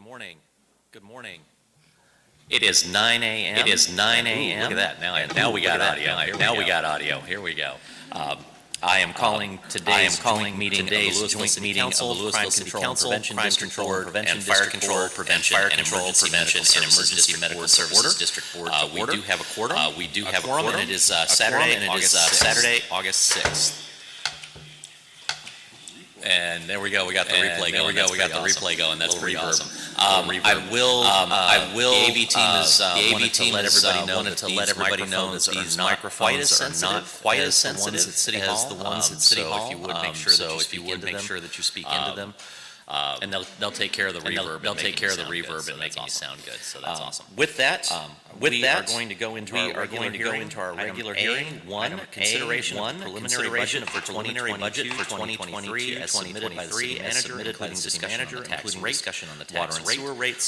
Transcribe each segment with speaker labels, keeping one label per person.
Speaker 1: morning. Good morning. It is 9 a.m. It is 9 a.m. Look at that. Now we got audio. Now we got audio. Here we go. I am calling today's joint meeting of the Lewisville City Council, Crime Control and Prevention, Fire Control, Prevention, and Emergency Medical Services District Board to order. We do have a quorum. And it is Saturday, August 6th. And there we go. We got the replay going. That's pretty awesome. I will. The AV team is wanted to let everybody know that these microphones are not quite as sensitive as the ones at City Hall. If you would make sure that you speak into them. And they'll take care of the reverb. They'll take care of the reverb and making you sound good. So that's awesome. With that, we are going to go into our regular hearing. Consideration of preliminary budget for 2023 as submitted by the city manager, including discussion on the tax rate,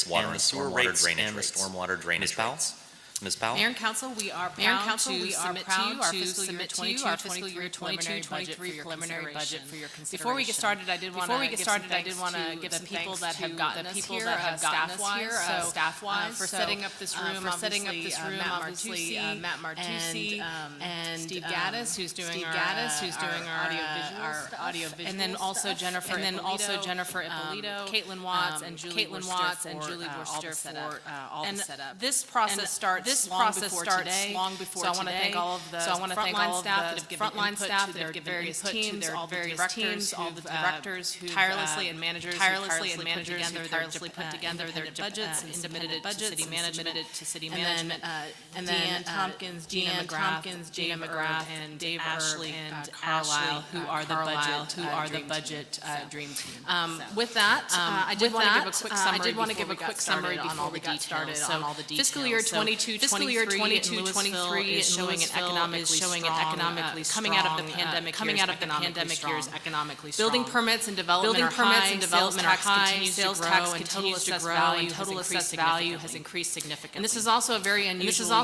Speaker 1: water and sewer rates, and the stormwater drainage rates. Ms. Powell?
Speaker 2: Mayor and Council, we are proud to submit to you our fiscal year 22-23 preliminary budget for your consideration. Before we get started, I did want to give some people that have gotten us here, staff-wise, for setting up this room, obviously Matt Martucci and Steve Gaddis, who's doing our audio visual, and then also Jennifer Ippolito, Caitlin Watts, and Julie Worcester for all the setup. This process starts long before today. So I want to thank all of the frontline staff that have given input to their various teams, all the directors who tirelessly and managers tirelessly put together their budgets and submitted it to city management. And then Tompkins, Gina McGrath, and Dave Ashley and Carlisle, who are the budget dream team. With that, I did want to give a quick summary on all the details. So fiscal year 22-23 is showing an economically coming out of the pandemic year is economically strong. Building permits and development are high. Sales tax continues to grow, and total assessed value has increased significantly. And this is also a very unusual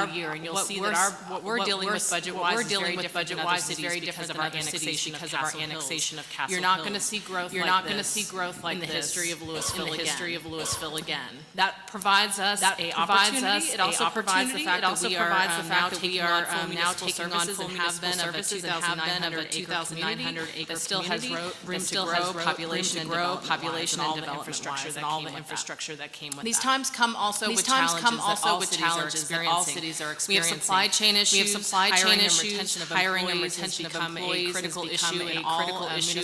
Speaker 2: year, and you'll see that what we're dealing with budget-wise is very different than other cities because of our annexation of Castle Hill. You're not going to see growth like this in the history of Lewisville again. That provides us an opportunity. It also provides the fact that we are now taking on full municipal services and have been of a 2,900 acre still has room to grow, population and development and all the infrastructure that came with that. These times come also with challenges that all cities are experiencing. We have supply chain issues, hiring and retention of employees, critical issue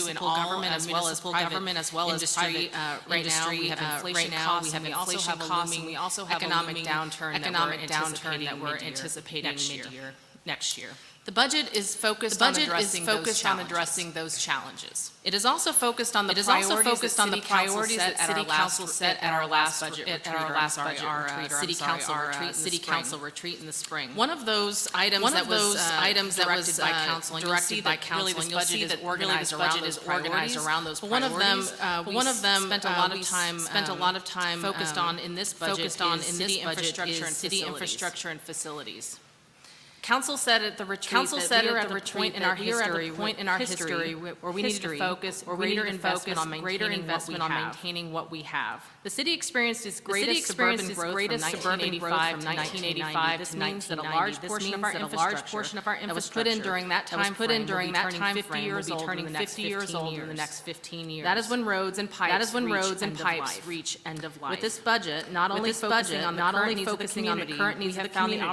Speaker 2: in all government as well as industry. Right now we have inflation costs, and we also have economic downturn that we're anticipating mid-year next year. The budget is focused on addressing those challenges. It is also focused on the priorities that City Council set at our last City Council retreat in the spring. One of those items that was directed by council, and you'll see that this budget is organized around those priorities. One of them spent a lot of time focused on in this budget is city infrastructure and facilities. Council said at the retreat that we are at the point in our history where we need to focus greater investment on maintaining what we have. The city experienced its greatest suburban growth from 1985. This means that a large portion of our infrastructure that was put in during that time frame will be turning 50 years old in the next 15 years. That is when roads and pipes reach end of life. With this budget, not only focusing on the current needs of the community,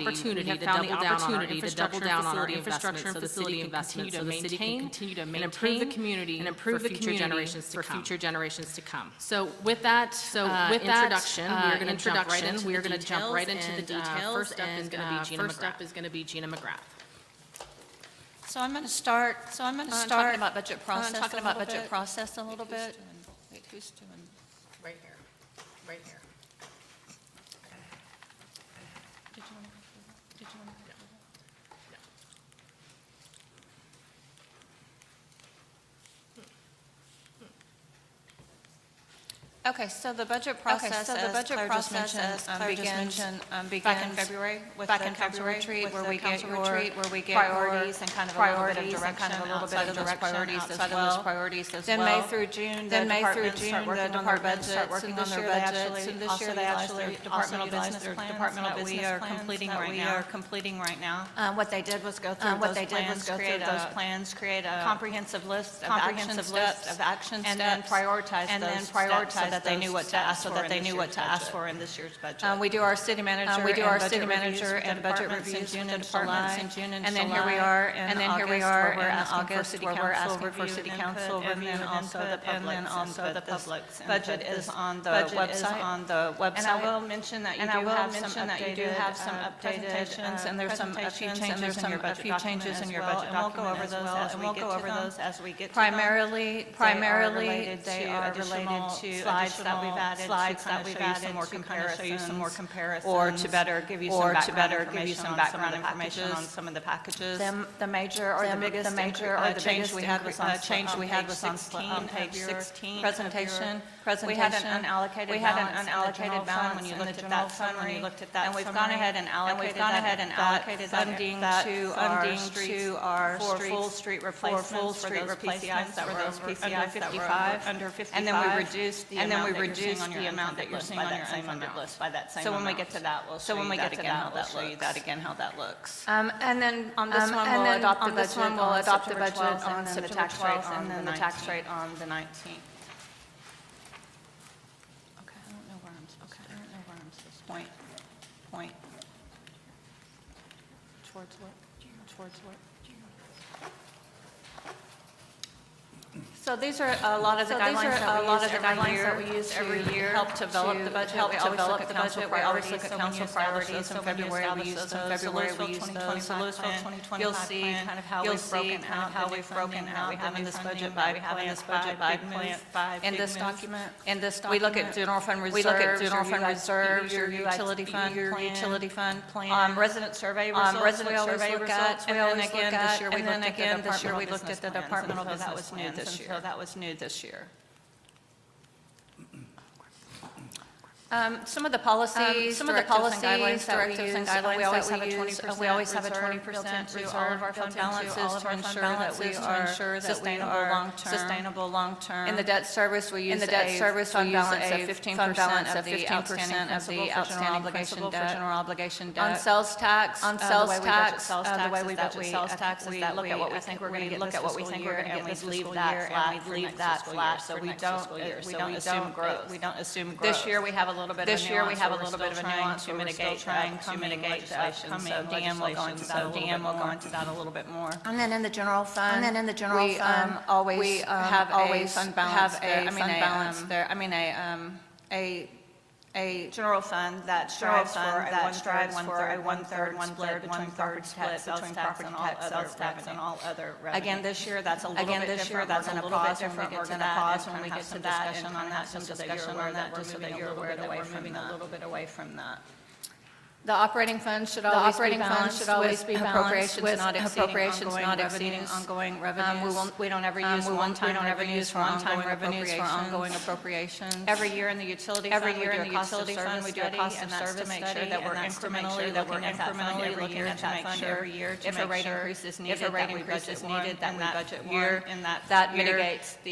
Speaker 2: we have found the opportunity to double down on our infrastructure and facility investments so the city can continue to maintain and improve the community for future generations to come. So with that introduction, we are going to jump right into the details. First up is going to be Gina McGrath.
Speaker 3: So I'm going to start talking about budget process a little bit. Wait, who's doing?
Speaker 2: Right here.
Speaker 3: Did you want to? Okay, so the budget process, as Claire just mentioned, begins back in February with the council retreat, where we get your priorities and kind of a little bit of direction outside of those priorities as well. Then May through June, the departments start working on their budgets, and this year they actually departmental business plans that we are completing right now. What they did was go through those plans, create a comprehensive list of action steps, and then prioritize those steps so that they knew what to ask for in this year's budget. We do our city manager and budget reviews in July, and then here we are in August where we're asking for city council review, and then also the public's budget is on the website. And I will mention that you do have some updated presentations, and there's a few changes in your budget document as well, and we'll go over those as we get to them. Primarily, they are related to slides that we've added to kind of show you some more comparisons, or to better give you some background information on some of the packages. The major or the biggest change we had was on page 16 presentation. We had an unallocated balance when you looked at that summary, and we've gone ahead and allocated funding to our full street replacements for those PCIs that were under 55, and then we reduced the amount that you're seeing on your unfunded list by that same amount. So when we get to that, we'll show you that again how that looks. And then on this one, we'll adopt the budget on September 12th, and then the tax rate on the 19th. Okay, I don't know where I'm supposed to. Point. Towards what? So these are a lot of the guidelines that we use every year to help develop the budget. We always look at council priorities. In February, we use those. So Lewisville 2025 you'll see kind of how we've broken out. We have in this budget by plan. In this document, we look at general fund reserves, your utility fund plan. Resident survey results, we always look at. And then again, this year we looked at the departmental business plans. So that was new this year. Some of the policies, directives and guidelines we always have a 20% to all of our fund balances to ensure that we are sustainable long-term. In the debt service, we use a fund balance of 15% of the outstanding general obligation debt. On sales tax, the way we budget sales tax is that we look at what we think we're going to get this fiscal year, and we leave that flat. So we don't assume growth. This year we have a little bit of a nuance to mitigate legislation. So DM will go into that a little bit more. And then in the general fund, we always have a fund balance there. A general fund that strives for a one-third split between property tax, sales tax, and all other revenue. Again, this year that's a little bit different. We're going to pause when we get to that and have some discussion on that, just so that you're aware that we're moving a little bit away from that. The operating fund should always be balanced with appropriations not exceeding ongoing revenues. We don't ever use one-time revenues for ongoing appropriations. Every year in the utility fund, we do a cost of service to make sure that we're incrementally looking at that fund every year to make sure if a rate increase is needed, that we budget more, and that mitigates the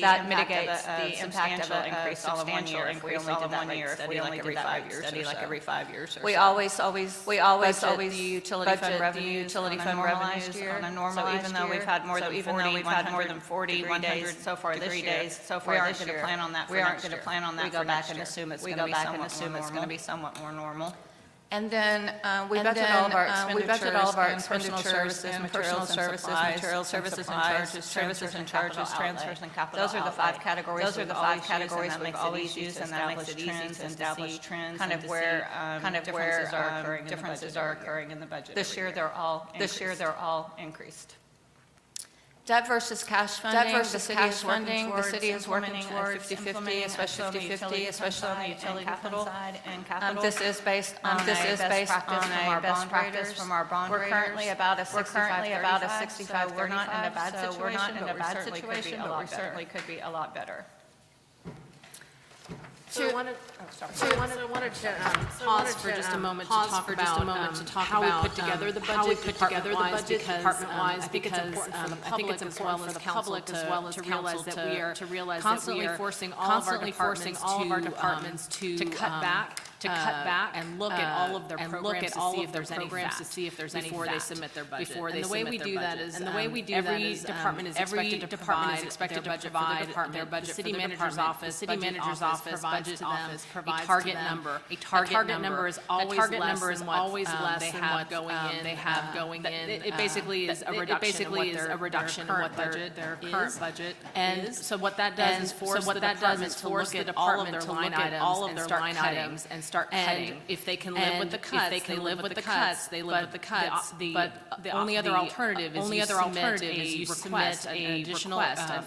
Speaker 3: impact of an increase all in 1 year if we only did that rate study like every 5 years. We always budget the utility fund revenues on a normal year. So even though we've had more than 40, 100 so far this year, we aren't going to plan on that for next year. We go back and assume it's going to be somewhat more normal. And then we budget all of our expenditures and personal services, materials, services and charges, transfers and capital. Those are the 5 categories we've always used, and that makes it easy to establish trends kind of where differences are occurring in the budget. This year they're all increased. Debt versus cash funding. The city is working towards 50-50, especially on the utility capital side and capital. This is based on a best practice from our bond raters. We're currently about a 65-35. So we're not in a bad situation, but we certainly could be a lot better.
Speaker 2: So I wanted to pause for just a moment to talk about how we put together the budget, department-wise, because I think it's important for the public as well as realize that we are constantly forcing all of our departments to cut back and look at all of their programs to see if there's any before they submit their budget. And the way we do that is every department is expected to provide their budget for the city manager's office, budget to them, a target number. A target number is always less than what they have going in. It basically is a reduction in what their current budget is. So what that does is force the department to look at all of their line items and start cutting. If they can live with the cuts, they live with the cuts. But the only other alternative is you submit an additional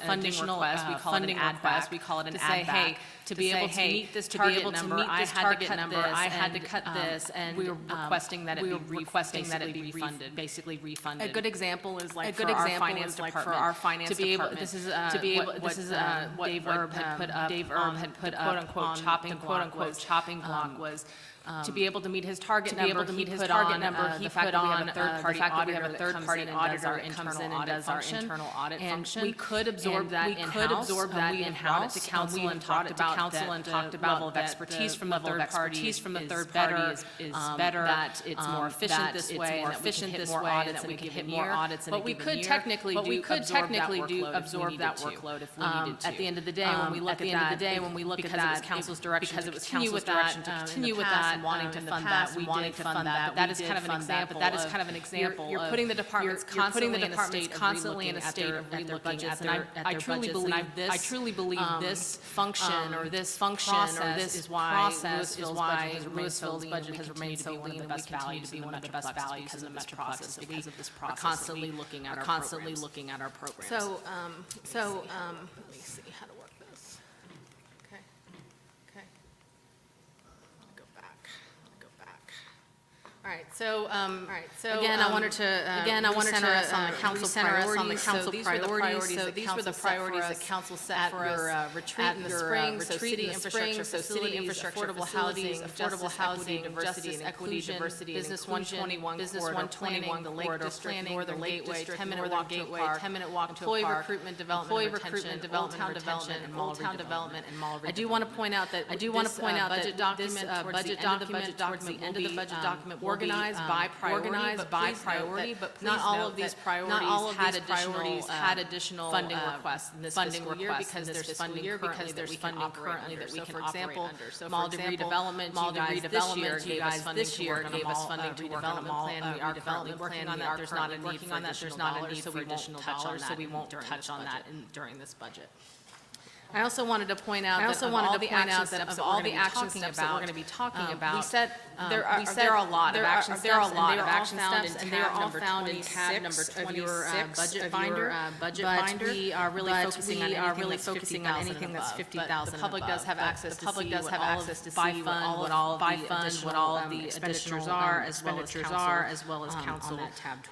Speaker 2: funding request. We call it an add back. To be able to meet this target number, I had to cut this, and we were requesting that it be refunded, basically refunded. A good example is like for our finance department. To be able, this is what Dave Erb had put up. The quote unquote chopping block was. To be able to meet his target number, he put on the fact that we have a third-party auditor that comes in and does our internal audit function. We could absorb that in-house. We brought it to council and talked about the level of expertise from the third party is better, that it's more efficient this way, and that we can hit more audits in a given year. But we could technically absorb that workload if we needed to. At the end of the day, when we look at that, because it was council's direction to continue with that, wanting to fund that, we did fund that. That is kind of an example. You're putting the departments constantly in a state of relooking at their budgets. And I truly believe this function or this process is why Lewisville's budget has remained so lean and we continue to be one of the best values because of this process. Because of this process, constantly looking at our programs. So let me see how to work this. Okay. Go back. All right. So again, I wanted to center us on the council priorities. So these were the priorities that council set for us retreat in the spring. So city infrastructure, facilities, affordable housing, justice, equity, diversity, business 121, the Lake District, Northern Gateway, 10-minute walk to a park, 10-minute walk to a park, employee recruitment, development, and mall development. I do want to point out that budget document towards the end of the budget document organized by priority, but not all of these priorities had additional funding requests in this fiscal year because there's funding currently that we can operate under. So mall redevelopment, you guys this year gave us funding to work on a mall redevelopment plan. There's not a need for additional dollars, so we won't touch on that during this budget. I also wanted to point out that of all the action steps that we're going to be talking about, we said there are a lot of action steps, and they are all found in tab number 26 of your budget binder. But we are really focusing on anything that's 50,000. The public does have access to see what all of the expenditures are, as well as council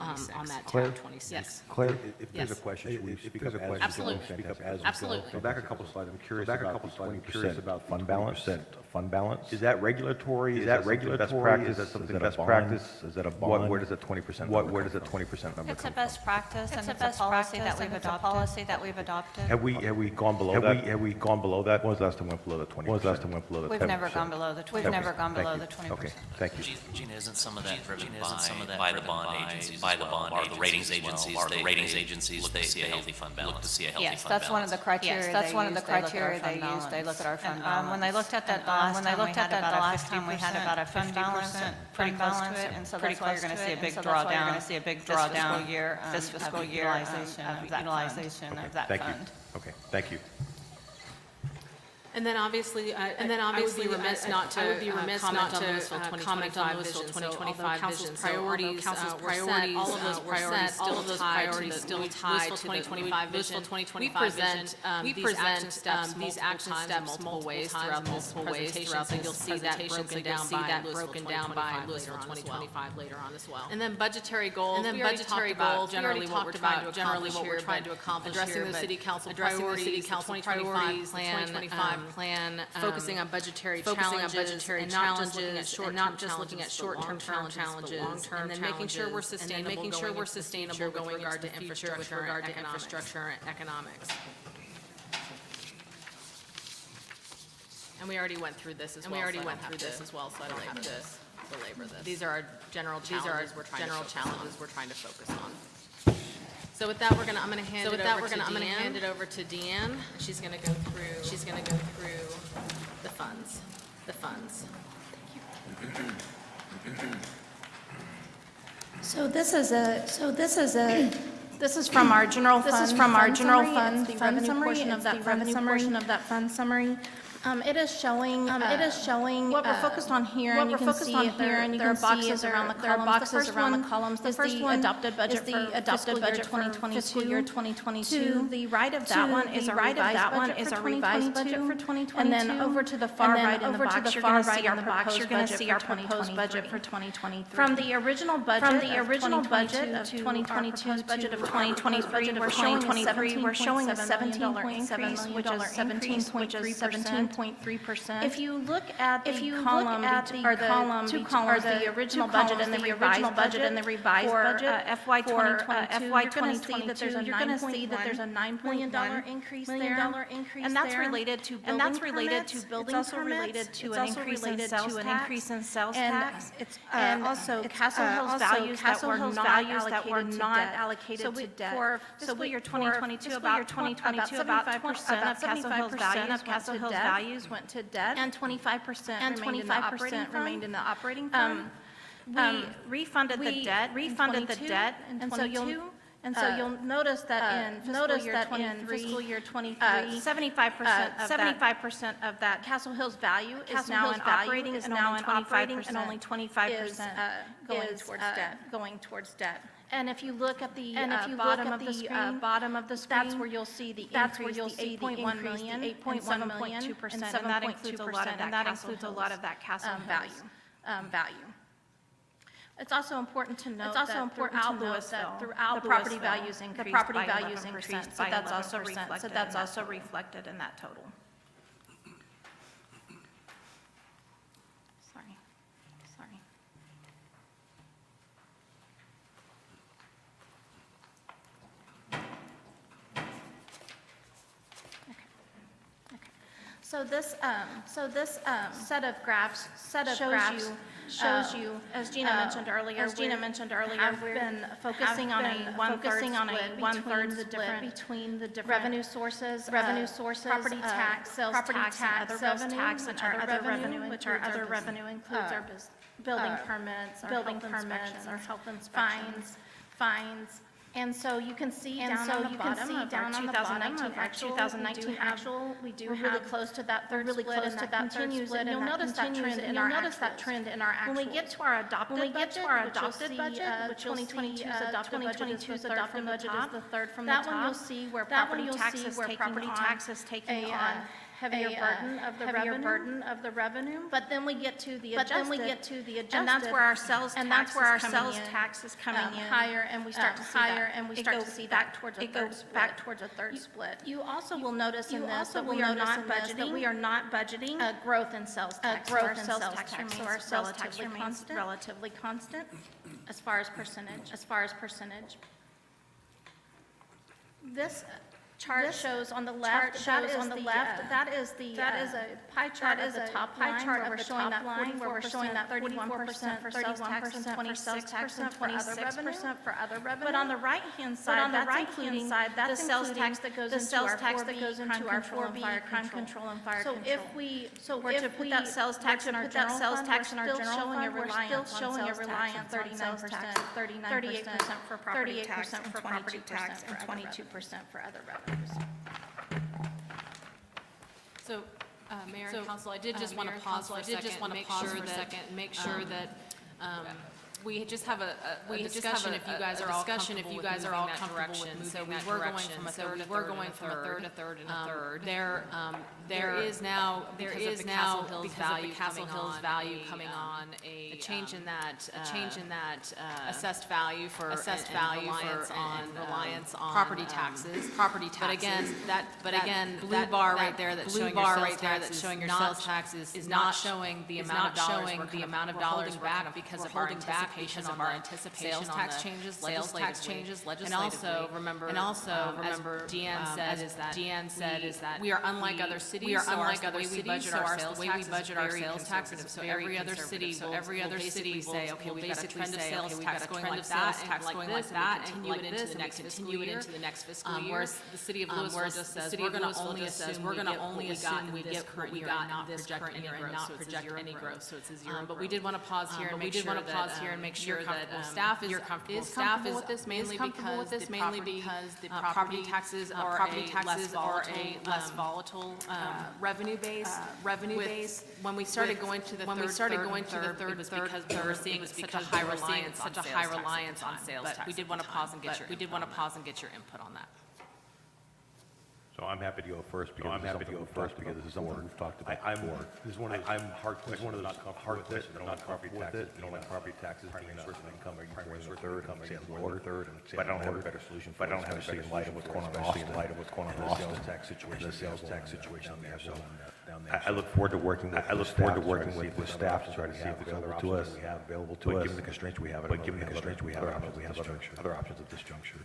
Speaker 2: on that tab 26. Yes.
Speaker 4: Claire, if there's a question, should we speak up as we go?
Speaker 2: Absolutely.
Speaker 4: Go back a couple slides. I'm curious about fund balance. Is that regulatory? Is that best practice? Is that something best practice? Is that a bond? Where does that 20% where does that 20% number
Speaker 3: It's
Speaker 4: come
Speaker 3: a best practice, and it's a policy that we've adopted.
Speaker 4: Have we gone below that? Have we gone below that? When was the last time we went below the 20%?
Speaker 3: We've never gone below the 20%.
Speaker 4: Okay, thank you.
Speaker 1: Gina, isn't some of that driven by the bond agencies, or the ratings agencies? The ratings agencies look to see a healthy fund balance.
Speaker 3: Yes, that's one of the criteria they use. They look at our fund balance. When they looked at that the last time, we had about a 50%, pretty close to it, and so that's why you're going to see a big drawdown this fiscal year utilization of that fund.
Speaker 4: Okay, thank you.
Speaker 2: And then obviously, I would be remiss not to comment on Lewisville 2025 vision. Council's priorities, all of those priorities still tied to the 2025 vision. We present these action steps multiple ways throughout this presentation, so you'll see that broken down by Lewisville 2025 later on as well. And then budgetary goals. Generally what we're trying to accomplish, addressing the city council priorities, 2025 plan, focusing on budgetary challenges and not just looking at short-term challenges, long-term challenges, and then making sure we're sustainable going regard to infrastructure and economics. And we already went through this as well. So I don't have to belabor this. These are our general challenges we're trying to focus on. So with that, I'm going to hand it over to Deanne. She's going to go through the funds.
Speaker 3: This is from our general fund fund summary. It's the revenue portion of that fund summary. It is showing what we're focused on here, and you can see there are boxes around the columns. The first one is the adopted budget for fiscal year 2022. To the right of that one is a revised budget for 2022. And then over to the far right in the box, you're going to see our proposed budget for 2023. From the original budget of 2022's budget of 2023, we're showing a $17.7 million increase, which is 17.3%. If you look at the two columns, the original budget and the revised budget for FY 2022, you're going to see that there's a $9 million increase there, and that's related to building permits. It's also related to an increase in sales tax, and also Castle Hill's values that were not allocated to debt. For fiscal year 2022, about 75% of Castle Hill's values went to debt, and 25% remained in the operating fund. We refunded the debt, and so you'll notice that in fiscal year 23, 75% of that Castle Hill's value is now in operating, and only 25% going towards debt. And if you look at the bottom of the screen, that's where you'll see the increase, the 8.1 million, 7.2%, and that includes a lot of that Castle Hill's value. It's also important to note that throughout Lewisville, the property values increased by 11%, so that's also reflected in that total. Sorry. So this set of graphs shows you, as Gina mentioned earlier, have been focusing on a one-third split between the different revenue sources, property tax, sales tax, and other revenue, which our other revenue includes our building permits, our health inspections, fines. And so you can see down on the bottom of our 2019 actual, we do have really close to that third split, and that continues. And you'll notice that trend in our actuals. When we get to our adopted budget, which 2022's adopted budget is the third from the top, that one you'll see where property tax is taking on heavier burden of the revenue. But then we get to the adjusted, and that's where our sales tax is coming in higher, and we start to see that towards a third split. You also will notice in this that we are not budgeting growth in sales tax. So our sales tax remains relatively constant as far as percentage. This chart shows on the left, that is a pie chart of the top line, where we're showing that 31% for sales tax and 26% for other revenue. But on the right-hand side, that's including the sales tax that goes into our 4B crime control and fire control. So if we were to put that sales tax in our general fund, we're still showing a reliance on 39% for property tax, and 22% for other revenue.
Speaker 2: So, Mayor and Council, I did just want to pause for a second and make sure that we just have a discussion if you guys are all comfortable with moving that direction. So we were going from a third, a third, and a third. There is now, because of the Castle Hills value coming on, a change in that assessed value for reliance on property taxes. But again, that blue bar right there that's showing your sales taxes is not showing the amount of dollars back because of our anticipation on sales tax changes, legislatively. And also remember, as Deanne said, is that we are unlike other cities. So the way we budget our sales taxes. So every other city will say, okay, we've got a trend of sales tax going like that, and continue it into the next fiscal year. Whereas the city of Lewisville just says, we're going to only assume we get what we got, not project any growth. So it's a zero. But we did want to pause here and make sure that staff is comfortable with this, mainly because the property taxes are a less volatile revenue base. When we started going to the third, it was because we were seeing such a high reliance on sales tax. We did want to pause and get your input on that.
Speaker 4: So I'm happy to go first because this is something we've talked about before. This is one of those hard questions. One of those hard questions. I don't like property taxes. You don't like property taxes. Primary source of income. Primary source of income. Third. But I don't have a better solution. But I don't have a solution in light of what's going on in Austin. In light of what's going on in the sales tax situation. The sales tax situation there. So I look forward to working with staff to try to see if there's other options we have available to us. Given the constraints we have, other options at this juncture.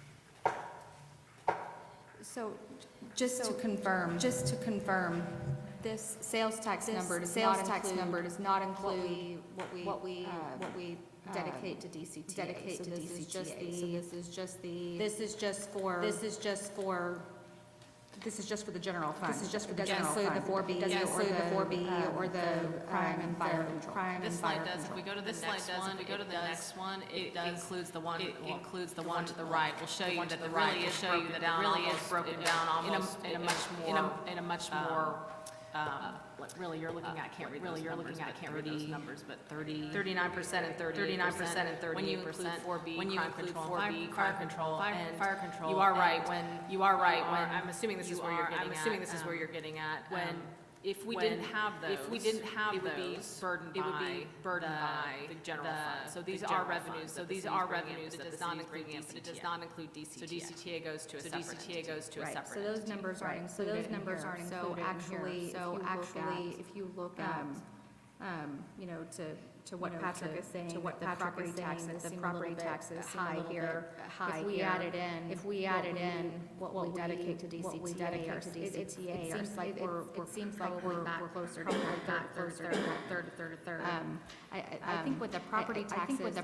Speaker 5: So, just to confirm, this sales tax number does not include what we dedicate to DCTA. So this is just for the general fund. This is just for the general fund. Doesn't include the 4B or the crime and fire control.
Speaker 2: This slide does. If we go to the next one, it includes the one to the right. We'll show you that it really is broken down almost in a much more. Really, you're looking at, I can't read those numbers, but 39% and 38%. When you include 4B, fire control, you are right when, I'm assuming this is where you're getting at. When, if we didn't have those, it would be burdened by the general fund. So these are revenues that does not include DCTA. So DCTA goes to a separate entity.
Speaker 5: So those numbers aren't included in here. So actually, if you look at, to what Patrick is saying, the property taxes high here. If we added in what we dedicate to DCTA, it seems like we're closer to third. I think with the property taxes, because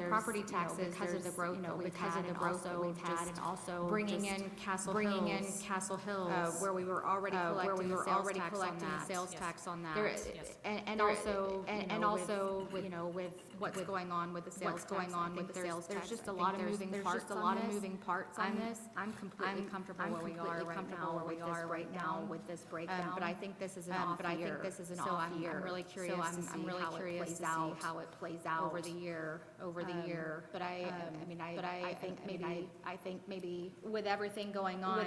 Speaker 5: of the growth that we've had, and also bringing in Castle Hills, where we were already collecting sales tax on that, and also with what's going on with the sales tax. There's just a lot of moving parts on this. I'm completely comfortable where we are right now with this breakdown. But I think this is an off year. So I'm really curious to see how it plays out over the year. But I think maybe with everything going on, a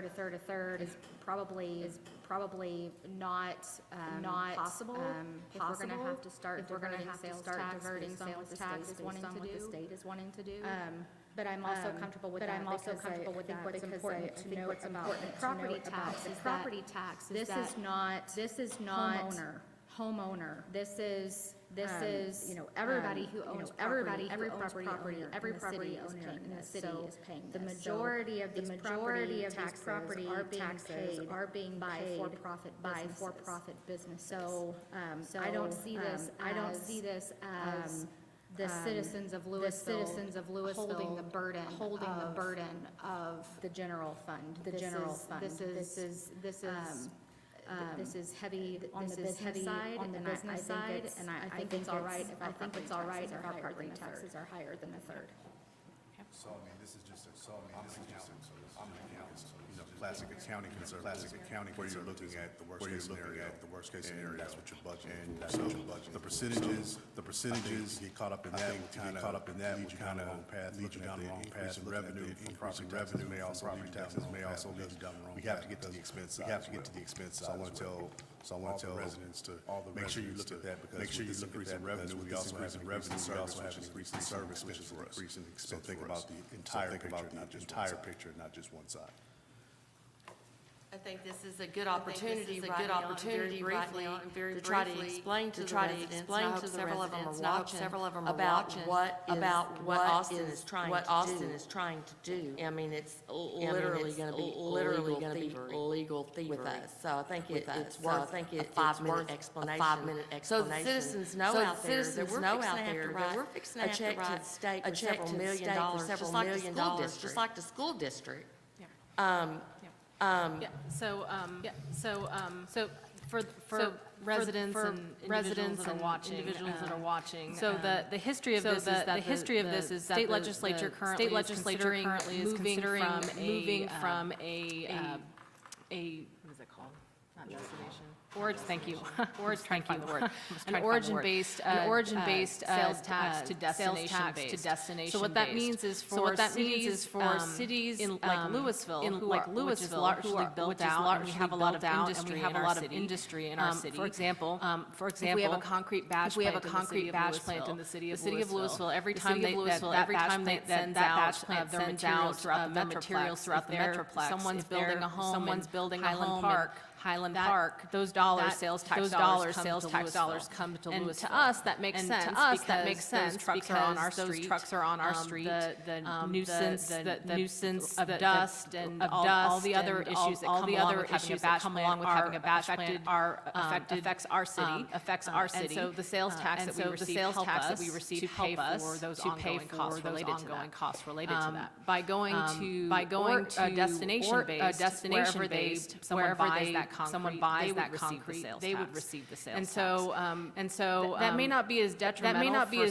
Speaker 5: third is probably not possible. If we're going to have to start diverting sales tax is wanting to do. But I'm also comfortable with that. What's important to note about property tax is that this is not homeowner. This is everybody who owns property, every property owner in the city is paying this. The majority of these property taxes are being paid by for-profit businesses. So I don't see this as the citizens of Lewisville holding the burden of the general fund. This is heavy on the business side, and I think it's all right if our property taxes are higher than a third.
Speaker 6: So, I mean, this is just a, classic accounting where you're looking at the worst case scenario, that's what you're budgeting. And that's what you're budgeting. The percentages, you get caught up in that, lead you down the wrong path, lead you down the wrong path. Revenue, increasing revenue may also lead taxes, may also lead you down the wrong path. We have to get to the expense side. So I want to tell residents to make sure you look at that, because make sure you look at that revenue. We also have an increase in service, which is an increase in expense. So think about the entire picture, not just one side.
Speaker 7: I think this is a good opportunity right now, very briefly, to explain to the residents, and I hope several of them are watching, about what Austin is trying to do. I mean, it's literally going to be legal thievery with us. So I think it's worth a 5-minute explanation. So the citizens know out there that we're fixing to have to write a check to the state for several million dollars, just like the school district.
Speaker 2: So for residents and individuals that are watching. So the history of this is that the state legislature currently is moving from a what is it called? Not destination. Thank you. An origin-based sales tax to destination-based. So what that means is for cities like Lewisville, which is largely built out, and we have a lot of industry in our city. For example, if we have a concrete batch plant in the city of Lewisville, every time they send out their materials throughout the Metroplex, someone's building a home in Highland Park, those sales tax dollars come to Lewisville. And to us, that makes sense because those trucks are on our street. The nuisance of dust and all the other issues that come along with having a batch plant affects our city. And so the sales tax that we receive help us to pay for those ongoing costs related to that. By going to destination-based, someone buys that concrete, they would receive the sales tax. And so that may not be as detrimental for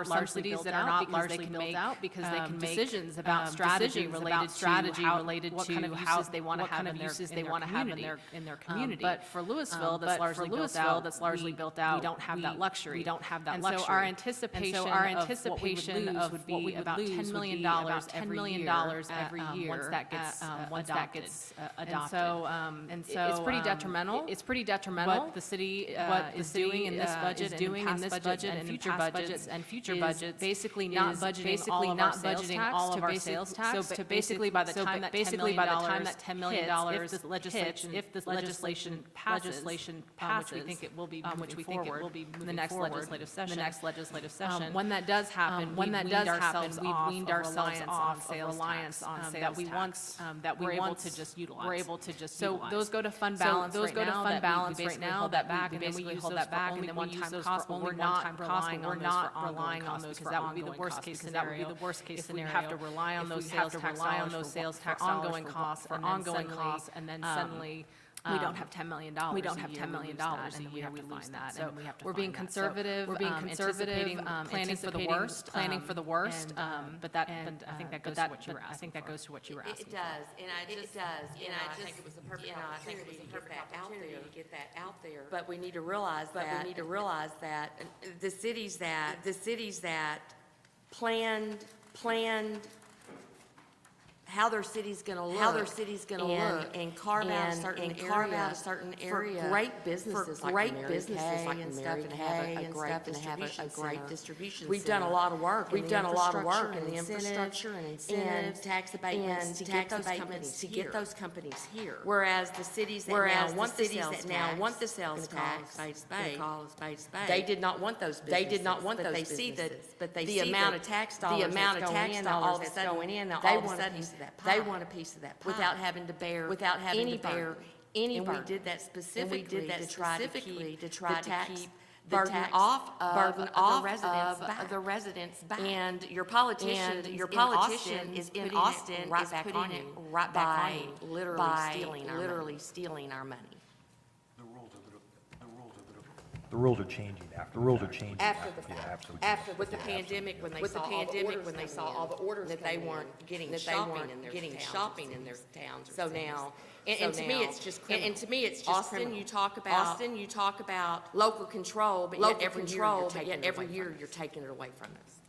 Speaker 2: some cities that are not largely built out because they can make decisions about strategy related to what kind of uses they want to have in their community. But for Louisville, that's largely built out, we don't have that luxury. And so our anticipation of what we would lose about $10 million every year once that gets adopted. And so it's pretty detrimental. What the city is doing in this budget and future budgets, basically not budgeting all of our sales tax. So basically, by the time that $10 million hits, if the legislation passes, which we think it will be in the next legislative session. When that does happen, we've weaned ourselves off of reliance on sales tax that we're able to just utilize. So those go to fund balance right now that back, and then we use that back, and then we use those for only one-time costs, but we're not relying on those because that would be the worst case scenario. If we have to rely on those sales tax ongoing costs, and then suddenly we don't have $10 million. We don't have $10 million, and we have to find that. So we're being conservative, planning for the worst. But I think that goes to what you were asking.
Speaker 7: It does, and I think it was a perfect opportunity to get that out there. But we need to realize that the cities that planned how their city's going to look, and carve out a certain area for great businesses like Mary Kay and stuff, and have a great distribution. We've done a lot of work. We've done a lot of work in the infrastructure and incentives, tax abatements to get those companies here. Whereas the cities that now want the sales tax, they did not want those businesses. But they see the amount of tax dollars all of a sudden going in. They want a piece of that pie. They want a piece of that pie without having to bear any burden. And we did that specifically to try to keep the burden off of the residents back. And your politician is in Austin is putting it right back on you, literally stealing our money.
Speaker 4: The rules are changing after. The rules are changing
Speaker 7: after the
Speaker 4: Yeah,
Speaker 7: fact.
Speaker 4: absolutely.
Speaker 7: After with the pandemic, when they saw all the orders that they weren't getting shopping in their towns. So now, and to me, it's just criminal. And to me, it's just Austin, you talk about local control, but yet every year you're taking it away from us.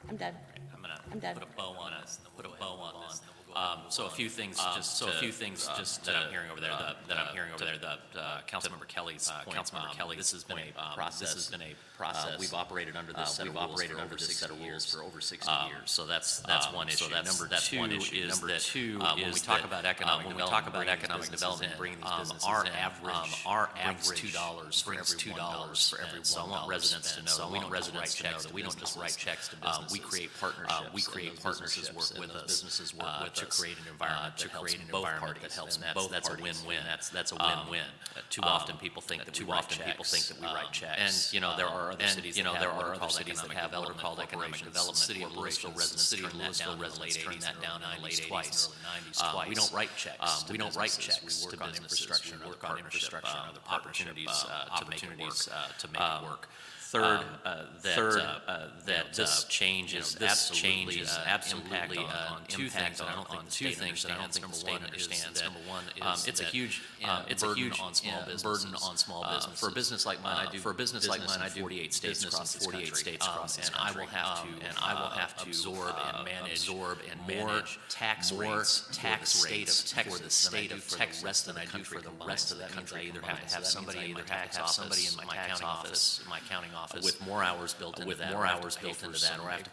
Speaker 7: I'm done.
Speaker 1: I'm done. Put a bow on this. Put a bow on this. So a few things just that I'm hearing over there. Councilmember Kelly's point. This has been a process. We've operated under this set of rules for over 60 years. So that's one issue. Number two is that when we talk about economic development, bringing these businesses our average $2 for every $1. So I want residents to know. We don't just write checks to businesses. We create partnerships. Businesses work with us to create an environment that helps both parties. That's a win-win. That's a win-win. Too often people think that we write checks. And there are other cities that have what are called economic development. City of Lewisville residents turn that down in the late 80s, twice. We don't write checks. We work on infrastructure. We work on infrastructure and other opportunities to make it work. Third, that this change is absolutely on two things. I don't think the state understands. Number one is it's a huge burden on small business. For a business like mine, I do 48 states across the country, and I will have to absorb and manage more tax rates for the state of Texas than I do for the rest of the country. I either have to have somebody in my tax office, my accounting office, with more hours built into that, or I have to pay for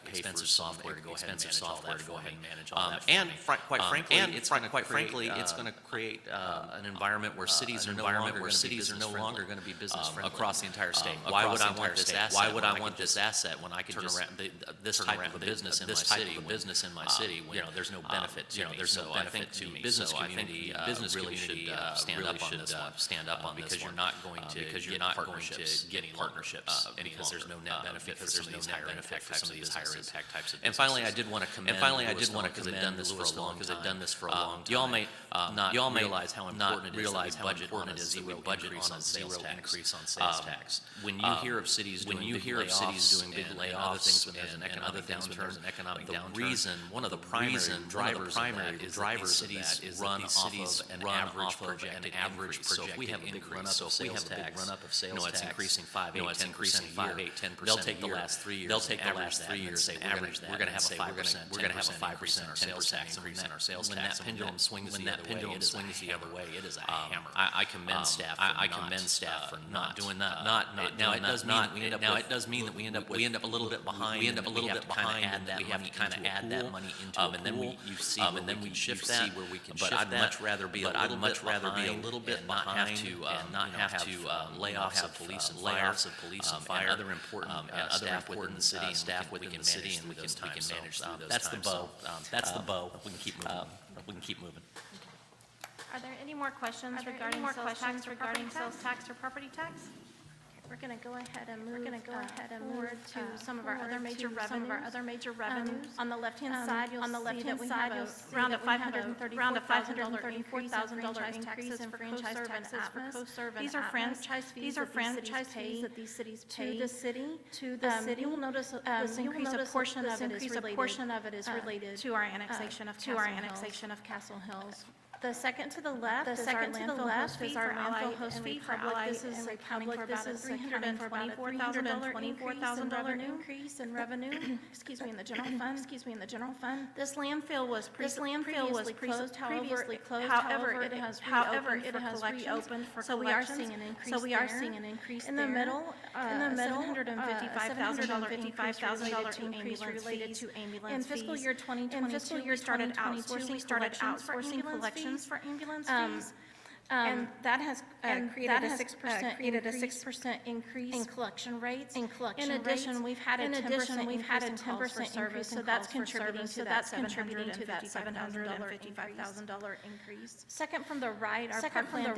Speaker 1: expensive software to go ahead and manage all that. And quite frankly, it's going to create an environment where cities are no longer going to be business friendly across the entire state. Why would I want this asset when I can turn around this type of a business in my city? When there's no benefit to me. So I think the business community really should stand up on this because you're not going to get partnerships because there's no net benefit for some of these higher impact types of businesses. And finally, I did want to commend because I've done this for a long time. Y'all may not realize how important it is that we budget on a zero increase on sales tax. When you hear of cities doing big layoffs and other things when there's an economic downturn, one of the primary drivers of that is cities run off of an average projected average. So if we have a big run up of sales tax, it's increasing 5, 8, 10%. They'll take the last 3 years and say we're going to have a 5% sales tax increase in our sales tax. When that pendulum swings the other way, it is a hammer. I commend staff for not doing that. Now it does mean that we end up a little bit behind. We have to kind of add that money into a pool, and then we shift that. But I'd much rather be a little bit behind and not have to layoffs of police and fire and other important staff within the city and staff within the city, and we can manage through those. That's the bow. We can keep moving.
Speaker 3: Are there any more questions regarding sales tax or property tax? We're going to go ahead and move forward to some of our other major revenues. On the left-hand side, you'll see that we have around a $534,000 increase in franchise taxes for co-serve and These are franchise fees that these cities pay to the city. You will notice this increase, a portion of it is related to our annexation of Castle Hills. The second to the left is our landfill host fee for Allied. This is accounting for about a $324,000 increase in revenue. In the general fund. This landfill was previously closed. However, it has reopened for collections. So we are seeing an increase. In the middle, $755,000 increase related to ambulance fees. In fiscal year 2022, we started outsourcing collections for ambulance fees. And that has created a 6% increase in collection rates. In addition, we've had a 10% increase in service, so that's contributing to that $755,000 increase. Second from the right, our parkland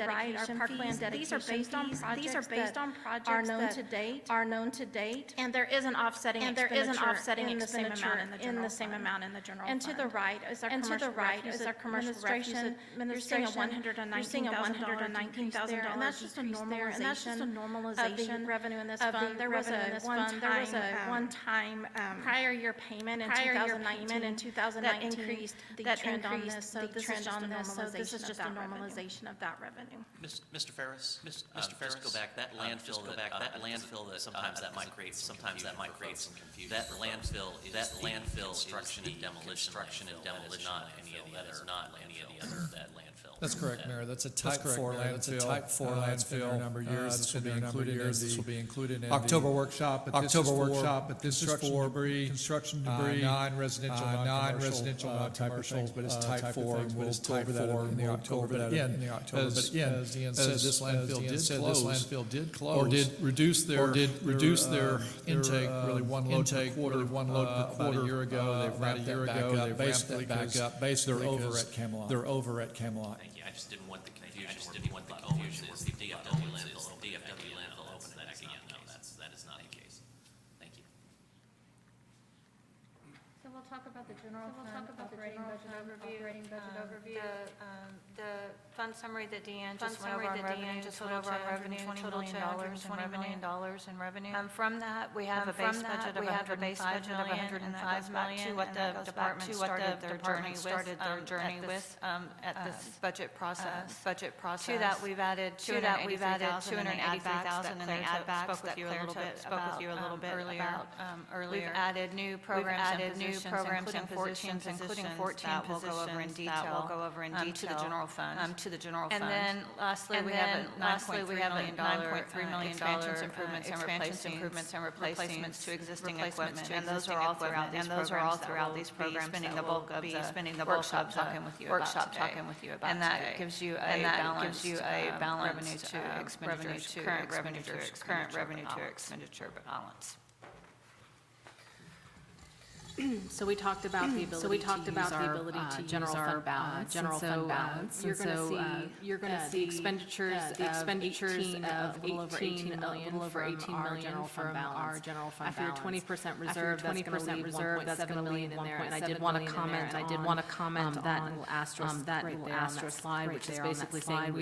Speaker 3: dedication fees. These are based on projects that are known to date. And there is an offsetting expenditure in the same amount in the general fund. And to the right is our commercial refuse. You're seeing a
Speaker 8: $119,000, and that's just a normalization of the revenue in this fund. There was a one-time prior year payment in 2019 that increased the trend on this, so this is just a normalization of that revenue.
Speaker 1: Mr. Ferris, just go back, that landfill, that sometimes that might create some confusion. That landfill construction and demolition, not any of the other, that landfill.
Speaker 9: That's correct, Mayor. That's a type 4 landfill. That's a type 4 landfill. It's been there a number of years. This will be included in the October workshop, but this is for debris, construction debris, non-residential, type of things, but it's type 4. We'll go over that in the October. But again, as Ian said, this landfill did close, or did reduce their intake, really one load per quarter, about a year ago. They've ramped that back up, basically. They're over at Camelot.
Speaker 1: Thank you. I just didn't want the confusion. Is the DFW landfill open back again? No, that is not the case. Thank you.
Speaker 5: So we'll talk about the general fund operating budget overview.
Speaker 3: The fund summary that Deanne just went over on revenue, total $20 million in revenue. From that, we have a base budget of $105 million, and that goes back to what the department started their journey with at this budget process. To that, we've added $283,000 in the add-backs that Claire spoke with you a little bit earlier. We've added new programs and positions, including 14 that we'll go over in detail to the general fund. And then lastly, we have a $9.3 million expansions, improvements, and replacements to existing equipment. And those are all throughout these programs that we'll be spending the workshop talking with you about today. And that gives you a balance to expenditures, current revenue to expenditure balance.
Speaker 2: So we talked about the ability to use our general fund balance. You're going to see expenditures of a little over 18 million from our general fund balance. After your 20% reserve, that's going to leave 1.7 million in there. And I did want to comment on that little asterisk right there on that slide, which is basically saying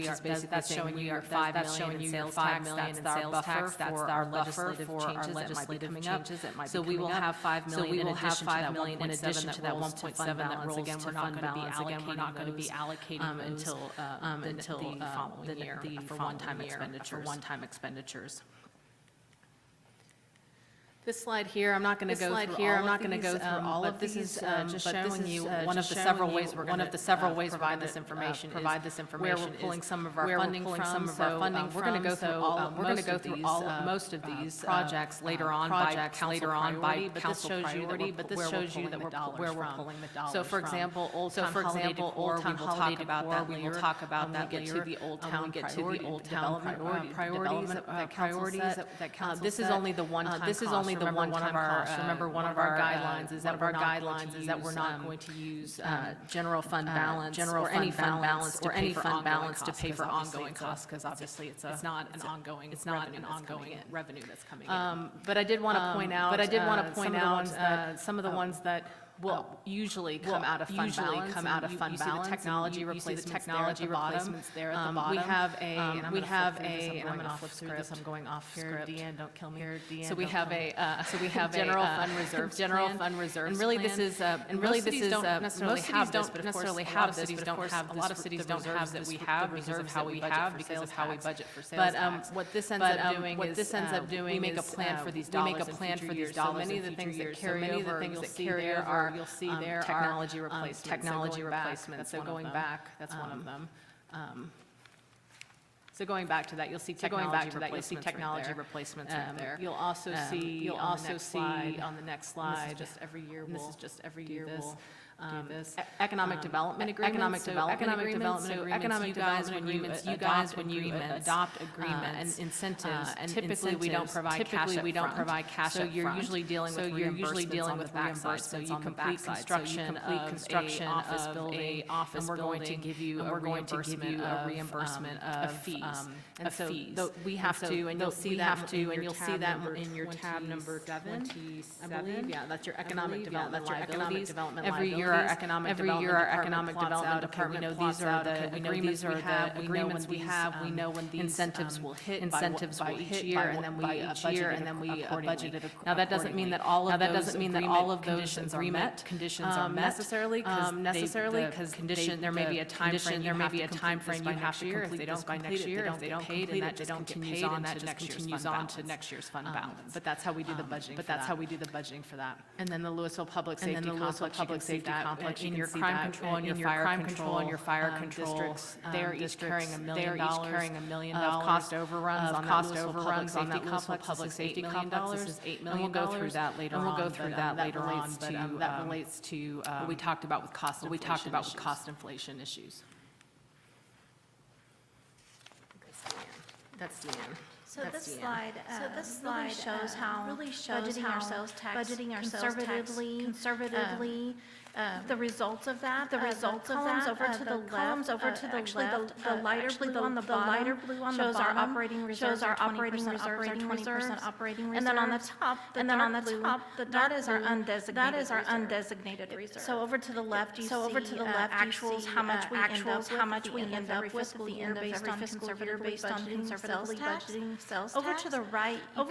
Speaker 2: that's showing you your 5 million in sales tax. That's our buffer for our legislative changes that might be coming up. So we will have 5 million in addition 5 million in addition to that 1.7 that rolls to fund balance. Again, we're not going to be allocating until the following year for one-time expenditures. This slide here, I'm not going to go through all of these. This is just showing you one of the several ways we're going to provide this information. Where we're pulling some of our funding from. We're going to go through most of these projects later on by council priority. But this shows you that where we're pulling the dollars from. So for example, Old Town Holiday Decor, we will talk about that later. We will get to the Old Town priorities that council set. This is only the one-time cost. Remember, one of our guidelines is that we're not going to use general fund balance or any fund balance to pay for ongoing costs, because obviously it's not an ongoing revenue that's coming in. But I did want to point out some of the ones that will usually come out of fund balance. You see the technology replacements there at the bottom. We have a, and I'm going to flip through this. I'm going off script. Deanne, don't kill me. So we have a general fund reserve. And really this is most cities don't necessarily have this, but of course a lot of cities don't have that we have reserves how we have because of how we budget for sales tax. But what this ends up doing is we make a plan for these dollars in future years. So many of the things that carry over, you'll see there are technology replacements. So going back, that's one of them. So going back to that, you'll see technology replacements right there. You'll also see on the next slide. This is just every year we'll do this. Economic development agreements. You guys, when you adopt agreements, and incentives, typically we don't provide cash. So you're usually dealing with reimbursements. So you complete construction of an office building, and we're going to give you a reimbursement of fees. And so we have to, and you'll see that in your tab number 7, I believe. Yeah, that's your economic development liabilities. Every year year our economic development department plots out, we know these are the agreements we have, we know when these incentives will hit by each year, and then we budget it. Now, that doesn't mean that all of those conditions are met necessarily, because there may be a time frame you have to complete if they don't complete it, if they don't complete it, that just continues on to next year's fund balance. But that's how we do the budgeting for that. And then the Lewisville Public Safety Complex, in your crime control and your fire control districts, they're each carrying $1 million of cost overruns on that Lewisville Public Safety Complex. This is $8 million. And we'll go through that later on. That relates to what we talked about with cost inflation issues. That's Deanne.
Speaker 8: So this slide really shows how budgeting our sales tax conservatively, the results of that, over to the left, the lighter blue on the bottom shows our operating reserves, our 20% operating reserves. And then on the top, that is our undesignated reserve. So over to the left, you see actuals, how much we end up with at the end of every fiscal year based on conservatively budgeting sales tax. Over to the right, you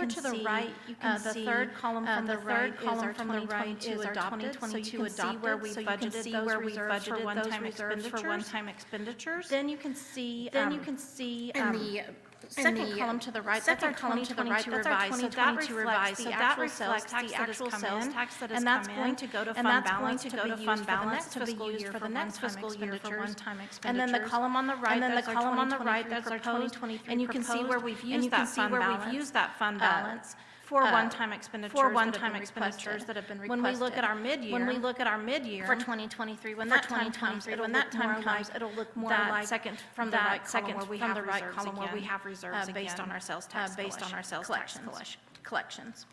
Speaker 8: can see the third column from the right is our 2022 adopted. So you can see where we budgeted those one-time expenditures. Then you can see in the second column to the right, that's our 2022 revised. So that reflects the actual sales tax that has come in, and that's going to go to fund balance to be used for the next fiscal year for one-time expenditures. And then the column on the right, that's our 2023 and you can see where we've used that fund balance for one-time expenditures that have been requested. When we look at our mid-year for 2023, when that time comes, it'll look more like second from the right column where we have reserves based on our sales tax collections.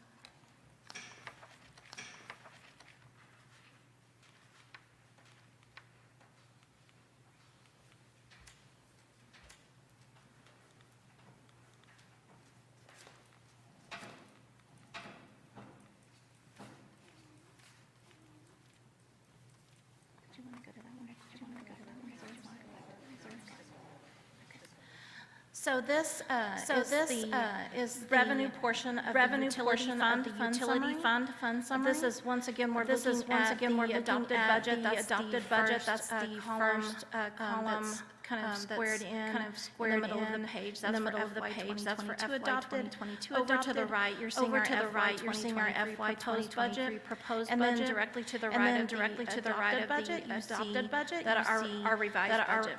Speaker 8: So this is the revenue portion of the utility fund summary. This is once again we're looking at the adopted budget. That's the first column kind of squared in the middle of the page. That's for FY 2022 adopted. Over to the right, you're seeing our FY 2023 proposed budget, and then directly to the right of the adopted budget, that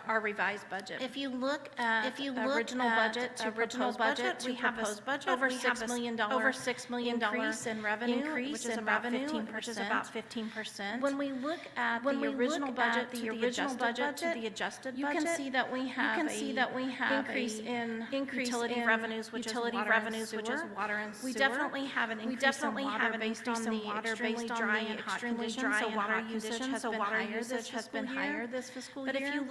Speaker 8: our revised budget. If you look at original budget to proposed budget, we have over $6 million increase in revenue, which is about 15%. When we look at the original budget to the adjusted budget, you can see that we have increase in utility revenues, which is water and sewer. We definitely have an increase in water based on the extremely dry and hot conditions. So water usage has been higher this fiscal year. But if you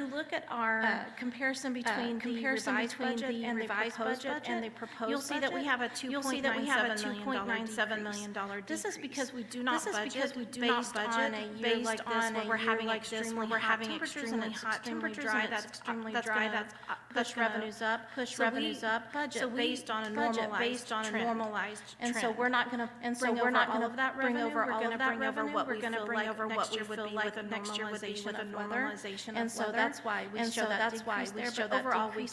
Speaker 8: look at our comparison between the revised budget and the proposed, you'll see that we have a $2.97 million decrease. This is because we do not budget based on a year like this where we're having extremely hot temperatures, that's extremely dry, that's push revenues up. So based on a normalized trend. And so we're not going to bring over all of that revenue. We're going to bring over what we feel like next year would be with a normalization. And so that's why we show that decrease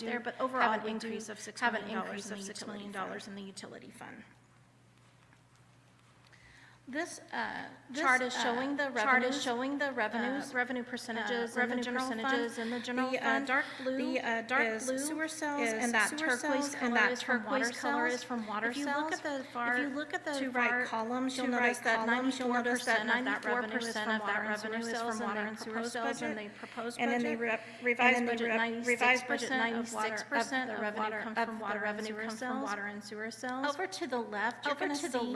Speaker 8: there. But overall, we have an increase of $6 million in the utility fund. This chart is showing the revenues, revenue percentages in the general fund. Dark blue is sewer cells, and that turquoise color is from water cells. If you look at the right columns, you'll notice that 94% of that revenue is from water and sewer cells in the proposed budget. And in the revised budget, 96% of the revenue comes from water and sewer cells. Over to the left, you're going to see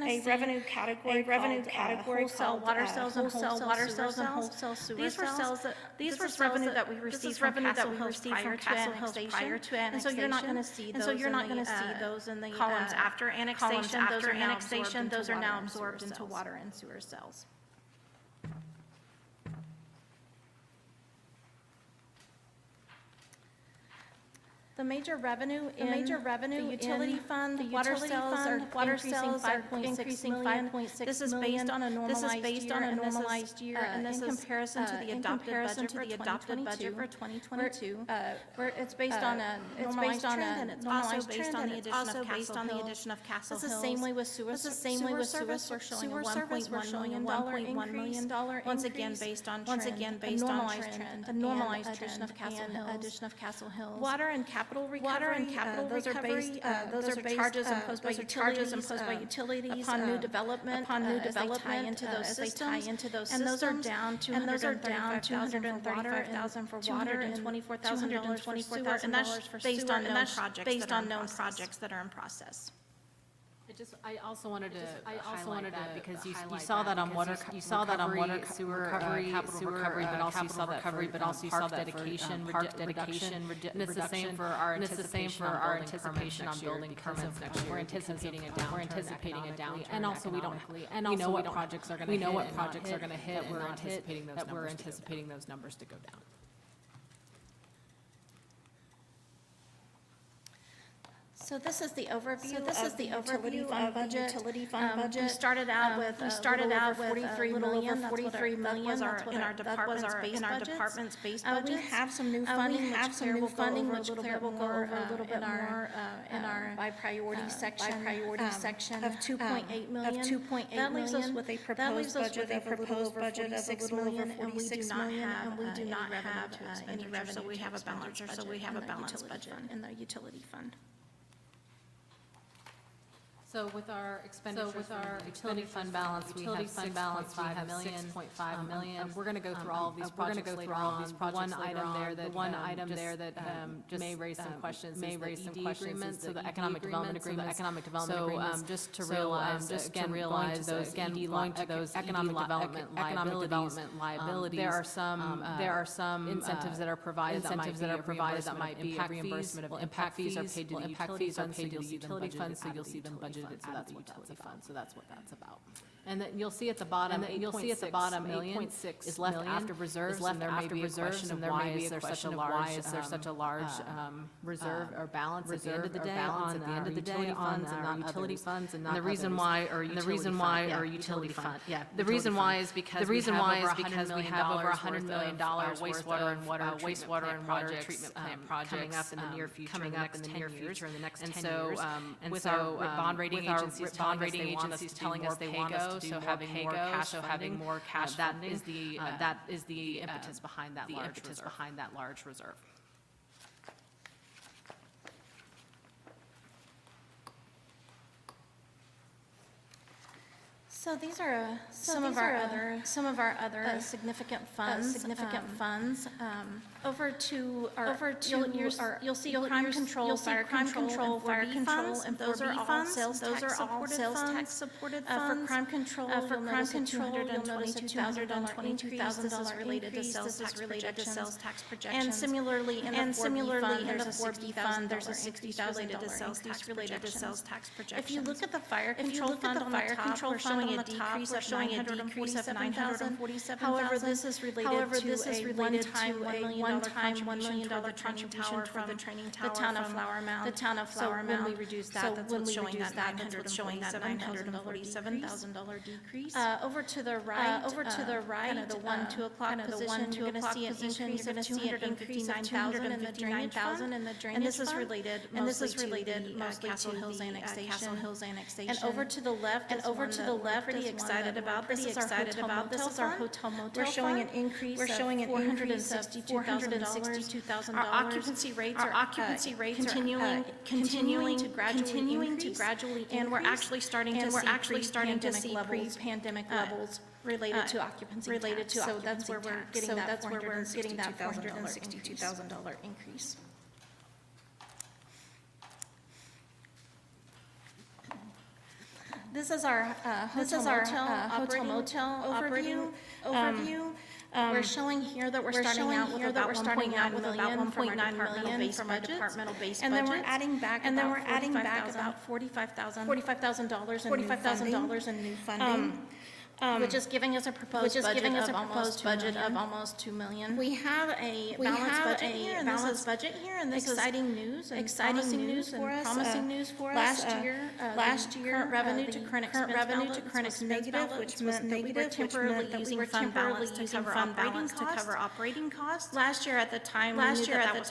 Speaker 8: a revenue category called water cells and wholesale sewer cells. These were revenue that we received from Castle Hills prior to annexation. And so you're not going to see those in the columns after annexation. Those are now absorbed into water and sewer cells. The major revenue in the utility fund, water sales are increasing 5.6 This is based on a normalized year, and this is in comparison to the adopted budget for 2022. Where it's based on a normalized trend, and it's also based on the addition of Castle Hills. This is the same way with sewer service. We're showing a $1.1 million increase. Once again, based on trend, a normalized trend, and addition of Castle Hills. Water and capital recovery, those are charges imposed by utilities upon new development, as they tie into those systems. And those are down $235,000 for water and $224,000 for sewer, and that's based on known projects that are in process.
Speaker 2: I also wanted to highlight that because you saw that on water, sewer recovery, but also you saw that recovery, but also you saw that dedication, reduction, and it's the same for our anticipation on building permits next year. We're anticipating a downturn, and also we know what projects are going to hit. We're anticipating those numbers to go down.
Speaker 8: So this is the overview of the utility fund budget. We started out with $43 million. That's what our department's base budget. We have some new funding, which Claire will go over a little bit more in our by priority section of $2.8 million. That leaves us with a proposed budget of a little over $46 million, and we do not have any revenue. So we have a balanced budget in the utility fund.
Speaker 2: So with our expenditures, utility fund balance, we have $6.5 million. We're going to go through all of these projects later on. One item there that just may raise some questions is the ED agreement, so the economic development agreements. So just to realize those economic development liabilities. There are some incentives that are provided that might be a reimbursement of impact fees are paid to the utility fund, so you'll see them budgeted. So that's what that's about. And then you'll see at the bottom, $8.6 is left after reserves, and there may be a question of why is there such a large reserve or balance at the end of the day on our utility funds and not utility funds, and the reason why our utility fund. Yeah, the reason why is because we have over $100 million wastewater and water treatment plant projects coming up in the near future, in the next 10 years. And with our bond rating agencies telling us they want us to do having more cash funding. That is the impetus behind that large reserve.
Speaker 8: So these are some of our other significant funds. You'll see crime control, fire control, and those are all sales tax supported funds. For crime control, you'll notice a $222,000 This is related to sales tax projections. And similarly, in the 4B fund, there's a $60,000 increase related to sales tax projections. If you look at the fire control fund on the top, we're showing a decrease of $947,000. However, this is related to a one-time $1 million contribution from the town of Flower Mound. So when we reduce that, that's what's showing that $947,000 decrease. Over to the right, kind of the 1, 2 o'clock position, you're going to see an increase of $259,000 in the drainage fund. And this is related mostly to Castle Hills annexation. And over to the left, pretty excited about. This is our hotel motel. We're showing an increase of $462,000. Our occupancy rates are continuing to gradually increase, and we're actually starting to see pre-pandemic levels related to occupancy tax. So that's where we're getting that $462,000 increase. This is our hotel motel overview. We're showing here that we're starting out with about $1.9 million from our departmental base budget. And then we're adding back about $45,000 in new funding. which is giving us a proposed budget of almost 2 million. We have a balanced budget here, and this is exciting news and promising news for us. Last year, current revenue to current expense was negative, which meant that we were temporarily using fund balance to cover operating costs. Last year at the time, we knew that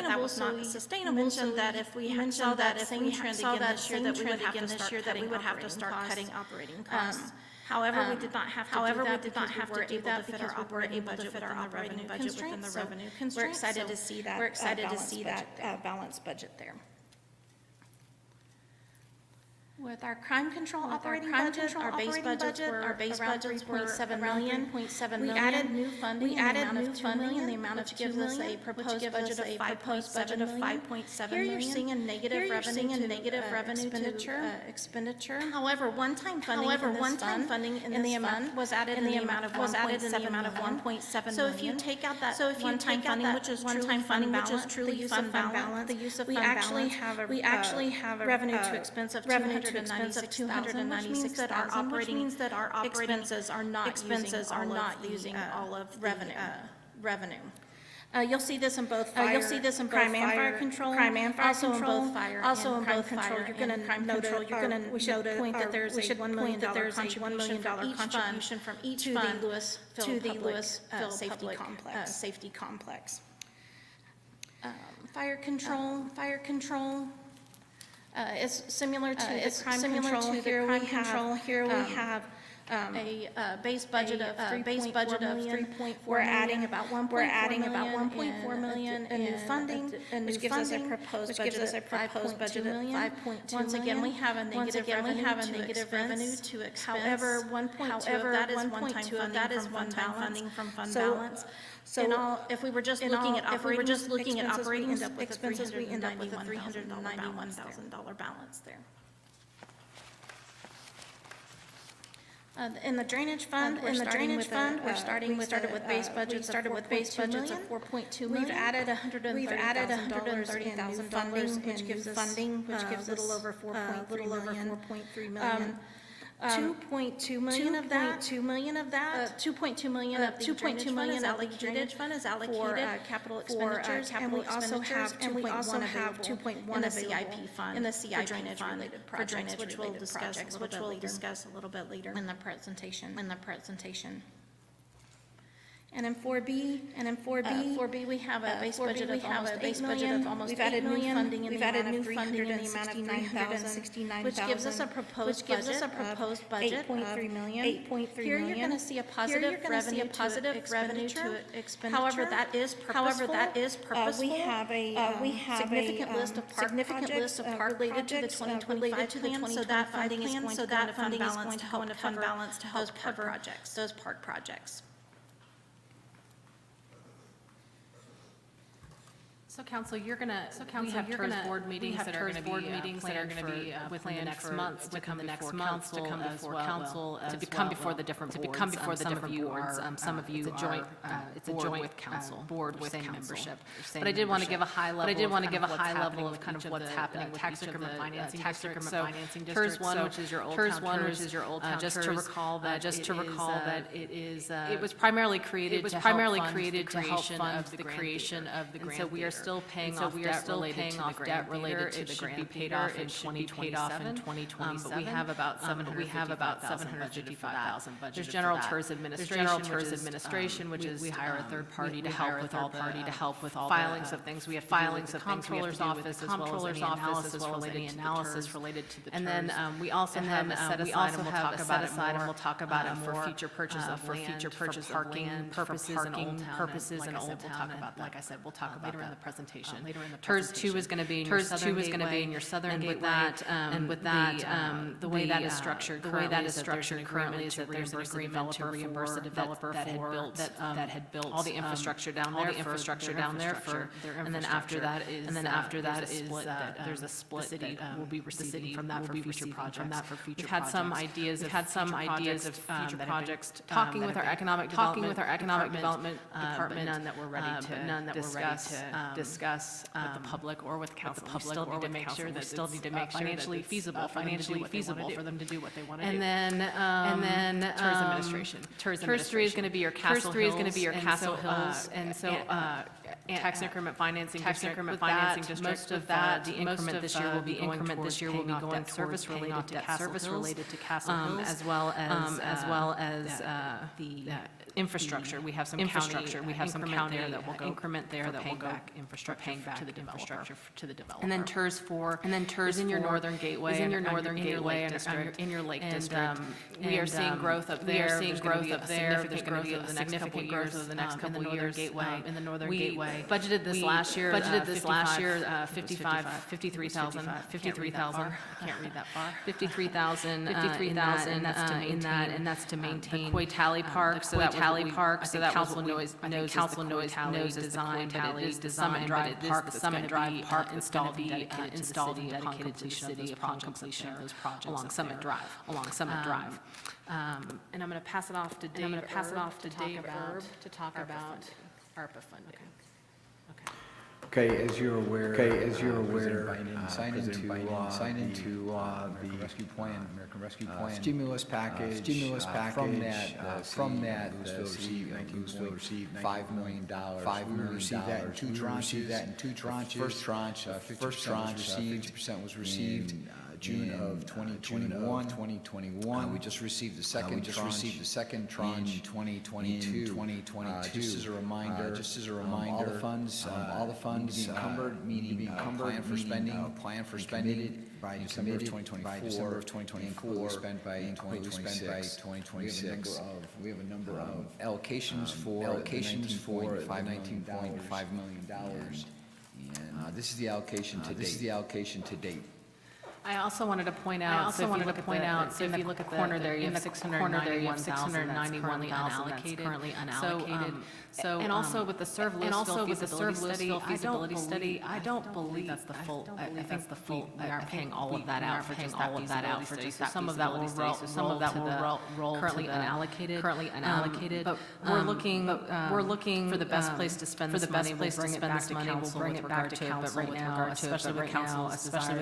Speaker 8: that was not sustainable. Mentioned that if we saw that same trend again this year, that we would have to start cutting operating costs. However, we did not have to do that because we were able to fit our operating budget within the revenue constraints. We're excited to see that balanced budget there. With our crime control operating budget, our base budgets were around 3.7 million. We added new funding in the amount of 2 million, which gives us a proposed budget of 5.7 million. Here you're seeing a negative revenue to expenditure. However, one-time funding in the amount was added in the amount of 1.7 million. So if you take out that one-time funding, which is truly fund balance, the use of fund balance, we actually have a revenue to expense of 296,000, which means that our operating expenses are not using all of revenue. You'll see this in both crime and fire control. Also in both fire. You're going to note we should point that there's a $1 million contribution from each fund to the Lewisville Safety Complex. Fire control. It's similar to the crime control. Here we have a base budget of 3.4 million. We're adding about 1.4 million in new funding, which gives us a proposed budget of 5.2 million. Once again, we have a negative revenue to expense. However, 1.2 of that is one-time funding from fund balance. So if we were just looking at operating expenses, we end up with a $391,000 balance there. In the drainage fund, we started with base budgets of 4.2 million. We've added $130,000 in funding, which gives us a little over 4.3 million. 2.2 million of that, 2.2 million of the drainage fund is allocated for capital expenditures, and we also have 2.1 in the CIP fund for drainage-related projects, which we'll discuss a little bit later in the presentation. And in 4B, we have a base budget of almost 8 million. We've added new funding in the amount of 369,000, which gives us a proposed budget of 8.3 million. Here you're going to see a positive revenue to expenditure. However, that is purposeful. We have a significant list of park projects related to the 2025 plan, so that funding is going to go into fund balance to help cover those park projects.
Speaker 2: So council, we have TERS board meetings that are going to be within the next month to come before council to come before the different boards. Some of you are, it's a joint with council, board with same membership. But I did want to give a high level of kind of what's happening with tax increment financing districts. So TERS 1, which is your old town TERS, just to recall that it was primarily created to help fund the creation of the grant. So we are still paying off debt related to the grant. It should be paid off in 2027. But we have about $755,000 budgeted. There's general TERS administration, which is we hire a third party to help with all the filings of things. We have filings of comptroller's office as well as any analysis related to the TERS. And then we also have a set aside, and we'll talk about it for future purchase of land, for parking purposes in Old Town. Like I said, we'll talk about later in the presentation. TERS 2 is going to be in your southern gateway, and with that, the way that is structured currently is that there's an agreement to reimburse the developer that had built all the infrastructure down there for, and then after that is there's a split that will be receiving from that for future projects. We've had some ideas of future projects, talking with our economic development department, none that we're ready to discuss discuss with the public or with council. We still need to make sure that it's financially feasible for them to do what they want to do. And then tourism administration. TERS 3 is going to be your Castle Hills, and so tax increment financing. Most of that, the increment this year will be going service related to Castle Hills, as well as the infrastructure. We have some county that will go increment there that will go back infrastructure to the developer. And then TERS 4 is in your northern gateway, in your lake district. We are seeing growth up there. There's going to be significant growth over the next couple of years in the northern gateway. Budgeted this last year, 53,000. I can't read that far. 53,000 in that, and that's to maintain the Coy Tally Park. So that council knows is designed, but it is the Summit Drive Park that's going to be installed and dedicated to the city upon completion of those projects along Summit Drive. And I'm going to pass it off to Dave Erb to talk about ARPA funding.
Speaker 10: Okay, as you're aware, signed into the American Rescue Plan, stimulus package. From that, Lewisville received $5 million. Received that in two tranches. First tranche, 50% was received in June of 2021. We just received the second tranche in 2022. Just as a reminder, all the funds being encumbered, plan for spending by December of 2024, and spent by 2026. We have a number of allocations for $19.5 million. And this is the allocation to date.
Speaker 2: I also wanted to point out, so if you look at the corner there, you have 691,000 currently unallocated. And also with the Lewisville feasibility study, I don't believe that's the full, I think that's the full, we aren't paying all of that out for just that feasibility study. So some of that will roll currently unallocated. But we're looking for the best place to spend this money. We'll bring it back to council with regard to it, but right now, especially with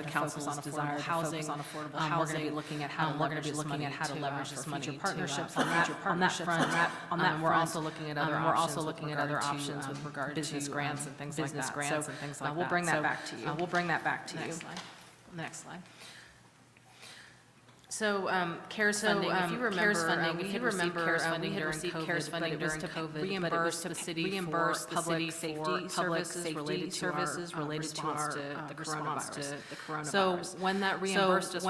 Speaker 2: council's desire to focus on affordable housing, we're going to be looking at how to leverage this money for partnerships on that front. We're also looking at other options with regard to business grants and things like that. So we'll bring that back to you. Next slide. So CARES funding, if you remember, we had received CARES funding during COVID, but reimbursed the city for public safety services related to the coronavirus. So when that reimbursed us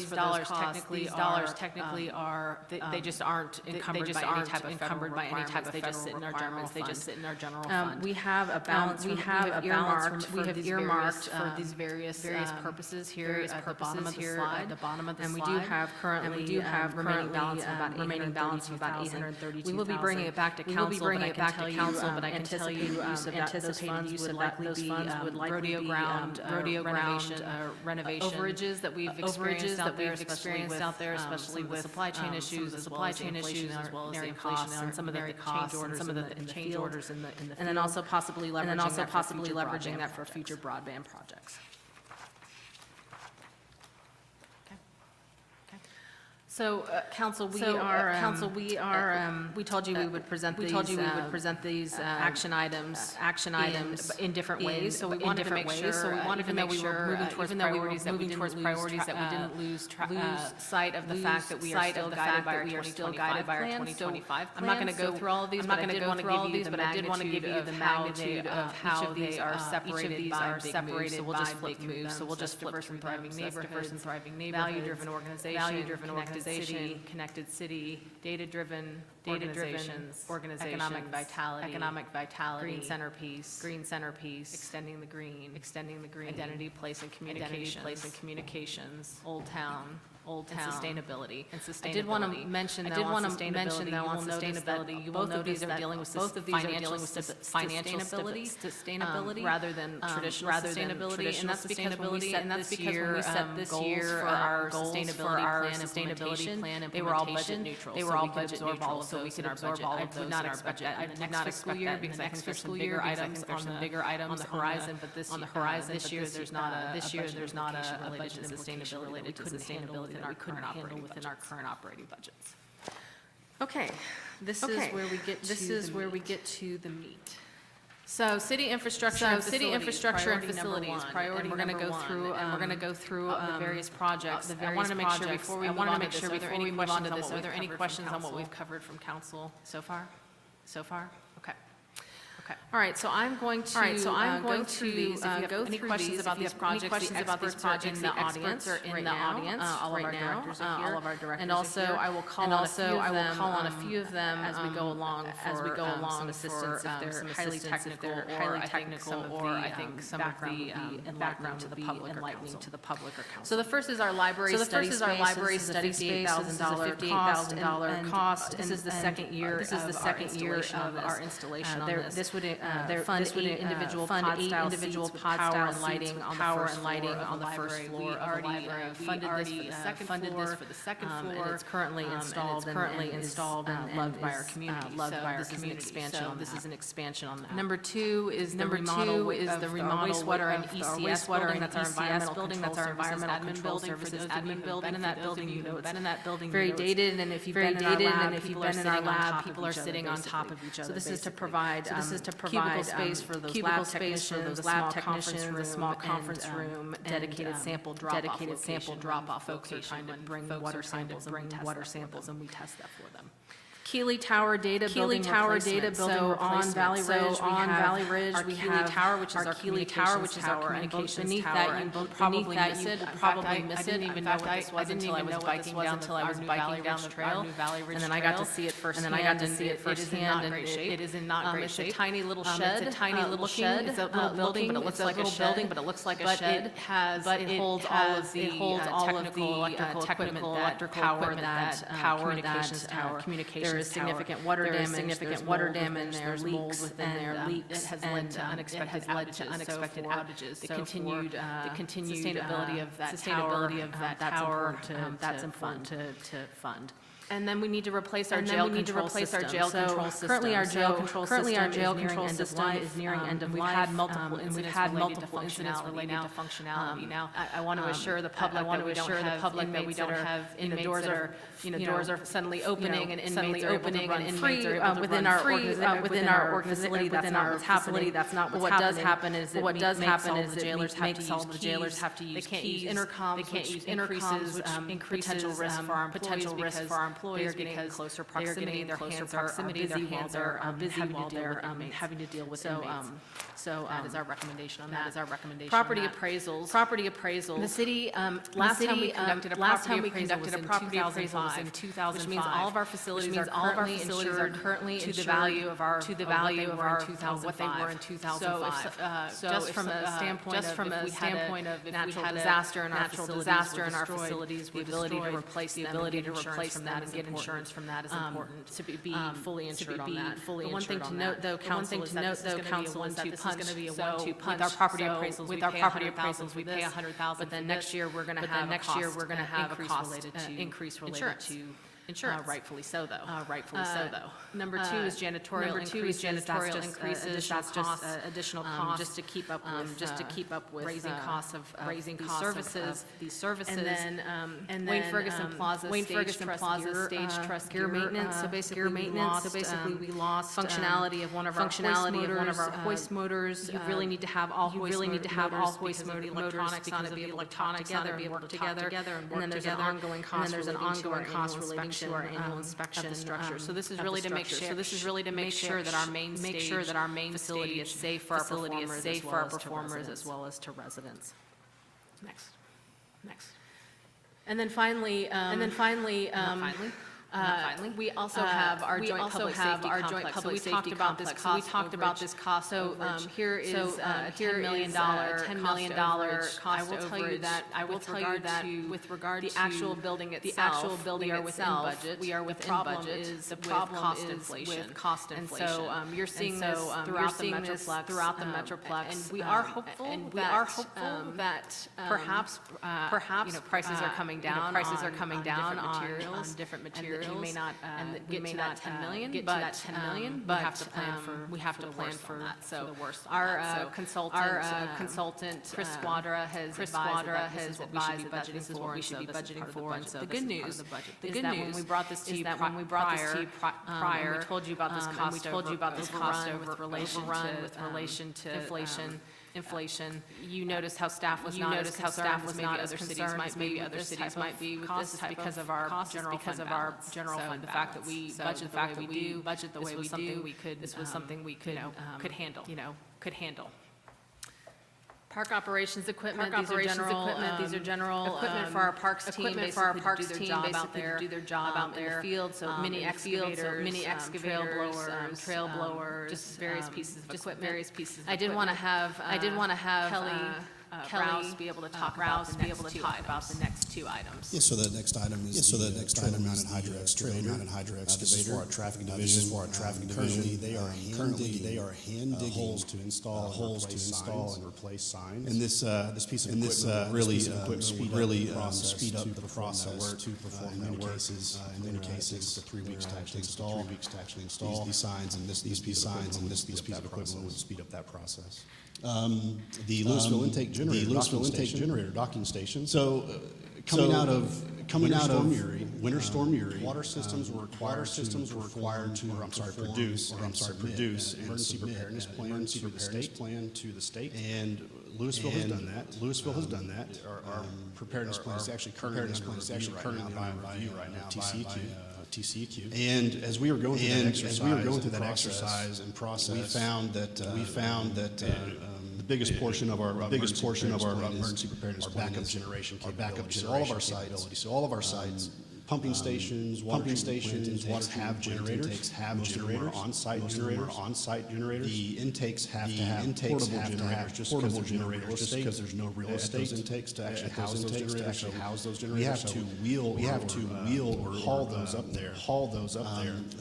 Speaker 2: for those costs, these dollars technically are, they just aren't encumbered by any type of federal requirements. They just sit in our general fund. We have a balance, we have earmarked for these various purposes here at the bottom of the slide. And we do have currently remaining balance of about $832,000. We will be bringing it back to council, but I can tell you anticipated use of those funds would likely be rodeo ground renovation overages that we've experienced out there, especially with supply chain issues, as well as inflation and some of the change orders in the field, and then also possibly leveraging that for future broadband projects. So, council, we told you we would present these action items in different ways. So we wanted to make sure, even though we were moving towards priorities, that we didn't lose sight of the fact that we are still guided by our 2025 plan. I'm not going to go through all of these, but I did want to give you the magnitude of how these are separated by big moves. So we'll just flip through them. So we'll just flip through thriving neighborhoods, value-driven organization, connected city, data-driven organizations, economic vitality, green centerpiece, extending the green, identity, place, and communications, Old Town, sustainability. I did want to mention though on sustainability, you will notice that both of these are dealing with financial sustainability rather than traditional sustainability, and that's because when we set this year for our sustainability plan implementation, they were all budget neutral. They were all budget neutral, so we could absorb all of those in our budget. I would not expect that because I think there's some bigger items on the horizon, but this year there's not a budget implication related to sustainability that we couldn't handle within our current operating budgets. Okay, this is where we get to the meat. So city infrastructure and facilities, priority number one. And we're going to go through the various projects. I wanted to make sure before we move on to this, are there any questions on what we've covered from council so far? Okay. All right, so I'm going to go through these. If you have any questions about these projects, the experts are in the audience right now. All of our directors are here. And also, I will call on a few of them as we go along some assistance if they're highly technical, or I think some of the background to the public or council. So the first is our library study space. This is a $58,000 cost. This is the second year of our installation on this. This would fund eight individual pod-style lighting on the first floor of the library. We already funded this for the second floor, and it's currently installed and loved by our community. So this is an expansion on that. Number two is the remodel wastewater and ECS building. That's our environmental building. That's our environmental admin building. For those of you who have been in that building, you know it's very dated, and if you've been in our lab, people are sitting on top of each other. So this is to provide cubicle space for those lab technicians, the small conference room, dedicated sample drop-off. Folks are trying to bring water samples and we test that for them. Keeley Tower data building replacement. So on Valley Ridge, we have tower, which is our Keeley Tower, which is our communications tower. And probably miss it. I didn't even know what this was until I was biking down the trail. And then I got to see it firsthand. It is in not great shape. It's a tiny little shed. It's a little building, but it looks like a shed. It holds all of the technical electrical equipment that communications tower. There is significant water damage, there's mold within there, leaks, it has led to unexpected outages. The continued sustainability of that tower, that's important to fund. And then we need to replace our jail control system. Currently our jail control system is nearing end of life. We've had multiple incidents related to functionality. Now, I want to assure the public that we don't have inmates that are, doors are suddenly opening and inmates are able to run free within our facility. That's not what's happening. What does happen is that the jailers have to use keys. They can't use intercoms, which increases potential risk for our employees because closer proximity, their hands are busy while they're having to deal with inmates. So that is our recommendation on that. Property appraisals. The city, last time we conducted a property appraisal was in 2005, which means all of our facilities are currently insured to the value of what they were in 2005. So just from a standpoint of if we had a natural disaster in our facilities, the ability to replace them and get insurance from that is important to be fully insured on that. The one thing to note though, council, is that this is going to be a one-two punch. With our property appraisals, we pay $100,000. But then next year we're going to have a cost increase related to insurance. Rightfully so, though. Number two is janitorial increases. That's just additional costs just to keep up with raising costs of these services. And then Wayne Ferguson Plaza stage truss gear maintenance. So basically we lost functionality of one of our hoist motors. You really need to have all hoist electronics on it, be able to work together. And then there's an ongoing cost relating to our annual inspection of the structure. So this is really to make sure that our main facility is safe for our performers as well as to residents. Next. And then finally, We also have our joint public safety complex. So we talked about this cost. So here is $10 million cost. I will tell you that with regard to the actual building itself, we are within budget. We are within budget. The problem is with cost inflation. And so you're seeing this throughout the Metroplex. And we are hopeful that perhaps prices are coming down on different materials. We may not get to that 10 million, but we have to plan for that. So our consultant Chris Squadra has advised that this is what we should be budgeting for. And so the good news is that when we brought this to you prior, we told you about this cost overrun with relation to inflation. You noticed how staff was not as concerned as maybe other cities might be with this because of our general fund. The fact that we budget the way we do, this was something we could handle. Park operations equipment, these are general equipment for our parks team, basically to do their job out there in the field, so mini excavators, trail blowers, just various pieces of equipment. I did want to have Kelly be able to talk about the next two items.
Speaker 11: Yeah, so the next item is trailer mounted hydro excavator. This is for our traffic division. Currently, they are hand digging holes to install and replace signs. And this piece of equipment really speed up the process to perform in many cases. In many cases, 3 weeks to actually install these signs, and this piece of equipment would speed up that process. The Lewisville intake generator docking station. So coming out of Winter Storm Uri, water systems were required to produce emergency preparedness plan to the state. And Lewisville has done that. Our preparedness plan is actually currently by review right now, TCEQ. And as we were going through that exercise and process, we found that the biggest portion of our emergency preparedness plan is our backup generation capability. So all of our sites, pumping stations, water intakes have generators. On-site generators. The intakes have to have portable generators, just because there's no real estate intakes to actually house those generators. We have to wheel or haul those up there.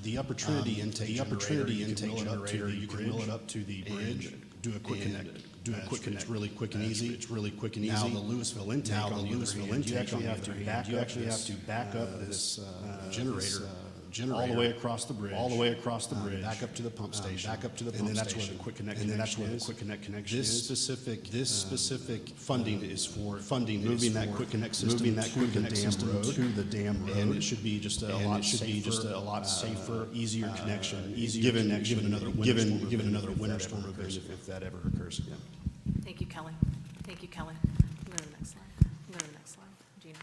Speaker 11: The Upper Trinity intake generator, you can wheel it up to the bridge, do a quick connect. It's really quick and easy. Now the Lewisville intake, you actually have to back up this generator all the way across the bridge, back up to the pump station, and then that's where the quick connect connection is. This specific funding is for moving that quick connect system to the dam road, and it should be just a lot safer, easier connection, given another winter storm event if that ever occurs again.
Speaker 2: Thank you, Kelly. Go to the next slide. Gina.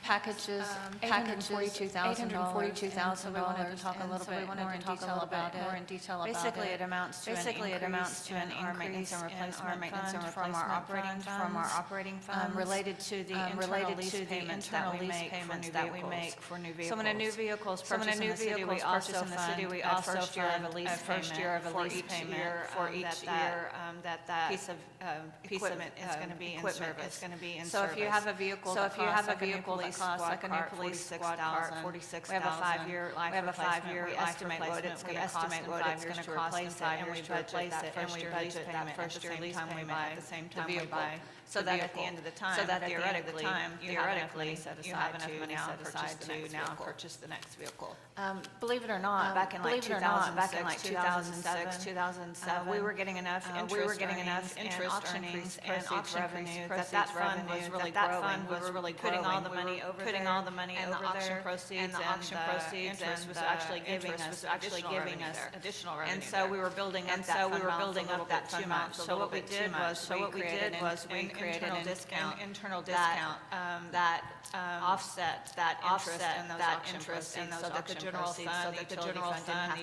Speaker 3: Packages, $842,000. So we wanted to talk a little bit more in detail about it. Basically, it amounts to an increase in our maintenance and replacement from our operating funds related to the internal lease payments that we make for new vehicles. So when a new vehicle is purchased in the city, we also fund a first year of a lease payment for each year that piece of equipment is going to be in service. So if you have a vehicle that costs like a new police squad car, $46,000. We have a 5-year life replacement. We estimate what it's going to cost in 5 years to replace it, and we budget that first year lease payment at the same time we buy. So that at the end of the time, theoretically, you have enough money set aside to now purchase the next vehicle. Believe it or not, back in like 2006, 2007, we were getting enough interest earnings and auction revenue that fund was really growing. We were really putting all the money over there, and the auction proceeds was actually giving us additional revenue. And so we were building up that fund too much. So what we did was we internal discount that offset that interest in those so that the general fund, the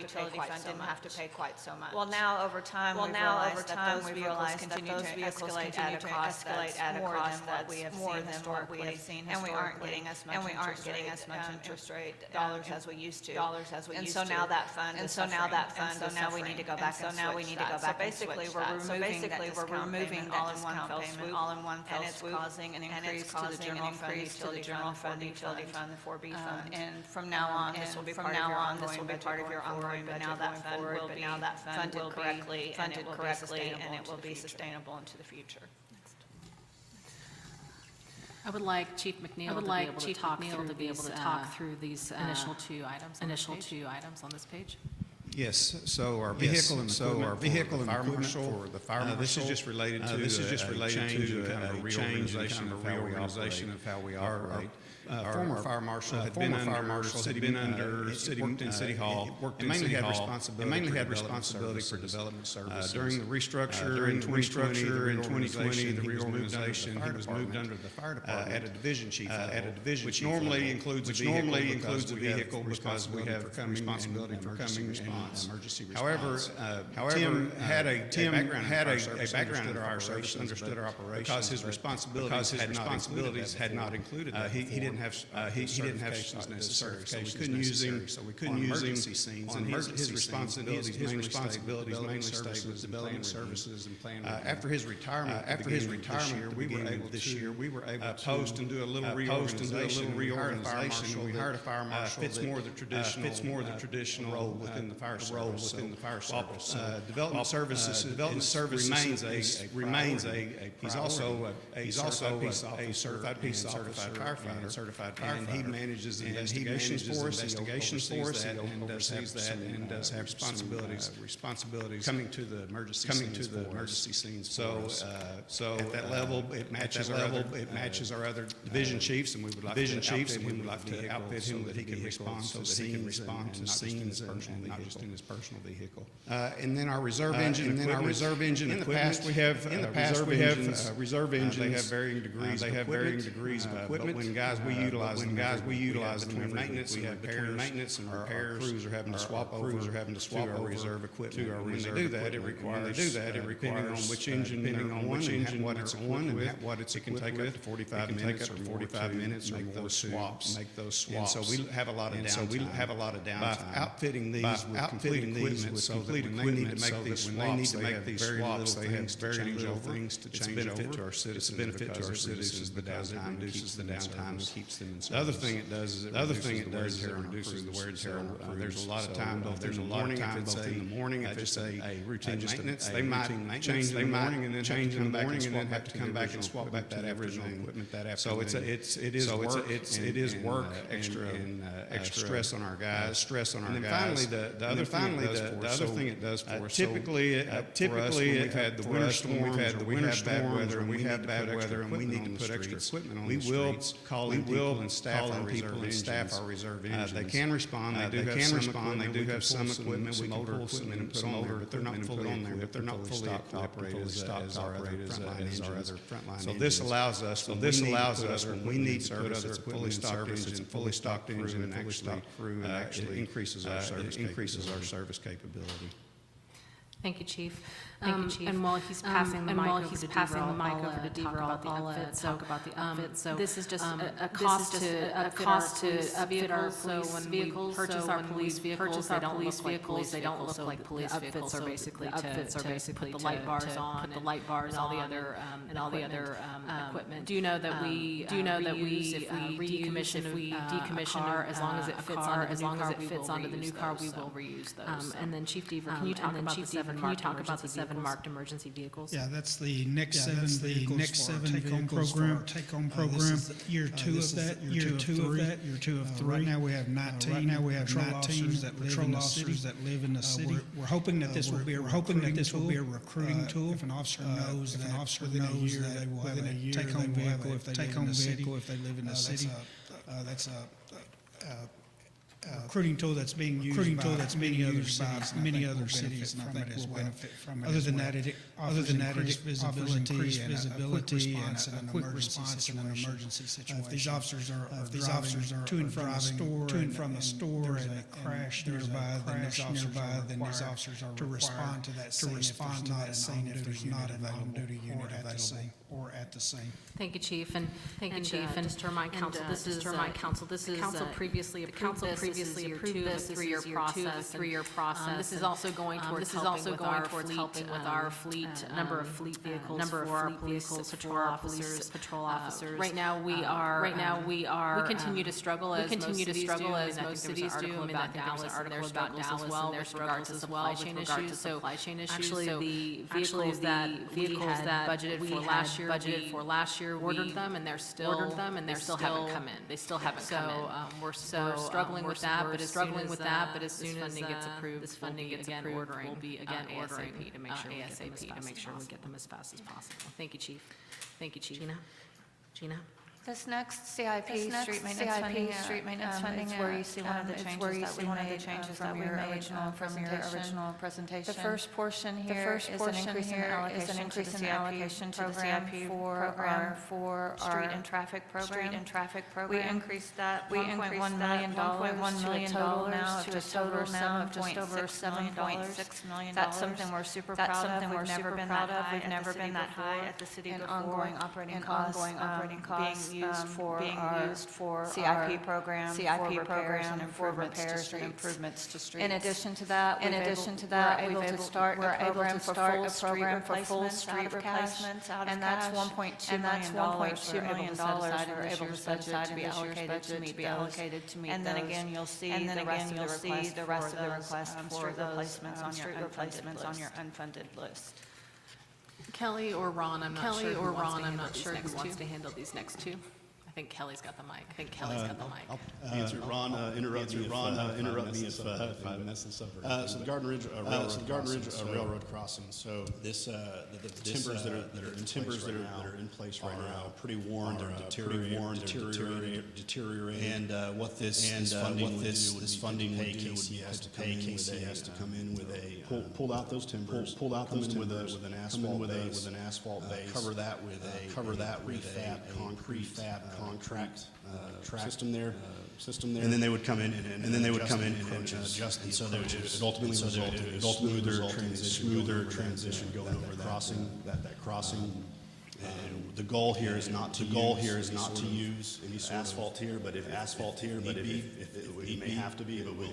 Speaker 3: utility fund didn't have to pay quite so much. Well, now over time, we've realized that those vehicles continue to escalate at a cost that's more than what we have seen historically, and we aren't getting as much interest rate dollars as we used to. And so now that fund is suffering. So now we need to go back and switch that. So basically, we're removing all in one fell swoop, and it's causing an increase to the general fund, the utility fund, the 4B fund. And from now on, this will be part of your ongoing budget. Now that fund will be funded correctly, and it will be sustainable into the future.
Speaker 2: I would like Chief McNeil to be able to talk through these initial two items on this page.
Speaker 12: Yes, so our vehicle and equipment for the fire marshal. This is just related to a reorganization of how we operate. Our former fire marshal had been under City Hall, and mainly had responsibility for development services. During the restructure in 2020, the reorganization, he was moved under the fire department at a division chief level, which normally includes a vehicle because we have responsibility for coming and emergency response. However, Tim had a background in our service, understood our operations, because his responsibilities had not included that. He didn't have certifications necessary, so we couldn't use him on emergency scenes, and his responsibilities mainly stayed with development services and plan. After his retirement this year, we were able to post and do a little reorganization. We hired a fire marshal that fits more the traditional role within the fire service. Development services remains a. He's also a certified peace officer, firefighter, and he manages investigations for us, and does have responsibilities coming to the emergency scenes. So at that level, it matches our other division chiefs, and we would like to outfit him that he can respond to scenes and not just in his personal vehicle. And then our reserve engine equipment. In the past, we have reserve engines. They have varying degrees of equipment. But when guys we utilize between maintenance and repairs, our crews are having to swap over to our reserve equipment. When they do that, it requires depending on which engine and what it's on and what it's equipped with, it can take up to 45 minutes or make those swaps. And so we have a lot of downtime. By outfitting these with complete equipment, so that when they need to make these swaps, they have very little things to change over. It's a benefit to our citizens because it reduces the downtime and keeps them in service. The other thing it does is it reduces the wear and tear on our crews. There's a lot of time both in the morning if it's a routine maintenance. They might change in the morning and then change in the morning and then have to come back and swap back that original equipment that afternoon. So it is work, extra stress on our guys. And then finally, the other thing it does for us. Typically, when we've had the winter storms, we have bad weather, and we need to put extra equipment on the streets. We will call in people and staff our reserve engines. They can respond. They do have some equipment. We can pull some and put on there, but they're not fully on there. But they're not fully operated as our other frontline. So this allows us when we need to put other fully stocked engines and actually it increases our service capability.
Speaker 2: Thank you, Chief. And while he's passing the mic over to Deaver, I'll talk about the outfit. So this is just a cost to outfit our police vehicles. So when we purchase our police vehicles, they don't look like police vehicles. The outfits are basically put the light bars on, and all the other equipment. Do you know that we decommission a car, as long as it fits onto the new car, we will reuse those. And then Chief Deaver, can you talk about the 7 marked emergency vehicles?
Speaker 13: Yeah, that's the next 7 vehicles for take-home program. This is year 2 of that, year 2 of 3. Right now we have 19 patrol officers that live in the city. We're hoping that this will be a recruiting tool. If an officer knows that within a year they will have a take-home vehicle if they live in the city. That's recruiting tool that's being used by many other cities, and I think we'll benefit from it. Other than that, it offers increased visibility and a quick response in an emergency situation. If these officers are to and from the store and a crash nearby, then these officers are to respond to that scene if there's not an on-duty unit at the scene.
Speaker 2: Thank you, Chief, and just to remind council, this is council previously approved this 3-year process. This is also going towards helping with our fleet, number of fleet vehicles for our police patrol officers. Right now, we continue to struggle as most cities do. I mean, I think there was an article about Dallas as well with regard to supply chain issues. So actually, the vehicles that we had budgeted for last year, we ordered them, and they still haven't come in. They still haven't come in. We're struggling with that, but as soon as funding gets approved, this funding gets approved, we'll be again ordering ASAP to make sure we get them as fast as possible. Thank you, Chief. Gina?
Speaker 3: This next CIP street maintenance funding is where you see one of the changes that we made from your original presentation. The first portion here is an increase in allocation to the CIP program for our street and traffic program. We increased that $1.1 million to a total now of just over $7.6 million. That's something we're super proud of. We've never been that high at the city before. And ongoing operating costs being used for CIP program, for repairs and improvements to streets. In addition to that, we're able to start a program for full street replacements out of cash, and that's $1.2 million we're able to set aside to be allocated to meet those. And then again, you'll see the rest of the request for those street replacements on your unfunded list.
Speaker 2: Kelly or Ron, I'm not sure who wants to handle these next two. I think Kelly's got the mic.
Speaker 11: I'll answer. Ron, interrupt me if I mess this up. So the Garden Ridge Railroad crossing. So this the timbers that are in place right now are pretty worn. They're deteriorating. And what this funding would do would be KCS to come in with a pull out those timbers, pull out those timbers with an asphalt base, cover that with a concrete contract system there, and then they would come in and adjust. And so it ultimately resulted in a smoother transition going over that crossing. And the goal here is not to use any sort of asphalt here, but if it may have to be, but we'll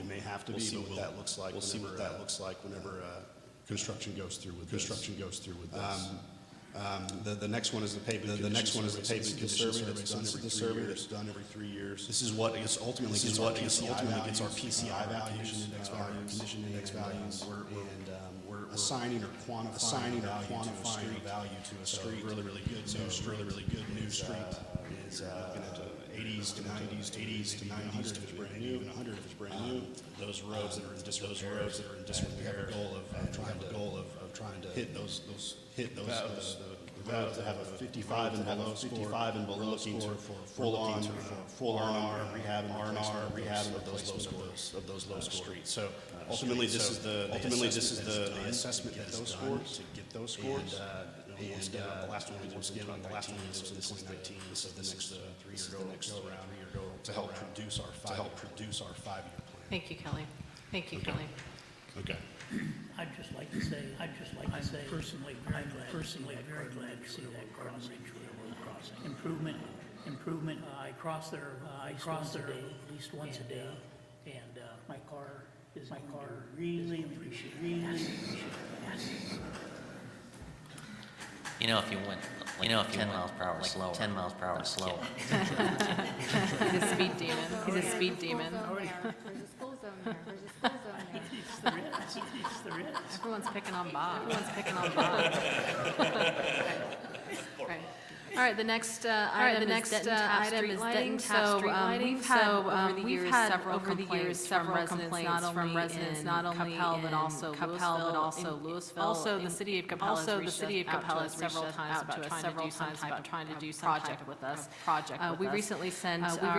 Speaker 11: see what that looks like. We'll see what that looks like whenever construction goes through with this. The next one is the pavement survey that's done every 3 years. This is what ultimately gets our PCI condition index values. We're assigning or quantifying value to a street. Really good new street is looking at 80s to 90s if it's brand new, and 100 if it's brand new. Those roads that are in disrepair, we have a goal of trying to hit those roads that have a 55 and below score. We're looking for full R&R rehab of those low streets. So ultimately, this is the assessment that those scores to get those scores. And the last one was 2019. So this is 2019. This is the next 3-year go to help produce our 5-year plan.
Speaker 2: Thank you, Kelly.
Speaker 11: Okay.
Speaker 14: I'd just like to say, personally very glad to see that Garden Ridge Railroad crossing. Improvement. I cross there at least once a day, and my car really appreciate it.
Speaker 1: You know, if you went 10 miles per hour slower.
Speaker 2: He's a speed demon.
Speaker 5: There's a school zone there.
Speaker 2: Everyone's picking on Bob.
Speaker 5: All
Speaker 2: All right, the next item is Denton Tap Street Lighting. We've had over the years several complaints from residents, not only Capel, but also Lewisville. Also, the city of Capel has several times about trying to do some project with us. We recently sent our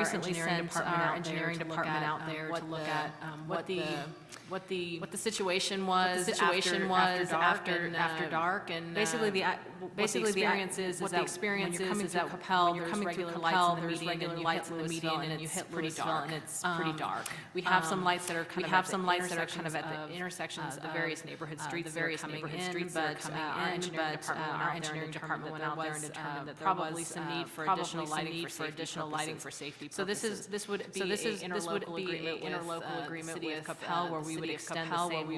Speaker 2: engineering department out there to look at what the situation was after dark, and basically the experience is that when you're coming through Capel, there's regular lights in the median, and you hit Lewisville, and it's pretty dark. We have some lights that are kind of at the intersections of the various neighborhood streets that are coming in, but our engineering department went out there and determined that there was some need for additional lighting for safety purposes. This would be an interlocal agreement with Capel, where we would extend the same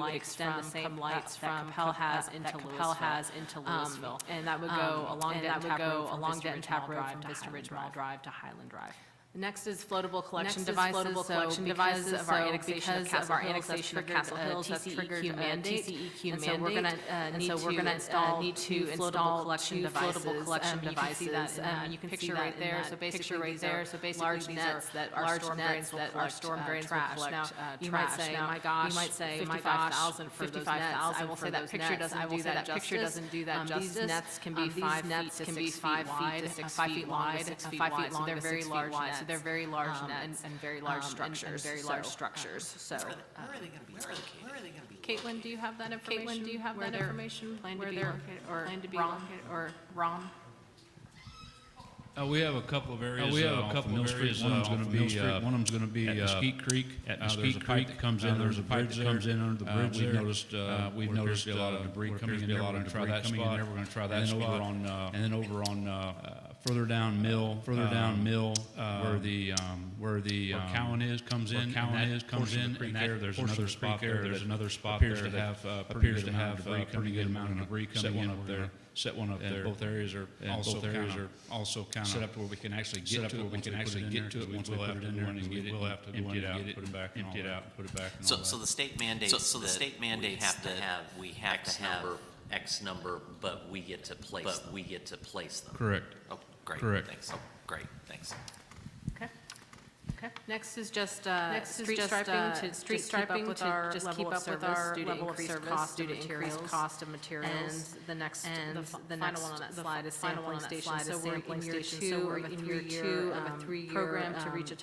Speaker 2: lights that Capel has into Lewisville, and that would go along Denton Tap Road from Vista Ridge Mall Drive to Highland Drive. Next is floatable collection devices. Because of our annexation of Castle Hills, that's triggered a TCEQ mandate. And so we're going to need to install two floatable collection devices. You can picture right there. So basically, large nets that are storm drains will collect you might say, my gosh, $55,000 for those nets. I will say that picture doesn't do that justice. These nets can be 5 feet to 6 feet wide, 5 feet long, 6 feet wide. So they're very large nets. They're very large nets and very large structures. So,
Speaker 1: Where are they going to be located?
Speaker 2: Caitlin, do you have that information? Plan to be located, or Ron?
Speaker 15: We have a couple of areas. One of them's going to be at Mesquite Creek. There's a pipe that comes in. There's a bridge that comes in under the bridge. We've noticed a lot of debris coming in there. We're going to try that spot. We're going to try that spot. And then over on further down Mill, where Cowan is comes in. And there's another spot there. There's another spot there that appears to have a pretty good amount of debris coming in up there. Set one up there. Both areas are also kind of set up to where we can actually get to it. Once we put it in there, and we'll have to empty it out, put it back, empty it out, put it back.
Speaker 1: So the state mandates. So the state mandates we have to have X number, but we get to place them.
Speaker 15: Correct.
Speaker 1: Oh, great.
Speaker 15: Correct.
Speaker 1: Thanks. Oh, great. Thanks.
Speaker 2: Okay. Next is just street striping to just keep up with our level of service due to increased cost of materials. And the final one on that slide is sampling stations. So we're in year 2 of a 3-year program to reach a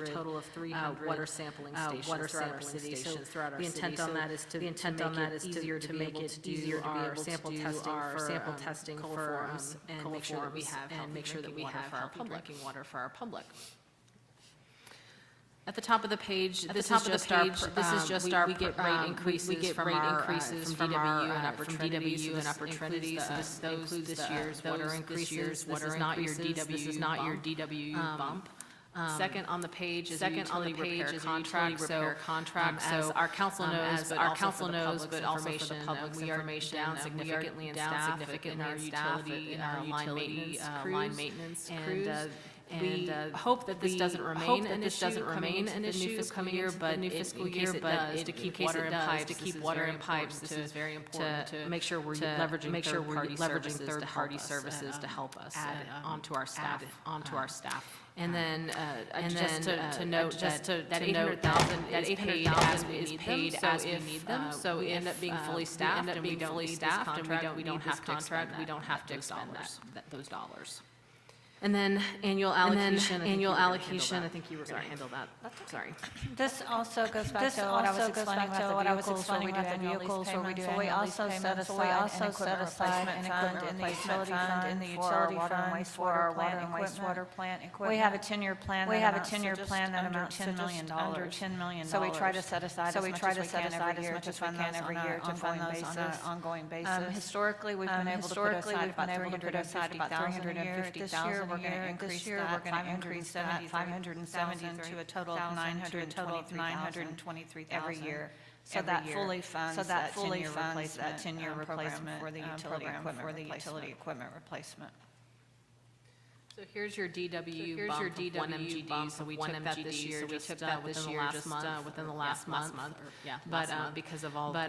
Speaker 2: total of 300 water sampling stations throughout our city. So the intent on that is to make it easier to be able to do our sample testing for and make sure that we have healthy drinking water for our public. At the top of the page, this is just our we get rate increases from DWU and Upper Trinity. So this includes this year's water increases. This is not your DWU bump. Second on the page is a utility repair contract. So as our council knows, but also for the public's information, we are down significantly in our utility line maintenance crews. We hope that this doesn't remain an issue this coming year, but in case it does, to keep water in pipes. This is very important to make sure we're leveraging third-party services to help us add onto our staff. And then just to note that $800,000 is paid as we need them. So we end up being fully staffed and we don't need this contract. We don't have to expend those dollars. And then annual allocation, I think you were going to handle that. Sorry.
Speaker 3: This also goes back to what I was explaining about the vehicles where we do annual lease payments. So we also set aside an equipment fund in the utility fund for our water and wastewater plant equipment. We have a 10-year plan that amounts to $10 million. Under $10 million. So we try to set aside as much as we can every year to fund those on an ongoing basis. Historically, we've been able to put aside about $350,000 this year. We're going to increase that 570 to a total of 923,000 every year. So that fully funds that 10-year replacement for the utility equipment replacement.
Speaker 2: So here's your DW bump of 1 MGD, so we took that this year, just within the last month. But because of all the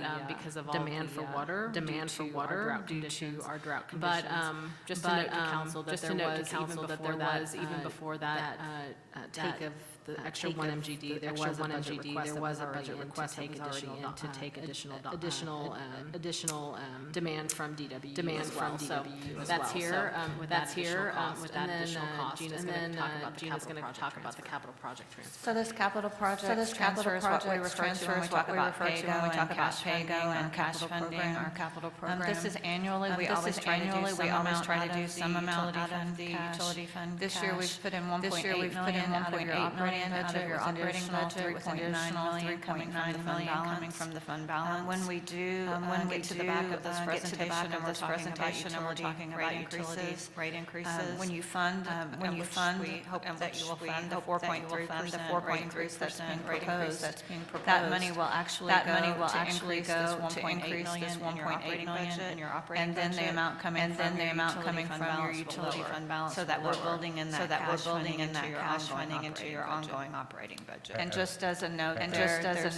Speaker 2: demand for water due to our drought conditions. But just to note to council that there was, even before that take of the extra 1 MGD, there was a budget request that was already in to take additional demand from DW as well. So that's here, with that additional cost. And then Gina's going to talk about the capital project transfer.
Speaker 3: So this capital project transfer is what we refer to when we talk about PAYGO and cash funding, our capital program. This is annually, we always try to do some amount out of the utility fund. This year we've put in 1.8 million out of your operating budget, with additional 3.9 million coming from the fund balance. When we do, get to the back of this presentation and we're talking about utilities, rate increases. When you fund, we hope that you will fund the 4.3% rate increase that's being proposed. That money will actually go to increase this 1.8 million in your operating budget. And then the amount coming from your utility fund balance. So that we're building in that cash funding into your ongoing operating budget. And just as a note, there's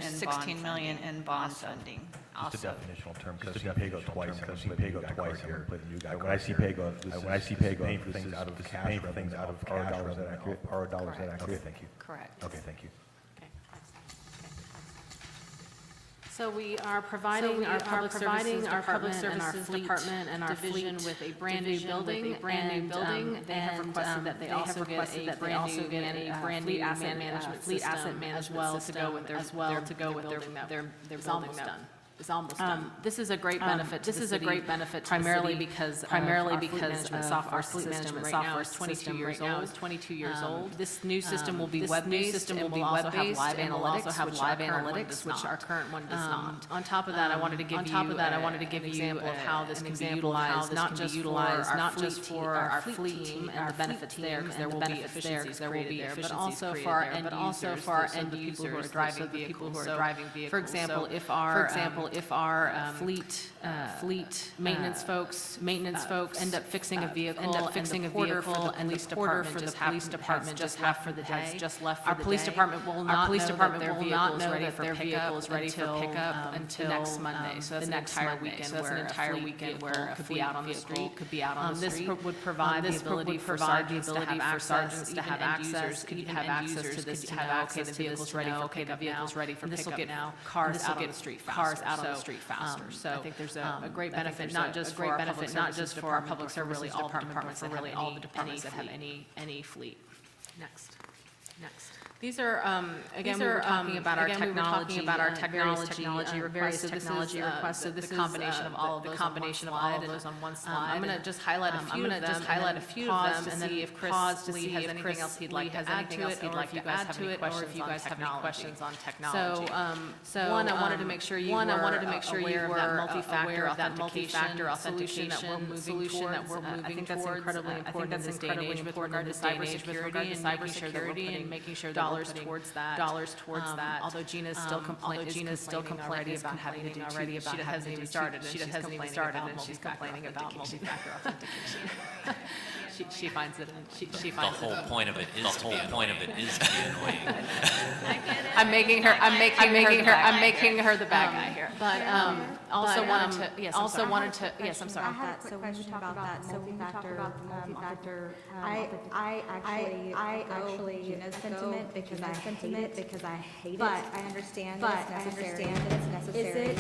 Speaker 3: 16 million in bond funding.
Speaker 4: Just a definitional term, because I've seen PAYGO twice, and I've seen PAYGO twice here. When I see PAYGO, paying for things out of cash, paying for things out of cash, is that accurate? Our dollars, is that accurate? Thank you.
Speaker 3: Correct.
Speaker 4: Okay, thank you.
Speaker 2: So we are providing our public services department and our division with a brand new building, They have requested that they also get a brand new asset management system as well to go with their building done. Is almost done. This is a great benefit. Primarily because our fleet management software is 22 years old. This new system will be web-based and will also have live analytics, which our current one does not. On top of that, I wanted to give you an example of how this can be utilized, not just for our fleet team and the benefits there, because there will be efficiencies created there, but also for our end users, the people who are driving vehicles. For example, if our fleet maintenance folks end up fixing a vehicle, and the porter for the police department just left for the day, our police department will not know that their vehicle is ready for pickup until next Monday. So that's an entire weekend where could be out on the street. This would provide the ability for sergeants to have access to this, to know, okay, the vehicle's ready for pickup now. This will get cars out on the street faster. So I think there's a great benefit, not just for our public services department, but for really all the departments that have any fleet. Next. These are, again, we were talking about our technology, various technology requests. So this is a combination of all of those on one slide. I'm going to just highlight a few of them, and see if Chris has anything else he'd like to add to it, or if you guys have any questions on technology. So one, I wanted to make sure you were aware of that multi-factor authentication solution that we're moving towards. I think that's incredibly important in this day and age with regard to cybersecurity and making sure that dollars towards that. Although Gina's still complaining about having to do she hasn't even started, and she's complaining about multi-factor authentication. She finds it. The
Speaker 1: whole point of it is to be annoying.
Speaker 2: I'm making her the bad guy here. But also wanted to. Yes, I'm sorry.
Speaker 5: I had a quick question about that. So when you talk about the multi-factor, I actually sentiment because I hate it. But I understand that it's necessary.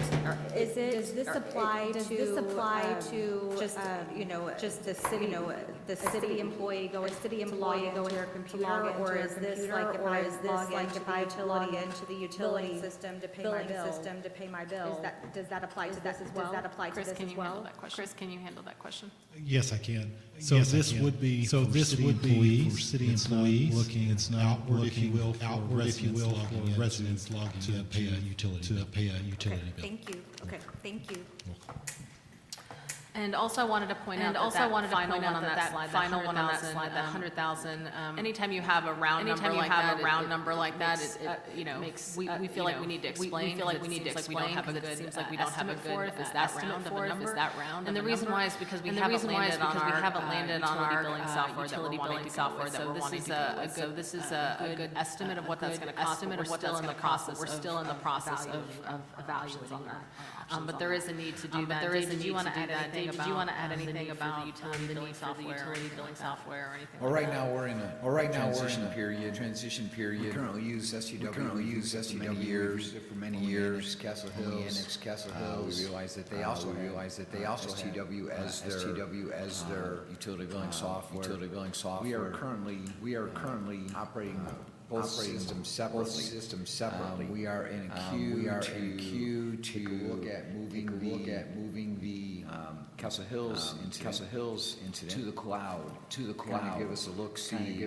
Speaker 5: Does this apply to just the city employee going to their computer, or is this like if I log into the utility system to pay my bill? Does that apply to this as well?
Speaker 2: Chris, can you handle that question?
Speaker 13: Yes, I can. So this would be for city employees looking outward, if you will, for residents logging to pay a utility bill.
Speaker 5: Thank you. Okay, thank you.
Speaker 2: And also I wanted to point out that final one on that slide, that 100,000, anytime you have a round number like that, we feel like we need to explain. It seems like we don't have a good estimate for it, if it's that round. And the reason why is because we haven't landed on our utility billing software that we're wanting to go with. So this is a good estimate of what that's going to cost, but we're still in the process of evaluating that. But there is a need to do that. Did you want to add anything about the need for the utility billing software or anything?
Speaker 10: Well, right now, we're in a transition period. Currently use STW for many years. Castle Hills. We realize that they also have STW as their utility billing software. We are currently operating both systems separately. We are in a queue to look at moving the Castle Hills into the cloud. Kind of give us a look see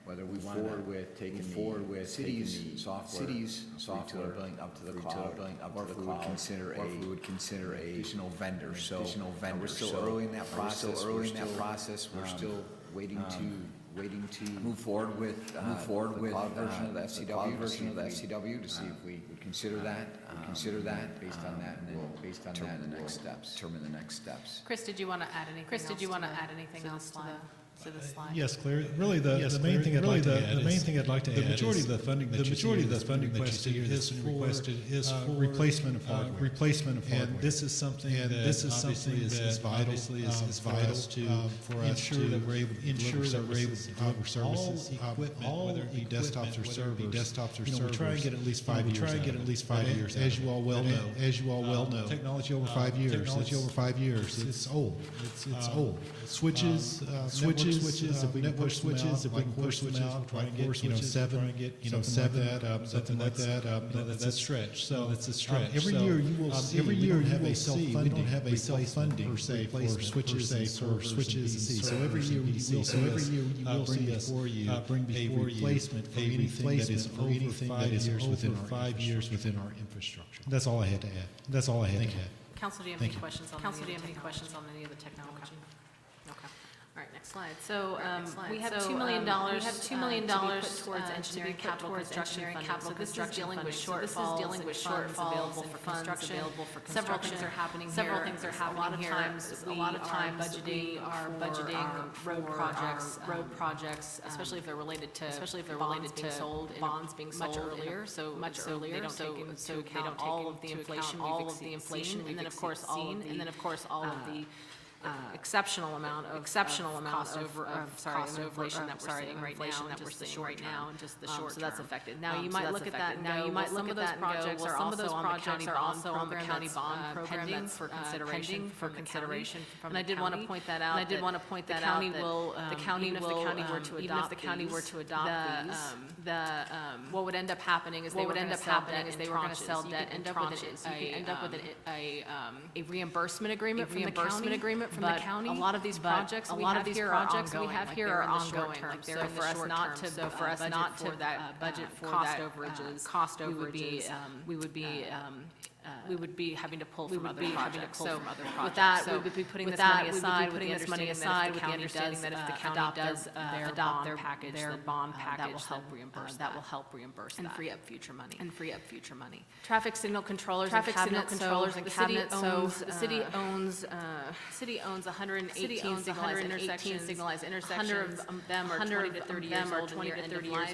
Speaker 10: whether we want to move forward with cities software billing up to the cloud, or if we would consider a additional vendor. So we're still early in that process. We're still waiting to move forward with the cloud version of the SCW to see if we would consider that. Based on that, and then determine the next steps.
Speaker 2: Chris, did you want to add anything else to the slide?
Speaker 16: Yes, Claire. Really, the main thing I'd like to add, the majority of the funding that requested is for replacement of hardware. And this is something that obviously is vital for us to ensure that we're able to deliver services. All whether it be desktops or servers. We try and get at least 5 years. As you all well know, technology over 5 years. It's old. It's old. Switches, if we can push switches, out, try and get, 7, something like that, that's a stretch. So every year you will see, we don't have a self-funding per se for switches and so every year you will see us bring before you replacement for anything that is over 5 years within our infrastructure. That's all I had to add.
Speaker 2: Council, do you have any questions on any of the technology? All right, next slide. So we have $2 million towards engineering capital construction funding. So this is dealing with shortfalls available for construction. Several things are happening here. A lot of times we are budgeting road projects, especially if they're related to bonds being sold much earlier. So they don't take into account all of the inflation we've seen, and then of course all of the exceptional amount of cost inflation that we're seeing right now, and just the short term. So that's affected. Now you might look at that and go, well, some of those projects are also on the county bond program that's for consideration. And I did want to point that out. The county will, even if the county were to adopt these, what would end up happening is they were going to sell debt in tranches. You could end up with a reimbursement agreement from the county. A lot of these projects we have here are ongoing. Like so for us not to budget for cost overages, we would be having to pull from other projects. So with that, we would be putting this money aside with the understanding that if the county does adopt their bond package, that will help reimburse that and free up future money. Traffic signal controllers and cabinets. The city owns 118 signalized intersections. 100 of them are 20 to 30 years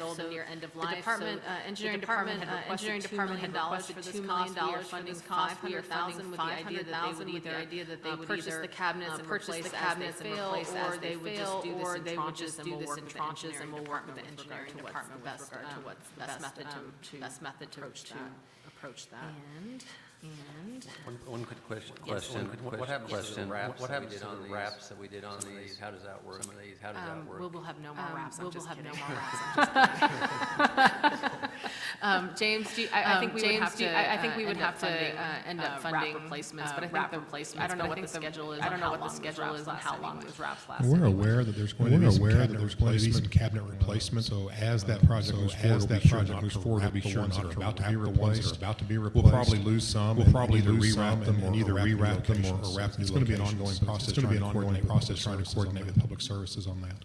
Speaker 2: old and near end of life. The department, engineering department had requested $2 million funding cost, $500,000 with the idea that they would purchase the cabinets and replace as they fail, or they would just do this in tranches, and we'll work with the engineering department with regard to what's the best method to approach that. And
Speaker 17: one quick question. What happens to the wraps that we did on these? How does that work?
Speaker 2: We'll have no more wraps. James, I think we would have to end up funding replacements, but I think I don't know what the schedule is. I don't know what the schedule is and how long those wraps last.
Speaker 18: We're aware that there's going to be some cabinet replacement. So as that project moves forward, we'll be sure not to wrap the ones that are about to be replaced. We'll probably lose some. We'll probably rewrap them and either rewrap them or wrap. It's going to be an ongoing process. It's going to be an ongoing process trying to coordinate with public services on that.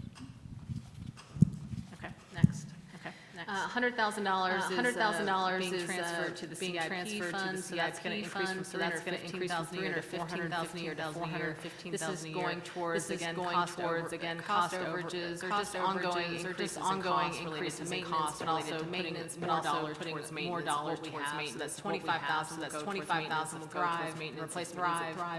Speaker 2: Okay, next. $100,000 is transferred to the CIP fund, so that's going to increase from 315,000 a year to 415,000 a year to 415,000 a year. This is going towards, again, cost overages, or just ongoing increases in costs, but also maintenance, more dollars towards maintenance. That's 25,000 will go towards maintenance,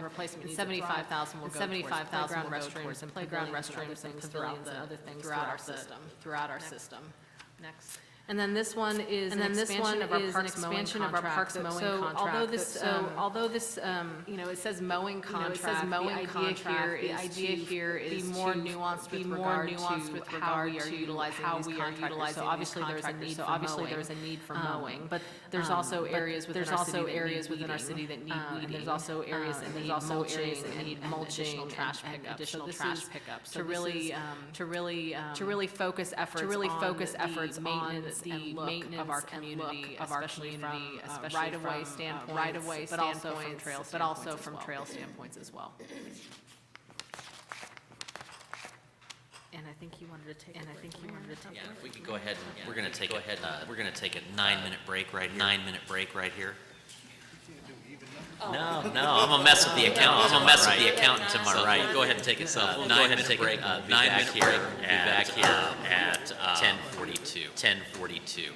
Speaker 2: replacement needs 75,000 will go towards playground restrooms and pavilions and other things throughout our system. Next. And then this one is an expansion of our parks mowing contract. So although this, it says mowing contract, the idea here is be more nuanced with regard to how we are utilizing these contractors. So obviously there's a need for mowing, but there's also areas within our city that need weeding. And there's also areas that need mulching, additional trash pickup. So to really focus efforts on maintenance and look of our community, especially from right-of-way standpoints, but also from trail standpoints as well. And I think you wanted to take.
Speaker 1: Yeah, if we could go ahead, and we're going to take a 9-minute break right here. No, I'm gonna mess with the accountant. To my right. Go ahead and take it. So 9-minute break. Be back here at 10:42.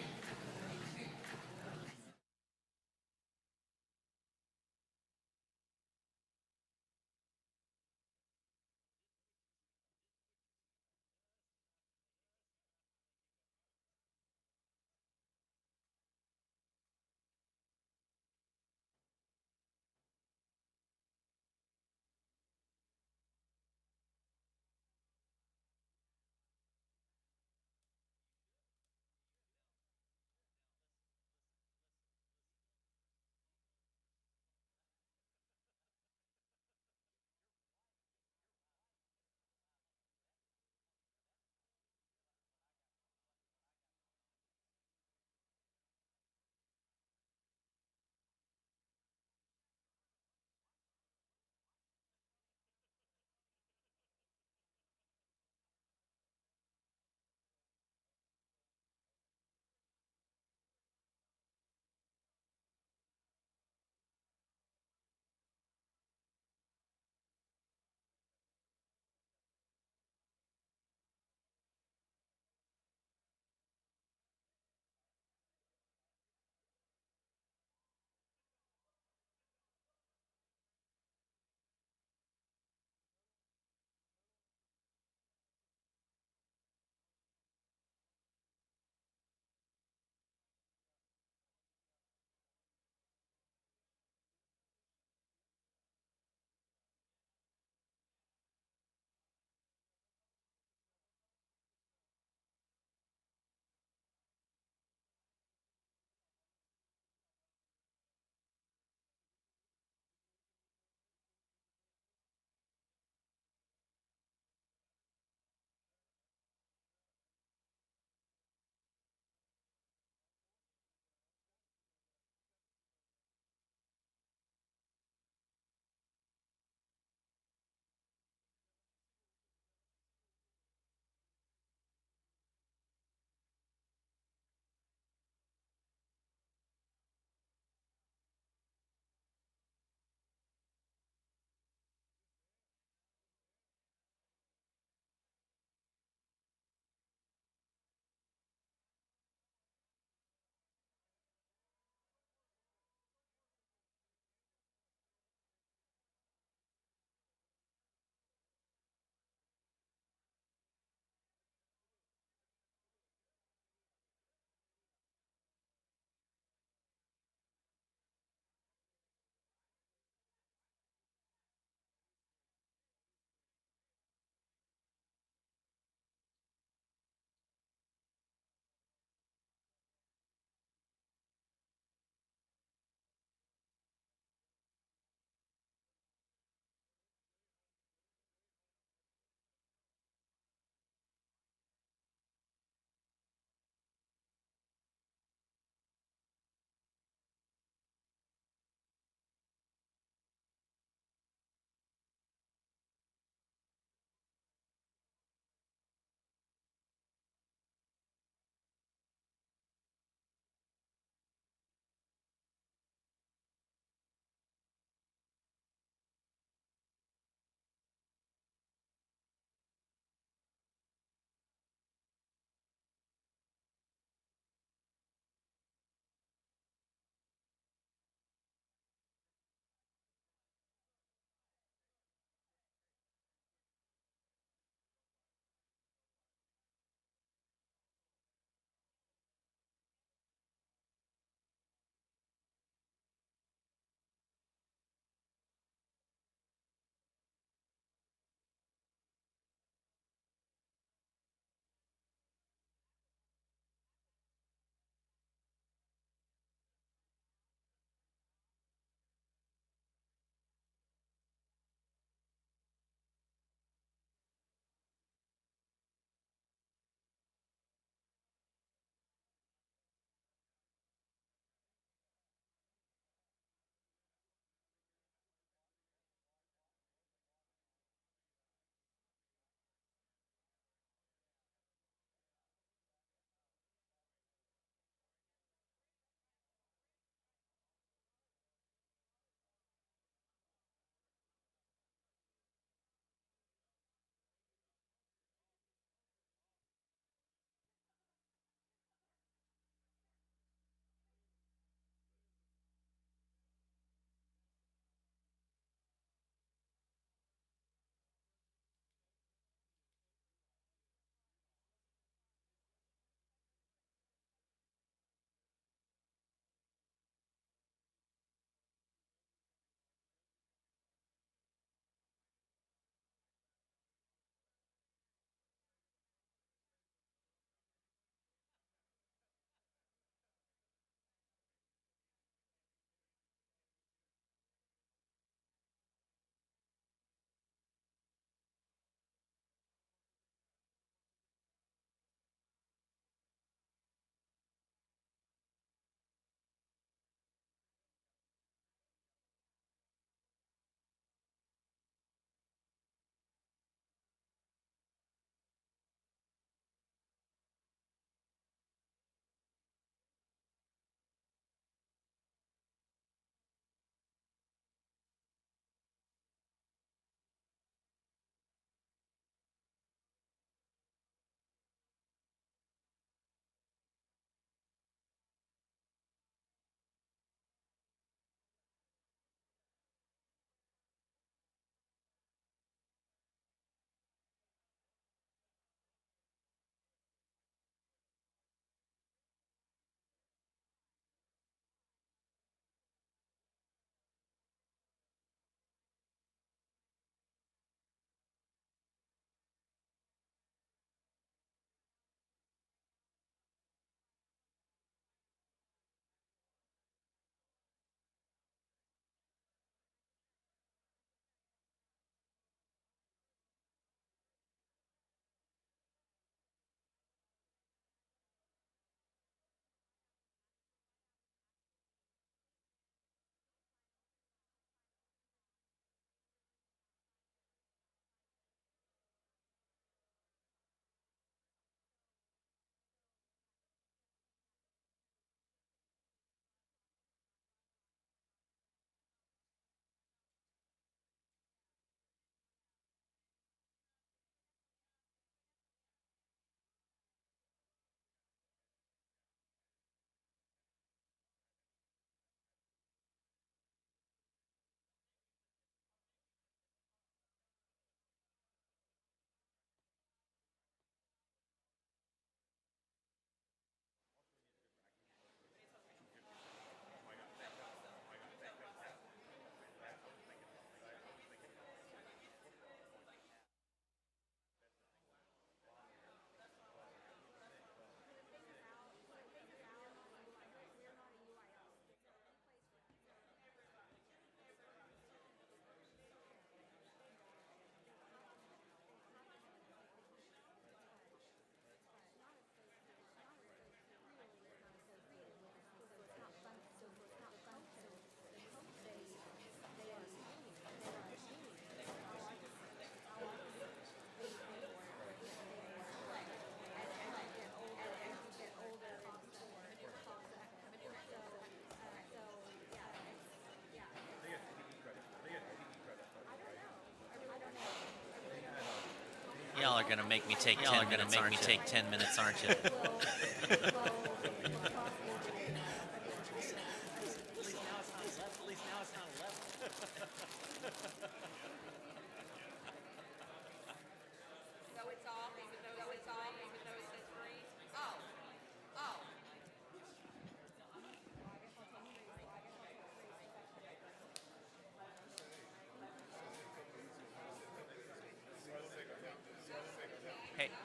Speaker 1: are gonna make me take 10 minutes, aren't you? Take 10 minutes, aren't you?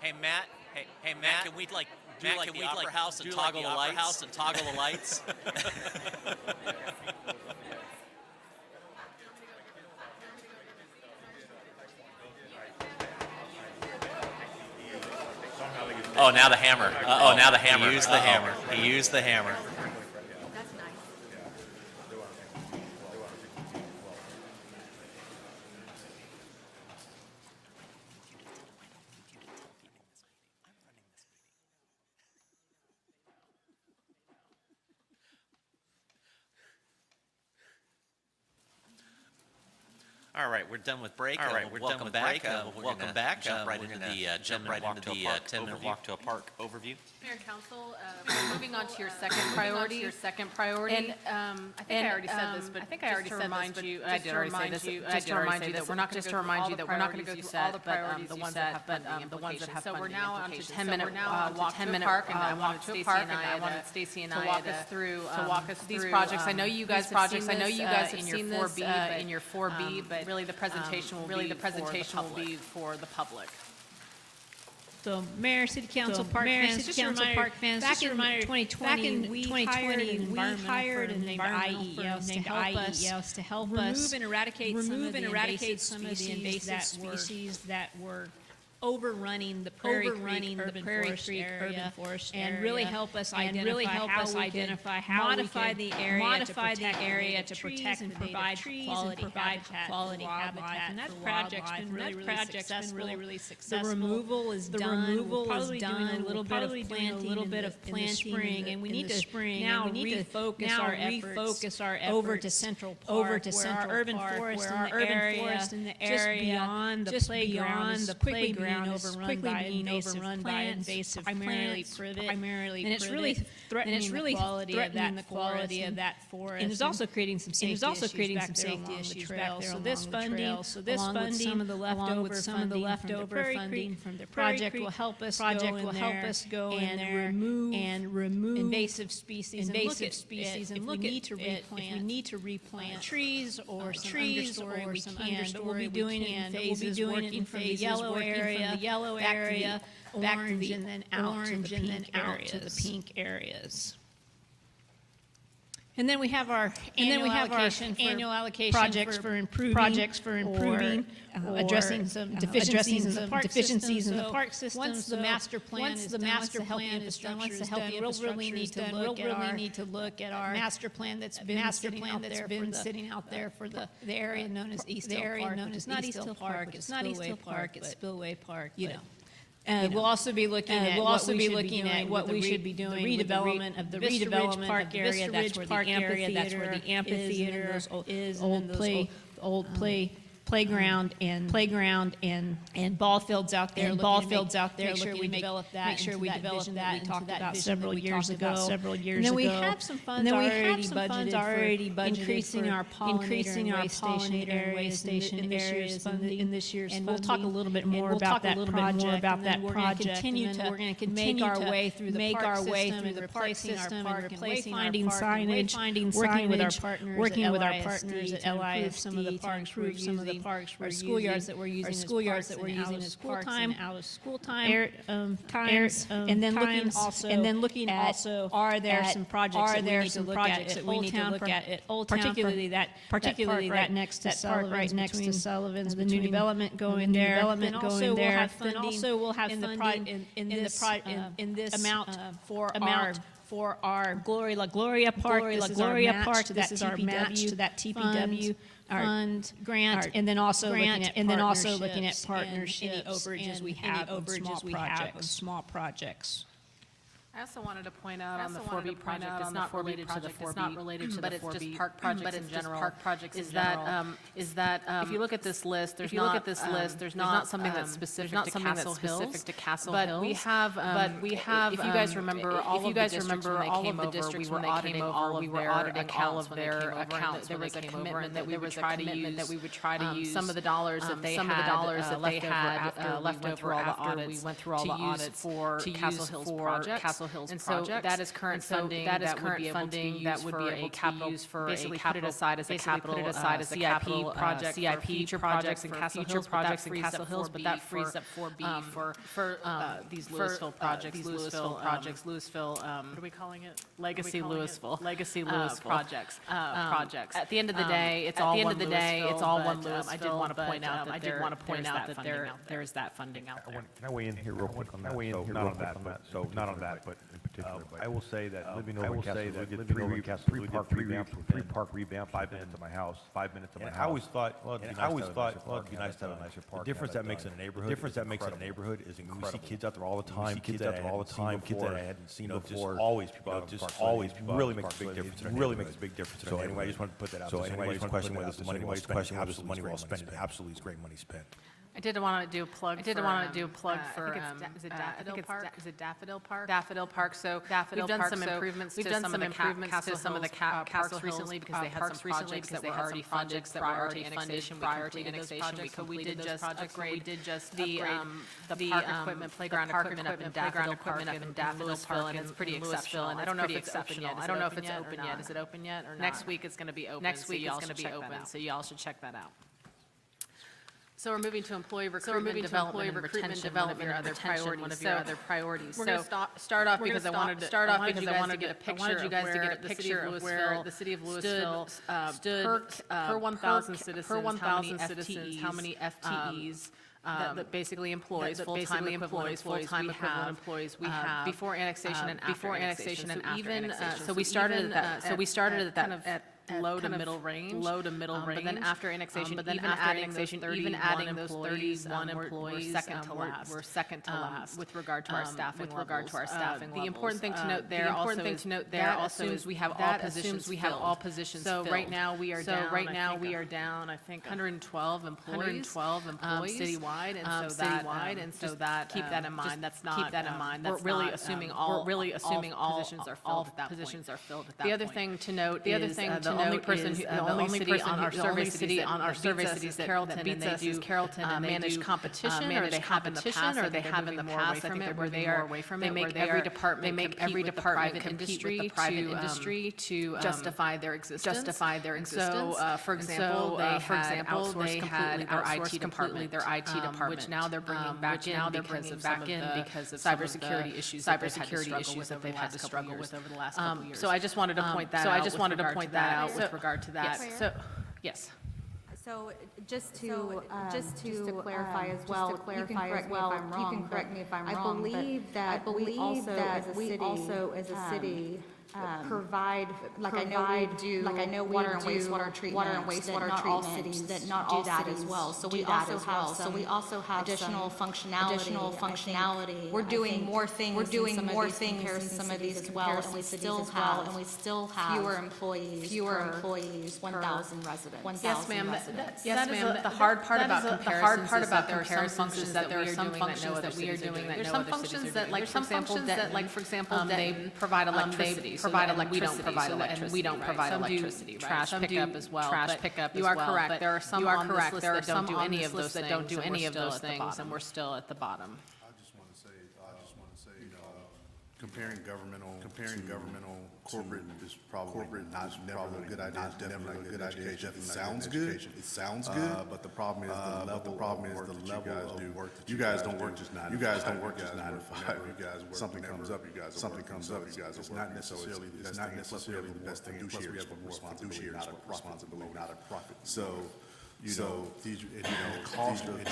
Speaker 1: Hey Matt, Matt, can we do the opera house and toggle the lights? Oh, now the hammer. Now the hammer. He used the hammer. He used the hammer.
Speaker 5: That's nice.
Speaker 1: All right, we're done with break. All right, welcome back. Welcome back. Jump right into the 10-minute walk to a park overview.
Speaker 2: Mayor and Council, we're moving on to your second priority. And I think I already said this, but just to remind you, I did already say this. Just to remind you that we're not going to go through all the priorities you set, but the ones that have funding implications. So we're now on to 10-minute walk to a park, and I wanted Stacy and I to walk us through these projects. I know you guys have seen this in your 4B, but really the presentation will be for the public.
Speaker 19: So Mayor, City Council, Park fans, just a reminder, back in 2020, we hired an IES to help us remove and eradicate some of the invasive species that were overrunning the Prairie Creek urban forest area, and really help us identify how we modify the area to protect and provide quality habitat. And that project's been really successful. The removal is done. We'll probably doing a little bit of planting, and we need to now refocus our effort over to Central Park, where our urban forest in the area, just beyond the playground, overrun by invasive plants, and it's really threatening the quality of that forest, and it's also creating some safety issues back there. So this funding, along with some of the leftover funding from the project, will help us go in there and remove invasive species, and look at if we need to replant trees or some understory, but we'll be doing it in phases, working from the yellow area back to the orange, and then out to the pink areas. And then we have our annual allocation projects for improving, addressing some deficiencies in the park system. Once the master plan is done, once the healthy infrastructure is done, we'll really need to look at our master plan that's been sitting out there for the area known as East Hill Park. It's not East Hill Park, it's Spillway Park, you know. We'll also be looking at what we should be doing, the redevelopment of the Ridge Park area. That's where the amphitheater is, old playground and ball fields out there. Make sure we develop that. We talked about several years ago. And then we have some funds already budgeted increasing our pollinator and way station areas in this year's funding. And we'll talk a little bit more about that project. We're going to continue to make our way through the park system and replacing signage, working with our partners at LISD to improve some of the parks, our schoolyards that we're using as school time, out of school time times, and then looking also are there some projects that we need to look at Old Town, particularly that right next to Sullivan's, the new development going there. Then also we'll have funding in this amount for our Gloria La Gloria Park. This is our match to that TPW fund grant, and then also looking at partnerships, any overages we have of small projects.
Speaker 2: I also wanted to point out on the 4B project, it's not related to the 4B, it's not related to the 4B, but it's just park projects in general. Is that if you look at this list, there's not something that's specific to Castle Hills. But we have, if you guys remember, all of the districts when they came over, we were auditing all of their accounts. There was a commitment that we would try to use some of the dollars that they had left over after we went through all the audits for Castle Hills projects. And so that is current funding that would be able to be used for a capital, basically put it aside as a capital CIP project for future projects in Castle Hills, but that frees up 4B for these Lewisville projects, Lewisville, what are we calling it? Legacy Lewisville projects. At the end of the day, it's all one Lewisville. I did want to point out that there is that funding out there.
Speaker 4: Can I weigh in here real quick on that? Not on that, but in particular. I will say that living over in Castle, we did three park revamp, 5 minutes of my house, 5 minutes of my house. I always thought, well, it'd be nice to have a nicer park. The difference that makes in a neighborhood is you see kids out there all the time, kids that I hadn't seen before. Always people really makes a big difference. So anyway, I just wanted to put that out. So anybody's question whether this money well spent, absolutely is great money spent.
Speaker 2: I did want to do a plug for, is it Daffodil Park? Is it Daffodil Park? Daffodil Park, so we've done some improvements to some of the parks recently because they had some projects that were already funded prior to annexation. We did just upgrade the park equipment, playground equipment up in Daffodil Park in Lewisville, and it's pretty exceptional. I don't know if it's open yet. Is it open yet or not? Next week it's going to be open, so y'all should check that out. So we're moving to employee recruitment, development, and retention, one of your other priorities. We're going to start off because I wanted you guys to get a picture of where the city of Lewisville stood per 1,000 citizens, how many FTEs, that basically employs, full-time equivalent employees we have before annexation and after annexation. So we started at that low to middle range. But then after annexation, even adding those 31 employees, we're second to last with regard to our staffing levels. The important thing to note there also is we have all positions filled. So right now we are down, I think, 112 employees citywide, and so that keep that in mind. We're really assuming all positions are filled at that point. The other thing to note is the only city on our survey cities that beats us is Carrollton, and they manage competition, or they have in the past. I think they're moving more away from it. They make every department compete with the private industry to justify their existence. So, for example, they had outsourced completely their IT department, which now they're bringing back in because of cybersecurity issues that they've had to struggle with over the last couple of years. So I just wanted to point that out with regard to that. Yes.
Speaker 5: So just to clarify as well, you can correct me if I'm wrong, I believe that we also as a city provide, like I know water and wastewater treatment, not all cities do that as well. So we also have additional functionality. We're doing more things in some of these as well, and we still have fewer employees, 1,000 residents.
Speaker 2: Yes, ma'am. Yes, ma'am. The hard part about comparisons is that there are some functions that we are doing that no other cities are doing. There's some functions that, like for example, they provide electricity. We don't provide electricity. Trash pickup as well. You are correct. There are some on this list that don't do any of those things, and we're still at the bottom.
Speaker 6: I just want to say, comparing governmental corporate is probably not never a good idea. It's definitely a good idea. It sounds good. But the problem is the level of work you guys don't work just 9 to 5. Something comes up, you guys. It's not necessarily the best thing. Plus, we have the best thing. Plus, we have more responsibility, not a profit. So these, cost of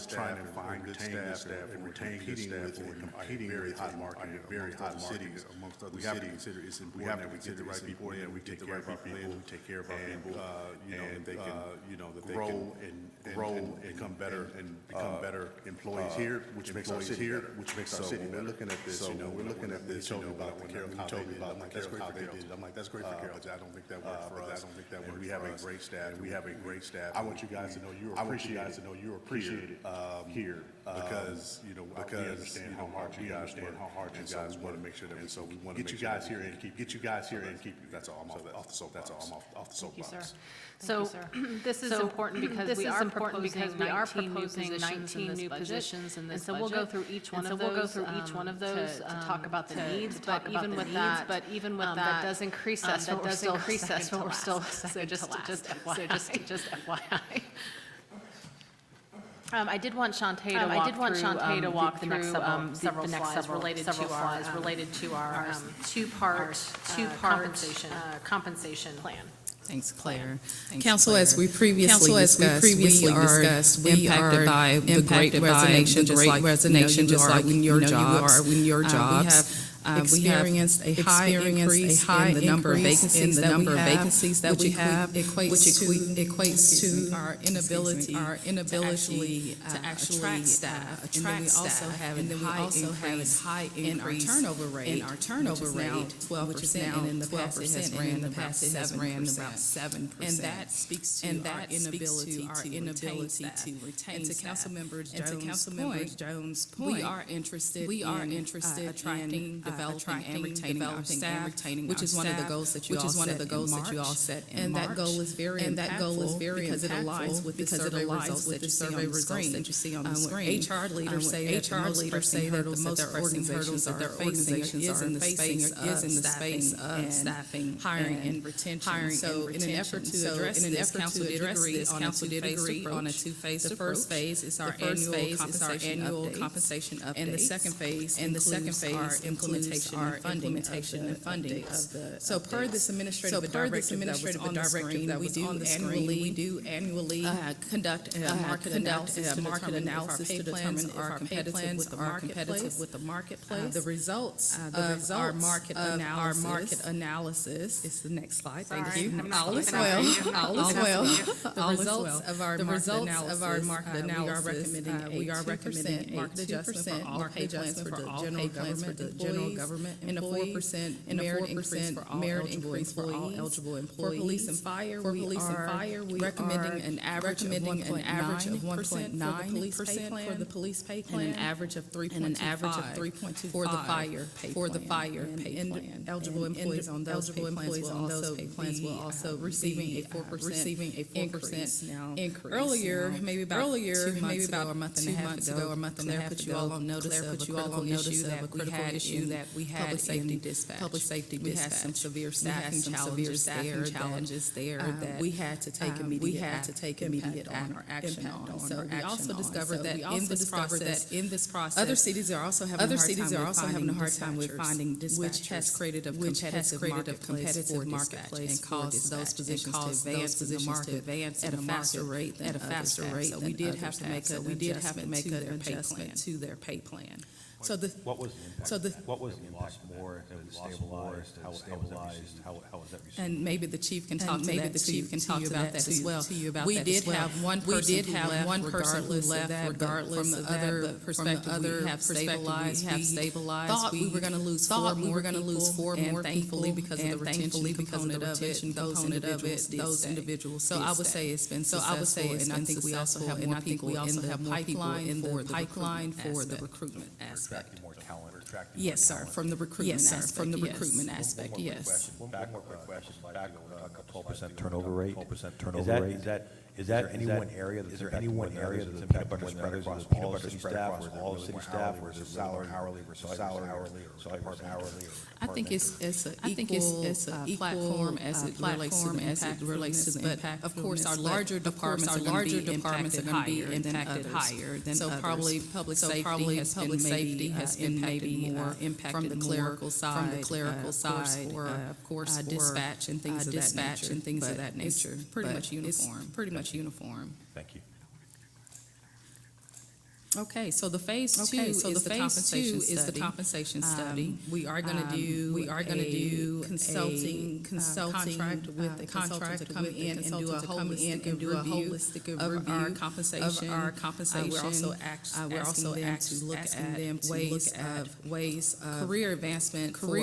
Speaker 6: trying to find good staff and retain good staff and competing very hot market, very hot cities amongst other cities. We have to consider the right people in, we take care of our people, we take care of our people, and they can grow and become better employees here, which makes our city better. So when we're looking at this, we're looking at this, when you told me about how they did it, I'm like, that's great for Carroll, but I don't think that worked for us. And we have a great staff, I want you guys to know you're appreciated here, because we understand how hard you guys work, and so we want to make sure that we want to get you guys here and keep you. That's all. I'm off the soapbox.
Speaker 2: So this is important because we are proposing 19 new positions in this budget. And so we'll go through each one of those to talk about the needs, but even with that, that does increase us, but we're still so just FYI. I did want Shantae to walk through several slides related to our two-part compensation plan.
Speaker 20: Thanks, Claire. Council, as we previously discussed, we are impacted by the great resignation, just like in your jobs. We have experienced a high increase in the number of vacancies that we have, which equates to our inability to actually attract staff. And then we also have a high increase in our turnover rate, 12%, and in the past it has ran about 7%. And that speaks to our inability to retain staff. And to Councilmember Jones' point, we are interested in attracting, developing and retaining our staff, which is one of the goals that you all set in March. And that goal is very impactful because it aligns with the survey results that you see on the screen. HR leaders say that the most pressing hurdles that their organizations are facing is in the space of staffing, hiring, and retention. So in an effort to address this, Council did agree on a two-phase approach. The first phase is our annual compensation update, and the second phase includes our implementation and funding of the. So per this administrative directive that was on the screen, we do annually conduct a market analysis to determine if our pay plans are competitive with the marketplace. The results of our market analysis is the next slide. Thank you. All is well. The results of our market analysis, we are recommending market adjustment for all pay plans for the general government and a 4% merit increase for all eligible employees. For police and fire, we are recommending an average of 1.9% for the police pay plan, and an average of 3.25 for the fire pay plan. Eligible employees on those pay plans will also receiving a 4% increase. Earlier, maybe about a month and a half ago, Claire put you all on notice of a critical issue that we had in public safety dispatch. We had some severe staffing challenges there that we had to take immediate action on. So we also discovered that in this process, other cities are also having a hard time with finding dispatchers, which has created a competitive marketplace and caused those positions to advance at a faster rate. So we did have to make an adjustment to their pay plan.
Speaker 4: What was the impact more? It was stabilized. How was that received?
Speaker 20: And maybe the chief can talk to you about that as well. We did have one person who left regardless of the perspective we have stabilized. Thought we were going to lose four more people, because of the retention component of it. Those individuals. So I would say it's been successful, and I think we also have more people in the pipeline for the recruitment aspect. Yes, sir. From the recruitment aspect. Yes.
Speaker 4: Back more quick question. Back 12% turnover rate. Is there any one area that's impacted when spread across all the city staff, or is it salary hourly versus hourly?
Speaker 20: I think it's an equal platform as it relates to the impact. Of course, our larger departments are going to be impacted higher than others. So probably public safety has been maybe safety has been maybe more impacted from the clerical side, of course, dispatch and things of that nature. It's pretty much uniform.
Speaker 4: Thank you.
Speaker 20: Okay, so the phase two is the compensation study. We are going to do consulting contract with the consultant to come in and do a holistic review of our compensation. We're also asking them to look at ways of career advancement for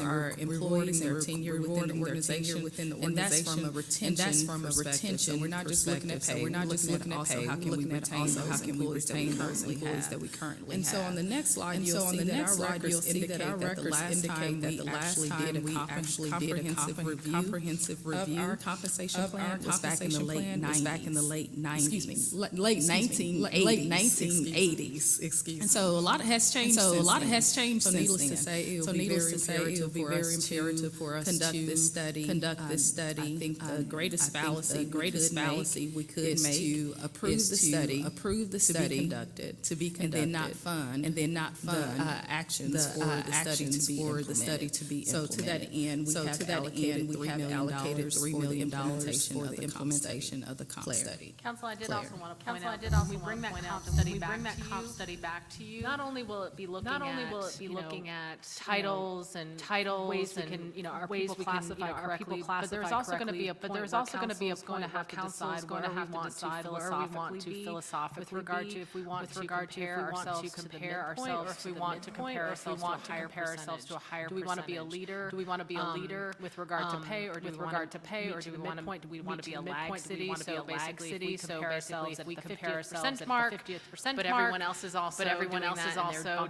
Speaker 20: our employees and tenure within the organization. And that's from a retention perspective. So we're not just looking at pay. We're not just looking at pay. How can we retain those employees that we currently have. And so on the next slide, you'll see that our records indicate that the last time we actually did a comprehensive review of our compensation plan was back in the late 1980s. And so a lot has changed. So needless to say, it will be very imperative for us to conduct this study. I think the greatest fallacy we could make to approve the study to be conducted, and then not fund actions for the study to be implemented. So to that end, we have allocated $3 million for the implementation of the comp study.
Speaker 2: Council, I did also want to point out, when we bring that comp study back to you, not only will it be looking at titles and ways we can, our ways we classify correctly, but there's also going to be a point where council is going to have to decide where we want to philosophically with regard to if we want to compare ourselves to a higher percentage. Do we want to be a leader? With regard to pay, or do we want to midpoint? Do we want to be a lag city? So basically, if we compare ourselves at the 50th percent mark, but everyone else is also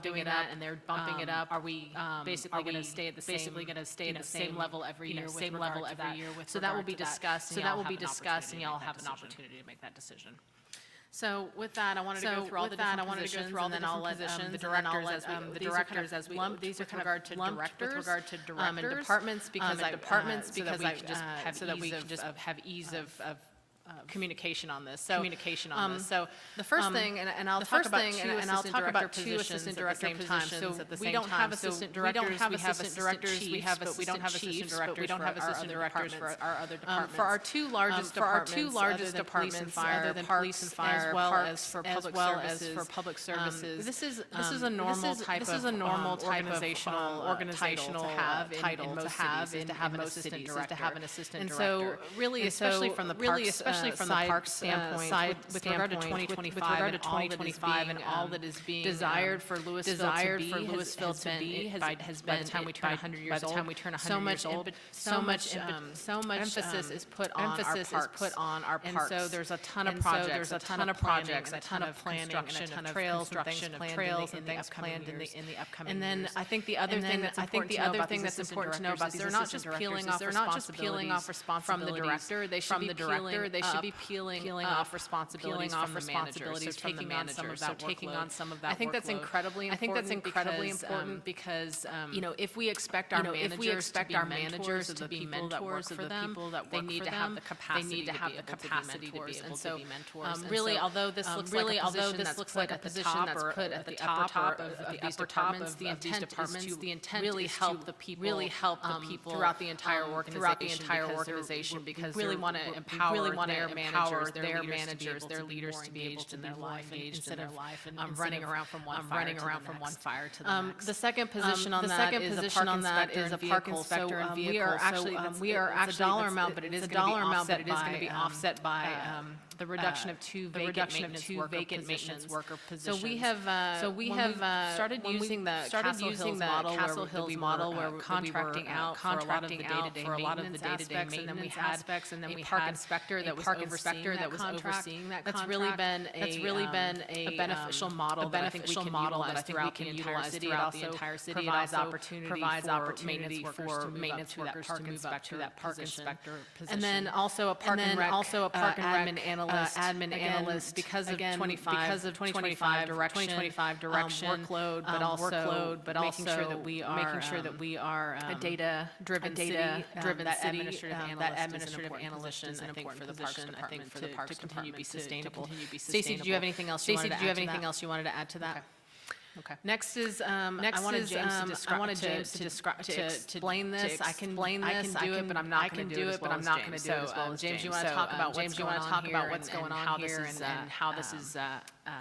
Speaker 2: doing that and they're bumping it up. Are we basically going to stay at the same level every year? So that will be discussed, and y'all will have an opportunity to make that decision. So with that, I wanted to go through all the different positions, and then I'll let the directors, as we lump these with regard to directors, and departments, because I so that we can just have ease of communication on this. So the first thing, and I'll talk about two assistant director positions at the same time. So we don't have assistant directors, we have assistant chiefs, but we don't have assistant directors for our other departments. For our two largest departments, other than police and fire, as well as for public services, this is a normal type of organizational title to have in most cities, is to have an assistant director. And so really, especially from the parks standpoint, with regard to 2025 and all that is being desired for Lewisville to be has been, by the time we turn 100 years old, so much emphasis is put on our parks. And so there's a ton of projects, a ton of planning, and a ton of trails and things planned in the upcoming. And then I think the other thing that's important to know about these, they're not just peeling off responsibilities from the director. They should be peeling off responsibilities from the managers, so taking on some of that workload. I think that's incredibly important because if we expect our managers to be mentors of the people that work for them, they need to have the capacity to be able to be mentors. Really, although this looks like a position that's put at the upper top of these departments, the intent is to really help the people throughout the entire organization, because we really want to empower their managers, their leaders to be engaged in their life instead of running around from one fire to the next. The second position on that is a park inspector and vehicle. We are actually a dollar amount, but it is going to be offset by the reduction of two vacant maintenance worker positions. So we have started using the Castle Hills model where we're contracting out for a lot of the day-to-day maintenance aspects, and then we had a park inspector that was overseeing that contract. That's really been a beneficial model that I think we can utilize throughout the entire city. It also provides opportunity for maintenance workers to move up to that park inspector position. And then also a park and rec admin analyst, because of 2025 direction, workload, but also making sure that we are a data-driven city. That administrative analyst is an important position, I think, for the parks to continue to be sustainable. Stacey, did you have anything else you wanted to add to that? Okay. Next is, I wanted James to describe, to explain this. I can do it, but I'm not going to do it as well as James. So, James, you want to talk about what's going on here and how this is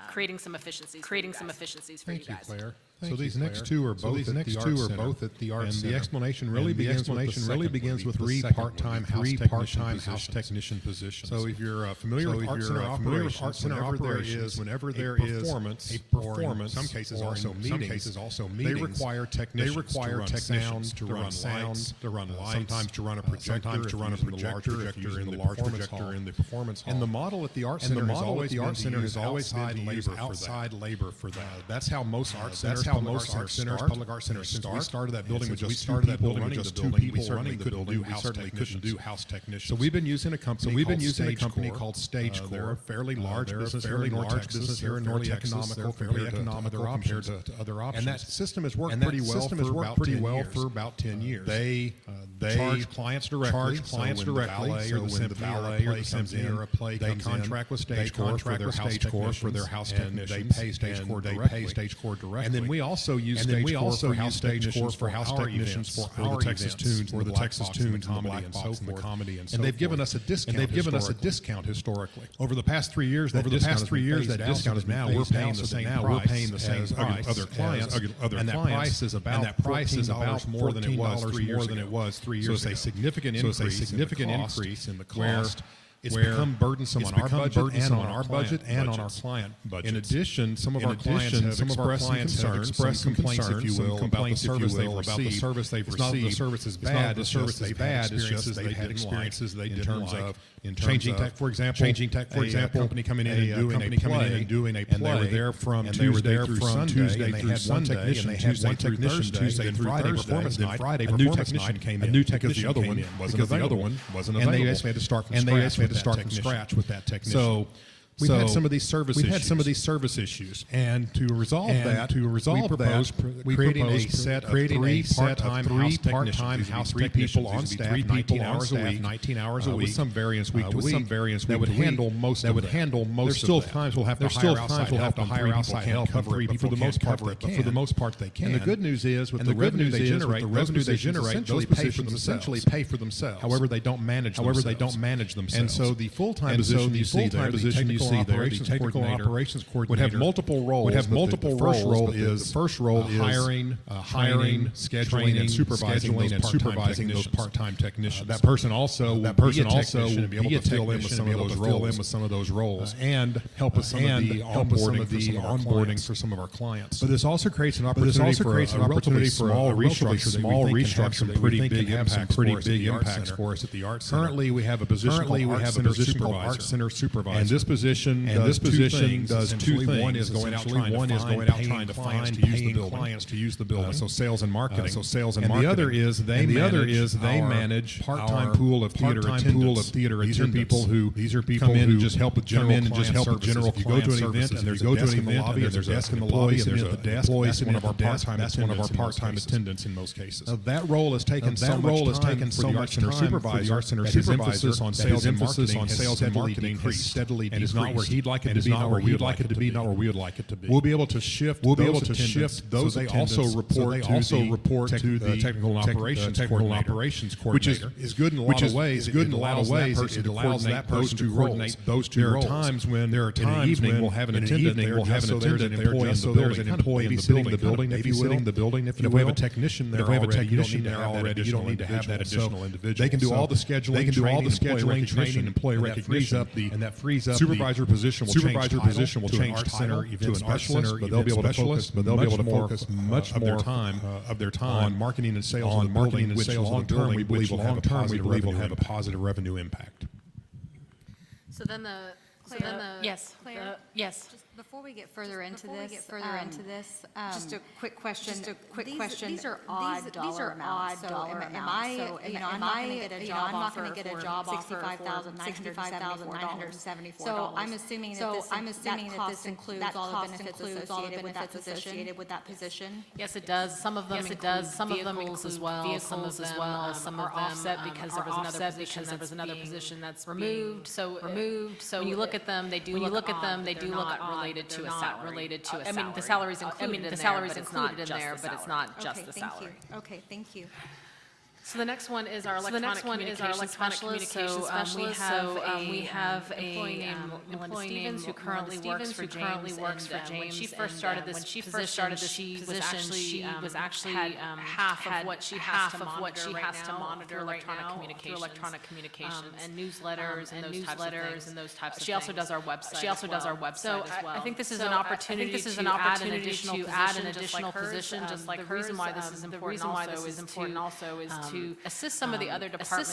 Speaker 2: creating some efficiencies for you guys.
Speaker 18: Thank you, Claire. So these next two are both at the Art Center. And the explanation really begins with three part-time house technician positions. So if you're familiar with Art Center operations, whenever there is a performance, in some cases also meetings, they require technicians to run sound, to run lights, sometimes to run a projector, if you're using the large projector in the performance hall. And the model at the Art Center has always been outside labor for that. That's how most art centers public art centers start. We started that building with just two people running. We certainly couldn't do house technicians. So we've been using a company called StageCore. They're a fairly large business here in North Texas. They're fairly economical compared to other options. And that system has worked pretty well for about 10 years. They charge clients directly. So when the ballet comes in, they contract with StageCore for their house technicians. They pay StageCore directly. And then we also use StageCore for house technicians for the Texas Tunes, and the comedy and so forth. And they've given us a discount historically. Over the past 3 years, that discount is now we're paying the same price as other clients, and that price is about $14 more than it was 3 years ago. So it's a significant increase in the cost. It's become burdensome on our budget and on our client budget. In addition, some of our clients have expressed some complaints, if you will, about the service they've received. It's not that the service is bad, it's just they've had experiences they didn't like. Changing tech, for example, a company coming in and doing a play, and they were there from Tuesday through Sunday, and they had one technician Tuesday through Friday performance night. A new technician came in because the other one wasn't available, and they asked me to start from scratch with that technician. So we've had some of these service issues, and to resolve that, we proposed creating a set of three part-time house technicians on staff, 19 hours a week, with some variance week to week, that would handle most of that. There's still times we'll have to hire outside help, cover it, but for the most part they can. And the good news is, with the revenue they generate, those positions essentially pay for themselves. However, they don't manage themselves. And so the full-time position you see there, the technical operations coordinator, would have multiple roles. The first role is hiring, scheduling, and supervising those part-time technicians. That person also will be able to fill in with some of those roles, and help with some of the onboarding for some of our clients. But this also creates an opportunity for a relatively small restructure some pretty big impacts for us at the Art Center. Currently, we have a position called Art Center Supervisor, and this position does two things. One is going out trying to find clients to use the building. So sales and marketing. And the other is they manage part-time pool of theater attendants. These are people who come in and just help with general client. If you go to an event and there's a desk in the lobby, and there's a desk in the lobby, and there's a employee sitting at the desk, that's one of our part-time attendants in most cases. That role has taken so much time for the Art Center Supervisor that his emphasis on sales and marketing has steadily decreased. Not where he'd like it to be, not where we'd like it to be, not where we would like it to be. We'll be able to shift those attendants, so they also report to the technical operations coordinator, which is good in a lot of ways. It allows that person to coordinate those two roles. There are times when in the evening we'll have an attendant there, so there's an employee in the building, babysitting the building. If we have a technician there already, you don't need to have that additional individual. They can do all the scheduling, training, employee recognition, and that frees up supervisor position will change title to an specialist, but they'll be able to focus much more of their time on marketing and sales of the building, which long term we believe will have a positive revenue impact.
Speaker 2: So then yes.
Speaker 5: Just before we get further into this,
Speaker 3: Just a quick question.
Speaker 5: These are odd dollar amounts. So am I not going to get a job offer for $65,974. So I'm assuming that this includes all the benefits associated with that position.
Speaker 2: Yes, it does. Some of them include as well. Some of them are offset because there was another position that's removed. So when you look at them, they do look odd. related to a salary. Related to a salary. I mean, the salary's included in there, but it's not just the salary.
Speaker 3: Okay, thank you.
Speaker 2: So the next one is our electronic communications specialist. We have a employee named who currently works for James. When she first started this position, she was actually half of what she has to monitor electronic communications and newsletters and those types of things. She also does our website. So I think this is an opportunity to add an additional position, just like hers. The reason why this is important also is to assist some of the other departments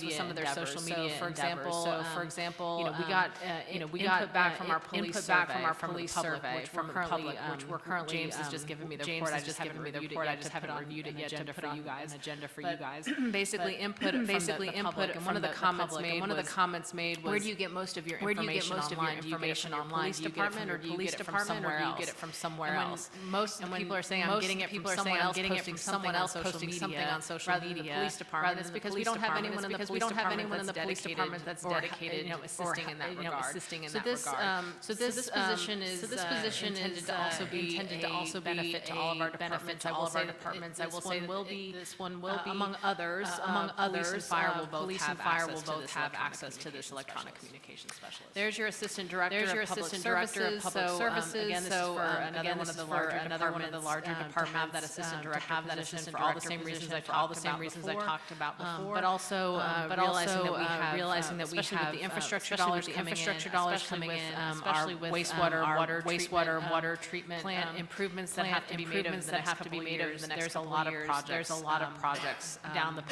Speaker 2: with some of their social media endeavors. So, for example, we got input back from our police survey, which we're currently. James has just given me the report. I just haven't reviewed it yet to put on you guys. Basically input from the one of the comments made was, where do you get most of your information online? Do you get it from your police department, or do you get it from somewhere else? Most people are saying I'm getting it from someone else posting something on social media. The police department. It's because we don't have anyone in the police department that's dedicated, assisting in that regard. So this position is intended to also be benefit to all of our departments. I will say this one will be among others. Police and fire will both have access to this electronic communication specialist. There's your assistant director of public services. Again, this is for another one of the larger departments to have that assistant director position for all the same reasons I talked about before. But also realizing that we have the infrastructure dollars coming in, especially with wastewater water treatment plant improvements that have to be made over the next couple of years. There's a lot of projects down the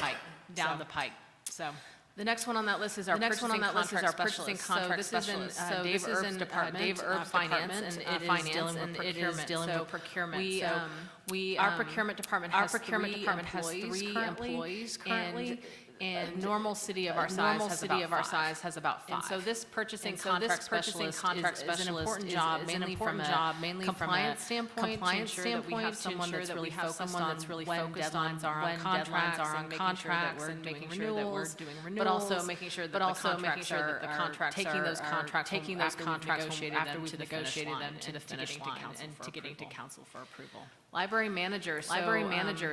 Speaker 2: pike. So. The next one on that list is our purchasing contract specialist. So this is in Dave Erb's finance, and it is dealing with procurement. Our procurement department has 3 employees currently. And normal city of our size has about 5. And so this purchasing contract specialist is an important job, mainly from a compliance standpoint, to ensure that we have someone that's really focused on when deadlines are on contracts, and making sure that we're doing renewals, but also making sure that the contracts are taking those contracts after we've negotiated them to the finish line and to getting to council for approval. Library manager.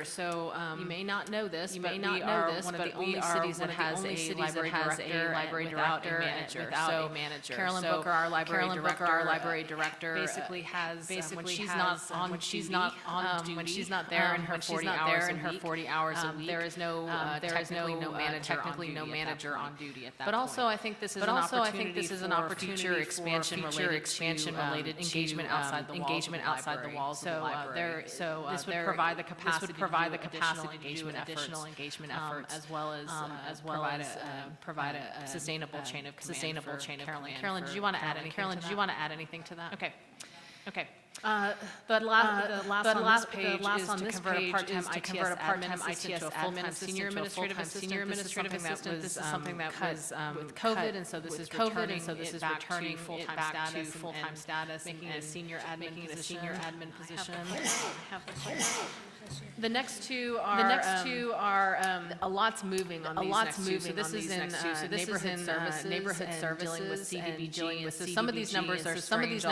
Speaker 2: So you may not know this, but we are one of the only cities that has a library director without a manager. Carolyn Booker, our library director, basically has when she's not there in her 40 hours a week, there is no manager on duty at that point. But also, I think this is an opportunity for future expansion related to engagement outside the walls of the library. So this would provide the capacity to do additional engagement efforts, as well as provide a sustainable chain of command. Carolyn, did you want to add anything to that? Okay. The last page is to convert a part-time ITS into a full-time senior administrative assistant. This is something that was with COVID, and so this is returning it back to full-time status, making it a senior admin position. The next two are a lot's moving on these next two. So this is in neighborhood services, dealing with CDBG. So some of these numbers are strange.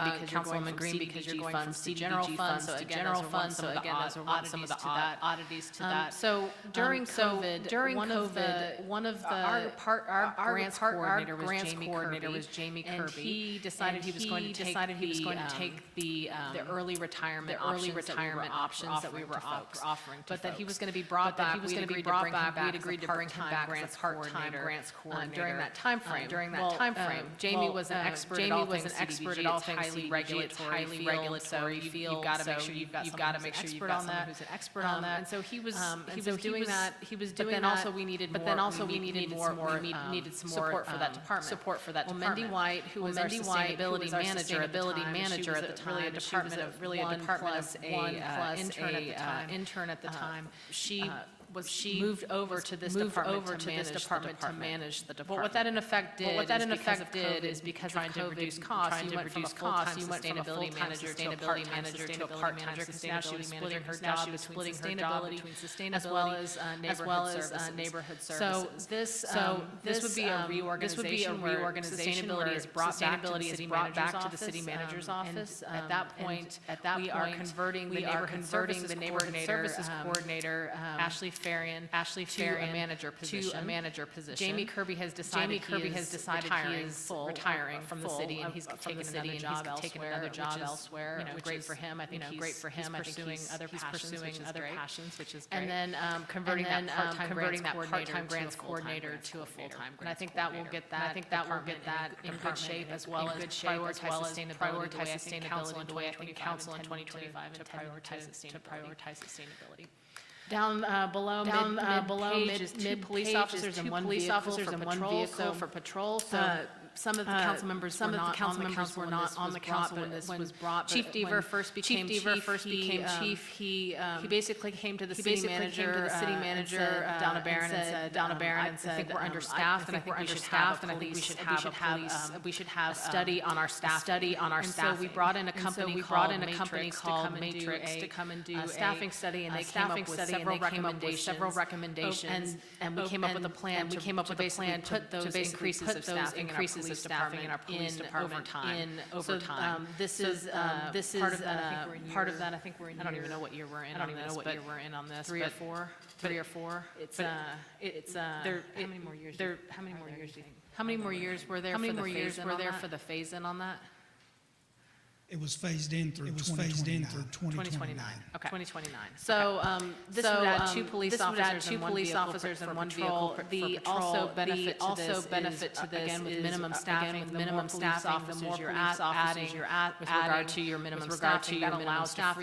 Speaker 2: Councilwoman Green, because you're going from general funds to general funds. So again, those are some of the oddities to that. So during COVID, one of our grants coordinator was Jamie Kirby, and he decided he was going to take the early retirement options that we were offering, but that he was going to be brought back. We agreed to bring him back as a part-time grants coordinator during that time frame. Jamie was an expert at all things highly regulatory field. You've got to make sure you've got someone who's an expert on that. And so he was doing that. But then also we needed some more support for that department. Well, Mindy White, who was our sustainability manager at the time, really a department of one plus intern at the time. She moved over to this department to manage the department. But what that in effect did is because of COVID, reduce costs, you went from a full-time sustainability manager to a part-time sustainability manager. Now she was splitting her job between sustainability as well as neighborhood services. So this would be a reorganization where sustainability is brought back to the city manager's office. At that point, we are converting the neighborhood services coordinator, Ashley Farian, to a manager position. Jamie Kirby has decided he is retiring from the city, and he's taken another job elsewhere. Great for him. I think he's pursuing other passions, which is great. And then converting that part-time grants coordinator to a full-time. And I think that will get that in good shape, as well as prioritize sustainability the way I think council in 2025 to prioritize sustainability. Down below mid is two police officers and one vehicle for patrol. So some of the council members were not on the council when this was brought. Chief Deaver first became chief. He basically came to the city manager, Donna Barron, and said, I think we're understaffed, and I think we should have a study on our staffing. And so we brought in a company called Matrix to come and do a staffing study, and they came up with several recommendations. And we came up with a plan to put those increases of staffing in our police department over time. This is part of that. I think we're in. I don't even know what year we're in. I don't even know what year we're in on this. 3 or 4. It's how many more years? How many more years do you think? How many more years were there for the phase-in on that?
Speaker 13: It was phased in through 2029.
Speaker 2: Okay. 2029. So this would add two police officers and one vehicle. The also benefit to this again with minimum staffing. The more staffing, the more police officers you're at with regard to your minimum staffing. That allows to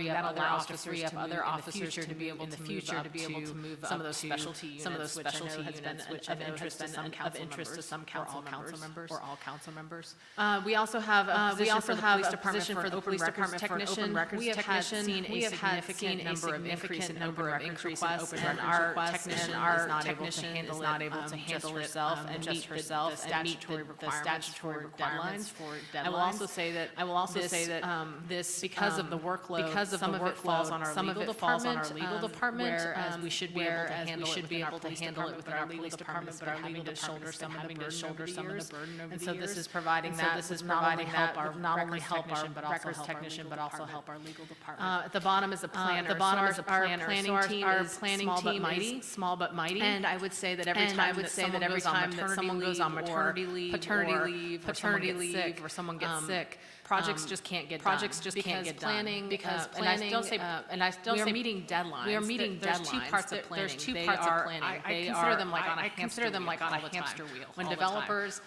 Speaker 2: free up other officers to be able to move up some of those specialty units, which have been of interest to some council members or all council members. We also have a position for the police department for the police department technician. We have seen a significant number of increase in open records requests, and our technician is not able to handle it herself and meet the statutory deadlines. I will also say that this because of the workload, some of it falls on our legal department, whereas we should be able to handle it within our police department, but our legal department is having to shoulder some of the burden over the years. And so this is providing that. This is providing that not only help our records technician, but also help our legal department. At the bottom is a planner. Our planning team is small but mighty. And I would say that every time that someone goes on maternity leave, paternity leave, or someone gets sick, projects just can't get done. Because planning, and I don't say meeting deadlines. We are meeting deadlines. There's two parts of planning. I consider them like on a hamster wheel. When developers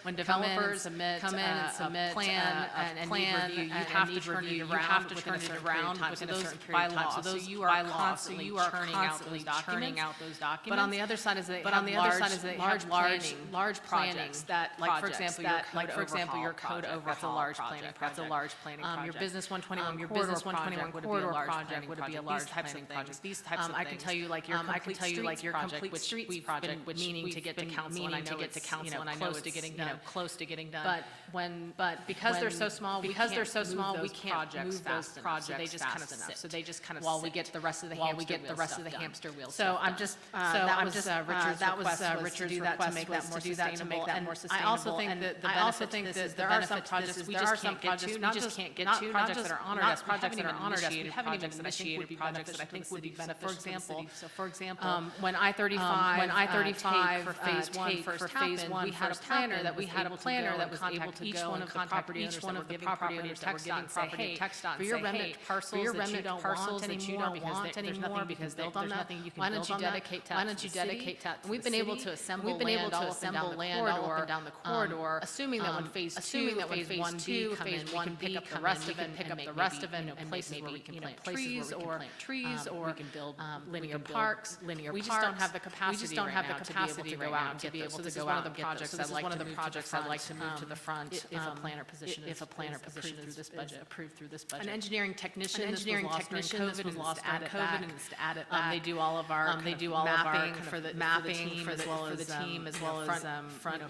Speaker 2: come in and submit a plan and review, you have to turn it around within a certain period of time. So you are constantly churning out those documents. But on the other side is they have large projects that, like for example, your code overhaul. That's a large planning project. Your Business 121 corridor project would be a large planning project. These types of things. I can tell you like your complete streets project, which meaning to get to council, and I know it's close to getting done. But because they're so small, we can't move those projects so they just kind of sit. So they just kind of while we get the rest of the hamster wheel. So I'm just that was Richard's request to make that more sustainable. I also think that there are some projects we just can't get to. Not projects that are honored us. We haven't even initiated projects that I think would be beneficial to the city. So for example, when I-35 for phase one first happened, we had a planner that was able to each one of the property owners that were giving property owners that were giving property text on, for your remnant parcels that you don't want anymore because there's nothing you can build on that. Why don't you dedicate that to the city? We've been able to assemble land all up and down the corridor, assuming that when phase 1, 2 come in, we can pick up the rest of it and places where we can plant trees or we can build linear parks. We just don't have the capacity to go out and to be able to go out and get those. So this is one of the projects I'd like to move to the front if a planner position is through this budget approved through this budget. An engineering technician, this was lost during COVID and lost during COVID and is to add it back. They do all of our mapping for the team as well as front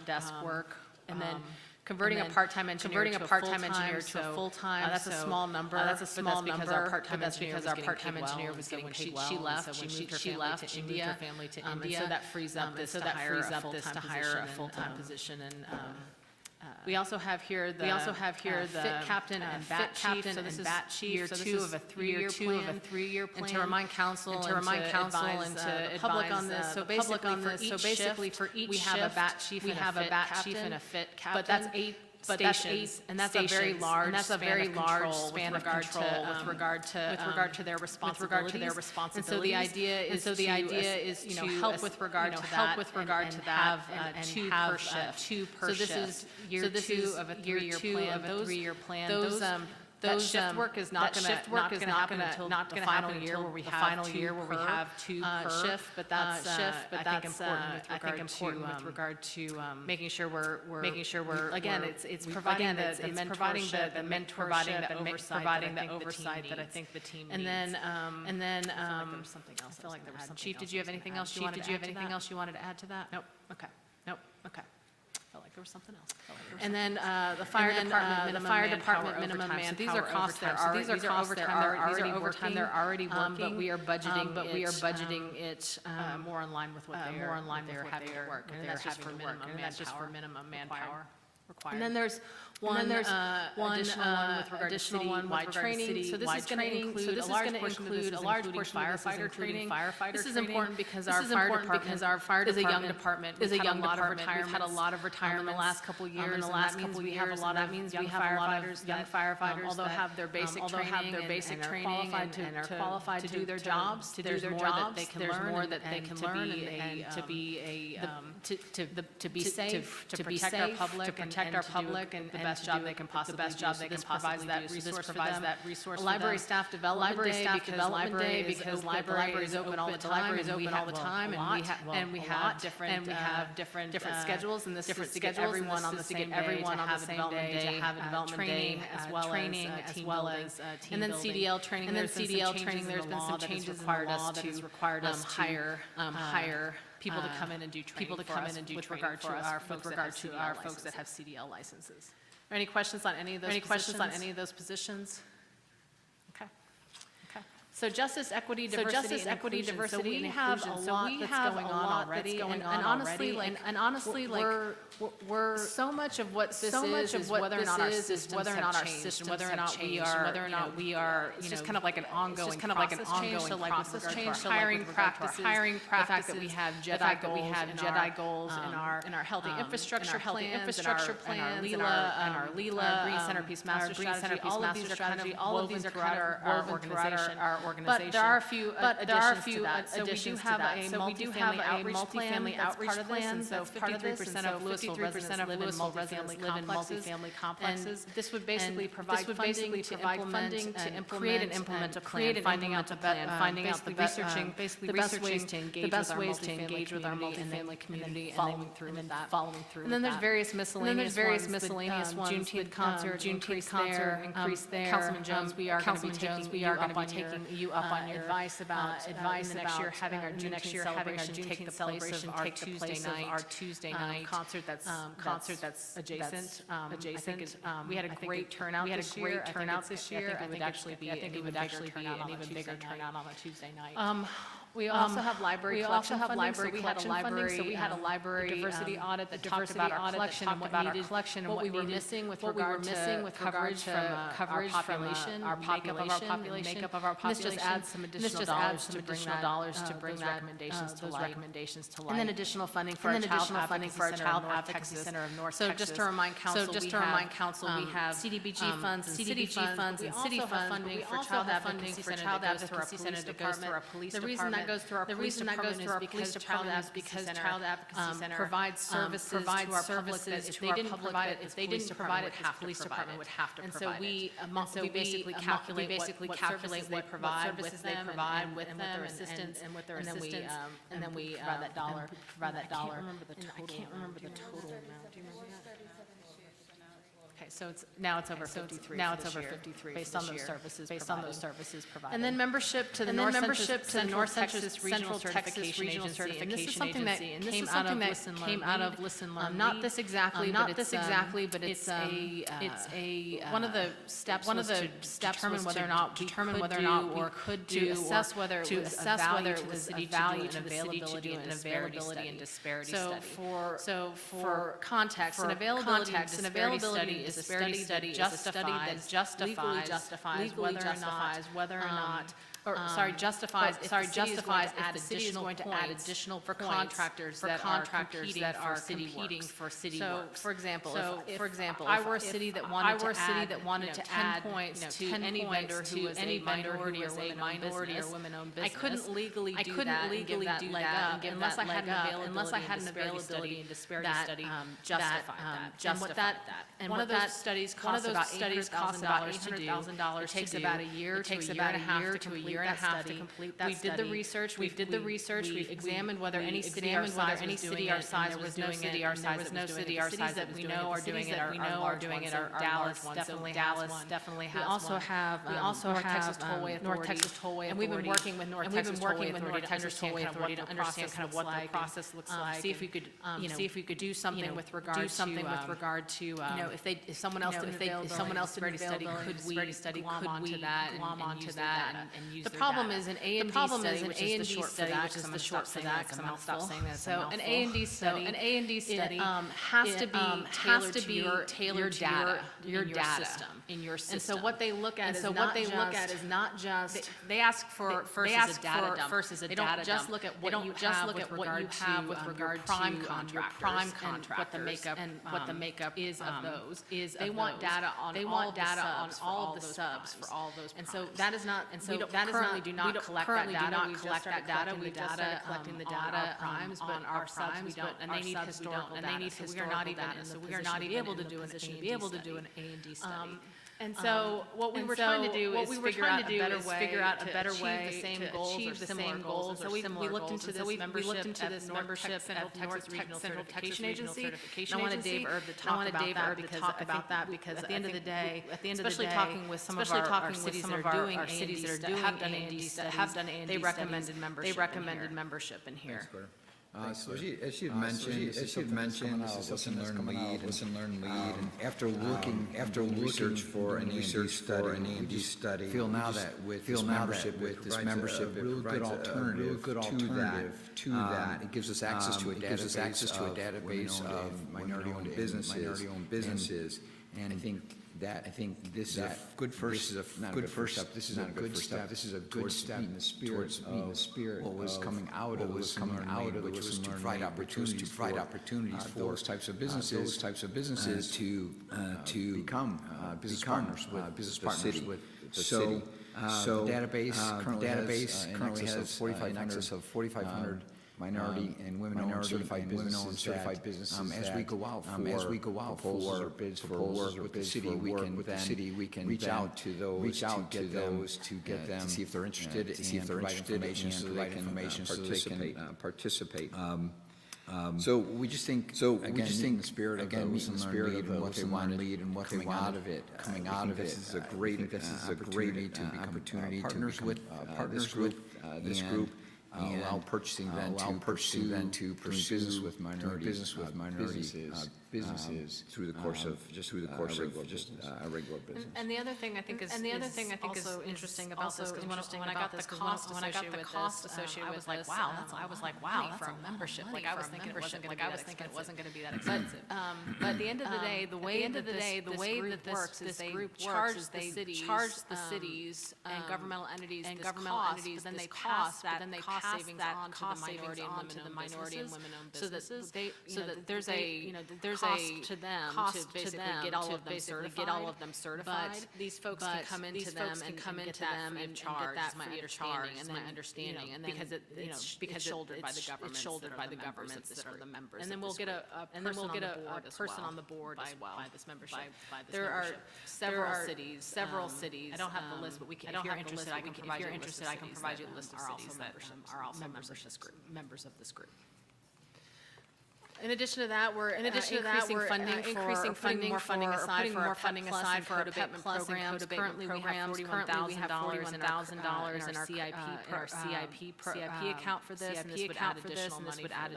Speaker 2: desk work, and then converting a part-time engineer to a full-time. That's a small number. That's a small number. Because our part-time engineer was getting paid well. She left. She left to India. And so that frees up this to hire a full-time position. And we also have here the fit captain and bat chief. So this is year 2 of a 3-year plan. And to remind council and to advise the public on this. So basically for each shift, we have a bat chief and a fit captain. But that's 8 stations, and that's a very large span of control with regard to their responsibilities. And so the idea is to help with regard to that and 2 per shift. So this is year 2 of a 3-year plan. That shift work is not going to happen until the final year where we have 2 per shift, but that's important with regard to making sure we're again it's providing the mentorship and providing the oversight that I think the team needs. And then there was something else. I feel like there was something. Chief, did you have anything else you wanted to add to that? Nope. Okay. Felt like there was something else. And then the fire department minimum manpower. These are costs that are already working. But we are budgeting it more in line with what they are having to work. And that's just for minimum manpower required. And then there's one additional one with regard to training. So this is going to include a large portion of firefighter training. This is important because our fire department is a young department. We've had a lot of retirement in the last couple of years. That means we have a lot of young firefighters, although have their basic training and are qualified to do their jobs. There's more that they can learn and to be safe, to protect our public and the best job they can possibly do. This provides that resource. Library staff development day because library is open all the time, and we have different schedules, and this is to get everyone on the same day to have a development day as well as team building. And then CDL training. There's been some changes in the law that has required us to hire people to come in and do training with regard to our folks that have CDL licenses. Are there any questions on any of those positions? Okay. So justice, equity, diversity, and so we have a lot that's going on already. And honestly, we're so much of what this is whether or not our systems have changed, whether or not we are, it's just kind of like an ongoing process. So like with this change, hiring practices, the fact that we have JEDI goals in our healthy infrastructure plans, and our LELA, Green Centerpiece Master Strategy, all of these are kind of woven throughout our organization. But there are a few additions to that. So we do have a multifamily outreach plan. So 53% of Lewisville residents live in multifamily complexes. And this would basically provide funding to create and implement a plan, finding out the best ways to engage with our multifamily community, and then following through. And then there's various miscellaneous ones. Juneteenth concert, increase there. Councilman Jones, we are going to be taking you up on your advice about next year having our Juneteenth celebration take the place of our Tuesday night concert that's adjacent. We had a great turnout this year. I think it would actually be an even bigger turnout on a Tuesday night. We also have library collection funding, so we had a library diversity audit that talked about our collection and what we were missing with regard to coverage from our population, makeup of our population. This just adds some additional dollars to bring those recommendations to life. And then additional funding for our Child Advocacy Center of North Texas. So just to remind council, we have CDBG funds and CDBG funds and city funding for Child Advocacy Center that goes through our police department. The reason that goes through our police department is because Child Advocacy Center provides services to our public that if they didn't provide it, the police department would have to provide it. And so we basically calculate what services they provide with them and with their assistance, and then we provide that dollar. I can't remember the total amount. Do you remember that? Okay, so now it's over 53
Speaker 7: now
Speaker 2: for
Speaker 7: it's
Speaker 2: this
Speaker 7: over
Speaker 2: year,
Speaker 7: 53
Speaker 2: based
Speaker 7: for
Speaker 2: on
Speaker 7: this
Speaker 2: those
Speaker 7: year,
Speaker 2: services
Speaker 7: based
Speaker 2: provided.
Speaker 7: on those services provided.
Speaker 2: And then membership to the North Texas Regional Certification Agency. And this is something that came out of Listen, Learn, Lead. Not this exactly, but it's one of the steps to determine whether or not we could do, to assess whether it was a value to the city to do an availability and disparity study. So for context, an availability study is a study that justifies whether or not justifies if the city is going to add additional for contractors that are competing for city work. So, for example, if I were a city that wanted to add points to any vendor who was a minority or women-owned business, I couldn't legally do that and give that leg up unless I had an availability and disparity study justified that. And one of those studies costs about $800,000 to do. It takes about a year to a year and a half to complete that study. We did the research. We examined whether any city our size was doing it. There was no city our size that we know are doing it. Are Dallas definitely has one. We also have North Texas Tollway Authority, and we've been working with North Texas Tollway Authority to understand kind of what the process looks like. See if we could do something with regard to if someone else did a study, could we glom onto that and use that and use the problem is an A&D study, which is the short for that, because I'm going to stop saying that. So an A&D study has to be tailored to your data in your system. And so what they look at is not just they ask for first as a data dump. They don't just look at what you have with regard to your prime contractors and what the makeup is of those. They want data on all of the subs for all those. And so that is not. And so we do not collect that data. We just started collecting the data on our primes, and they need historical data. So we are not even in the position to be able to do an A&D study. And so what we were trying to do is figure out a better way to achieve the same goals. And so we looked into this membership at North Texas Central Certification Agency. And I wanted Dave Erb to talk about that because at the end of the day, especially talking with some of our cities that are doing A&D studies, they recommended membership in here.
Speaker 10: So as she had mentioned, this is Listen, Learn, Lead, and after research for an A&D study, feel now that with this membership, a real good alternative to that, it gives us access to a database of minority-owned businesses, and I think this is a good first step. This is a good step. This is a good step in the spirit of what was coming out of which was to provide opportunities for those types of businesses to become business partners with the city. So the database currently has in excess of 4,500 minority and women-owned certified businesses. As we go out for bids for work with the city, we can reach out to those to get them, see if they're interested, and provide information so they can participate. So we just think, in the spirit of what they want to lead and what coming out of it. This is a great opportunity to become partners with this group. Allow purchasing then to pursue business with businesses through the course of a regular business.
Speaker 2: And the other thing I think is also interesting about this, because when I got the cost associated with this, I was like, wow, that's a membership. Like I was thinking it wasn't going to be that expensive. But at the end of the day, the way that this group works is they charge the cities and governmental entities this then they pass savings on to the minority and women-owned businesses. So that there's a cost to them to basically get all of them certified. But these folks can come into them and get that my understanding, and then because it's shouldered by the governments that are the members. And then we'll get a person on the board as well by this membership. There are several cities. I don't have the list, but if you're interested, I can provide you a list of cities that are also members of this group. In addition to that, we're increasing funding for our PEP programs. Currently, we have $41,000 in our CIP account for this, and this would add additional money for that.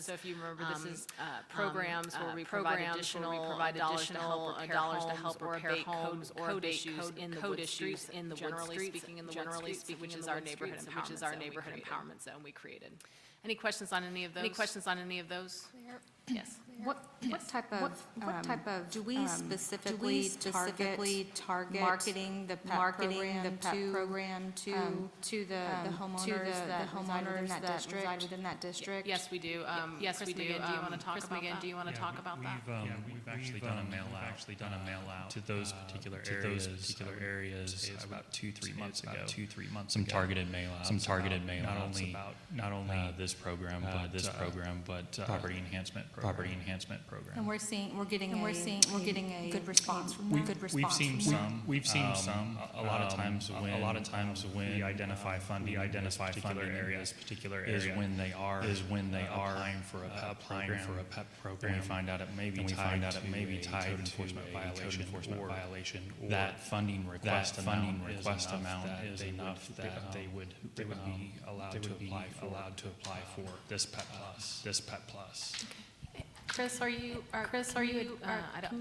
Speaker 2: So if you remember, this is programs where we provide additional dollars to help repair homes or code issues in the wood streets, generally speaking, which is our neighborhood empowerment zone we created. Any questions on any of those? Yes.
Speaker 5: What type of, do we specifically target marketing the PEP program to the homeowners that reside within that district?
Speaker 2: Yes, we do. Chris McGinn, do you want to talk about that?
Speaker 15: We've actually done a mail out to those particular areas about 2-3 months ago. Some targeted mail outs. Not only this program, but property enhancement program.
Speaker 5: And we're getting a good response from that.
Speaker 15: We've seen some. A lot of times when we identify funding, particular areas is when they are applying for a PEP program. And we find out it may be tied to a code enforcement violation, or that funding request amount is enough that they would be allowed to apply for this PEP Plus.
Speaker 2: Chris, I don't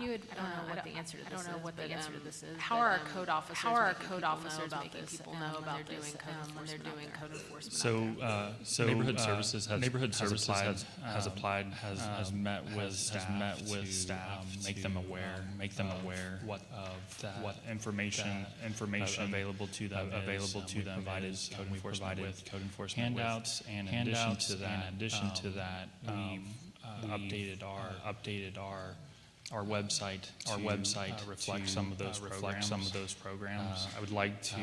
Speaker 2: know what the answer to this is. How are our code officers making people know about this when they're doing code enforcement?
Speaker 15: So neighborhood services has applied, has met with staff, make them aware what information available to them, provided code enforcement handouts, and in addition to that, we've updated our website reflect some of those programs. I would like to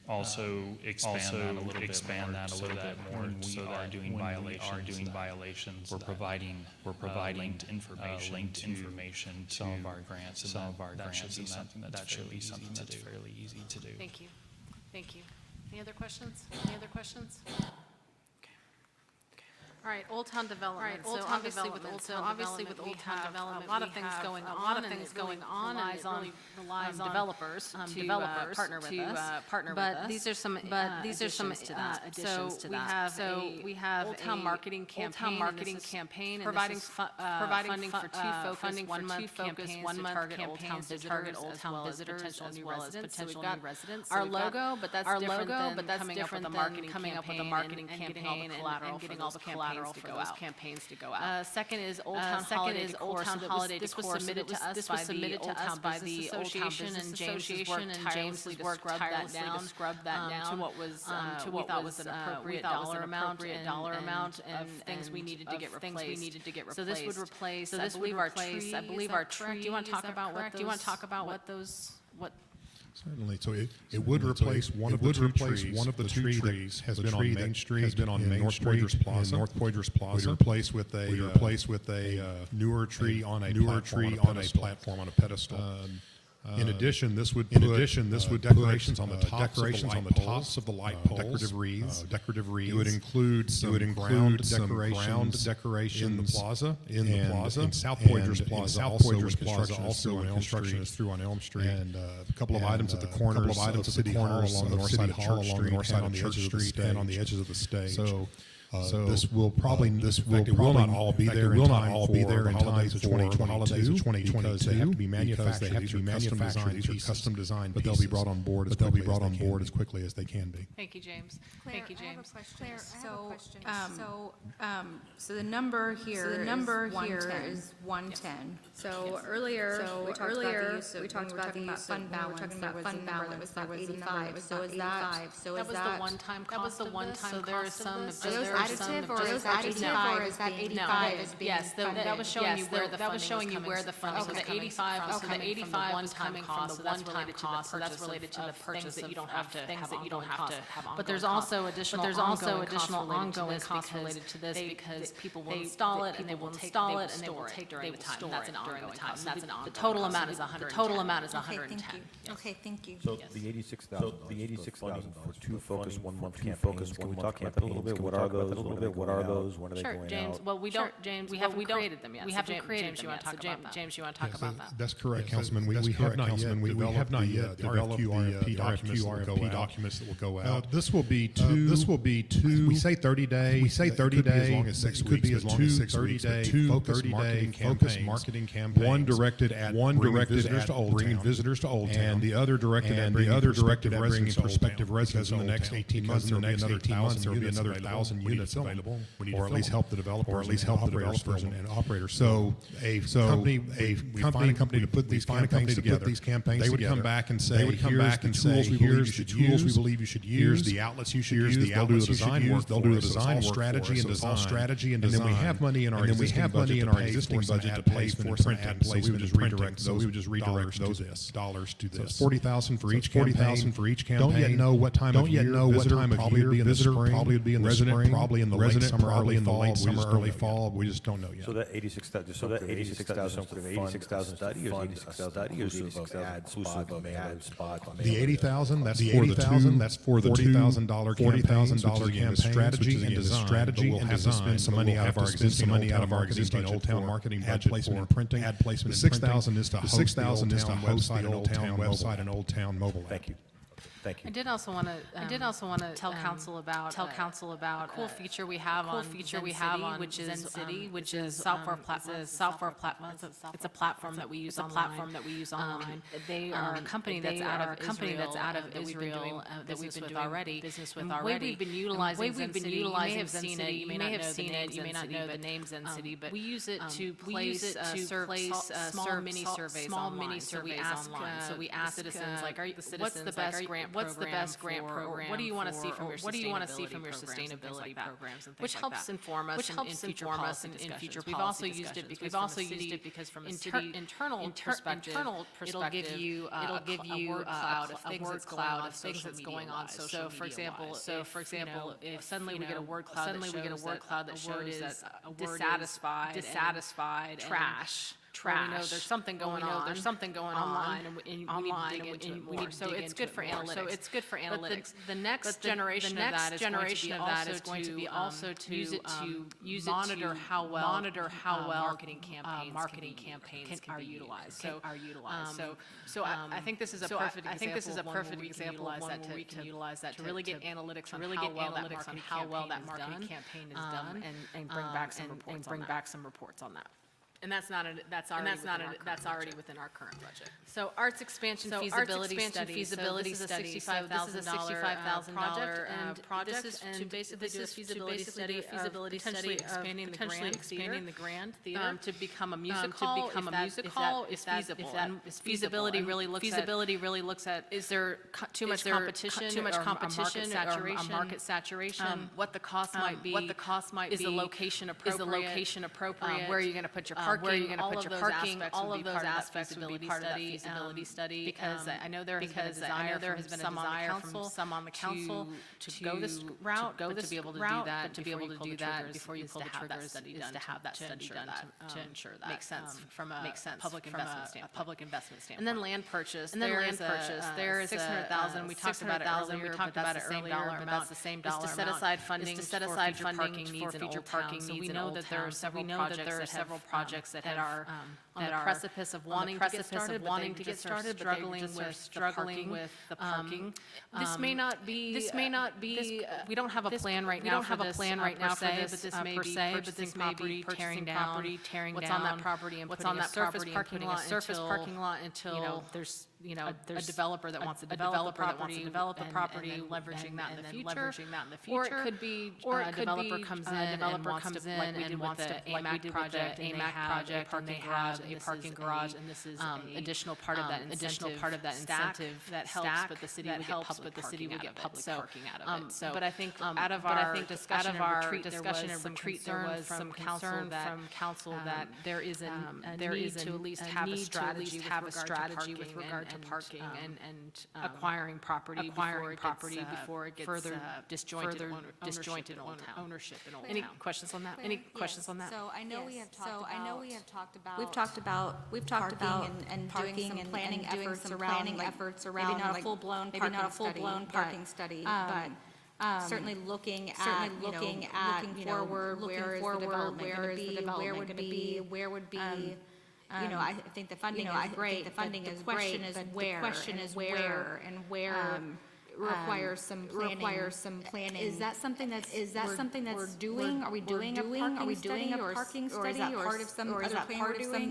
Speaker 15: also expand that a little bit more. When we are doing violations, we're providing linked information to some of our grants, and that should be something that's fairly easy to do.
Speaker 2: Thank you. Any other questions? All right, Old Town Development. So obviously with Old Town Development, we have a lot of things going on, and it really relies on developers to partner with us. But these are some additions to that. So we have Old Town Marketing Campaign, providing funding for two focus, 1 month campaigns to target Old Town visitors as well as potential new residents. Our logo, but that's different than coming up with a marketing campaign and getting all the collateral for those campaigns to go out. Second is Old Town Holiday Decor. This was submitted to us by the Old Town Business Association, and James has worked tirelessly to scrub that down to what we thought was an appropriate dollar amount of things we needed to get replaced. So this would replace, I believe our tree. Do you want to talk about what those?
Speaker 18: Certainly. So it would replace one of the two trees that has been on Main Street, in North Poydras Plaza. We replace with a newer tree on a platform on a pedestal. In addition, this would put decorations on the tops of the light poles, decorative wreaths. It would include ground decoration in the plaza, in South Poydras Plaza. Also, construction is through on Elm Street, and a couple of items at the corners of City Hall along the north side of Church Street, and on the edges of the stage. So this will not all be there in time for the holidays of 2022 because they have to be manufactured. These are custom designed, but they'll be brought on board as quickly as they can be.
Speaker 2: Thank you, James.
Speaker 5: Claire, I have a question. So the number here is 110. So earlier we talked about the use of fund balance. That was about 85. So is that
Speaker 2: the one-time cost of this? So there is some.
Speaker 5: Are those additive, or is that 85? Is that 85 is being funded?
Speaker 2: That was showing you where the funding was coming. So the 85 was coming from the one-time cost. So that's related to the purchase that you don't have to have on. But there's also additional ongoing costs related to this because people will install it and they will store it during the time. That's an ongoing cost. The total amount is 110.
Speaker 5: Okay, thank you.
Speaker 4: So the 86,000 for two focus 1 month campaigns. Can we talk about that a little bit? What are those? those a little bit? What are those? When are they going
Speaker 2: Sure,
Speaker 4: out?
Speaker 2: James, well, we don't, James, we haven't created them yet. We haven't created them yet, so James, you want to talk about that?
Speaker 18: That's correct, Councilman. We have not yet developed the RFQ documents that will go out. This will be two. We say 30 days. We say 30 days. As long as 6 weeks. Could be as long as 6 weeks. 30-day focused marketing campaigns. One directed at bringing visitors to Old Town, and the other directed at bringing prospective residents in the next 18 months. There will be another 18 months. There will be another 1,000 units available, or at least help the developers, and operators. So we find a company to put these campaigns together. They would come back and say, here's the tools we believe you should use. Here's the outlets you should use. They'll do the design work. They'll do the design strategy and design. And then we have money in our existing budget to pay for some ad placement. So we would just redirect those dollars to this. So $40,000 for each campaign. Don't yet know what time of year. Probably would be in the spring. Probably would be in the spring. Probably in the late summer, early fall. We just don't know yet.
Speaker 4: So that 86,000 study or 86,000 inclusive of ad spot.
Speaker 18: The 80,000, that's for the $40,000 campaign strategy and design. We'll have to spend some money out of our existing Old Town marketing budget ad placement and printing. The 6,000 is to host the Old Town website and Old Town mobile app.
Speaker 4: Thank you. Thank you.
Speaker 2: I did also want to tell council about a cool feature we have on Zen City, which is software platform. It's a platform that we use online. They are a company that's out of Israel that we've been doing already. The way we've been utilizing Zen City, you may have seen it, you may have seen it, you may not know the name Zen City, but we use it to place small mini surveys online. So we ask citizens, what's the best grant program? What do you want to see from your sustainability programs? Which helps inform us in future policy discussions. We've also used it because from a city internal perspective, it'll give you a word cloud of things that's going on. So for example, if suddenly we get a word cloud that shows that a word is dissatisfied, trash. We know there's something going on. Online, and we need to dig into it more. So it's good for analytics. But the next generation of that is going to be also to use it to monitor how well marketing campaigns are utilized. So I think this is a perfect example of one where we can utilize that to really get analytics on how well that marketing campaign is done, and bring back some reports on that. And that's already within our current budget. So arts expansion feasibility study. This is a $65,000 project, and this is feasibility study potentially expanding the Grand Theater to become a music hall. If feasible. And feasibility really looks at is there too much competition or a market saturation? What the cost might be. Is the location appropriate? Where are you going to put your parking, all of those aspects would be part of that feasibility study. Because I know there has been some on the council to go this route, to be able to do that before you pull the triggers, is to have that study done to ensure that makes sense from a public investment standpoint. And then land purchase. There is $600,000. We talked about it earlier, but that's the same dollar amount. Is to set aside funding for future parking needs. So we know that there are several projects that are on the precipice of wanting to get started, but struggling with the parking. This may not be. We don't have a plan right now for this, but this may be tearing down what's on that property and putting a surface parking lot until there's a developer that wants to develop a property, and leveraging that in the future. Or it could be a developer comes in and wants to AMAC project, and they have a parking garage, and this is additional part of that incentive that helps, but the city would get public parking out of it. So, but I think out of our discussion and retreat, there was some concern from council that there is a need to at least have a strategy with regard to parking and acquiring property before it gets further disjointed ownership in Old Town. Any questions on that?
Speaker 3: So I know we have talked about. We've talked about and doing some planning efforts around maybe not a full-blown parking study, but certainly looking at, looking forward, where is the development going to be, where would be, I think the funding is great. The funding is great, but the question is where and where requires some planning. Is that something that's we're doing? Are we doing a parking study, or is that part of some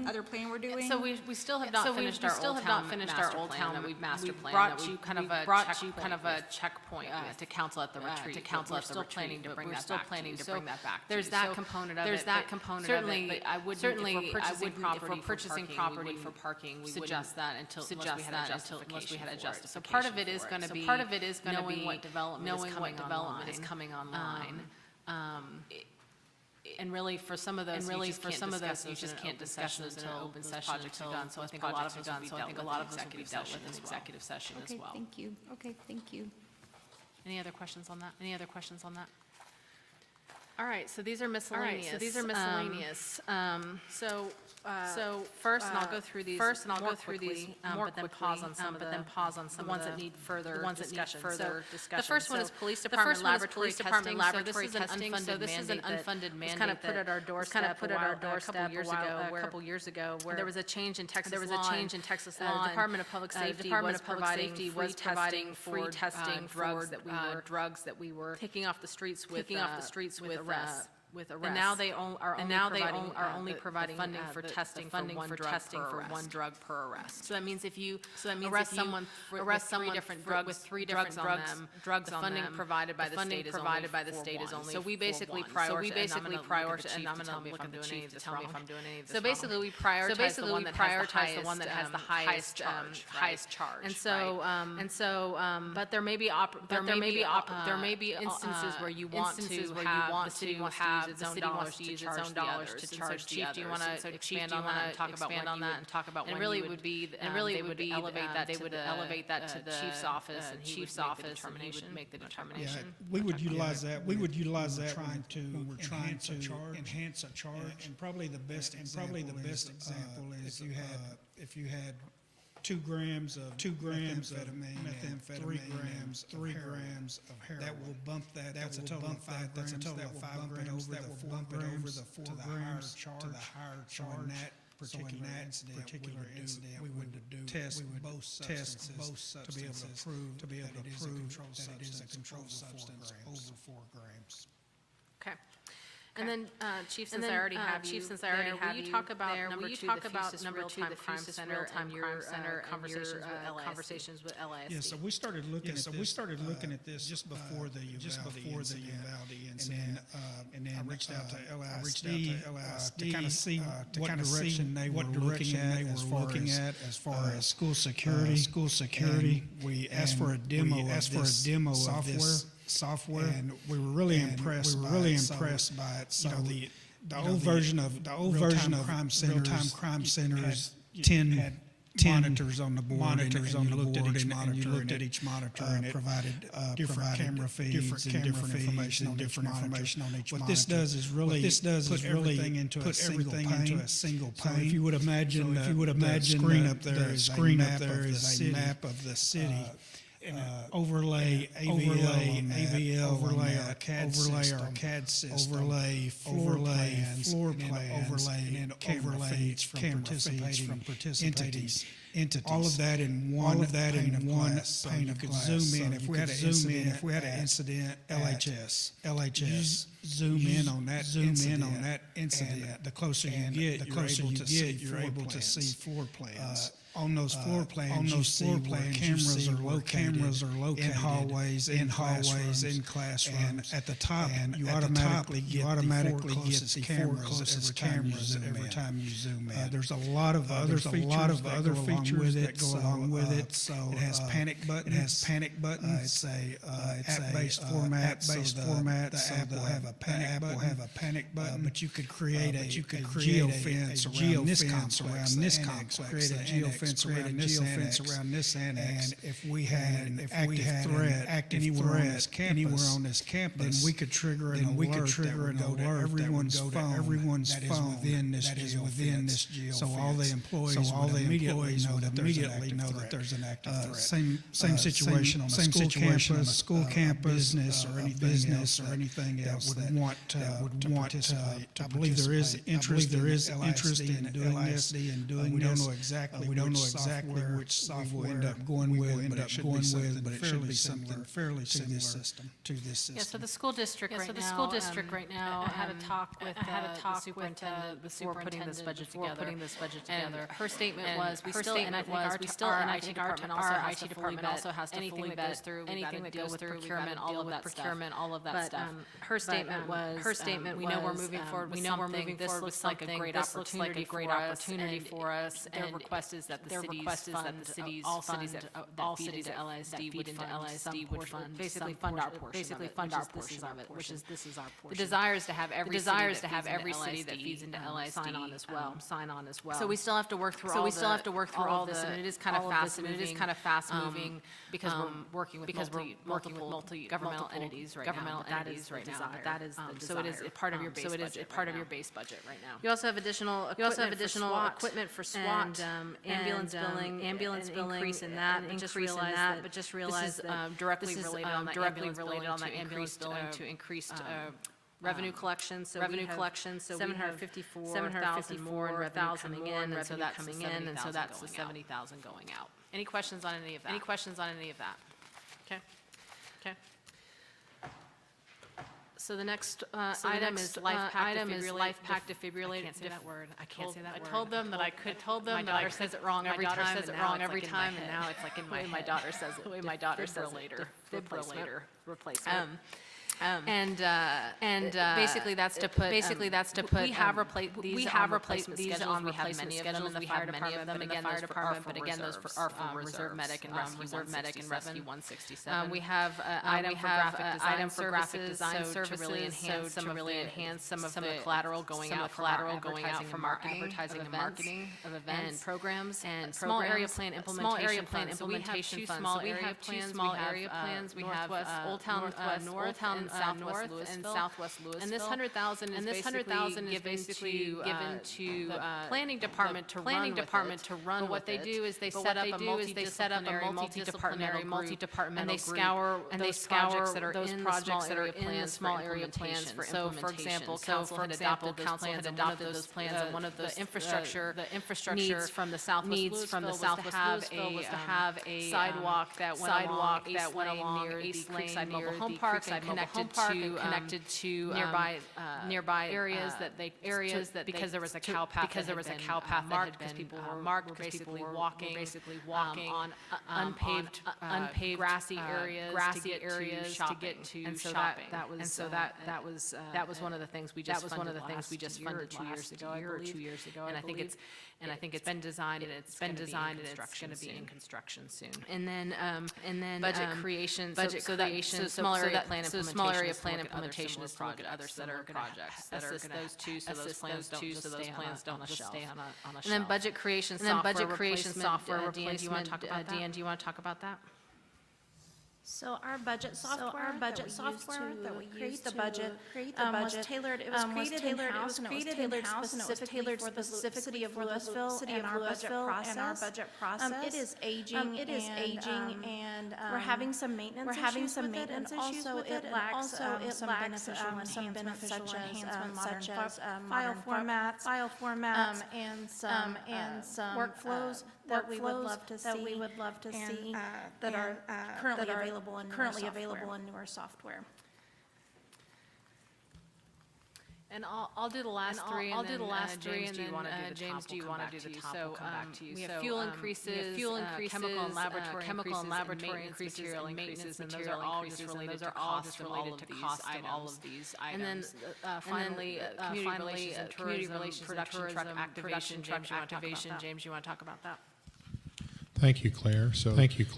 Speaker 3: other plan we're doing?
Speaker 2: So we still have not finished our Old Town master plan. Brought you kind of a checkpoint to council at the retreat. We're still planning to bring that back. There's that component of it. Certainly, I would, if we're purchasing property for parking, we would suggest that unless we had a justification. So part of it is going to be knowing what development is coming online. And really, for some of those, you just can't discuss those until open session until done. So I think a lot of those will be dealt with in executive session as well.
Speaker 3: Thank you. Okay, thank you.
Speaker 2: Any other questions on that? All right, so these are miscellaneous. So first, and I'll go through these but then pause on some of the ones that need further discussion. The first one is police department laboratory testing. So this is an unfunded mandate kind of put at our doorstep a couple years ago, where there was a change in Texas law. The Department of Public Safety was providing free testing for drugs that we were taking off the streets with arrests. And now they are only providing funding for testing for one drug per arrest. So that means if you arrest someone with three different drugs on them, the funding provided by the state is only. So we basically prioritize. And I'm going to look at the chief to tell me if I'm doing any of this wrong. So basically, we prioritize the one that has the highest charge. And so, but there may be instances where you want to have the city will have its own dollars to use its own dollars to charge the others. Do you want to expand on that and talk about when you would be, they would elevate that to the chief's office, and he would make the determination.
Speaker 13: Yeah, we would utilize that. We would utilize that when we're trying to enhance a charge. And probably the best example is if you had 2 grams of methamphetamine, 3 grams of heroin. That will bump that. That's a total of 5 grams. That will bump it over the 4 grams to the higher charge. In that particular incident, we would test both substances to be able to prove that it is a controlled substance over 4 grams.
Speaker 2: Okay. And then, Chief, since I already have you, will you talk about number 2, the real-time crime center, and your conversations with LASD?
Speaker 13: Yeah, so we started looking at this just before the Uvalde incident, and then I reached out to LASD to kind of see what direction they were looking at as far as school security. We asked for a demo of this software, and we were really impressed by it. So the old version of real-time crime centers 10 monitors on the board, and you looked at each monitor, and it provided different camera feeds and different information on each monitor. What this does is really put everything into a single pane. So if you would imagine the screen up there is a map of the city. Overlay AVL, overlay our CAD system, overlay floor plans, and camera feeds from participating entities. All of that in one pane of glass. You could zoom in if we had an incident. LHS. Zoom in on that incident. The closer you get, you're able to see floor plans. On those floor plans, cameras are located in hallways, in classrooms, and at the top, you automatically get the closest cameras every time you zoom in. There's a lot of other features that go along with it. So it has panic buttons. It's a app-based format. The app will have a panic button. But you could create a geofence around this complex. Create a geofence around this annex. And if we had an active threat anywhere on this campus, then we could trigger an alert that would go to everyone's phone that is within this geofence. So all the employees would immediately know that there's an active threat. Same situation on a school campus, business or anything else that would want to participate. I believe there is interest in doing this. We don't know exactly which software we'll end up going with, but it should be something fairly similar to this system.
Speaker 2: Yeah, so the school district right now had a talk with the superintendent before putting this budget together. And her statement was, I think our IT department also has to fully vet anything that goes through procurement, all of that stuff. Her statement was, we know we're moving forward with something, this looks like a great opportunity for us, and their request is that the cities, all cities at LISD would fund, basically fund our portion of it, which is this is our portion. The desire is to have every city that feeds into LISD sign on as well. So we still have to work through all this, and it is kind of fast moving because we're working with multiple governmental entities right now. That is the desire. So it is part of your base budget right now. You also have additional equipment for SWAT, ambulance billing, increase in that, but just realize that directly related on that ambulance billing to increased revenue collection, so $754,000 more in revenue coming in, and so that's the $70,000 going out. Any questions on any of that? Okay. So the next item is life pack defibrillator. I can't say that word. I told them that I could. My daughter says it wrong every time, and now it's like in my head. My daughter says it. Defibrillator replacement. Basically that's to put. We have replaced these on replacement schedules. We have many of them in the fire department, but again those are for reserve medic and rescue 167. We have item for graphic design services, to really enhance some of the collateral going out for marketing, advertising and marketing of events and programs and small area plan implementation funds. So we have two small area plans. We have Old Town North and Southwest Lewisville. And this $100,000 is basically given to the planning department to run with it. But what they do is they set up a multidisciplinary multi-departmental and they scour those projects that are in the small area plans for implementation. So, for example, council had adopted those plans, and one of the infrastructure needs from the Southwest Lewisville was to have a sidewalk that went along near the Creekside Mobile Home Park and connected to nearby areas because there was a cow path that marked because people were basically walking on unpaved grassy areas to get to shopping. That was one of the things we just funded 2 years ago, I believe. And I think it's been designed and it's going to be in construction soon. And then budget creation. So small area plan implementation is to look at other similar projects that are going to assist those plans don't just stay on a shelf. And then budget creation software replacement. Deanne, do you want to talk about that?
Speaker 8: So our budget software that we use to create the budget was tailored. It was created in-house, and it was tailored specifically for the city of Lewisville and our budget process. It is aging, and we're having some maintenance issues with it, and also it lacks some beneficial enhancements such as file formats, and some workflows that we would love to see that are currently available in newer software.
Speaker 2: And I'll do the last three, and then James, do you want to do the top? We'll come back to you. We have fuel increases, chemical and laboratory increases, material increases, and those are all just related to cost of all of these items. And then finally, community relations, production truck activation. James, you want to talk about that?
Speaker 18: Thank you, Claire.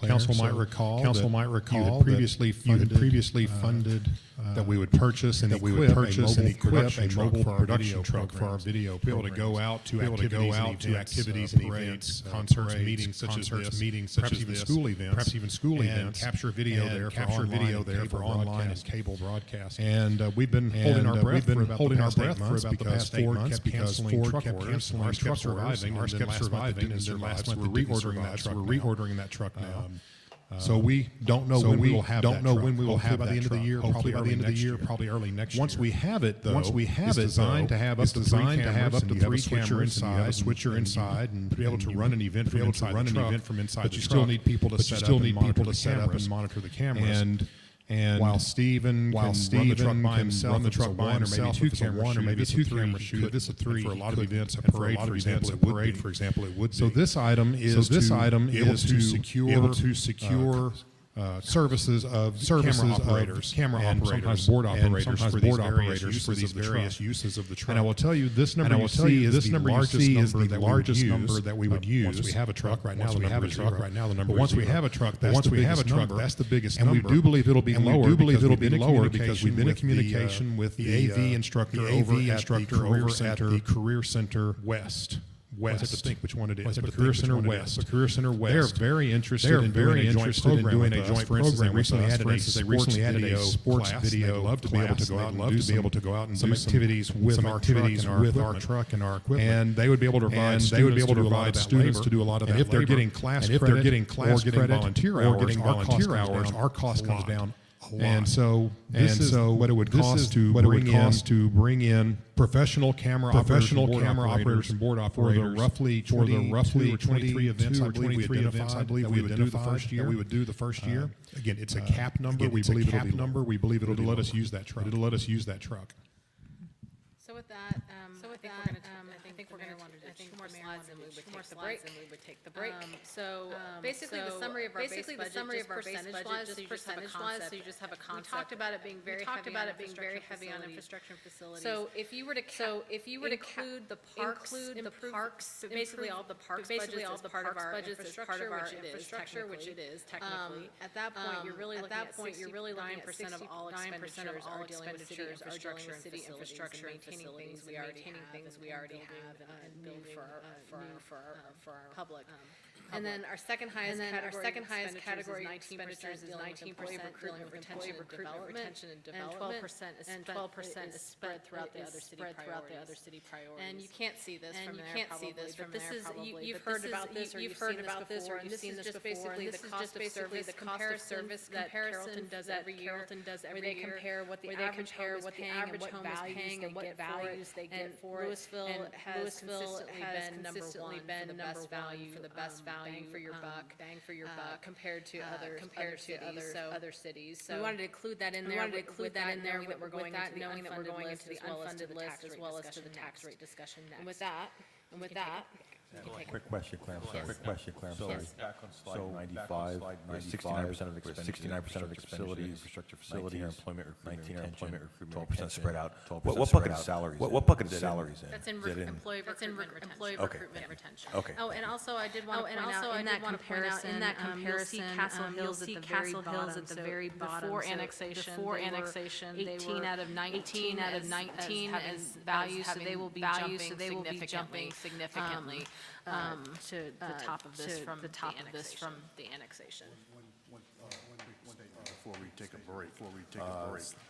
Speaker 18: Council might recall you had previously funded that we would purchase and equip a mobile production truck for our video, be able to go out to activities and events, concerts, meetings such as this, perhaps even school events, capture video there for online and cable broadcast. And we've been holding our breath for about the past 8 months because Ford kept canceling our truck surviving, and then last month we're reordering that truck now. So we don't know when we will have that truck. By the end of the year, probably by the end of the year, probably early next year. Once we have it, though, it's designed to have up to 3 cameras, and you have a switcher inside, and be able to run an event from inside the truck. But you still need people to set up and monitor the cameras. And while Steven can run the truck by himself, run the truck by himself, maybe two camera shoot, this is a 3. For a lot of events, a parade, for example, it would be. So this item is to secure services of camera operators, board operators for these various uses of the truck. And I will tell you, this number you see is the largest number that we would use. Once we have a truck, right now the number is 0. But once we have a truck, that's the biggest number. And we do believe it'll be lower because we've been in communication with the AV instructor over at the Career Center West. I have to think which one it is. The Career Center West. They're very interested in doing a joint program. They recently added a sports video. They'd love to be able to go out and do some activities with our truck and our equipment. And they would be able to provide students to do a lot of that. And if they're getting class credit or getting volunteer hours, our cost comes down. And so this is what it would cost to bring in professional camera operators and board operators for the roughly 23 events I believe we would do the first year. Again, it's a cap number. We believe it'll let us use that truck.
Speaker 2: So with that, I think we're going to do 2 more slides and we would take the break. So basically the summary of our base budget, just percentage-wise, so you just have a concept. We talked about it being very heavy on infrastructure and facilities. So if you were to include the parks, basically all the parks budgets as part of our infrastructure, which it is technically. At that point, you're really looking at 9% of all expenditures are dealing with city infrastructure and maintaining things we already have and build for our public. And then our second highest category expenditures is 19% dealing with employee recruitment, retention, and development, and 12% is spread throughout the other city priorities. And you can't see this from there probably, but this is, you've heard about this, or you've seen this before, basically the cost of service that Carrollton does every year, where they compare what the average home is paying and what values they get for it. Lewisville has consistently been number one for the best value bang for your buck, compared to other cities. So we wanted to include that in there. Knowing that we're going into the unfunded list as well as to the tax rate discussion next. And with that.
Speaker 4: Quick question, Claire. Sorry. Back on slide 95, 69% of expenditures, infrastructure facilities, employment recruitment, 12% spread out. What bucket is salaries? What bucket is salaries in?
Speaker 2: That's in employee recruitment retention.
Speaker 4: Okay.
Speaker 2: Oh, and also I did want to point out in that comparison, you'll see Castle Hills at the very bottom. Before annexation, they were 18 out of 19 as values, so they will be jumping significantly to the top of this from the annexation.
Speaker 6: Before we take a break,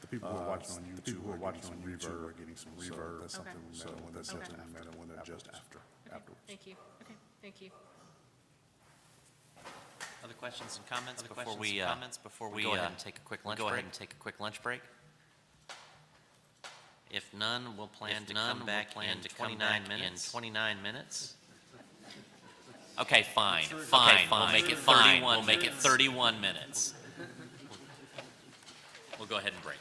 Speaker 6: the people who are watching on YouTube are getting some reverb. That's something we might want to adjust afterwards.
Speaker 2: Thank you. Okay, thank you.
Speaker 1: Other questions and comments before we go ahead and take a quick lunch break? If none, we'll plan to come back in 29 minutes. Okay, fine. We'll make it 31 minutes. We'll go ahead and break.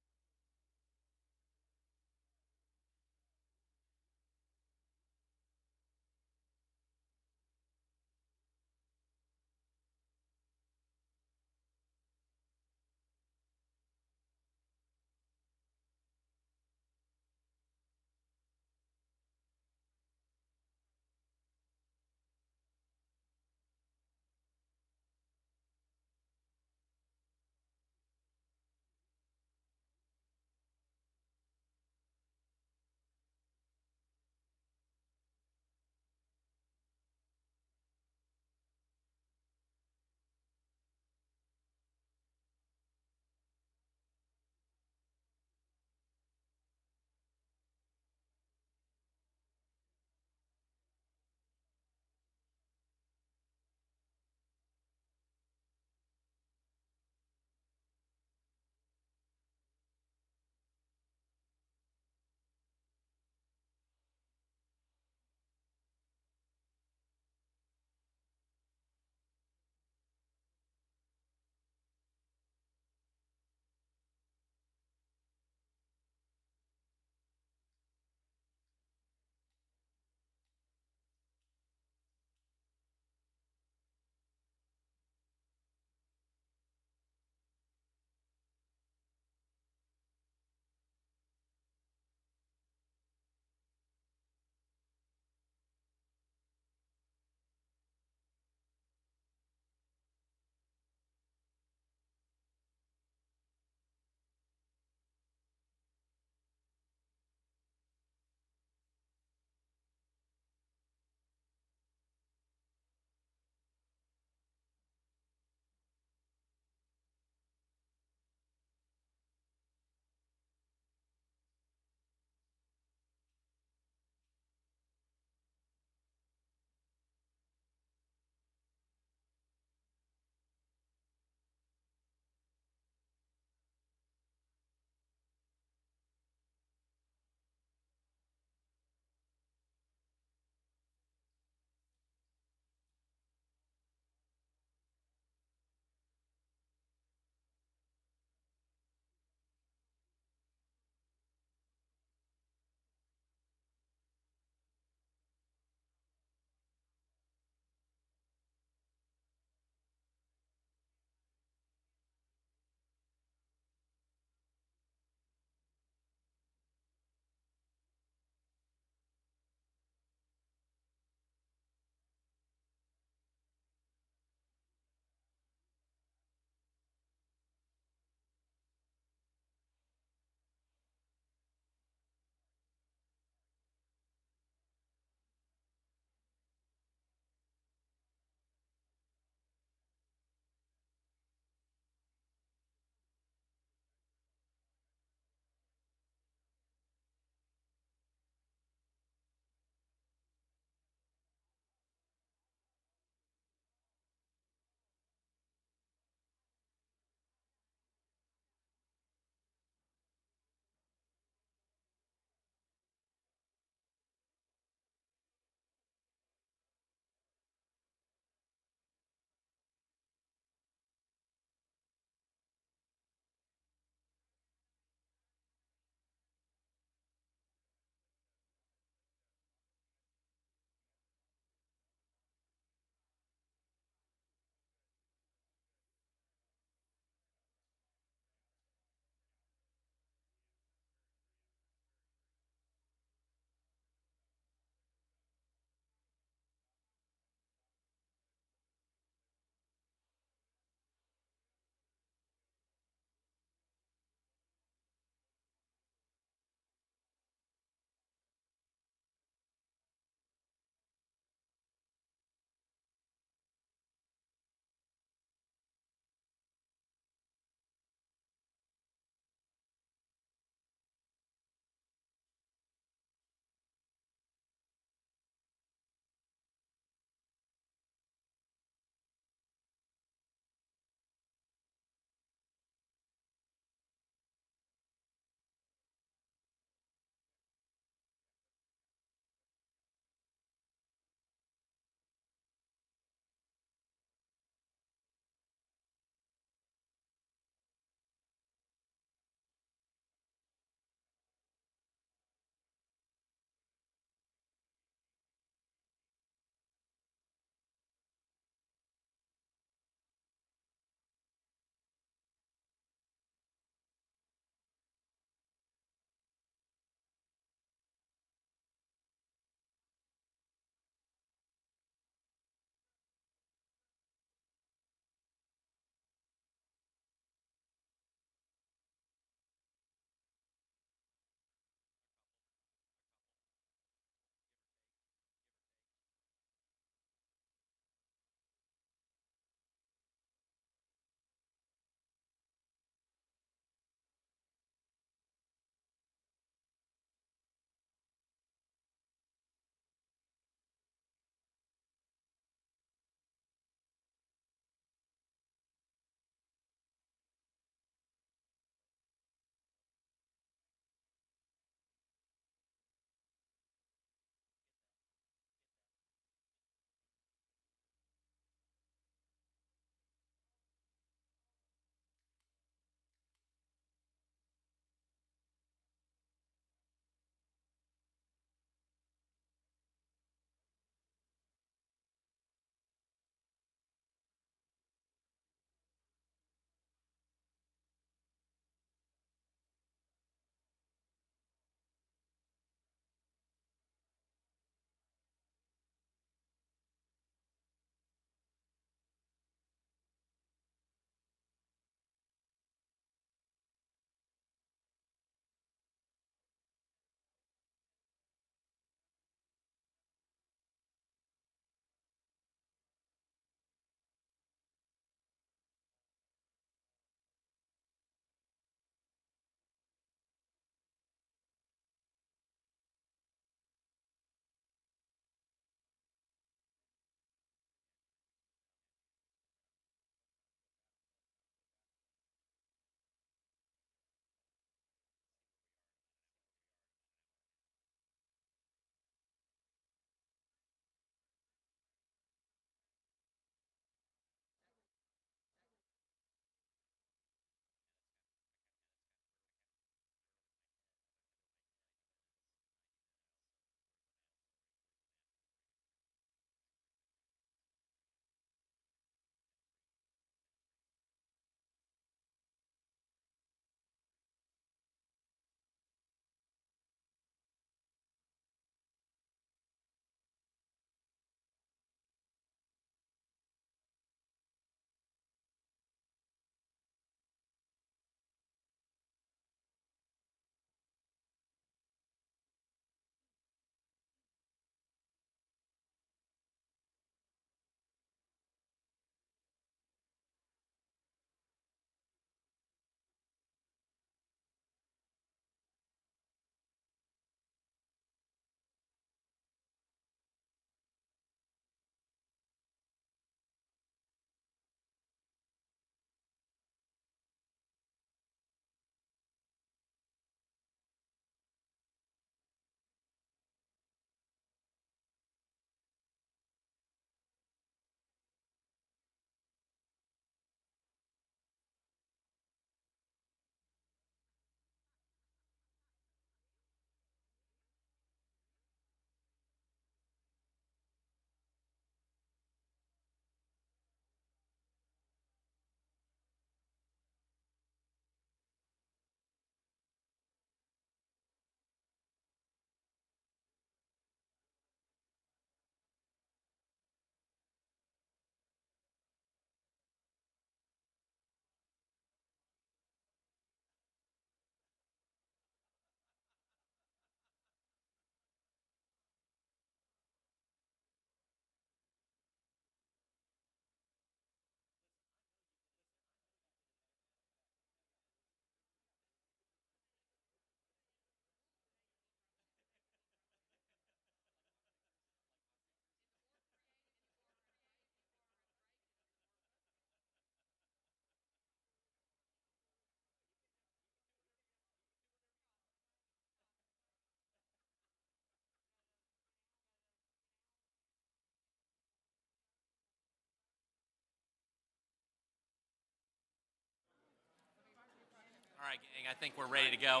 Speaker 1: right, gang, I think we're ready to go.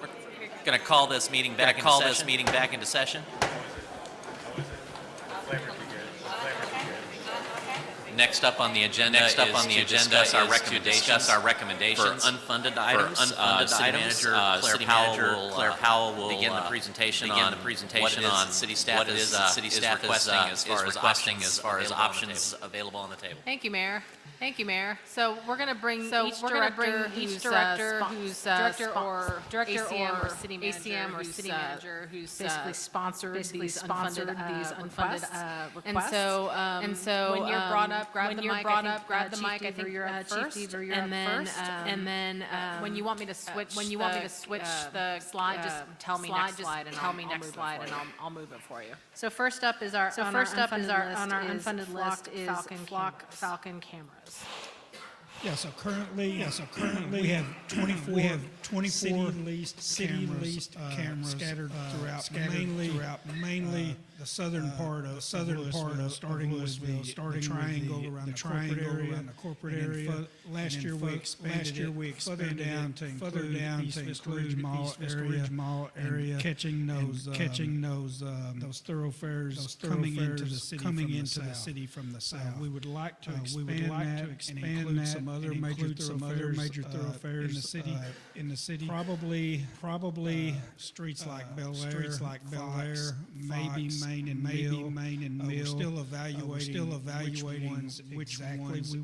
Speaker 1: We're going to call this meeting back into session. Next up on the agenda is to discuss our recommendations for unfunded items. City Manager Claire Powell will begin the presentation on what city staff is requesting as far as options available on the table.
Speaker 2: Thank you, Mayor. So we're going to bring each director who's director or city manager who's basically sponsored these unfunded requests. And so when you're brought up, grab the mic. I think you're up first. And then when you want me to switch the slide, just tell me next slide, and I'll move it for you. So first up is our unfunded list is Falcon cameras.
Speaker 13: Yeah, so currently we have 24 city leased cameras scattered throughout mainly the southern part of starting with the triangle around the corporate area. Last year we expanded down to include East Ridge Mall area, catching those thoroughfares coming into the city from the south. We would like to expand that and include some other major thoroughfares in the city. Probably streets like Bel Air, maybe Main and Mill. We're still evaluating which ones we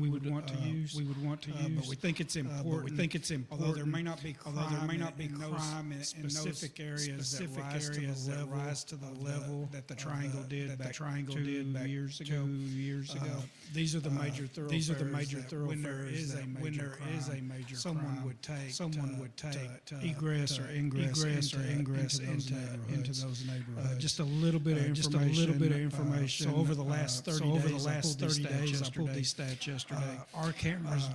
Speaker 13: would want to use. But we think it's important. Although there may not be crime in specific areas that rise to the level that the Triangle did back 2 years ago. These are the major thoroughfares. When there is a major someone would take egress or ingress into those neighborhoods. Just a little bit of information. So over the last 30 days, I pulled these stats yesterday. Our cameras,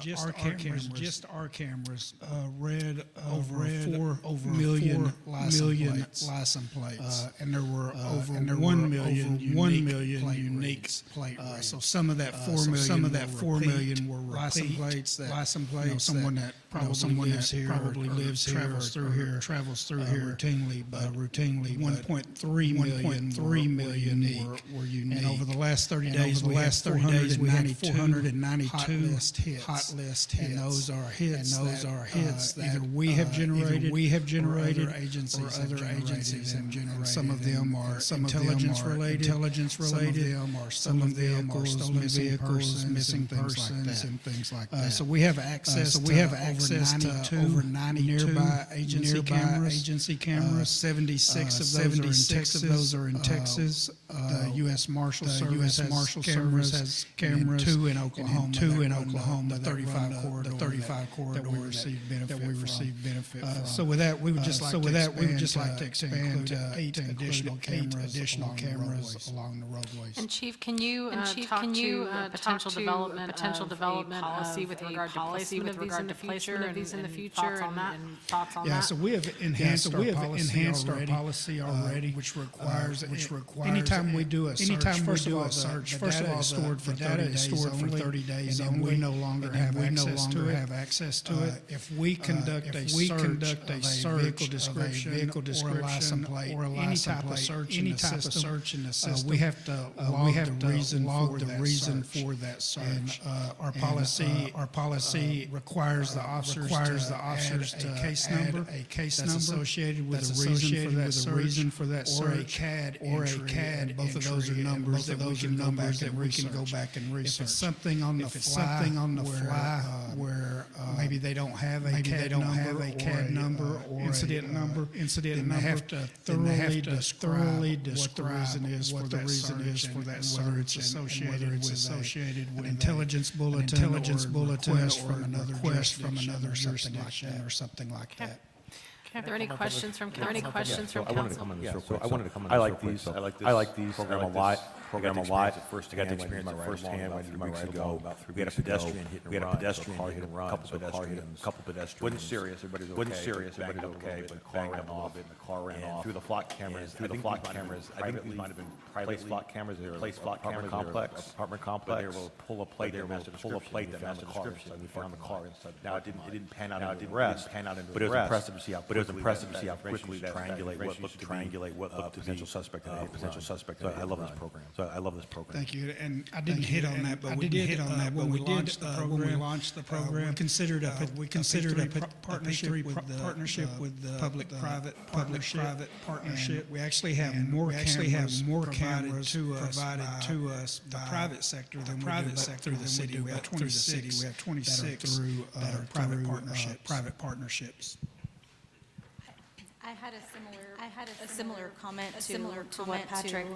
Speaker 13: read over 4 million license plates, and there were over 1 million unique plate reads. So some of that 4 million were license plates that someone that probably lives here, travels through here routinely. 1.3 million were unique. And over the last 30 days, we had 492 hot list hits. And those are hits that either we have generated, or other agencies have generated. Some of them are intelligence related. Some of them are stolen vehicles, missing persons, and things like that. So we have access to over 92 nearby agency cameras. 76 of those are in Texas. The U.S. Marshal Service has cameras. 2 in Oklahoma. The 35 corridor that we receive benefit from. So with that, we would just like to expand to 8 additional cameras along the roadways.
Speaker 2: And Chief, can you talk to potential development policy with regard to placement of these in the future and thoughts on that?
Speaker 13: Yeah, so we have enhanced our policy already, which requires anytime we do a search, first of all, the data is stored for 30 days, and we no longer have access to it. If we conduct a search of a vehicle description or any type of search in the system, we have to log the reason for that search. And our policy requires the officers to add a case number associated with a reason for that search, or a CAD. Both of those are numbers that we can go back and research. If it's something on the fly where maybe they don't have a CAD number or incident number, then they have to thoroughly describe what the reason is for that search, whether it's associated with an intelligence bulletin or request from another jurisdiction or something like that.
Speaker 2: Are there any questions from council?
Speaker 4: I wanted to comment on this real quick. I like these. I'm a lot. program a lot. First, I got to experience it firsthand when I did my ride ago. We had a pedestrian hit and run. A couple pedestrians. Wasn't serious. Everybody's okay. But the car ran off. Through the flock cameras. I think it might have been private flock cameras. They were apartment complex. But they were able to pull a plate that matched the car. We found the car inside. Now it didn't pan out into arrest. But it was impressive to see how quickly that triangulate what looked to be potential suspect. So I love this program.
Speaker 13: Thank you. And I didn't hit on that, but we did hit on that when we launched the program. We considered a partnership with the public-private partnership. We actually have more cameras provided to us the private sector than through the city. We have 26 through private partnerships.
Speaker 3: I had a similar comment to what Patrick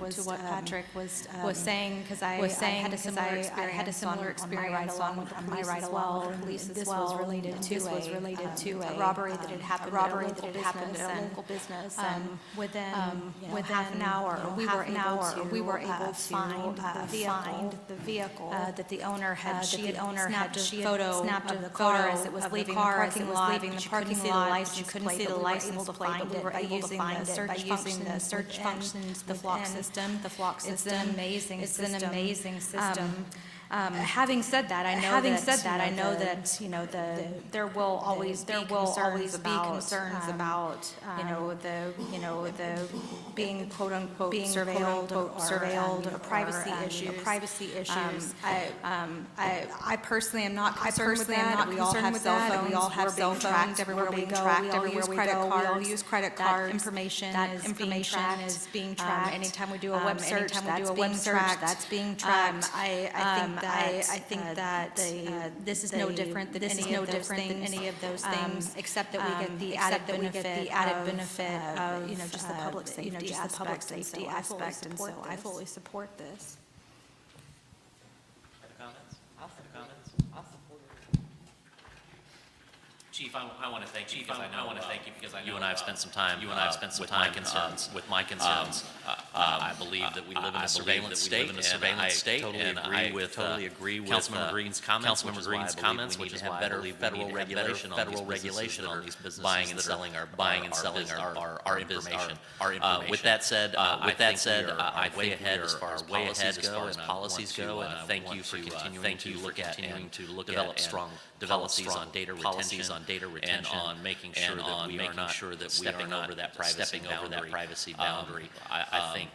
Speaker 3: was saying, because I had a similar experience on my ride along with police as well. This was related to a robbery that had happened at a local business, and within half an hour we were able to find the vehicle that the owner had snapped a photo of the car as it was leaving the parking lot. You couldn't see the license plate. But we were able to find it by using the search functions, the flock system. It's an amazing system. Having said that, I know that there will always be concerns about the being quote unquote surveilled or privacy issues. I personally am not concerned with that. We all have cell phones. We all have cell phones everywhere we go. We all use credit cards. That information is being tracked. Anytime we do a web search, that's being tracked. I think that this is no different than any of those things, except that we get the added benefit of just the public safety aspect, and so I fully support this.
Speaker 1: Chief, I want to thank you because I know you and I have spent some time with my concerns. I believe that we live in a surveillance state, and I totally agree with Councilmember Green's comments, which is why I believe federal regulation on these businesses buying and selling our information. With that said, I'm way ahead as far as policies go, and thank you for continuing to look at develop strong policies on data retention, and on making sure that we are not stepping over that privacy boundary. I think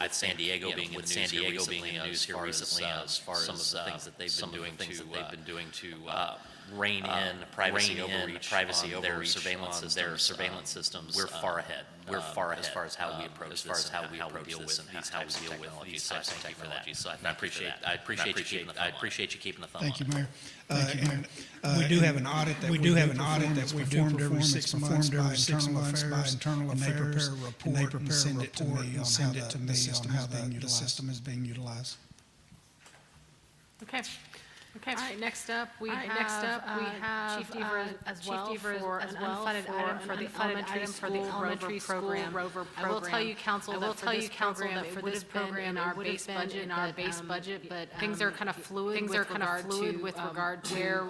Speaker 1: with San Diego being in the news here recently, as far as some of the things that they've been doing to rein in privacy overreach on their surveillance systems, we're far ahead. As far as how we approach this, and how we deal with these types of technologies. So I thank you for that. So I appreciate you keeping the thumb on it.
Speaker 13: Thank you, Mayor. We do have an audit that we performed every 6 months by internal affairs, and they prepare a report and send it to me on how the system is being utilized.
Speaker 2: Okay. All right, next up, we have Chief Deaver as well for an unfunded item for the elementary school rover program. I will tell you, council, that for this program in our base budget, but things are kind of fluid with regard to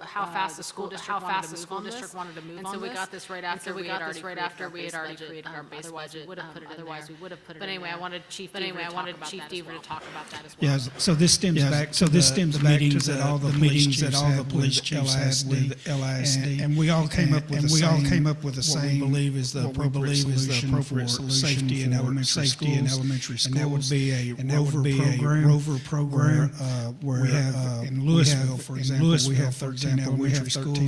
Speaker 2: how fast the school district wanted to move on this. And so we got this right after we had already created our base budget. Otherwise, we would have put it in there. But anyway, I wanted Chief Deaver to talk about that as well.
Speaker 13: Yeah, so this stems back to the meetings that all the police chiefs had with LISD, and we all came up with the same what we believe is the appropriate solution for safety in elementary schools, and that would be a rover program where we have in Lewisville, for example, we have 13 elementary schools.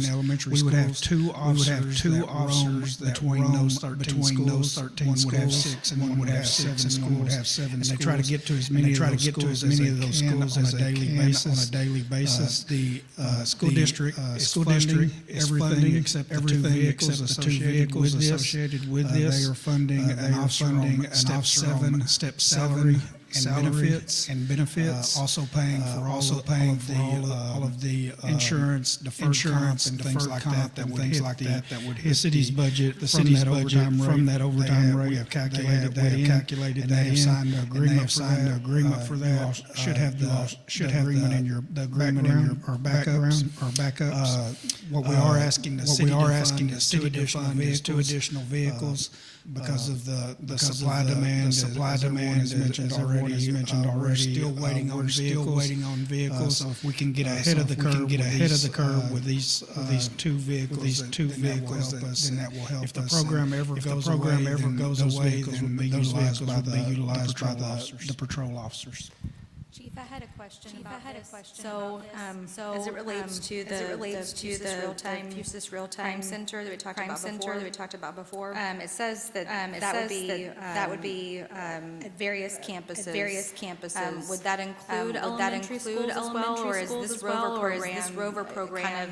Speaker 13: We would have two officers between those 13 schools. One would have 6 and one would have 7 schools, and they try to get to as many of those schools on a daily basis. The school district is funding everything except the 2 vehicles associated with this. They are funding an officer on step 7 salary and benefits, also paying for all of the insurance, deferred comp and things like that would hit the city's budget, from that overtime rate. We have calculated that in, and they have signed an agreement for that. You should have the agreement in your backups. What we are asking the city to fund is two additional vehicles because of the supply demand as mentioned already. We're still waiting on vehicles. So if we can get ahead of the curve with these two vehicles, then that will help us. If the program ever goes away, those vehicles will be utilized by the patrol officers.
Speaker 5: Chief, I had a question about this.
Speaker 3: So, as it relates to the real-time crime center that we talked about before, it says that would be at various campuses. Would that include elementary schools as well, or is this Rover program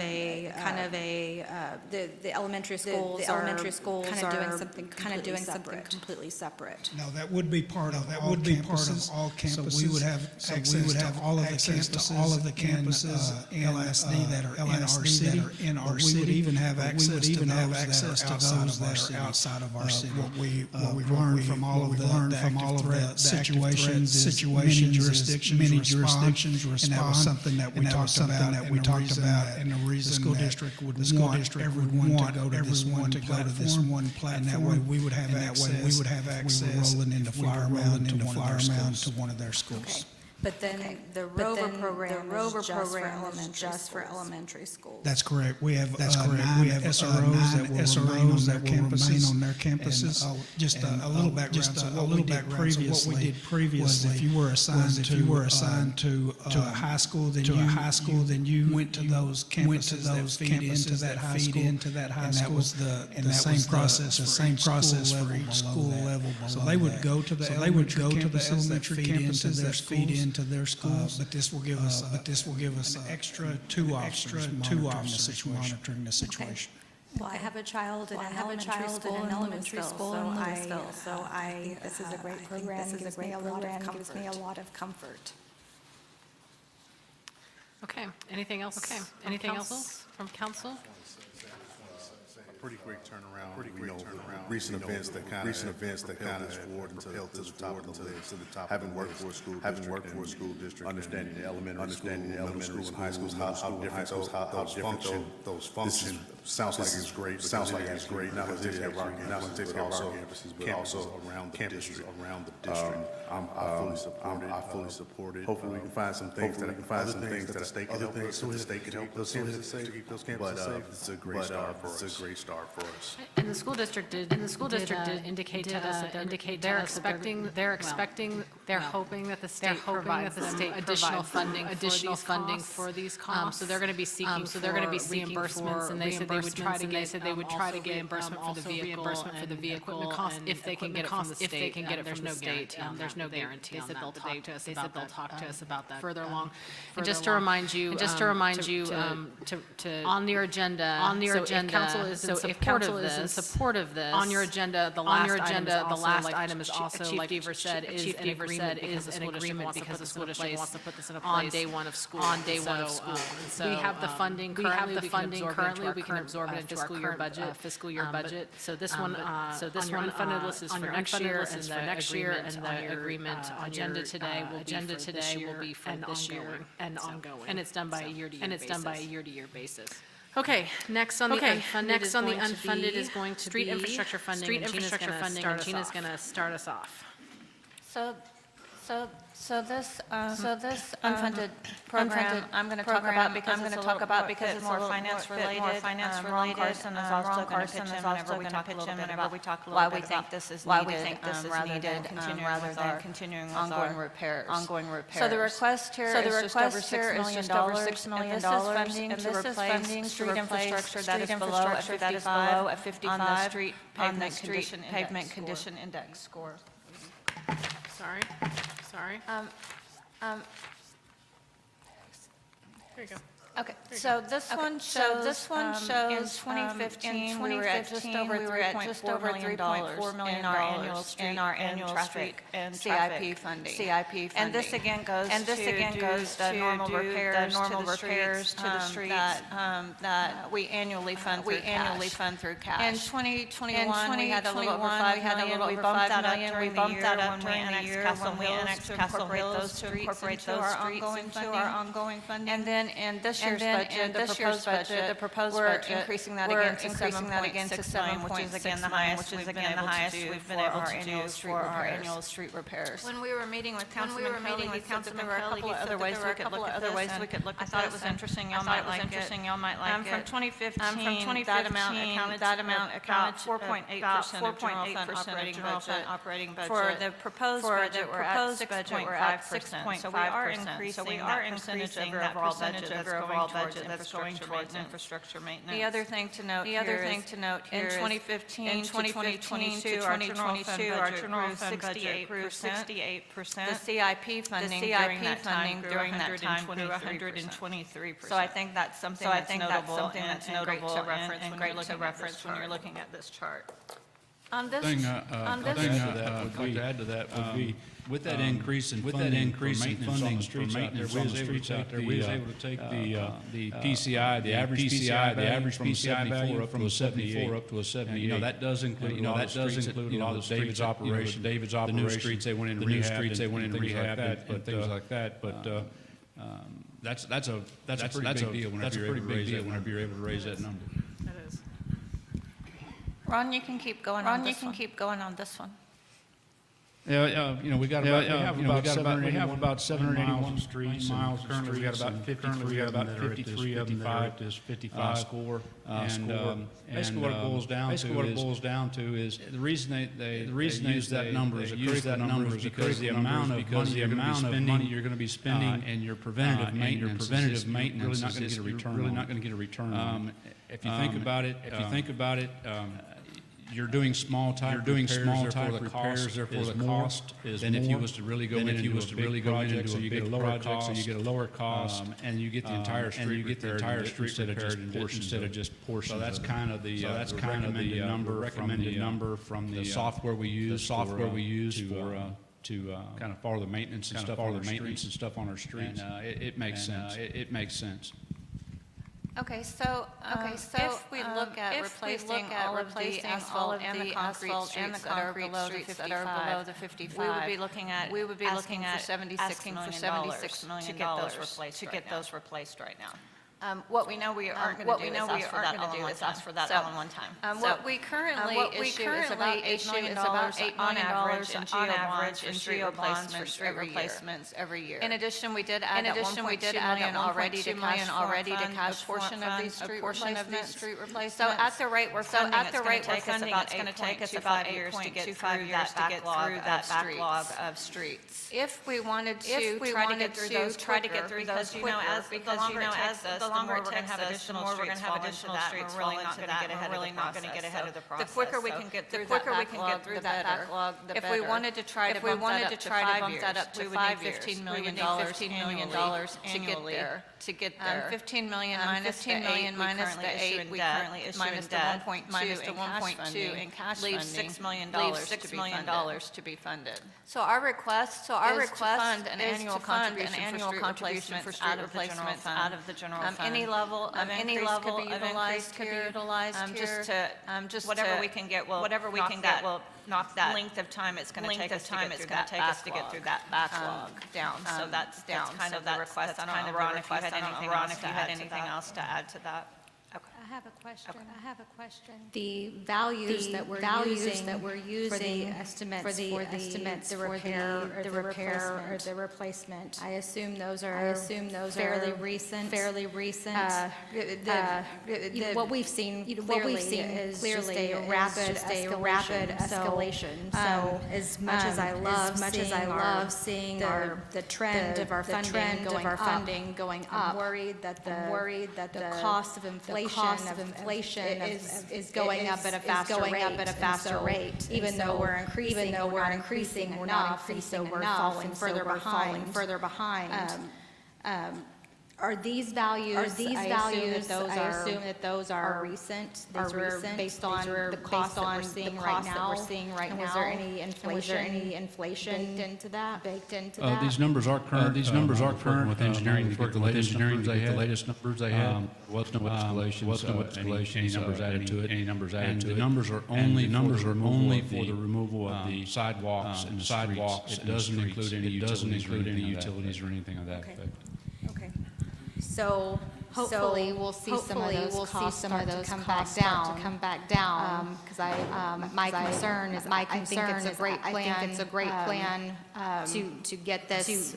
Speaker 3: kind of the elementary schools are kind of doing something completely separate?
Speaker 13: No, that would be part of all campuses. So we would have all of the campuses, LSD that are in our city. We would even have access to those that are outside of our city. What we've learned from all of the situations, many jurisdictions respond, and that was something that we talked about. And the reason the school district would want everyone to go to this one platform, and that way we would have access. Rolling into Flower Mound to one of their schools.
Speaker 3: But then the Rover program is just for elementary schools.
Speaker 13: That's correct. We have 9 SROs that will remain on their campuses. And, just a little background. So what we did previously was if you were assigned to a high school, then you went to those campuses that feed into that high school. And that was the same process for each school level. So they would go to the elementary campuses that feed into their schools, but this will give us an extra two officers monitoring the situation.
Speaker 3: Well, I have a child in an elementary school in Lewisville, so this is a great program. Gives me a lot of comfort.
Speaker 2: Okay, anything else? Anything else from council?
Speaker 6: Pretty great turnaround. Recent events that kind of propelled to the top of the list. Having worked for a school district, understanding the elementary school and high schools, how different those function. Sounds like it's great. Not only take care of our campuses, but also around the district. I fully support it. Hopefully, we can find some things that the state can help us. So the state can help those campuses safe. But it's a great start for us.
Speaker 2: And the school district did indicate to us that they're hoping that the state provides additional funding for these costs. So they're going to be seeking reimbursements, and they said they would try to get reimbursement for the vehicle and cost if they can get it from the state. There's no state. There's no guarantee on that. They said they'll talk to us about that further along. And just to remind you, on your agenda, if council is in support of this, on your agenda, the last item is also, like Chief Deaver said, is an agreement because the school district wants to put this in place on day one of school. So we have the funding currently. We can absorb it into our fiscal year budget. So this one, on your unfunded list is for next year, and the agreement agenda today will be for this year and ongoing. And it's done by a year-to-year basis. Okay, next on the unfunded is going to be street infrastructure funding, and Gina's going to start us off.
Speaker 3: So this unfunded program, I'm going to talk about because it's more finance related. Ron Carson is also going to pitch in whenever we talk a little bit about why we think this is needed, rather than continuing with ongoing repairs. So the request here is just over $6 million, and this is funding street infrastructure that is below a 55 on the street pavement condition index score.
Speaker 2: Sorry. Here you go.
Speaker 3: Okay, so this one shows, in 2015, we were at just over $3.4 million in our annual street and CIP funding. And this again goes to the normal repairs to the streets that we annually fund through cash. In 2021, we had a little over $5 million. We bumped that up during the year when we annexed Castle Hills to incorporate those streets into our ongoing funding. And then in this year's budget, the proposed budget, we're increasing that again to 7.6 million, which is again the highest we've been able to do for our annual street repairs. When we were meeting with Councilman Kelly, he said that there were a couple of other ways we could look at this. I thought it was interesting. Y'all might like it. From 2015, that amount accounted 4.8% of general fund operating budget. For the proposed budget, we're at 6.5%. So we are increasing that percentage of the overall budget that's going towards infrastructure maintenance. The other thing to note here is in 2015 to 2022, our general fund budget grew 68%. The CIP funding during that time grew 123%. So I think that's something that's notable and great to reference when you're looking at this chart. On this,
Speaker 15: Thing to add to that would be, with that increase in funding for maintenance on the streets out there, we was able to take the PCI, the average PCI value up from a 74 up to a 78. You know, that does include a lot of David's operation, the new streets they went in rehab, and things like that. But that's a pretty big deal whenever you're able to raise that number.
Speaker 3: That is. Ron, you can keep going on this one.
Speaker 15: Yeah, you know, we have about 781 streets miles. Currently, we got about 53 of them that are 55 score. Basically, what it boils down to is the reason they use that number is because the amount of money you're going to be spending and your preventative maintenance is really not going to get a return. If you think about it, you're doing small type repairs, therefore the cost is more than if you was to really go into a so you get a lower cost, and you get the entire street repaired instead of just portions. So that's kind of the recommended number from the software we use to kind of follow the maintenance and stuff on our streets. And it makes sense.
Speaker 3: Okay, so if we look at replacing all of the asphalt and the concrete streets that are below the 55, we would be looking at asking for $76 million to get those replaced right now. What we know we aren't going to do is ask for that all in one time. What we currently issue is about $8 million on average in geo bonds for street replacements every year. In addition, we did add $1.2 million already to cash a portion of these street replacements. So at the rate we're funding, it's going to take us about 8 years to get through that backlog of streets. If we wanted to try to get through those quicker, because the longer it takes us, the more we're going to have additional streets falling into that, and we're really not going to get ahead of the process. The quicker we can get through that backlog, the better. If we wanted to try to bump that up to 5 years, $15 million annually to get there. $15 million minus the 8 we currently issue in debt, minus the 1.2 in cash funding, leaves $6 million to be funded. So our request is to fund an annual contribution for street replacements out of the general fund. Any level of increase could be utilized here. Just whatever we can get will knock that length of time it's going to take us to get through that backlog down. So that's kind of the request. I don't know, Ron, if you had anything else to add to that.
Speaker 5: I have a question. The values that we're using for the estimates, the repair or the replacement. I assume those are fairly recent. What we've seen clearly is just a rapid escalation. So as much as I love seeing the trend of our funding going up, I'm worried that the cost of inflation is going up at a faster rate, even though we're increasing enough, and so we're falling further behind. Are these values, I assume that those are recent, based on the cost that we're seeing right now? And was there any inflation baked into that?
Speaker 15: These numbers are current. With engineering to get the latest numbers they had. Was no escalations. Any numbers added to it. And the numbers are only for the removal of the sidewalks and the sidewalks. It doesn't include any utilities or anything of that effect.
Speaker 5: Okay. So hopefully we'll see some of those costs start to come back down. Because my concern is I think it's a great plan to get these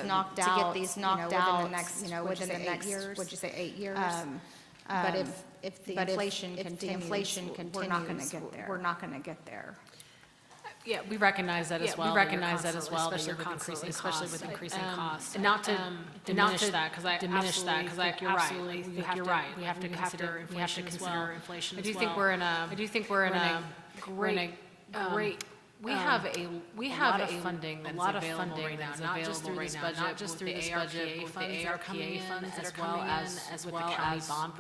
Speaker 5: knocked out within the next 8 years. But if the inflation continues, we're not going to get there.
Speaker 2: Yeah, we recognize that as well. Especially with increasing costs. And not to diminish that, because I absolutely think you're right. We have to consider inflation as well. I do think we're in a great. We have a funding that's available right now, not just through this budget, with the ARPA funds that are coming in, as well as with the county bond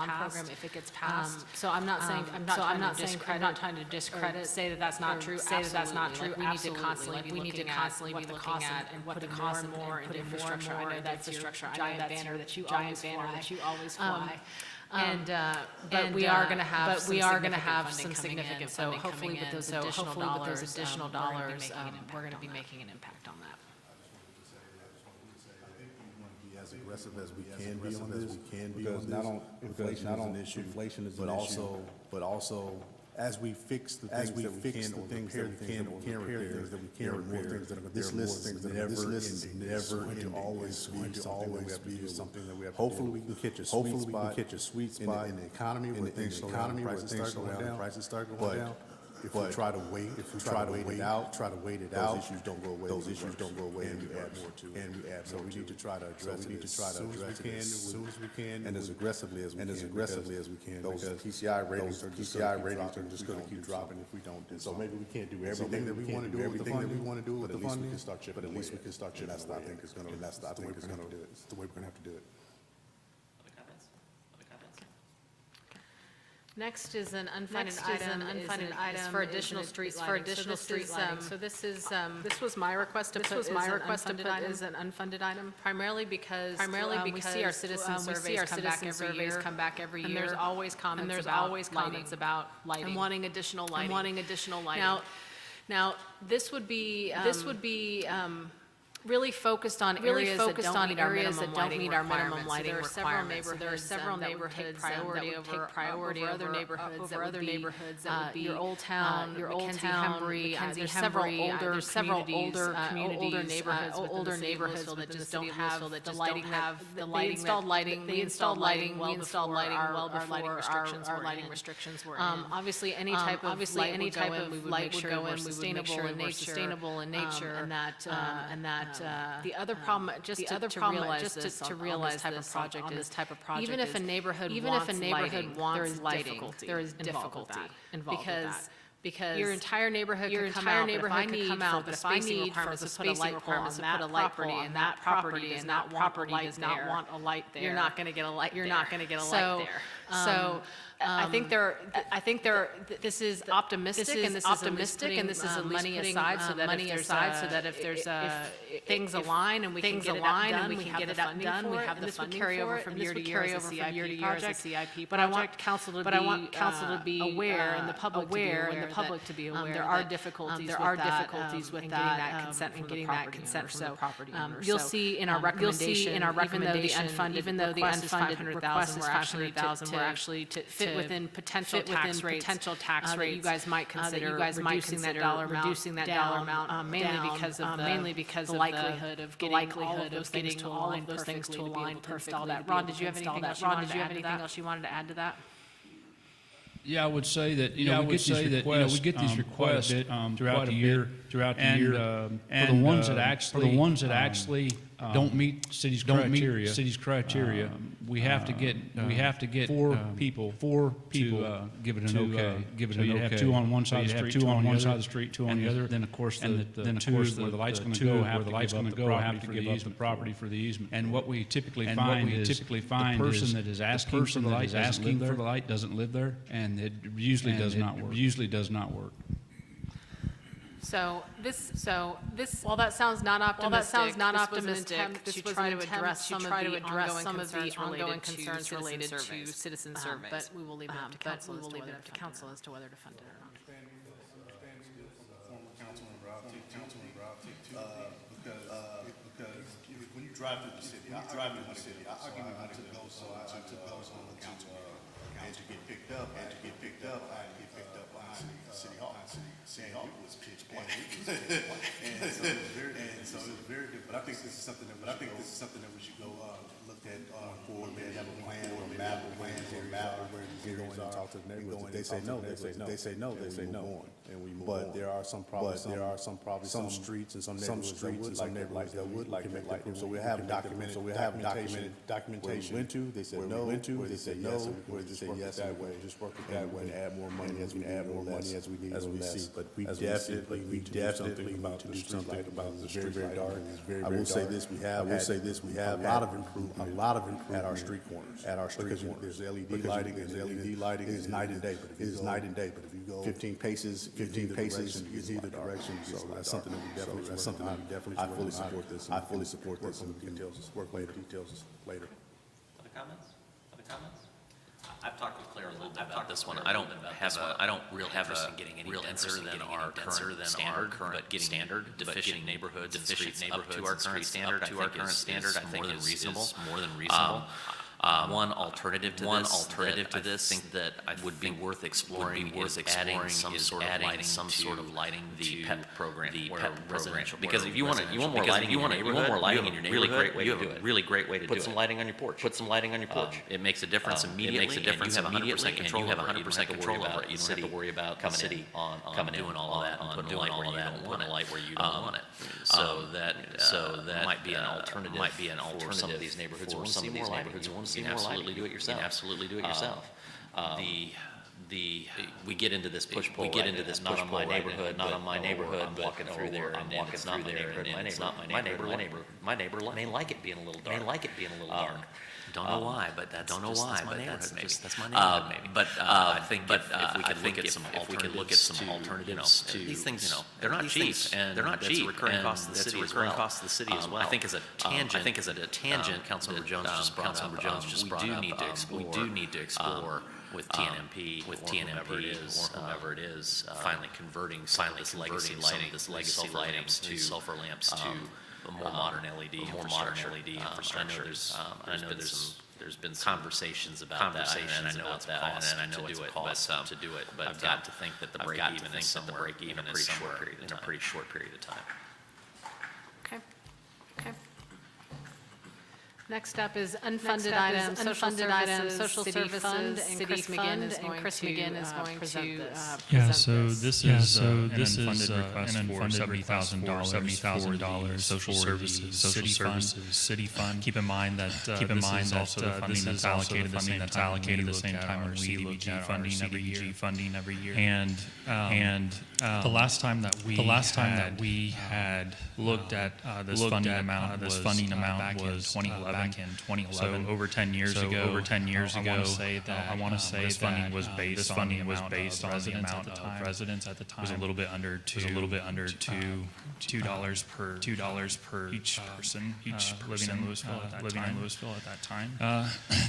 Speaker 2: program if it gets passed. So I'm not saying, I'm not trying to discredit, say that that's not true. We need to constantly be looking at what the cost and what the cost and more into infrastructure. I know that's your giant banner that you always fly. But we are going to have some significant funding hopefully with those additional dollars, we're going to be making an impact on that.
Speaker 6: As aggressive as we can be on this, because not only inflation is an issue, but also as we fix the things that we can repair, this list is never and always be something that we have. Hopefully we can catch a sweet spot in the economy where things slow down, prices start going down. If we try to wait it out, those issues don't go away, and you add more to it. So we need to try to address it as soon as we can, and as aggressively as we can. Those PCI ratings are just going to keep dropping if we don't do so. Maybe we can't do everything that we want to do with the funding, but at least we can start chipping away. That's what I think is going to, that's the way we're going to do it. It's the way we're going to have to do it.
Speaker 2: Next is an unfunded item for additional street lighting. So this was my request to put as an unfunded item, primarily because we see our citizen surveys come back every year. And there's always comments about lighting. And wanting additional lighting. Now, this would be really focused on areas that don't meet our minimum lighting requirements. There are several neighborhoods that would take priority over other neighborhoods that would be your Old Town, Hembry. There's several older neighborhoods that just don't have the lighting. They installed lighting well before our lighting restrictions were in. Obviously, any type of light would go in, we would make sure we're sustainable in nature, and that the other problem, just to realize this type of project, even if a neighborhood wants lighting, there is difficulty involved with that. Because your entire neighborhood could come out, but if I need for the spacing requirements to put a light pole on that property does not want a light there, you're not going to get a light there. So I think this is optimistic, and this is money aside, so that if there's things align and we can get it done, we can get it done, we have the funding for it, carry over from year to year as a CIP project. But I want council to be aware, and the public to be aware, there are difficulties with that consent and getting that consent from the property owner. You'll see in our recommendation, even though the unfunded request is $500,000, we're actually to fit within potential tax rates that you guys might consider reducing that dollar amount, mainly because of the likelihood of getting all of those things to align perfectly. Ron, did you have anything else you wanted to add to that?
Speaker 15: Yeah, I would say that, we get these requests throughout the year. throughout the year. For the ones that actually don't meet city's criteria, we have to get four people to give it an okay. So you have two on one side of the street, two on one side of the street, two on the other. Then of course the two where the light's going to go have to give up the property for the easement. And what we typically find is the person that is asking for the light doesn't live there, and it usually does not work.
Speaker 2: So this, while that sounds not optimistic, this was an attempt to try to address some of the ongoing concerns related to citizen surveys. But we will leave it up to council as to whether to fund it or not.
Speaker 6: Because when you drive through the city, I'll give you I took those on the council, and to get picked up, I had to get picked up behind City Hall. City Hall was pitch black. And so it was very good. But I think this is something that we should go look at forward. Maybe have a plan or a map of where these areas are. Talk to the neighborhoods. They say no. They move on. But there are some streets and some neighborhoods that would like to make that. So we have documentation. Where we went to, they said no. Where they said yes, where they said yes that way. Just work it that way. Add more money as we add more money as we need. As we see, but we definitely need to do something about the street light. It's very, very dark. I will say this: we have a lot of improvement at our street corners. Because there's LED lighting. It's night and day. But if you go 15 paces in either direction. So that's something that we definitely. I fully support this. And we can work later. Details later.
Speaker 1: Other comments? I've talked with Claire a little bit about this one. I don't really have a real denser than our current standard, but getting standard deficient neighborhoods and streets up to our current standard, I think is more than reasonable. One alternative to this, I think that would be worth exploring is adding some sort of lighting the PEP program, residential. Because if you want more lighting in your neighborhood, you have a really great way to do it. Put some lighting on your porch. It makes a difference immediately. And you have 100% control over it. You don't have to worry about the city coming in doing all of that and putting a light where you don't want it. So that might be an alternative for some of these neighborhoods or some of these neighborhoods. You can absolutely do it yourself. We get into this push pull. Not on my neighborhood, but I'm walking through there, and it's not my neighborhood. It's not my neighbor may like it being a little dark. Don't know why, but that's my neighborhood. That's my neighborhood, maybe. But I think if we could look at some alternatives to these things, they're not cheap, and that's a recurring cost to the city as well. I think as a tangent, Councilmember Jones just brought up. We do need to explore with TNMP, or whomever it is, finally converting some of this legacy lighting to sulfur lamps to a more modern LED infrastructure. I know there's been conversations about that, and I know it's a cost to do it, but I've got to think that the break even is somewhere in a pretty short period of time.
Speaker 2: Okay. Next up is unfunded items, social services, and Chris McGinn is going to present this.
Speaker 21: Yeah, so this is an unfunded request for $70,000 social services, city fund. Keep in mind that this is also the funding that's allocated at the same time when we look at our CDBG funding every year. And the last time that we had looked at this funding amount was 2011. Back in 2011, so over 10 years ago, I want to say this funding was based on the amount of residents at the time. It was a little bit under $2 per each person living in Lewisville at that time.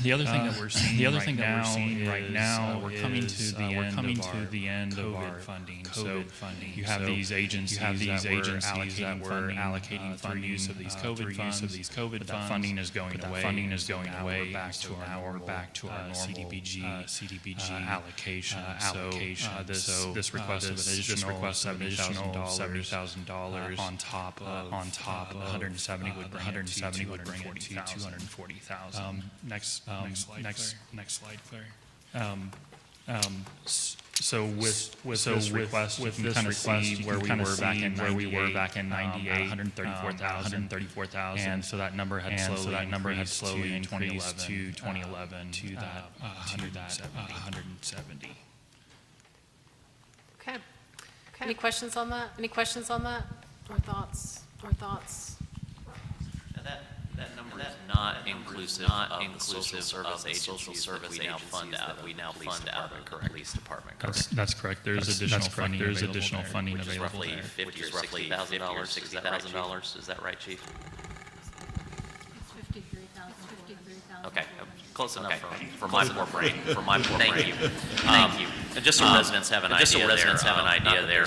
Speaker 21: The other thing that we're seeing right now, we're coming to the end of our funding. So you have these agencies that were allocating funding use of these COVID funds. But that funding is going away. We're back to our normal CDBG allocation. So this request of additional $70,000 on top of 170 would bring it to 240,000. Next slide, Claire. So with this request, you can kind of see where we were back in 98, 134,000. And so that number had slowly increased to 2011 to that 170.
Speaker 2: Okay. Any questions on that? Or thoughts?
Speaker 1: That number is not inclusive of the social service agencies that we now fund out of the police department, correct?
Speaker 21: That's correct. There's additional funding
Speaker 1: Which is
Speaker 21: available
Speaker 1: roughly
Speaker 21: there.
Speaker 1: $50,000 or $60,000, is that right, Chief?
Speaker 8: It's 53,000.
Speaker 1: Okay, close enough for my poor brain, Thank you. And just so residents have an idea there,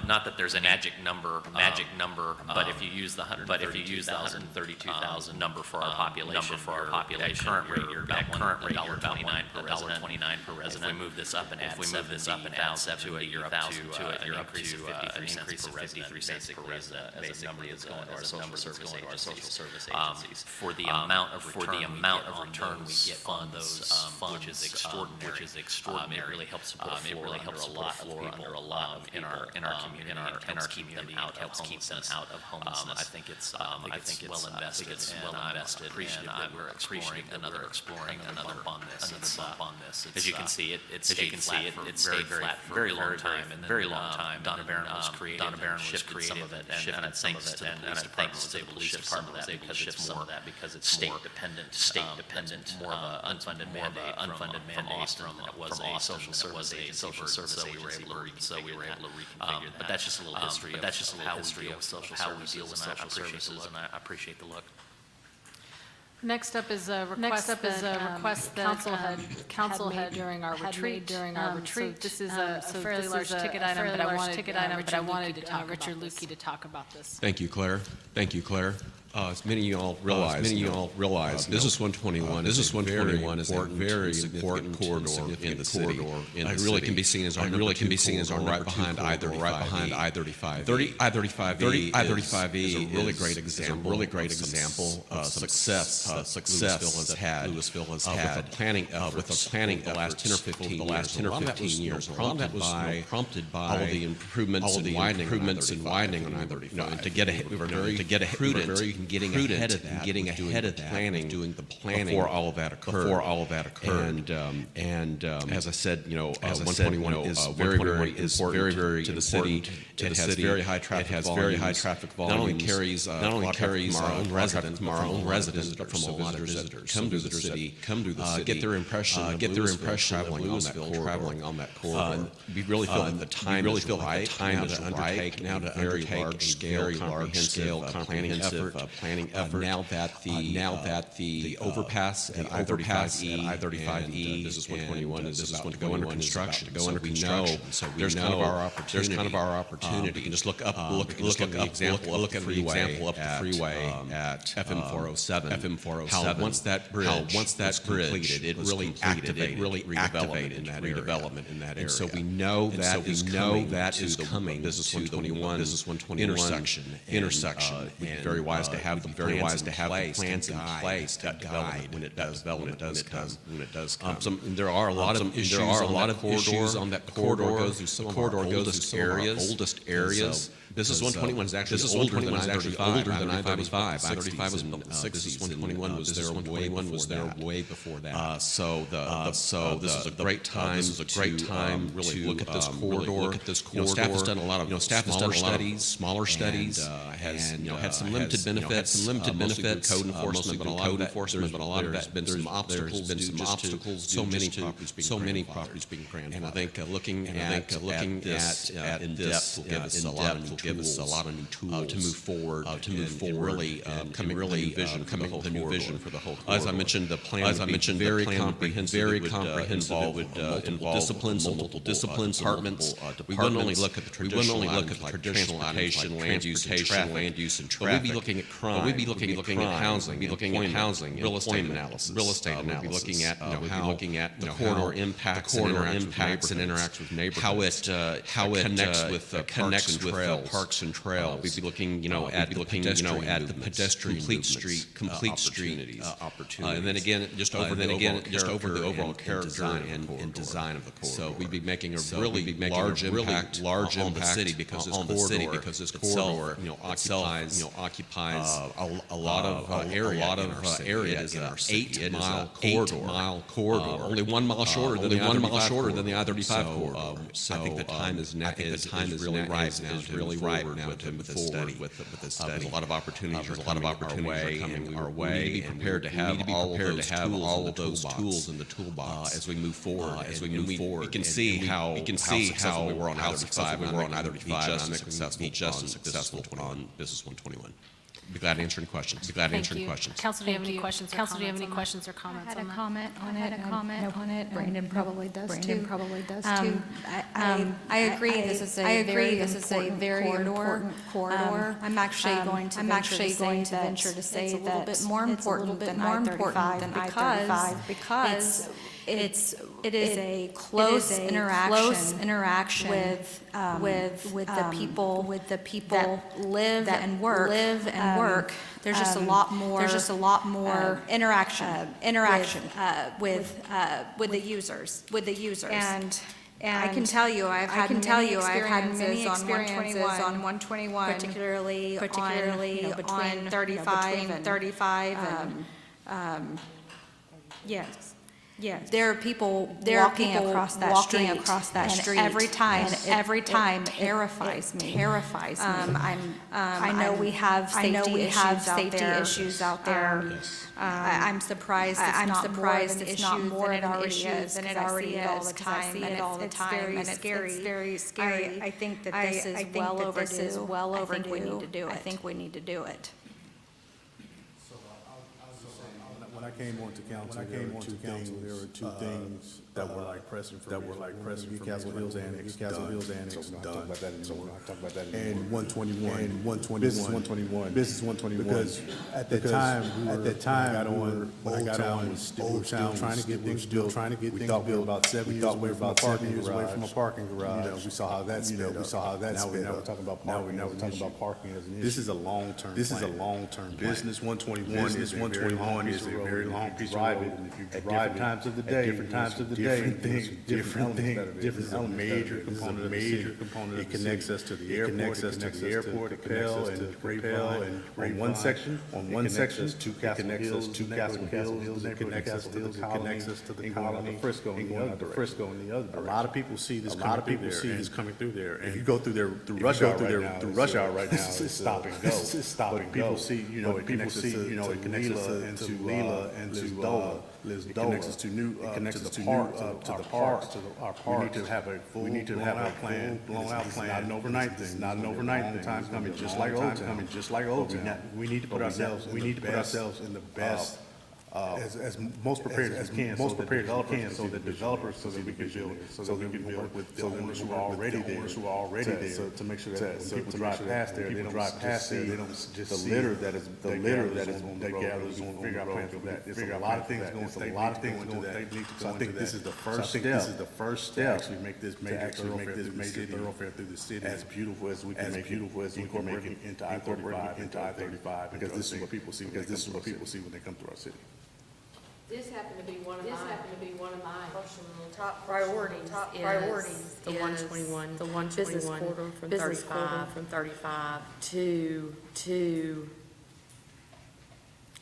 Speaker 1: not that there's a magic number, but if you use the 132,000 number for our population, at current rate, you're about $1.29 per resident. If we move this up and add 70,000 to it, you're up to an increase of 53 cents per resident as a number that's going to our social service agencies. For the amount of return we get on those funds, which is extraordinary. It really helps put a floor under a lot of people in our community, and helps keep them out of homelessness. I think it's well invested, and I'm appreciative that we're exploring another bump on this. As you can see, it stayed flat for a very long time. Donna Barron was created, shifted some of it, and thanks to the police department was able to shift some of that because it's state dependent, more of an unfunded mandate from Austin than it was a social service agency. So we were able to reconfigure that. But that's just a little history of how we deal with social services, and I appreciate the look.
Speaker 2: Next up is a request that council had during our retreat. So this is a fairly large ticket item, but I wanted Richard Lukey to talk about this.
Speaker 9: Thank you, Claire. As many of you all realize, Business 121 is a very important corridor in the city. It really can be seen as our right behind I-35. I-35E is a really great example of success Lewisville has had with the planning the last 10 or 15 years. Prompted by all of the improvements and widening on I-35. And to get ahead, we were very prudent in getting ahead of that, doing the planning before all of that occurred. And as I said, 121 is very important to the city. It has very high traffic volume. Not only carries our own residents, but from a lot of visitors come to the city, get their impression of traveling on that corridor. We really feel that the time is right now to undertake very large-scale planning effort. Now that the overpass at I-35E, Business 121 is about to go under construction. We know there's kind of our opportunity. You can just look at the example up the freeway at FM 407. How once that bridge was completed, it really activated redevelopment in that area. And so we know that is coming. Business 121 intersection. We'd be very wise to have the plans in place to guide when it does come. There are a lot of issues on that corridor. Goes through some of our oldest areas. Business 121 is actually older than I-35. I-35 was built in the 60s. Business 121 was there way before that. So this is a great time to really look at this corridor. Staff has done a lot of smaller studies, has had some limited benefits, code enforcement, but a lot of that there's been some obstacles. So many properties being grandfathered. And I think looking at this in depth will give us a lot of new tools to move forward, really coming with a new vision for the whole corridor. As I mentioned, the plan would be very comprehensive, would involve multiple disciplines, departments. We wouldn't only look at the traditional transportation, land use, and traffic. But we'd be looking at crime. We'd be looking at housing, real estate analysis. We'd be looking at how the corridor impacts and interacts with neighborhoods. How it connects with parks parks and trails. We'd be looking, at the pedestrian complete street opportunities. And then again, just over the overall character and design of the corridor. So we'd be making a really large impact on the city because this corridor occupies a lot of area. It is an 8-mile corridor, only 1 mile shorter than the I-35 corridor. So I think the time is really ripe now to move forward with this study. There's a lot of opportunities. Coming our way, and we need to be prepared to have all of those tools in the toolbox as we move forward. We can see how successful we were on I-35. Just as successful on Business 121. Be glad to answer any questions.
Speaker 2: Council, do you have any questions or comments
Speaker 3: I had
Speaker 2: on
Speaker 3: a
Speaker 2: that?
Speaker 3: comment on it.
Speaker 5: Brandon probably does too.
Speaker 3: I agree, this is a very important corridor. I'm actually going to venture to say that it's a little bit more important than I-35 because it is a close interaction with the people that live and work. There's just a lot more interaction with the users. And I can tell you, I've had many experiences on 121, particularly on between 35 and yes. There are people walking across that street, and every time it terrifies me. I know we have safety issues out there. I'm surprised it's not more than it already is because I see it all the time, and it's very scary. I think that this is well overdue. I think we need to do it.
Speaker 6: When I came onto council, there were two things that were like pressing for me. Castle Hills Annex done. And 121. Because at that time, when I got on, we were still trying to get things built. We thought we were about 7 years away from a parking garage. We saw how that sped up. Now we're talking about parking as an issue. This is a long-term business. 121 is a very long piece of road. At different times of the day, different things. This is a major component of the city. It connects us to the airport, it connects us to Grapevine, and on one section, it connects us to Castle Hills, it connects us to the colony, Frisco, and the other. A lot of people see this coming through there. And if you go through there through rush hour right now, it's stop and go. But people see, it connects us to Leela and to Lisdola. It connects us to our parks. We need to have a full blown out plan. Not an overnight thing. Long time coming, just like old time. We need to put ourselves in the best, as most prepared as we can, so that developers, so that we can build with the owners who are already there, so to make sure that when people drive past there, they don't just see the litter that gathers on figure out plans for that. There's a lot of things going to that. So I think this is the first step to make this major thoroughfare through the city as beautiful as we can make it into I-35, because this is what people see when they come through our city.
Speaker 7: This happened to be one of my personal top priorities. The 121 business corridor from 35 to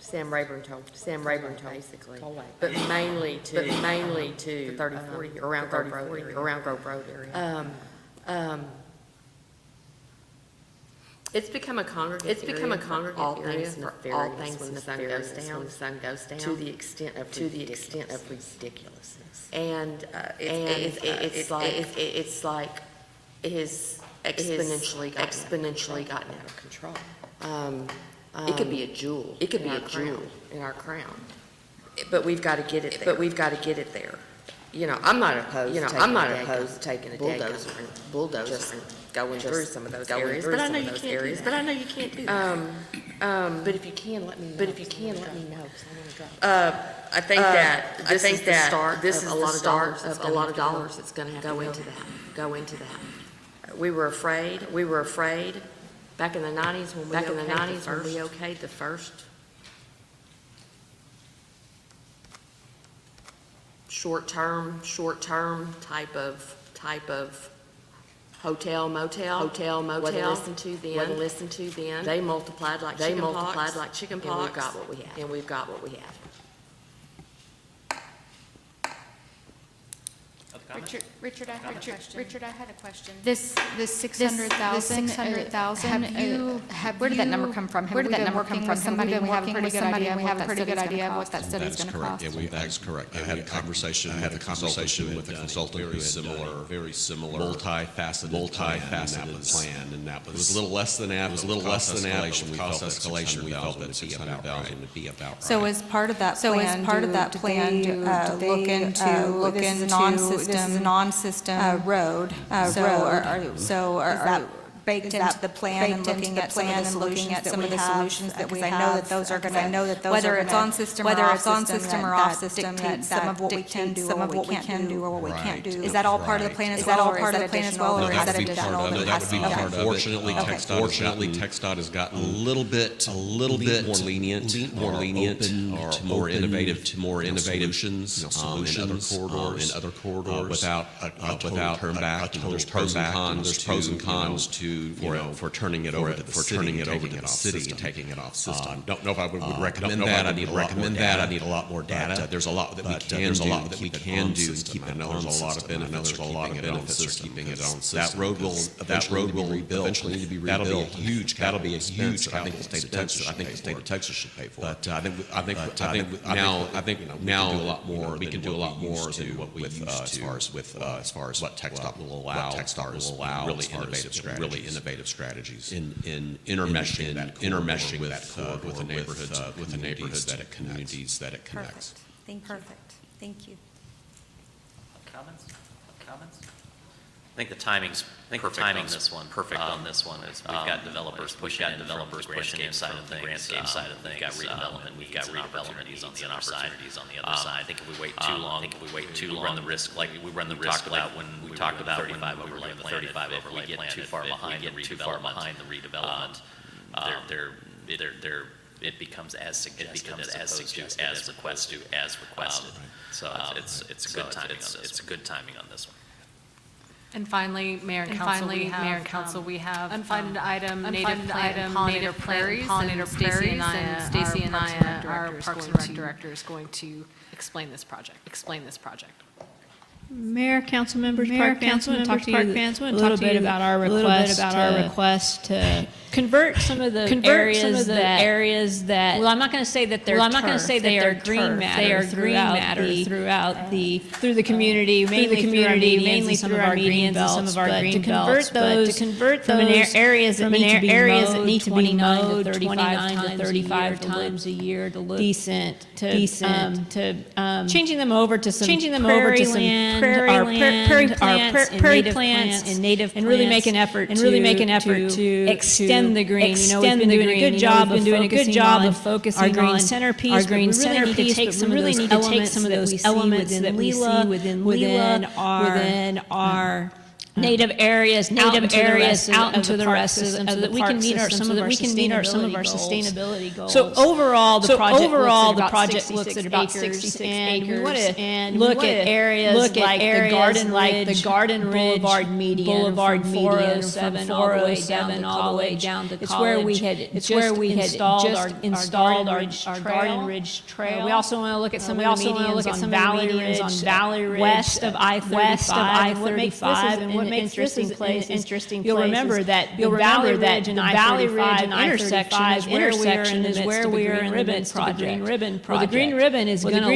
Speaker 7: Sam Rayburn told basically, but mainly to 3040 around Grove Road area. It's become a congregate area for all things when the sun goes down, to the extent of ridiculousness. And it's like it has exponentially gotten out of control. It could be a jewel. In our crown. But we've got to get it there. I'm not opposed to taking a bulldozer and going through some of those areas, but I know you can't do that. But if you can, let me know. Because I want to drive. I think that this is the start of a lot of dollars that's going to have to go into that. afraid back in the 90s when we okayed the first short-term type of hotel, motel. Wasn't listened to then. They multiplied like chicken pox. And we've got what we have.
Speaker 5: Richard, I had a question. This 600,000, where did that number come from? Where did that number come from? Somebody, we have a pretty good idea of what that study's going to cost.
Speaker 9: That's correct. I had a conversation with a consultant very similar, multifaceted plan, and that was, it was a little less than average. Cost escalation, we felt that 600,000 would be about right.
Speaker 3: So as part of that plan, do they look into this non-system road? Is that baked into the plan and looking at some of the solutions that we have? I know that those are going to, whether it's on system or off system, that some of what we can do or what we can't do or what we can't do. Is that all part of the plan as well? Or is that additional?
Speaker 9: That would be part of it. Fortunately, TxDOT has gotten a little bit more lenient, or more innovative solutions in other corridors without turn back. There's pros and cons for turning it over to the city and taking it off system. Don't know if I would recommend that. I need a lot more data. There's a lot that we can do and keep it. I know there's a lot of benefits to keeping it on system. That road will eventually need to be rebuilt. That'll be a huge. I think the state of Texas should pay for it. But I think now we can do a lot more to what we used to as far as what TxDOT will allow. Really innovative strategies in intermeshing with the neighborhoods that it connects.
Speaker 3: Perfect. Thank you.
Speaker 1: Comments? I think the timing's perfect on this one. Is we've got developers pushing in from the grandscape side of things. We've got redevelopment opportunities on the other side. I think if we wait too long, we run the risk like we talked about when we talked about 35 overlay plan. If we get too far behind the redevelopment, it becomes as suggested as requested. So it's a good timing on this. It's a good timing on this one.
Speaker 2: And finally, Mayor and Council, we have unfunded item, native pollinator prairies, and Stacy and I, our Parks and Rec Director, is going to explain this project.
Speaker 19: Mayor, council members, Park fans, want to talk to you a little bit about our request to convert some of the areas that. Well, I'm not going to say that they're they are green matter through the community, mainly some of our green belts, to convert those from areas that need to be mowed 29 to 35 times a year to look decent, to changing them over to some prairie plants and native plants, and really make an effort to extend the green. We've been doing a good job of focusing on our green centerpiece. We really need to take some of those elements that we see within our native areas out into the rest of so that we can meet some of our sustainability goals. So overall, the project looks at about 66 acres, and we want to look at areas like the Garden Ridge Boulevard median from 407 all the way down to College. It's where we had installed our Garden Ridge Trail. We also want to look at some of the medians on Valley Ridge, west of I-35, what makes this an interesting place. You'll remember that the Valley Ridge and I-35 intersection is where we are in the midst of the Green Ribbon project. The Green Ribbon is going to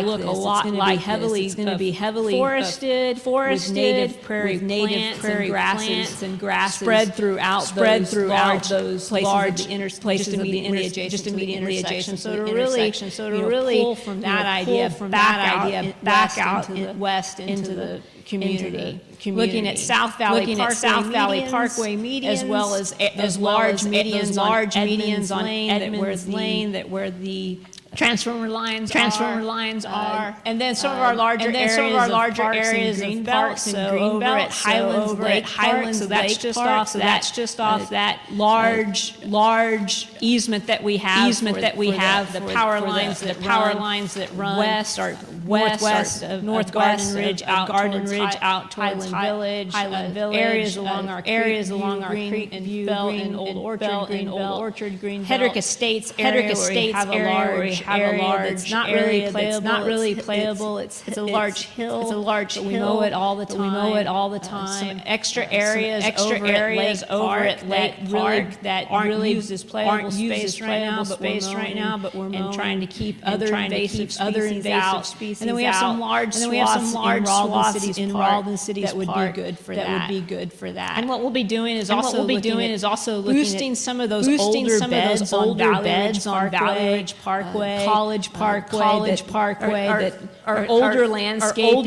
Speaker 19: look a lot like this. It's going to be heavily forested with native prairie plants and grasses spread throughout those places of the immediate intersection. So to really pull from that idea back out west into the Looking at South Valley Parkway medians, as well as large medians on Edmonds Lane that where the transformer lines are, and then some of our larger areas of parks and Greenbelt, Highlands, so that's just off that large easement that we have, the power lines that run northwest of Garden Ridge out towards Highland Village, areas along our creek and Belt and Old Orchard, Greenbelt, Hedrick Estates area where we have a large that's not really playable. It's a large hill. But we mow it all the time. Some extra areas over at Lake Park that aren't used as playable space right now, but we're mowing and trying to keep other invasive species out. And then we have some large swaths in Ralden City's that would be good for that. And what we'll be doing is also looking at boosting some of those older beds on Valley Ridge Parkway, College Parkway that are older landscaping.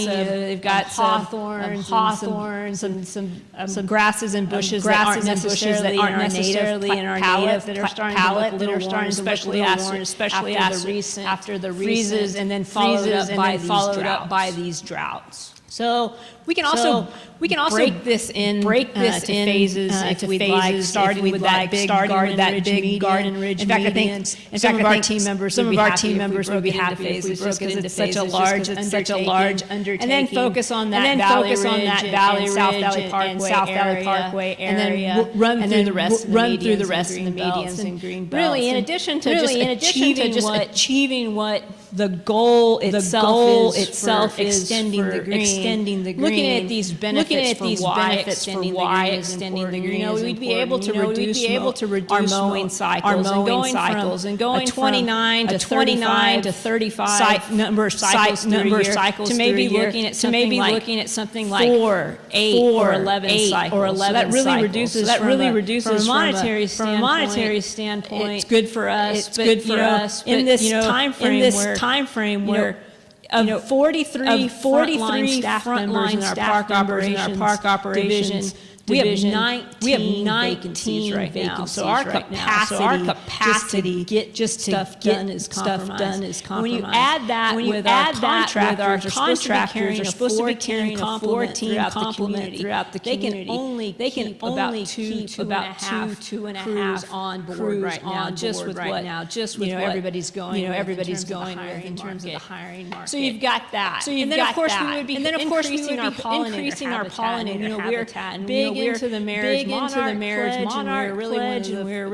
Speaker 19: They've got hawthorns and some grasses and bushes that aren't necessarily in our native that are starting to look a little worn, especially after the freezes, and then followed up by these droughts. So we can also break this in phases if we'd like, starting with that big Garden Ridge. In fact, I think some of our team members would be happy if we broke it into phases, such a large undertaking, and then focus on that Valley Ridge and South Valley Parkway area, and then run through the rest of the medians and Greenbelt. Really, in addition to just achieving what the goal itself is extending the green, looking at these benefits for why extending the green, we'd be able to reduce our mowing cycles and going from 29 to 35 number of cycles to maybe looking at something like 4, 8, or 11 cycles. So that really reduces from a monetary standpoint. It's good for us. In this time frame where of 43 frontline staff members in our park operations division, we have 19 right now. So our capacity to get stuff done is compromised. When you add that with our contractors are supposed to be carrying a 4-team complement throughout the community. They can only keep about 2.5 crews on board right now, just with what everybody's going with in terms of the hiring market. So you've got that. And then of course we would be increasing our pollinator habitat. And we're into the marriage monarch pledge, and we're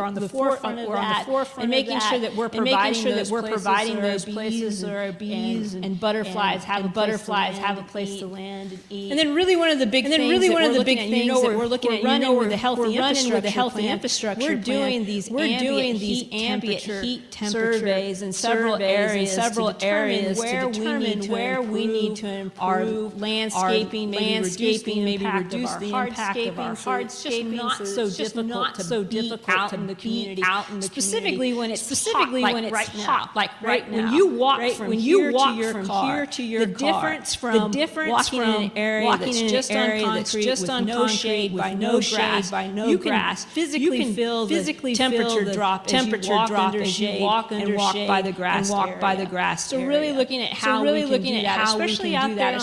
Speaker 19: on the forefront of that, and making sure that we're providing those places so our bees and butterflies have a place to land and eat. And then really one of the big things that we're looking at, with the healthy infrastructure, we're doing these ambient heat surveys in several areas to determine where we need to improve our landscaping, maybe reduce the impact of our hardscaping. It's just not so difficult out in the community, specifically when it's hot, like right now. When you walk from here to your car, the difference from walking in an area that's just on concrete with no shade, by no grass, you can physically feel the temperature drop as you walk under shade by the grass. So really looking at how we can do that, especially out there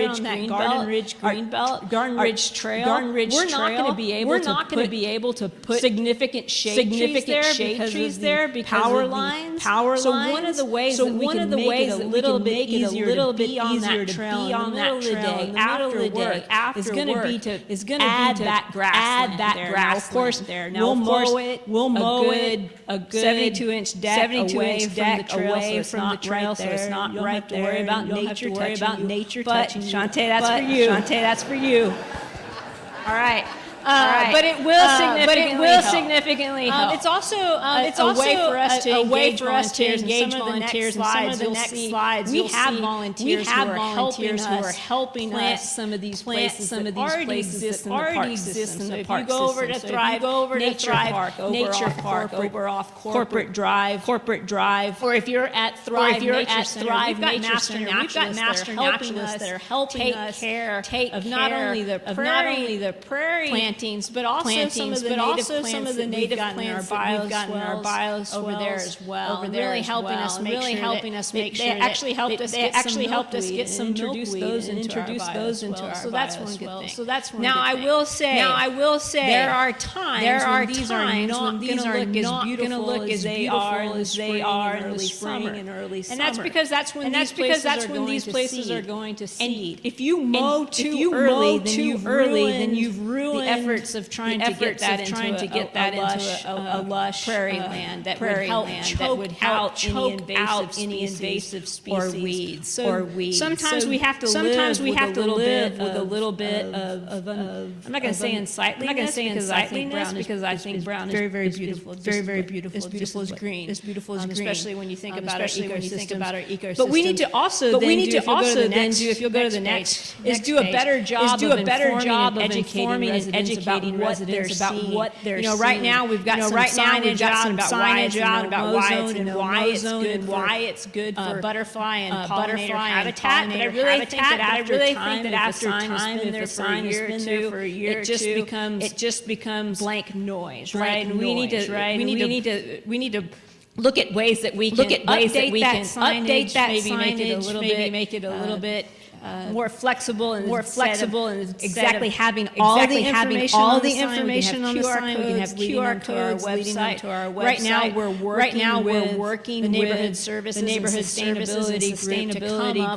Speaker 19: on that Garden Ridge Greenbelt, Garden Ridge Trail. We're not going to be able to put significant shade trees there because power lines. So one of the ways that we can make it a little bit easier to be on that trail in the middle of the day after work is going to be to add that grass. Of course, we'll mow it a good 72-inch deck away from the trail, so it's not right there. You don't have to worry about nature touching you. But Shantae, that's for you. All right. But it will significantly help. It's also a way for us to engage volunteers. Some of the next slides, we have volunteers who are helping us some of these places that already exist in the park system. If you go over to Thrive Nature Park, over off Corporate Drive, or if you're at Thrive Nature Center, we've got master naturalists that are helping us take care of not only the prairie plantings, but also some of the native plants that we've got in our bioswales over there as well. Really helping us make sure they actually helped us get some milkweed and introduce those into our bioswales. So that's one good thing. Now I will say there are times when these are not going to look as they are in the spring and early summer. And that's because that's when these places are going to seed. And if you mow too early, then you've ruined the efforts of trying to get that into a lush prairie land that would help choke out any invasive species or weeds. Sometimes we have to live with a little bit of I'm not going to say unsightliness because I think brown is very beautiful. It's very beautiful. As beautiful as green. Especially when you think about our ecosystem. But we need to also if you'll go to the next, is do a better job of informing and educating residents about what they're seeing. Right now we've got some signage out about why it's good for butterfly and pollinator habitat. But I really think that after time, if the sign has been there for a year, it just becomes blank noise, right? And we need to look at ways that we can update that signage, maybe make it a little bit more flexible and exactly having all the information on the sign. We can have QR codes leading them to our website. Right now we're working with the neighborhood services and sustainability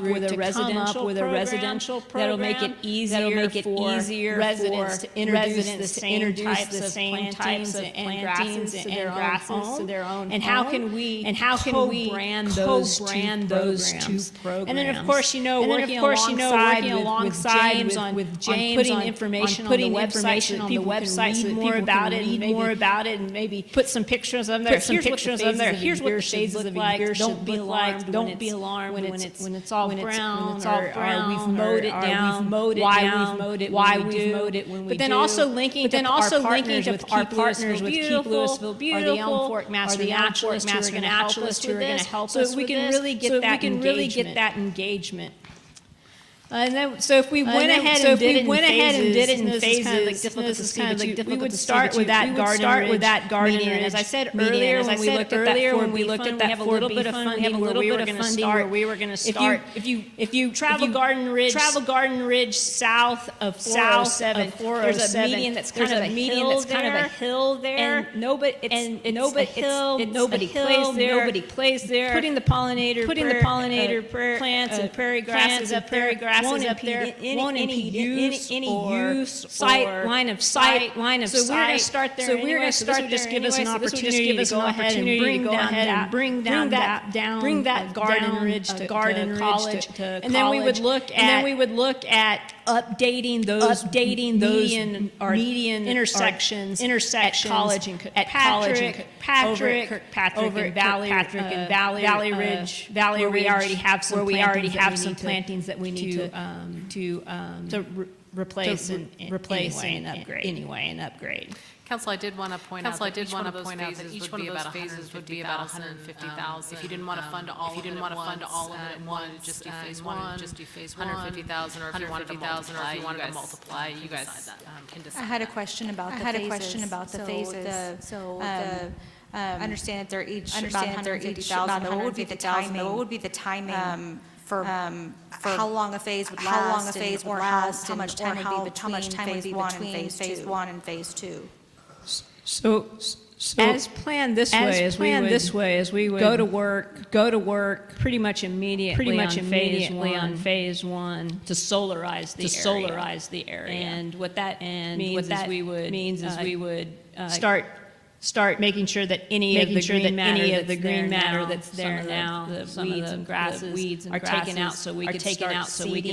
Speaker 19: group to come up with a residential program that'll make it easier for residents to introduce the same types of plantings and grasses to their own. And how can we co-brand those two programs? And then of course working alongside with James on putting information on the website so people can read more about it and maybe put some pictures on there. Here's what the phases of a year should look like. Don't be alarmed when it's all brown or we've mowed it down, why we've mowed it when we do. But then also linking to our partners with Keep Lewisville Beautiful, or the Elm Fork Master Naturalists who are going to help us with this, so we can really get that engagement. And then, so if we went ahead and did it in phases, this is kind of like difficult to start with that garden ridge. As I said earlier, when we looked at that, we have a little bit of funding where we were going to start. If you travel Garden Ridge south of 407, there's a median that's kind of a hill there, and nobody plays there. Putting the pollinator plants and prairie grasses up there won't impede any use or line of sight. So we're going to start there. So we're going to start there. Just give us an opportunity to go ahead and bring that garden ridge to college. And then we would look at updating those median intersections at College and Kirkpatrick, and Valley Ridge, where we already have some plantings that we need to replace and upgrade.
Speaker 2: Council, I did want to point out that each one of those phases would be about 150,000. If you didn't want to fund all of it at once, just do phase one, just do phase 150,000, or if you wanted to multiply, you guys can decide.
Speaker 3: I had a question about the phases. So I understand that they're each about 150,000. What would be the timing for how long a phase would last, or how much time would be between phase one and phase two?
Speaker 19: So as planned this way, as we would go to work pretty much immediately on phase one to solarize the area. And what that means is we would start start making sure that any of the green matter that's there now, the weeds and grasses are taken out, so we could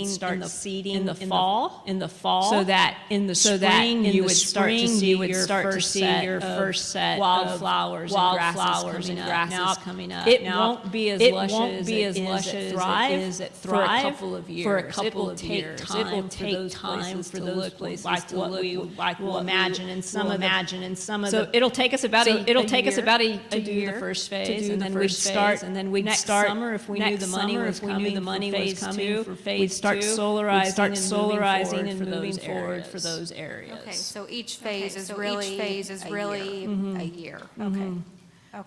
Speaker 19: start seeding in the fall, so that in the spring you would start to see your first set wildflowers and grasses coming up. It won't be as lush as it thrive for a couple of years. It will take time for those places to look like we'll imagine in some of them. So it'll take us about a year to do the first phase, and then we'd start next summer if we knew the money was coming for phase 2. We'd start solarizing and moving forward for those areas.
Speaker 5: Okay, so each phase is really a year. Okay.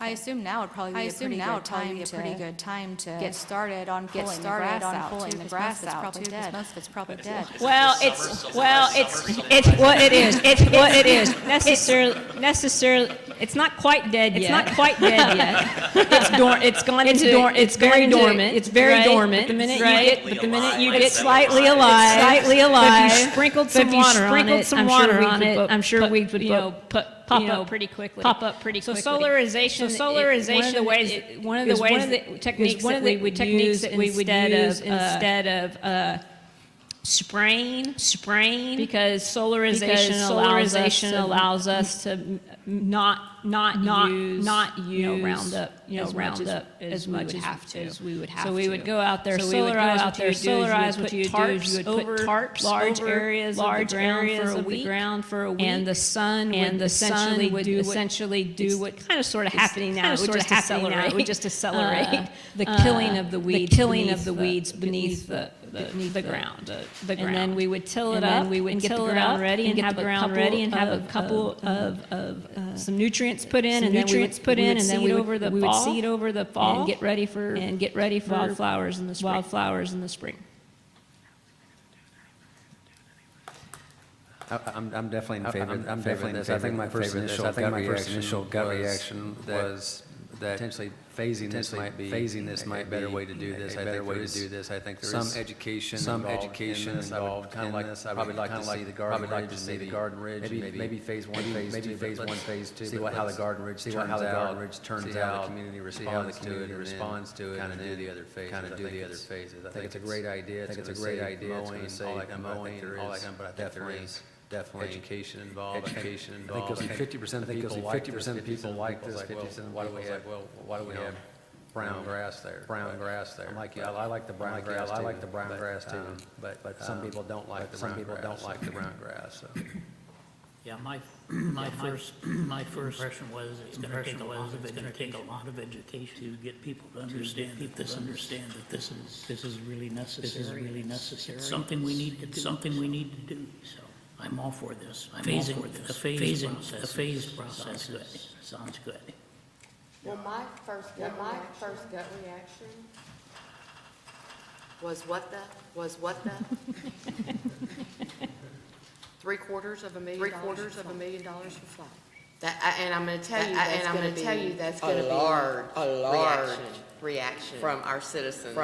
Speaker 5: I assume now would probably be a pretty good time to get started on pulling the grass out. Most of it's probably dead.
Speaker 19: Well, it's what it is. It's what it is. Necessarily, it's not quite dead yet. It's very dormant. It's very dormant. But the minute you get slightly alive. If you sprinkled some water on it, I'm sure we would pop up pretty quickly. So solarization. One of the techniques that we would use instead of spraying, because solarization allows us to not use Roundup as much as we would have to. So we would go out there, solarize. What you would put tarps large areas of the ground for a week, and the sun would essentially do what kind of sort of happening now. It would just accelerate the killing of the weeds beneath the ground. And then we would till it up, and get the ground ready, and have a couple of some nutrients put in, and then we would seed over the fall, and get ready for wildflowers in the spring.
Speaker 17: I'm definitely in favor of this. I think my first initial gut reaction was that potentially phasing this might be a better way to do this. I think there is some education involved. I would probably like to see the garden ridge. Maybe phase 1, phase 2. See how the garden ridge turns out. The community responds to it, kind of do the other phases. I think it's a great idea. Mowing, all that, but I think there is definitely education involved. I think you'll see 50% of people like this. 50%. Why do we have brown grass there? I'm like you. I like the brown grass. I like the brown grass too. But some people don't like the brown grass. So.
Speaker 14: Yeah, my first impression was it's going to take a lot of education to get people to understand that this is really necessary. Something we need to do. So I'm all for this. The phased process sounds good.
Speaker 7: Well, my first gut reaction was what the $750,000 for flowers. And I'm going to tell you that's going to be a large reaction from our citizens.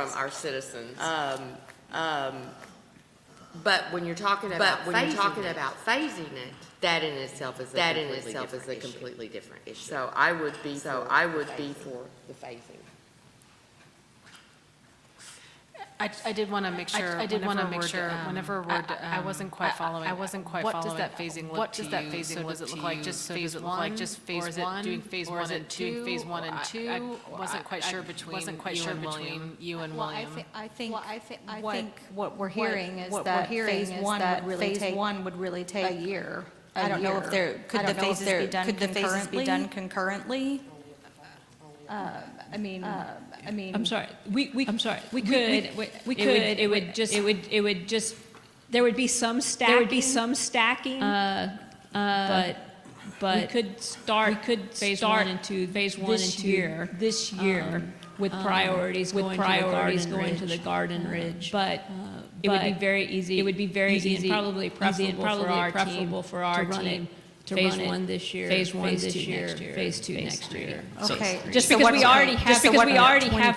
Speaker 7: But when you're talking about phasing it, that in itself is a completely different issue. So I would be for the phasing.
Speaker 2: I did want to make sure. Whenever we're, I wasn't quite following. What does that phasing look to you? So does it look like just phase 1, or is it doing phase 1 and 2? I wasn't quite sure between you and William.
Speaker 5: I think what we're hearing is that phase 1 would really take a year. I don't know if could the phases be done concurrently?
Speaker 19: I'm sorry. We could. It would just. There would be some stacking. But we could start phase 1 and 2 this year with priorities going to the garden ridge. But it would be very easy. It would be very easy and probably preferable for our team to phase 1 this year, phase 2 next year.
Speaker 5: Okay.
Speaker 19: So, just because we already have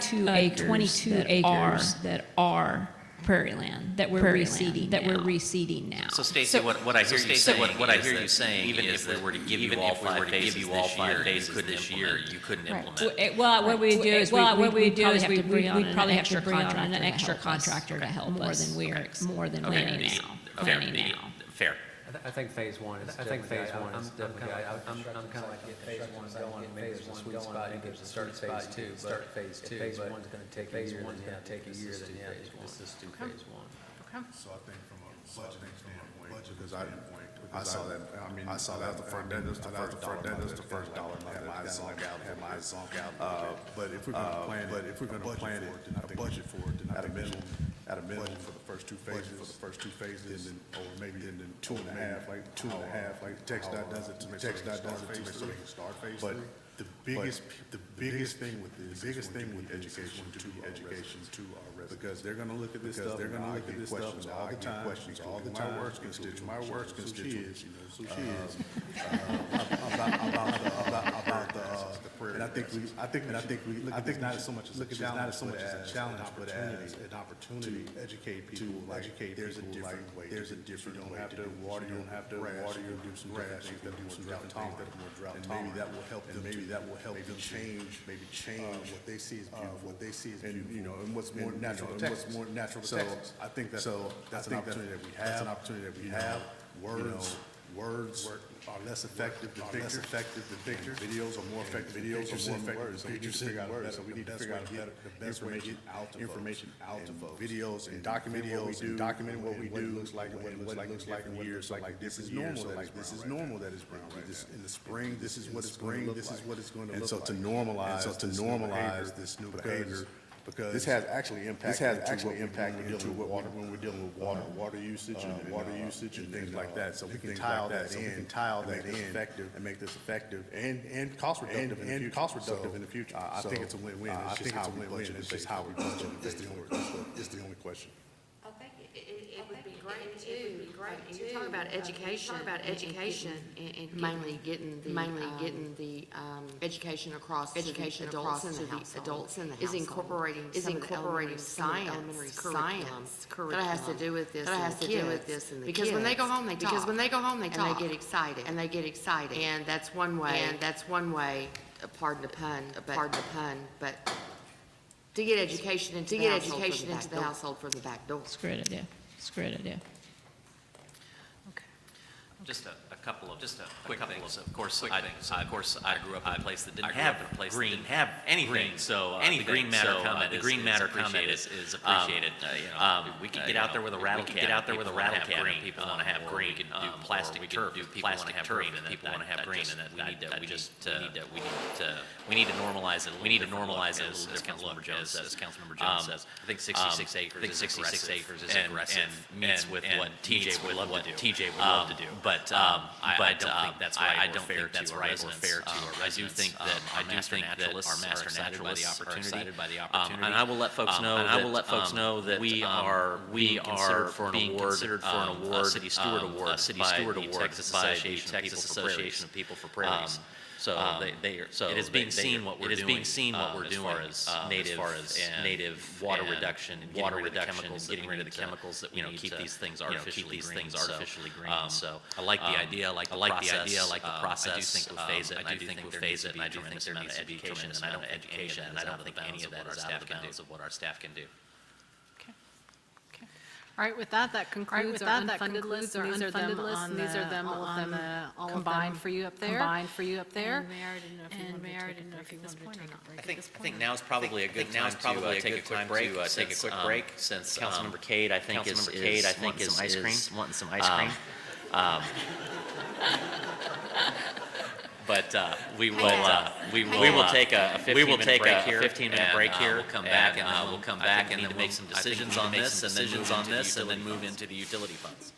Speaker 19: 22 acres that are prairie land that we're reseeding now.
Speaker 1: So Stacy, what I hear you saying, even if we were to give you all 5 phases this year, you couldn't implement.
Speaker 19: Well, what we do is we'd probably have to bring on an extra contractor to help us more than planning now.
Speaker 1: Fair.
Speaker 17: I think phase one is definitely, I'm kind of like, get phase one going, maybe there's a sweet spot, you get to start phase two, but if phase one's gonna take a year, then yeah, let's just do phase one.
Speaker 6: So I think from a budgeting standpoint, because I saw that, I saw that the first dollar, had my zonk out. But if we're gonna plan it, a budget for it, at a minimum for the first two phases, and then, or maybe then 2.5, like TxDOT does it to make sure they can start phase three. But the biggest thing with education to our residents, because they're gonna look at this stuff, all the time, my worst constituents, about the prayer. And I think we look at this not so much as a challenge, but as an opportunity to educate people. There's a different way. You don't have to water. You do some grass. You can do some drought tolerant. And maybe that will help them. Change what they see as beautiful. And and what's more natural to Texas. So I think that's an opportunity that we have. Words are less effective than pictures. Videos are more effective than words. So we need to figure out so we need to figure out the best way to get information out to folks. Videos and documenting what we do, looks like and what it looks like in years. So like this is normal. This is normal that it's brown. In the spring, this is what it's going to look like. And so to normalize this new behavior. Because this has actually impacted when we're dealing with water usage and things like that. So we can tile that in, and make this effective and cost reductive in the future. I think it's a win-win. It's just how we budget. It's the only question.
Speaker 7: I think it would be great too. And you're talking about education, and mainly getting the education across to the adults in the household. Is incorporating science, elementary science curriculum that has to do with this and the kids. Because when they go home, they talk. And they get excited. And that's one way. Pardon the pun, but to get education into the household from the back door.
Speaker 19: It's a great idea.
Speaker 1: Just a couple of quick things. Of course, I grew up in a place that didn't have anything. So the green matter comment is appreciated. We could get out there with a rattle can. And people want to have green. We could do plastic turf. People want to have green, and people want to have green. And we need to normalize it. We need to normalize it, as Councilmember Jones says. I think 66 acres is aggressive and meets with what TJ would love to do. But I don't think that's right or fair to our residents. I do think that our master naturalists are excited by the opportunity. And I will let folks know that we are being considered for an award, City Steward Award, by the Texas Association of People for Prairies. It is being seen what we're doing as native water reduction and getting rid of the chemicals that we need keep these things artificially green. So I like the idea, I like the process. I do think we'll phase it, and I do think there needs to be education, and I don't think any of that is out of the bounds of what our staff can do.
Speaker 2: All right, with that concludes our unfunded list. These are them all combined for you up there. And Mayor, I didn't know if you wanted to take a break.
Speaker 1: I think now is probably a good time to take a quick break since Councilmember Cade, I think, is wanting some ice cream. But we will take a 15-minute break here. We'll come back and need to make some decisions on this, and then move into the utility funds.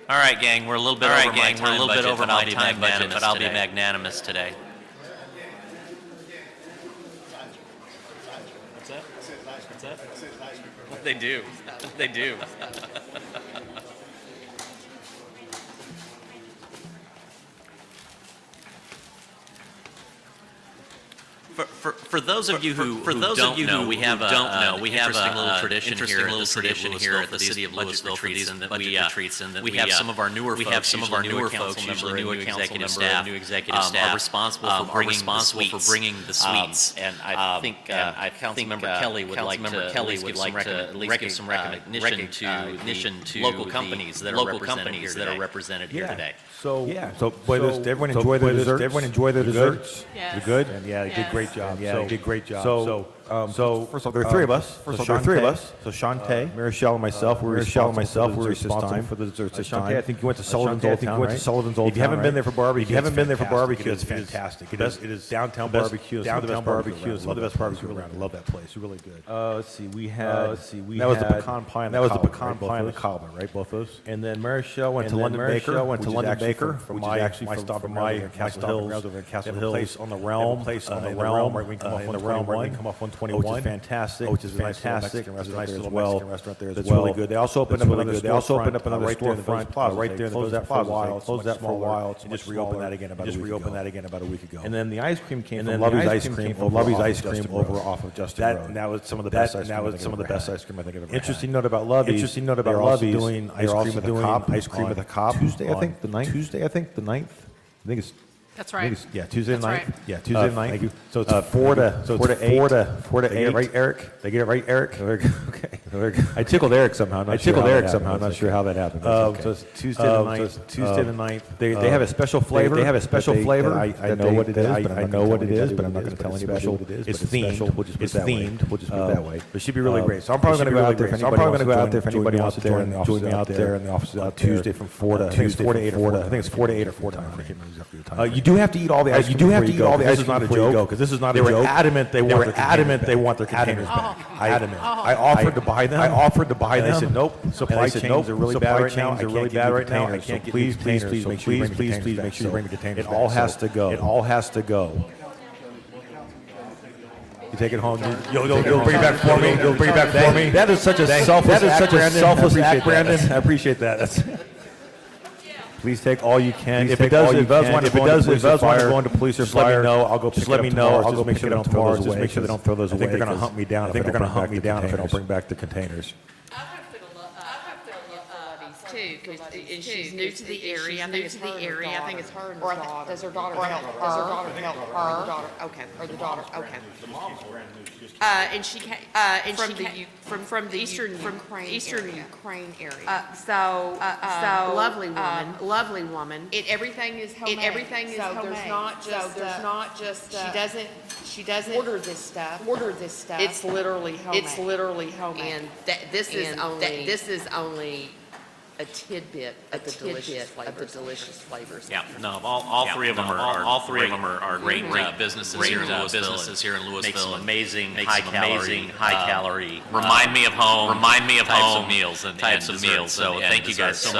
Speaker 1: All right, gang, we're a little bit over my time budget, but I'll be magnanimous today. What's that? What's that? They do. They do. For those of you who don't know, we have a interesting little tradition here at the city of Lewisville retreats, and that we have some of our newer folks, usually new executive staff, are responsible for bringing the sweets. And I think Councilmember Kelly would like to at least give some recognition to local companies that are represented here today.
Speaker 4: So did everyone enjoy their desserts? Did everyone enjoy their desserts? Yes. You're good? And yeah, they did great job. Yeah, they did great job. So first of all, there are three of us. So Shantae, Marichelle, and myself, we were responsible for the desserts this time. I think you went to Sullivan's Old Town, right? If you haven't been there for barbecue, it's fantastic. It is downtown barbecue. Downtown barbecue is some of the best barbecue around. I love that place. Really good. Let's see, that was the pecan pie and the cobbler, right? Both those. And then Marichelle went to London Baker, from my stop in Castle Hills on the Realm, right? We come off 121, which is fantastic. Mexican restaurant there as well. That's really good. They also opened up another storefront right there in the Village Plaza. Closed that for a while, and just reopened that again about a week ago. And then the ice cream came from Lovey's Ice Cream over off of Justin Road. And that was some of the best ice cream I think I've ever had. Interesting note about Lovey's, they're also doing ice cream with a cop. Tuesday, I think the 9th. I think it's.
Speaker 2: That's right.
Speaker 4: Tuesday the 9th.
Speaker 2: Right.
Speaker 4: Yeah, Tuesday the 9th. Thank you. So it's 4 to 8. They get it right, Eric? They get it right, Eric? Okay. I tickled Eric somehow. I'm not sure how that happened. So it's Tuesday the 9th. They have a special flavor. I know what it is, but I'm not going to tell anybody what it is. It's themed. We'll just put it that way. It should be really great. So I'm probably going to go out there if anybody wants to join me out there in the office Tuesday from 4 to 8 or 4. I think it's 4 to 8 or 4 times. I can't remember exactly the time. You do have to eat all the ice cream. This is not a joke. Because this is not a joke. They were adamant they want their containers back. I offered to buy them. And they said nope. Supply chains are really bad right now. I can't get please make sure you bring the containers. It all has to go. You take it home. You'll bring it back for me. That is such a selfless act, Brandon. I appreciate that. Please take all you can. If it does want to go into police or fire, I'll go pick it up tomorrow. I'll go make sure they don't throw those away. I think they're going to hunt me down if I don't bring back the containers.
Speaker 7: Too, and she's new to the area. I think it's her and her daughter. Does her daughter help her? Okay, or the daughter. Okay. The mom's brand new. And she came from the Eastern Ukraine area. So lovely woman. Everything is homemade. There's not just. She doesn't order this stuff. It's literally homemade. And this is only a tidbit of the delicious flavors.
Speaker 1: Yeah, no, all three of them are great businesses here in Lewisville. Make some amazing high calorie. Remind me of home types of meals and types of meals. So thank you guys so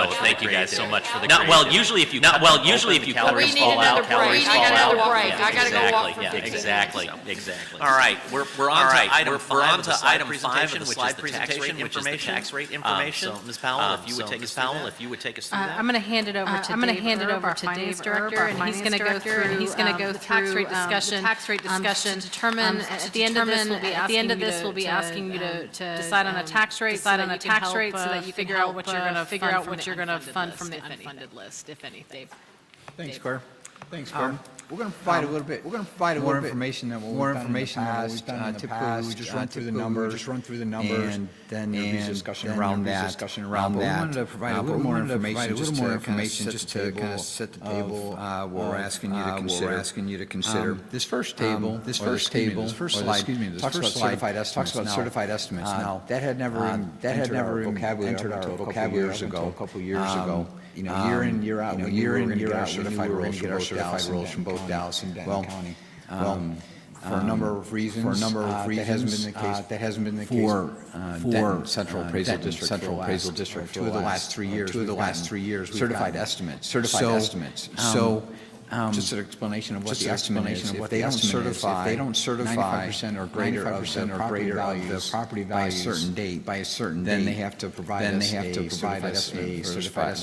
Speaker 1: much for the. Usually if you calories fall out.
Speaker 7: I gotta go walk for 15 minutes.
Speaker 1: Exactly. All right, we're on to item 5, which is the tax rate information. So Ms. Powell, if you would take us through that.
Speaker 2: I'm going to hand it over to Dave Director, and he's going to go through the tax rate discussion to determine at the end of this we'll be asking you to decide on a tax rate so that you figure out what you're going to fund from the unfunded list, if anything.
Speaker 10: Thanks, Claire. We're going to provide a little bit more information than what we've done in the past. We just run through the numbers, and then there'll be discussion around that. But we wanted to provide a little more information just to kind of set the table. We're asking you to consider. This first slide talks about certified estimates. Now, that had never entered our vocabulary a couple years ago. Year in, year out, we were going to get our certified rolls from both Dallas and Denton County. for a number of reasons. That hasn't been the case. That hasn't been the case for Central Appraisal District. Central Appraisal District. Two of the last 3 years. Certified estimates. So. Just an explanation of what the estimate is. If they don't certify 95% or greater of the property values by a certain date, then they have to provide us a certified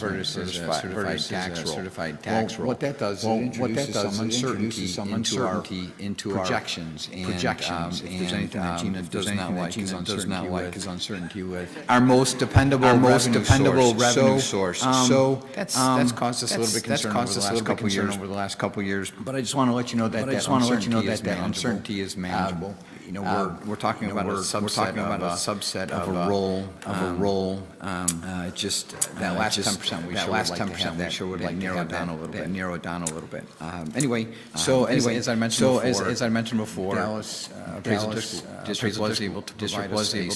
Speaker 10: tax roll. What that does is introduces some uncertainty into our projections. If there's anything that Gina does not like is uncertainty with our most dependable revenue source. So that's caused us a little bit concern over the last couple of years. But I just want to let you know that that uncertainty is manageable. You know, we're talking about a subset of a roll. Just that last 10% we sure would like to narrow it down a little bit. Anyway, as I mentioned before, Dallas Appraisal District was able to provide us a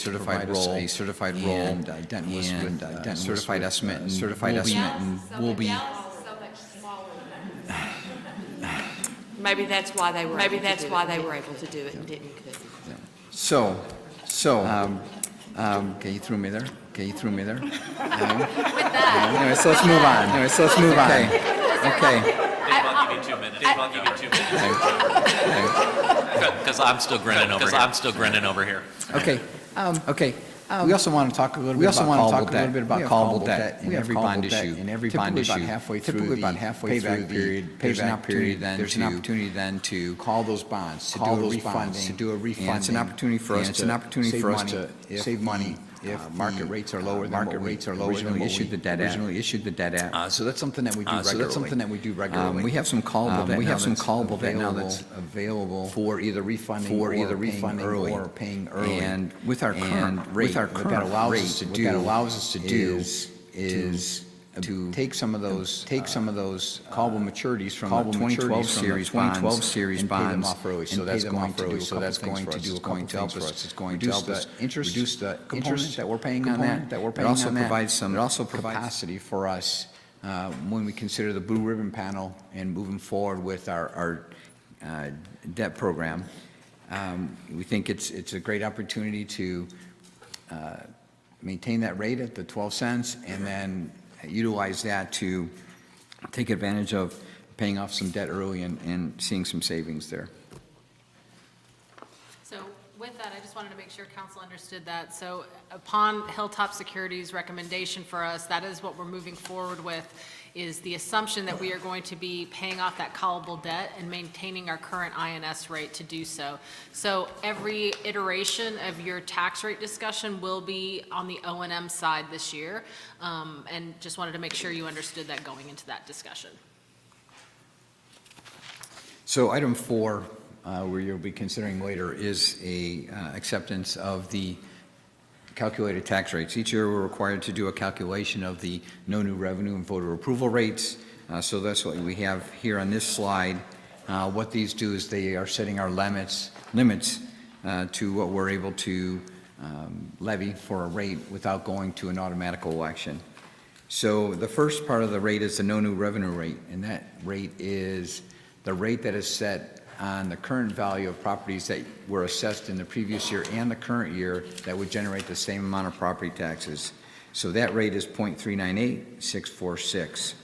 Speaker 10: certified roll, and Denton was with a certified estimate, and will be.
Speaker 7: Maybe that's why they were able to do it and didn't could.
Speaker 10: So, okay, you threw me there. No.
Speaker 7: With that.
Speaker 10: Anyway, so let's move on. Okay.
Speaker 1: Dave, I'll give you 2 minutes. Because I'm still grinning over here.
Speaker 10: Okay. We also want to talk a little bit about callable debt in every bond issue. Typically about halfway through the payback period, there's an opportunity then to call those bonds, to do a refunding. And it's an opportunity for us to save money if market rates are lower than what we originally issued the debt at. So that's something that we do regularly. We have some callable debt now that's available for either refunding or paying early. And with our current rate, what that allows us to do is to take some of those callable maturities from the 2012 series bonds and pay them off early. So that's going to do a couple things for us. It's going to help us reduce the interest that we're paying on that. It also provides some capacity for us when we consider the Blue Ribbon Panel and moving forward with our debt program. We think it's a great opportunity to maintain that rate at the 12 cents and then utilize that to take advantage of paying off some debt early and seeing some savings there.
Speaker 2: So with that, I just wanted to make sure council understood that. So upon Hilltop Security's recommendation for us, that is what we're moving forward with, is the assumption that we are going to be paying off that callable debt and maintaining our current INS rate to do so. So every iteration of your tax rate discussion will be on the O&M side this year, and just wanted to make sure you understood that going into that discussion.
Speaker 10: So item 4, where you'll be considering later, is a acceptance of the calculated tax rates. Each year we're required to do a calculation of the no new revenue and voter approval rates. So that's what we have here on this slide. What these do is they are setting our limits to what we're able to levy for a rate without going to an automatic election. So the first part of the rate is the no new revenue rate, and that rate is the rate that is set on the current value of properties that were assessed in the previous year and the current year that would generate the same amount of property taxes. So that rate is 0.398646.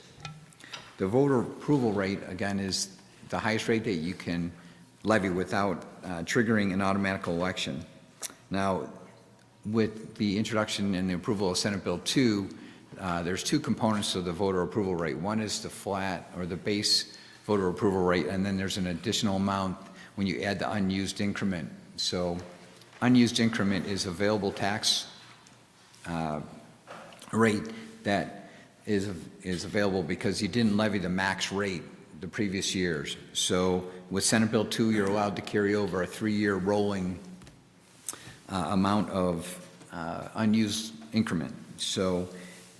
Speaker 10: The voter approval rate, again, is the highest rate that you can levy without triggering an automatic election. Now, with the introduction and the approval of Senate Bill 2, there's 2 components to the voter approval rate. One is the flat or the base voter approval rate, and then there's an additional amount when you add the unused increment. So unused increment is available tax rate that is available because you didn't levy the max rate the previous years. So with Senate Bill 2, you're allowed to carry over a 3-year rolling amount of unused increment. So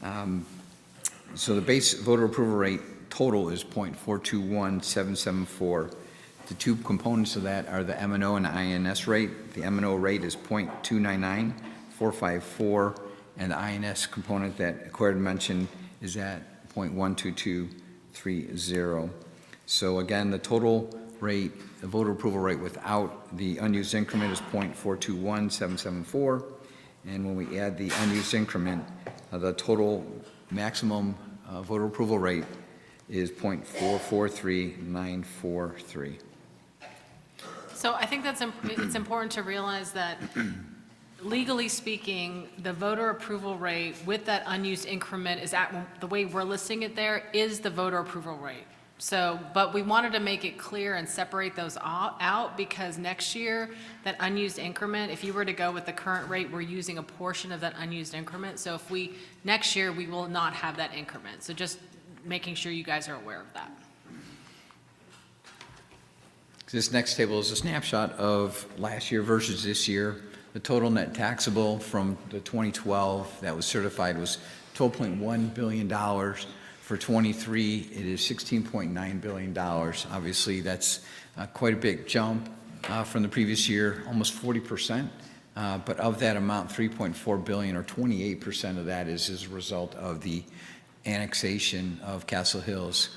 Speaker 10: the base voter approval rate total is 0.421774. The 2 components of that are the M&O and INS rate. The M&O rate is 0.299454, and the INS component that Claire mentioned is at 0.12230. So again, the total rate, the voter approval rate without the unused increment is 0.421774. And when we add the unused increment, the total maximum voter approval rate is 0.443943.
Speaker 2: So I think it's important to realize that legally speaking, the voter approval rate with that unused increment is the way we're listing it there is the voter approval rate. So, but we wanted to make it clear and separate those out because next year, that unused increment, if you were to go with the current rate, we're using a portion of that unused increment. So next year, we will not have that increment. So just making sure you guys are aware of that.
Speaker 10: This next table is a snapshot of last year versus this year. The total net taxable from the 2012 that was certified was $12.1 billion. For 23, it is $16.9 billion. Obviously, that's quite a big jump from the previous year, almost 40%. But of that amount, $3.4 billion, or 28% of that, is as a result of the annexation of Castle Hills.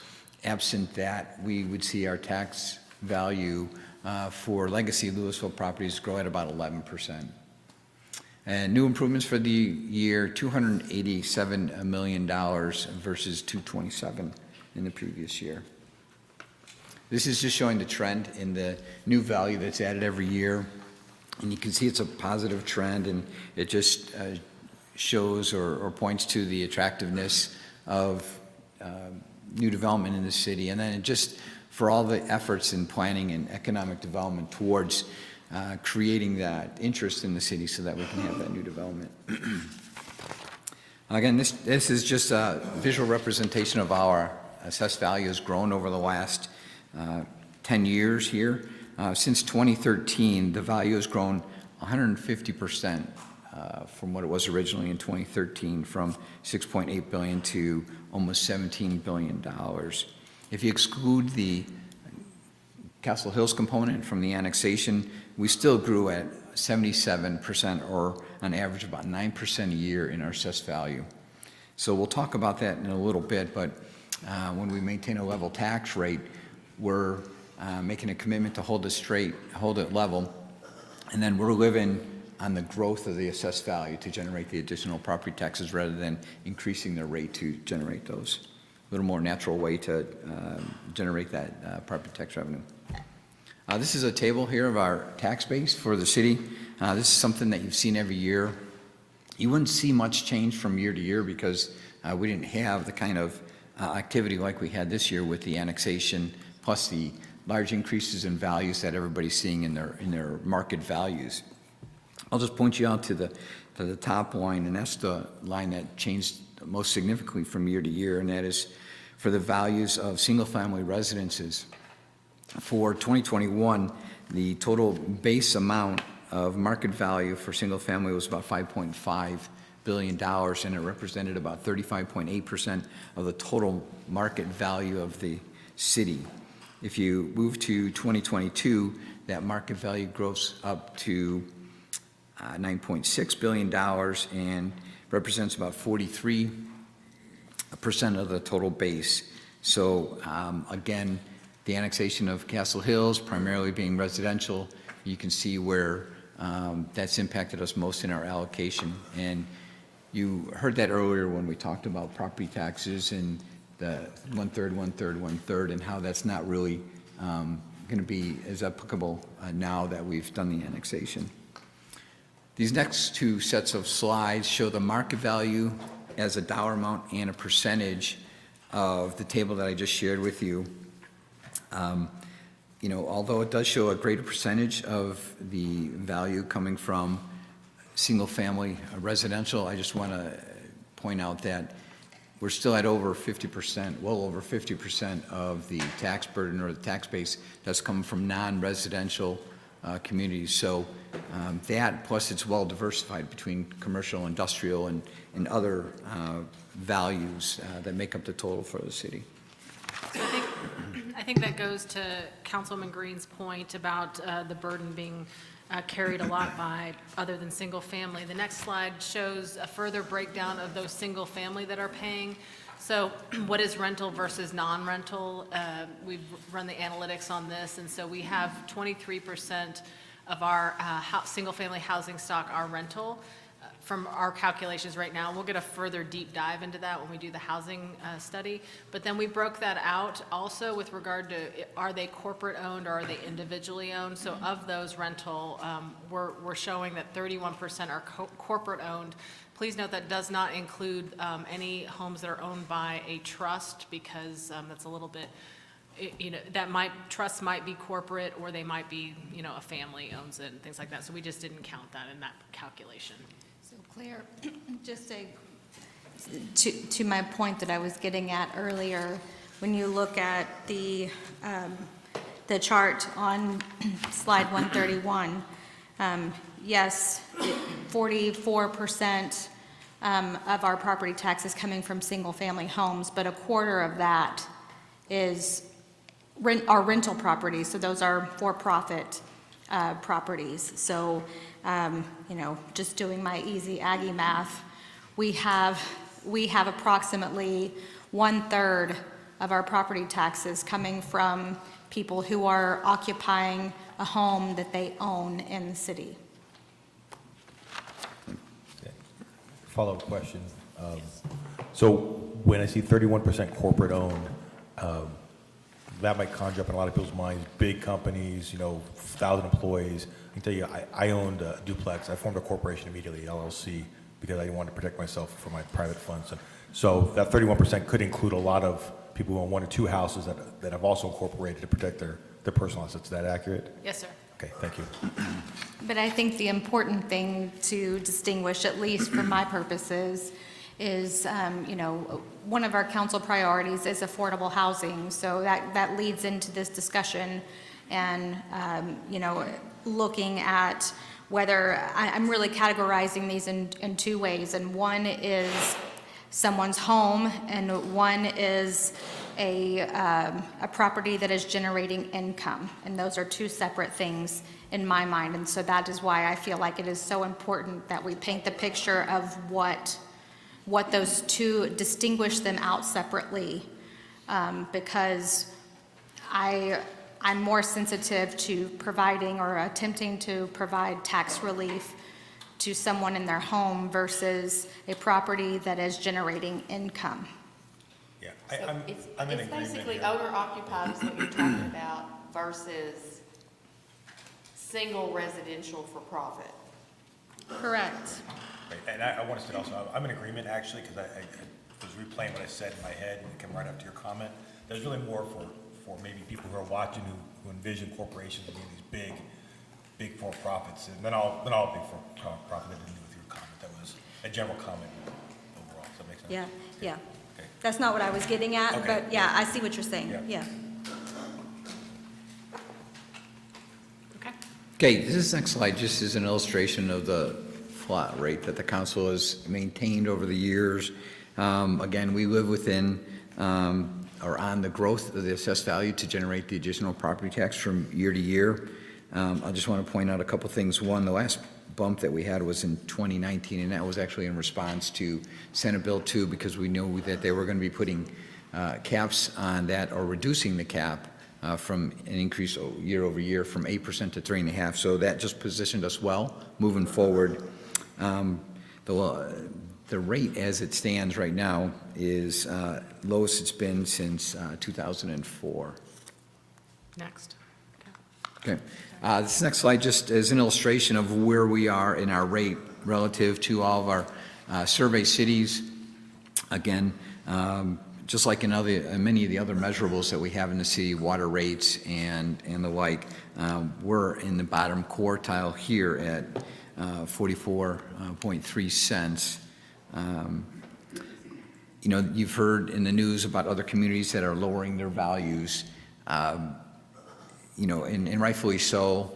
Speaker 10: Absent that, we would see our tax value for legacy Lewisville properties grow at about 11%. And new improvements for the year, $287 million versus $227 in the previous year. This is just showing the trend in the new value that's added every year. And you can see it's a positive trend, and it just shows or points to the attractiveness of new development in the city. And then just for all the efforts in planning and economic development towards creating that interest in the city so that we can have that new development. Again, this is just a visual representation of our assessed value has grown over the last 10 years here. Since 2013, the value has grown 150% from what it was originally in 2013, from $6.8 billion to almost $17 billion. If you exclude the Castle Hills component from the annexation, we still grew at 77%, or on average about 9% a year in our assessed value. So we'll talk about that in a little bit, but when we maintain a level tax rate, we're making a commitment to hold it level, and then we're living on the growth of the assessed value to generate the additional property taxes rather than increasing the rate to generate those. A little more natural way to generate that property tax revenue. This is a table here of our tax base for the city. This is something that you've seen every year. You wouldn't see much change from year to year because we didn't have the kind of activity like we had this year with the annexation, plus the large increases in values that everybody's seeing in their market values. I'll just point you out to the top line, and that's the line that changed most significantly from year to year, and that is for the values of single-family residences. For 2021, the total base amount of market value for single-family was about $5.5 billion, and it represented about 35.8% of the total market value of the city. If you move to 2022, that market value grows up to $9.6 billion and represents about 43% of the total base. So again, the annexation of Castle Hills, primarily being residential, you can see where that's impacted us most in our allocation. And you heard that earlier when we talked about property taxes and the 1/3, 1/3, 1/3, and how that's not really going to be as applicable now that we've done the annexation. These next two sets of slides show the market value as a dollar amount and a percentage of the table that I just shared with you. You know, although it does show a greater percentage of the value coming from single-family residential, I just want to point out that we're still at over 50%, well over 50% of the tax burden or the tax base that's coming from non-residential communities. So that, plus it's well diversified between commercial, industrial, and other values that make up the total for the city.
Speaker 2: I think that goes to Councilman Green's point about the burden being carried a lot by other than single family. The next slide shows a further breakdown of those single family that are paying. So what is rental versus non-rental? We've run the analytics on this, and so we have 23% of our single-family housing stock are rental. From our calculations right now, we'll get a further deep dive into that when we do the housing study. But then we broke that out also with regard to, are they corporate owned or are they individually owned? So of those rental, we're showing that 31% are corporate owned. Please note that does not include any homes that are owned by a trust, because that's a little bit, trusts might be corporate, or they might be, a family owns it and things like that. So we just didn't count that in that calculation.
Speaker 3: So Claire, just to my point that I was getting at earlier, when you look at the chart on slide 131, yes, 44% of our property tax is coming from single-family homes, but a quarter of that is our rental properties. So those are for-profit properties. So, just doing my easy Aggie math, we have approximately 1/3 of our property taxes coming from people who are occupying a home that they own in the city.
Speaker 4: Follow-up question. So when I see 31% corporate owned, that might conjure up in a lot of people's minds, big companies, 1,000 employees. I can tell you, I owned a duplex. I formed a corporation immediately, LLC, because I wanted to protect myself for my private funds. And so that 31% could include a lot of people who own 1 or 2 houses that have also incorporated to protect their personal assets. Is that accurate?
Speaker 2: Yes, sir.
Speaker 4: Okay, thank you.
Speaker 3: But I think the important thing to distinguish, at least for my purposes, is, one of our council priorities is affordable housing. So that leads into this discussion and, looking at whether, I'm really categorizing these in 2 ways. And one is someone's home, and one is a property that is generating income. And those are 2 separate things in my mind. And so that is why I feel like it is so important that we paint the picture of what those 2, distinguish them out separately, because I'm more sensitive to providing or attempting to provide tax relief to someone in their home versus a property that is generating income.
Speaker 4: Yeah,
Speaker 7: It's
Speaker 4: I'm in agreement
Speaker 7: basically
Speaker 4: here.
Speaker 7: owner occupied is what you're talking about versus single residential for profit.
Speaker 3: Correct.
Speaker 4: Right, and I want to say also, I'm in agreement actually, because I was replaying what I said in my head and it came right after your comment. There's really more for maybe people who are watching who envision corporations being these big for-profits. And then I'll be for-profit. That didn't do with your comment. That was a general comment overall. Does that make sense?
Speaker 3: Yeah.
Speaker 4: Okay.
Speaker 3: That's not what I was getting at,
Speaker 4: Okay.
Speaker 3: but yeah, I see what you're saying. Yeah.
Speaker 10: Okay, this next slide just is an illustration of the flat rate that the council has maintained over the years. Again, we live within or on the growth of the assessed value to generate the additional property tax from year to year. I just want to point out a couple things. One, the last bump that we had was in 2019, and that was actually in response to Senate Bill 2, because we knew that they were going to be putting caps on that, or reducing the cap from an increase year over year from 8% to 3.5%. So that just positioned us well moving forward. The rate as it stands right now is lowest it's been since 2004.
Speaker 2: Next.
Speaker 10: Okay. This next slide just is an illustration of where we are in our rate relative to all of our survey cities. Again, just like in many of the other measurables that we have in the city, water rates and the like, we're in the bottom quartile here at 44.3 cents. You've heard in the news about other communities that are lowering their values, and rightfully so,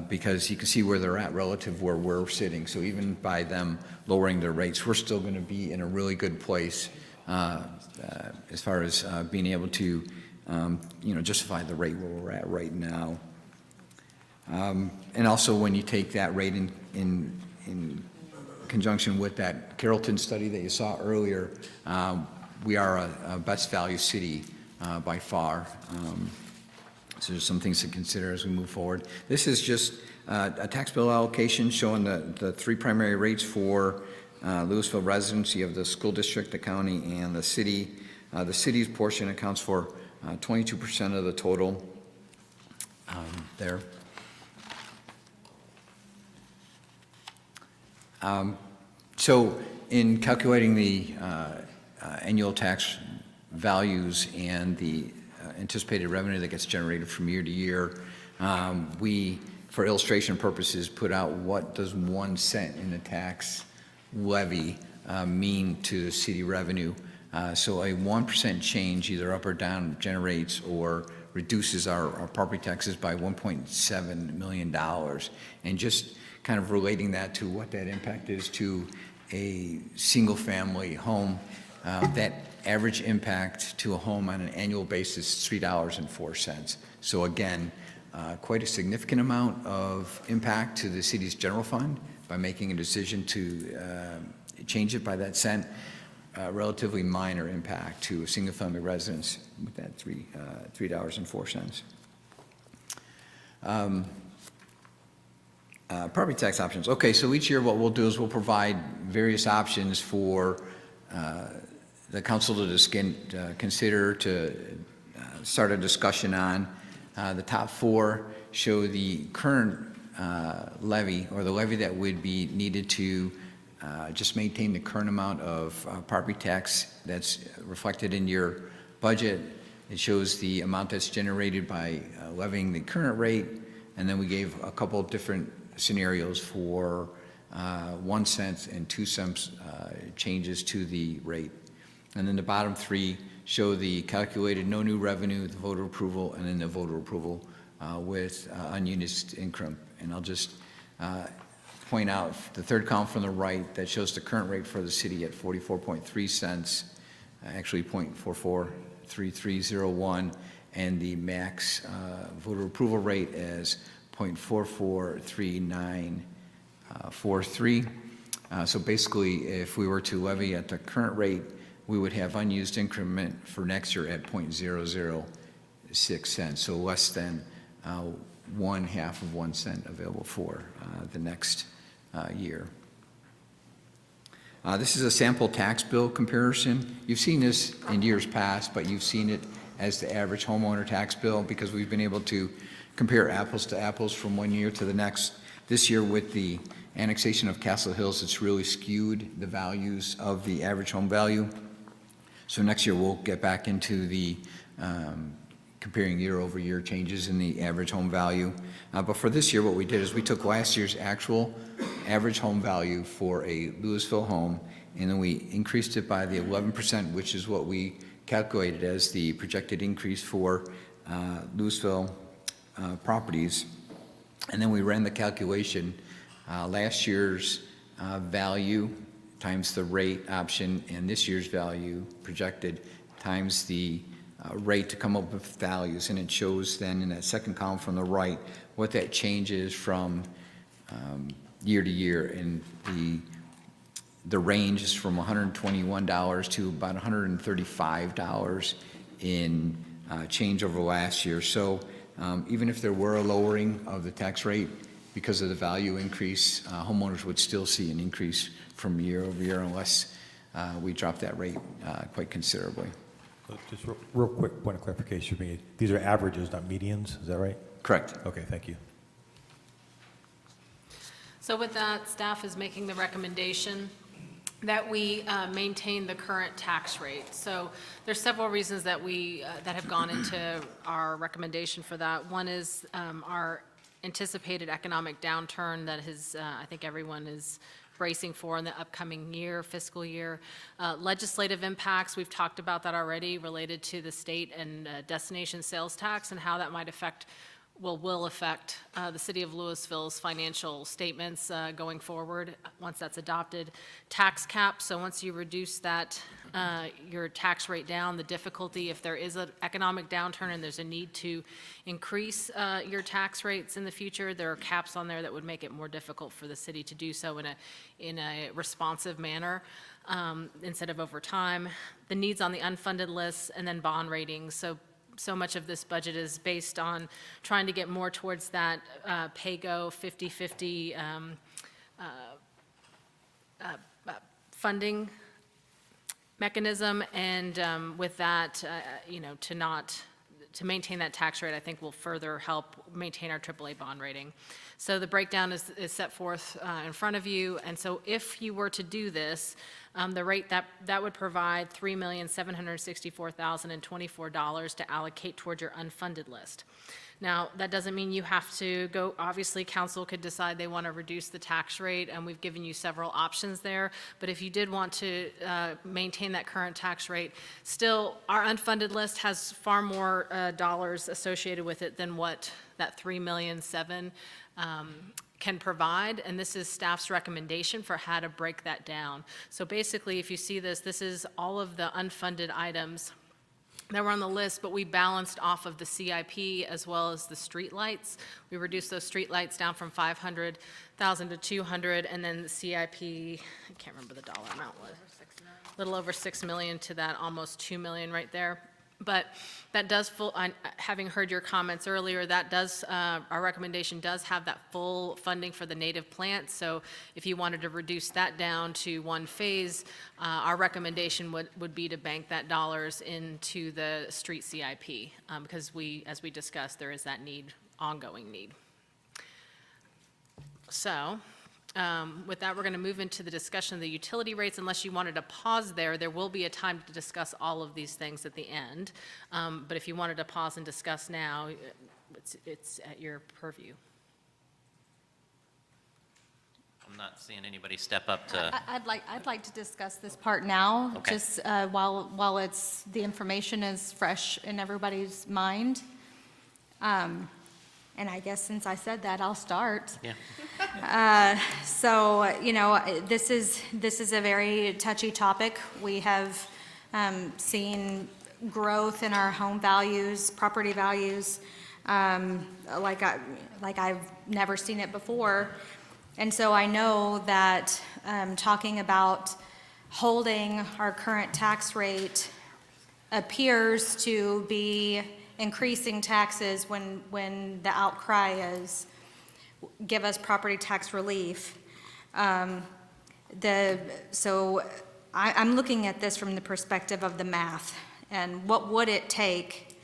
Speaker 10: because you can see where they're at relative where we're sitting. So even by them lowering their rates, we're still going to be in a really good place as far as being able to, justify the rate where we're at right now. And also when you take that rate in conjunction with that Carrollton study that you saw earlier, we are a best value city by far. So there's some things to consider as we move forward. This is just a tax bill allocation showing the three primary rates for Lewisville residents. You have the school district, the county, and the city. The city's portion accounts for 22% of the total there. So in calculating the annual tax values and the anticipated revenue that gets generated from year to year, we, for illustration purposes, put out what does 1 cent in the tax levy mean to the city revenue. So a 1% change, either up or down, generates or reduces our property taxes by $1.7 million. And just kind of relating that to what that impact is to a single-family home, that average impact to a home on an annual basis is $3.04. So again, quite a significant amount of impact to the city's general fund by making a decision to change it by that cent. Relatively minor impact to a single-family residence with that $3.04. Property tax options. Okay, so each year what we'll do is we'll provide various options for the council to consider to start a discussion on. The top four show the current levy, or the levy that would be needed to just maintain the current amount of property tax that's reflected in your budget. It shows the amount that's generated by levying the current rate, and then we gave a couple of different scenarios for 1 cent and 2 cents changes to the rate. And then the bottom three show the calculated no new revenue, the voter approval, and then the voter approval with unused income. And I'll just point out the third column from the right that shows the current rate for the city at 44.3 cents, actually 0.443301, and the voter approval rate as 0.443943. So basically, if we were to levy at the current rate, we would have unused increment for next year at 0.006 cents, so less than 1/2 of 1 cent available for the next year. This is a sample tax bill comparison. You've seen this in years past, but you've seen it as the average homeowner tax bill because we've been able to compare apples to apples from one year to the next. This year, with the annexation of Castle Hills, it's really skewed the values of the average home value. So next year, we'll get back into the comparing year-over-year changes in the average home value. But for this year, what we did is we took last year's actual average home value for a Lewisville home, and then we increased it by the 11%, which is what we calculated as the projected increase for Lewisville properties. And then we ran the calculation, last year's value times the rate option, and this year's value projected times the rate to come up with values. And it shows then in that second column from the right what that change is from year to year. And the range is from $121 to about $135 in change over last year. So even if there were a lowering of the tax rate because of the value increase, homeowners would still see an increase from year over year unless we drop that rate quite considerably.
Speaker 4: Just real quick point of clarification for me. These are averages, not medians, is that right?
Speaker 10: Correct.
Speaker 4: Okay, thank you.
Speaker 2: So with that, staff is making the recommendation that we maintain the current tax rate. So there's several reasons that that have gone into our recommendation for that. One is our anticipated economic downturn that I think everyone is bracing for in the upcoming year, fiscal year. Legislative impacts, we've talked about that already, related to the state and destination sales tax and how that might will affect the city of Lewisville's financial statements going forward once that's adopted. Tax cap, so once you reduce that your tax rate down. The difficulty, if there is an economic downturn and there's a need to increase your tax rates in the future, there are caps on there that would make it more difficult for the city to do so in a responsive manner instead of over time. The needs on the unfunded list, and then bond ratings. So much of this budget is based on trying to get more towards that pay-go 50-50 funding mechanism, and with that, to maintain that tax rate, I think will further help maintain our AAA bond rating. So the breakdown is set forth in front of you, and so if you were to do this, the rate that would provide $3,764,024 to allocate towards your unfunded list. Now, that doesn't mean you have to go, obviously, council could decide they want to reduce the tax rate, and we've given you several options there, but if you did want to maintain that current tax rate, still, our unfunded list has far more dollars associated with it than what that $3,000,007 can provide, and this is staff's recommendation for how to break that down. So basically, if you see this, this is all of the unfunded items that were on the list, but we balanced off of the CIP as well as the street lights. We reduced those street lights down from 500,000 to 200, and then the CIP, I can't remember the dollar amount was, a little over 6 million to that almost 2 million right there. But that does having heard your comments earlier, that does, our recommendation does have that full funding for the native plants. So if you wanted to reduce that down to one phase, our recommendation would be to bank that dollars into the street CIP, because as we discussed, there is that need, ongoing need. So, with that, we're going to move into the discussion of the utility rates. Unless you wanted to pause there will be a time to discuss all of these things at the end. But if you wanted to pause and discuss now, it's at your purview.
Speaker 1: I'm not seeing anybody step up to.
Speaker 3: I'd like to discuss this part now,
Speaker 1: Okay.
Speaker 3: just while the information is fresh in everybody's mind. And I guess since I said that, I'll start.
Speaker 1: Yeah.
Speaker 3: So, this is a very touchy topic. We have seen growth in our home values, property values, like I've never seen it before. And so I know that talking about holding our current tax rate appears to be increasing taxes when the outcry is give us property tax relief. So I'm looking at this from the perspective of the math, and what would it take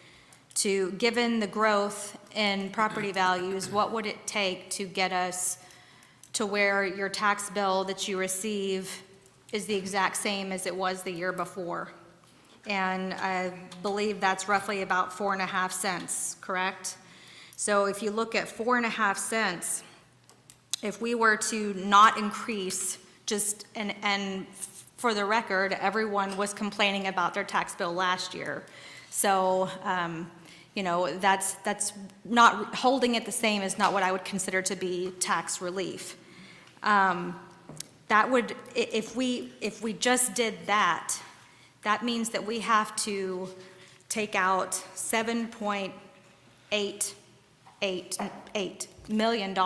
Speaker 3: to, given the growth in property values, what would it take to get us to where your tax bill that you receive is the exact same as it was the year before? And I believe that's roughly about 4.5 cents, correct? So if you look at 4.5 cents, if we were to not increase, and for the record, everyone was complaining about their tax bill last year. So, that's not, holding it the same is not what I would consider to be tax relief. That would, if we just did that, that means that we have to take out $7.88 million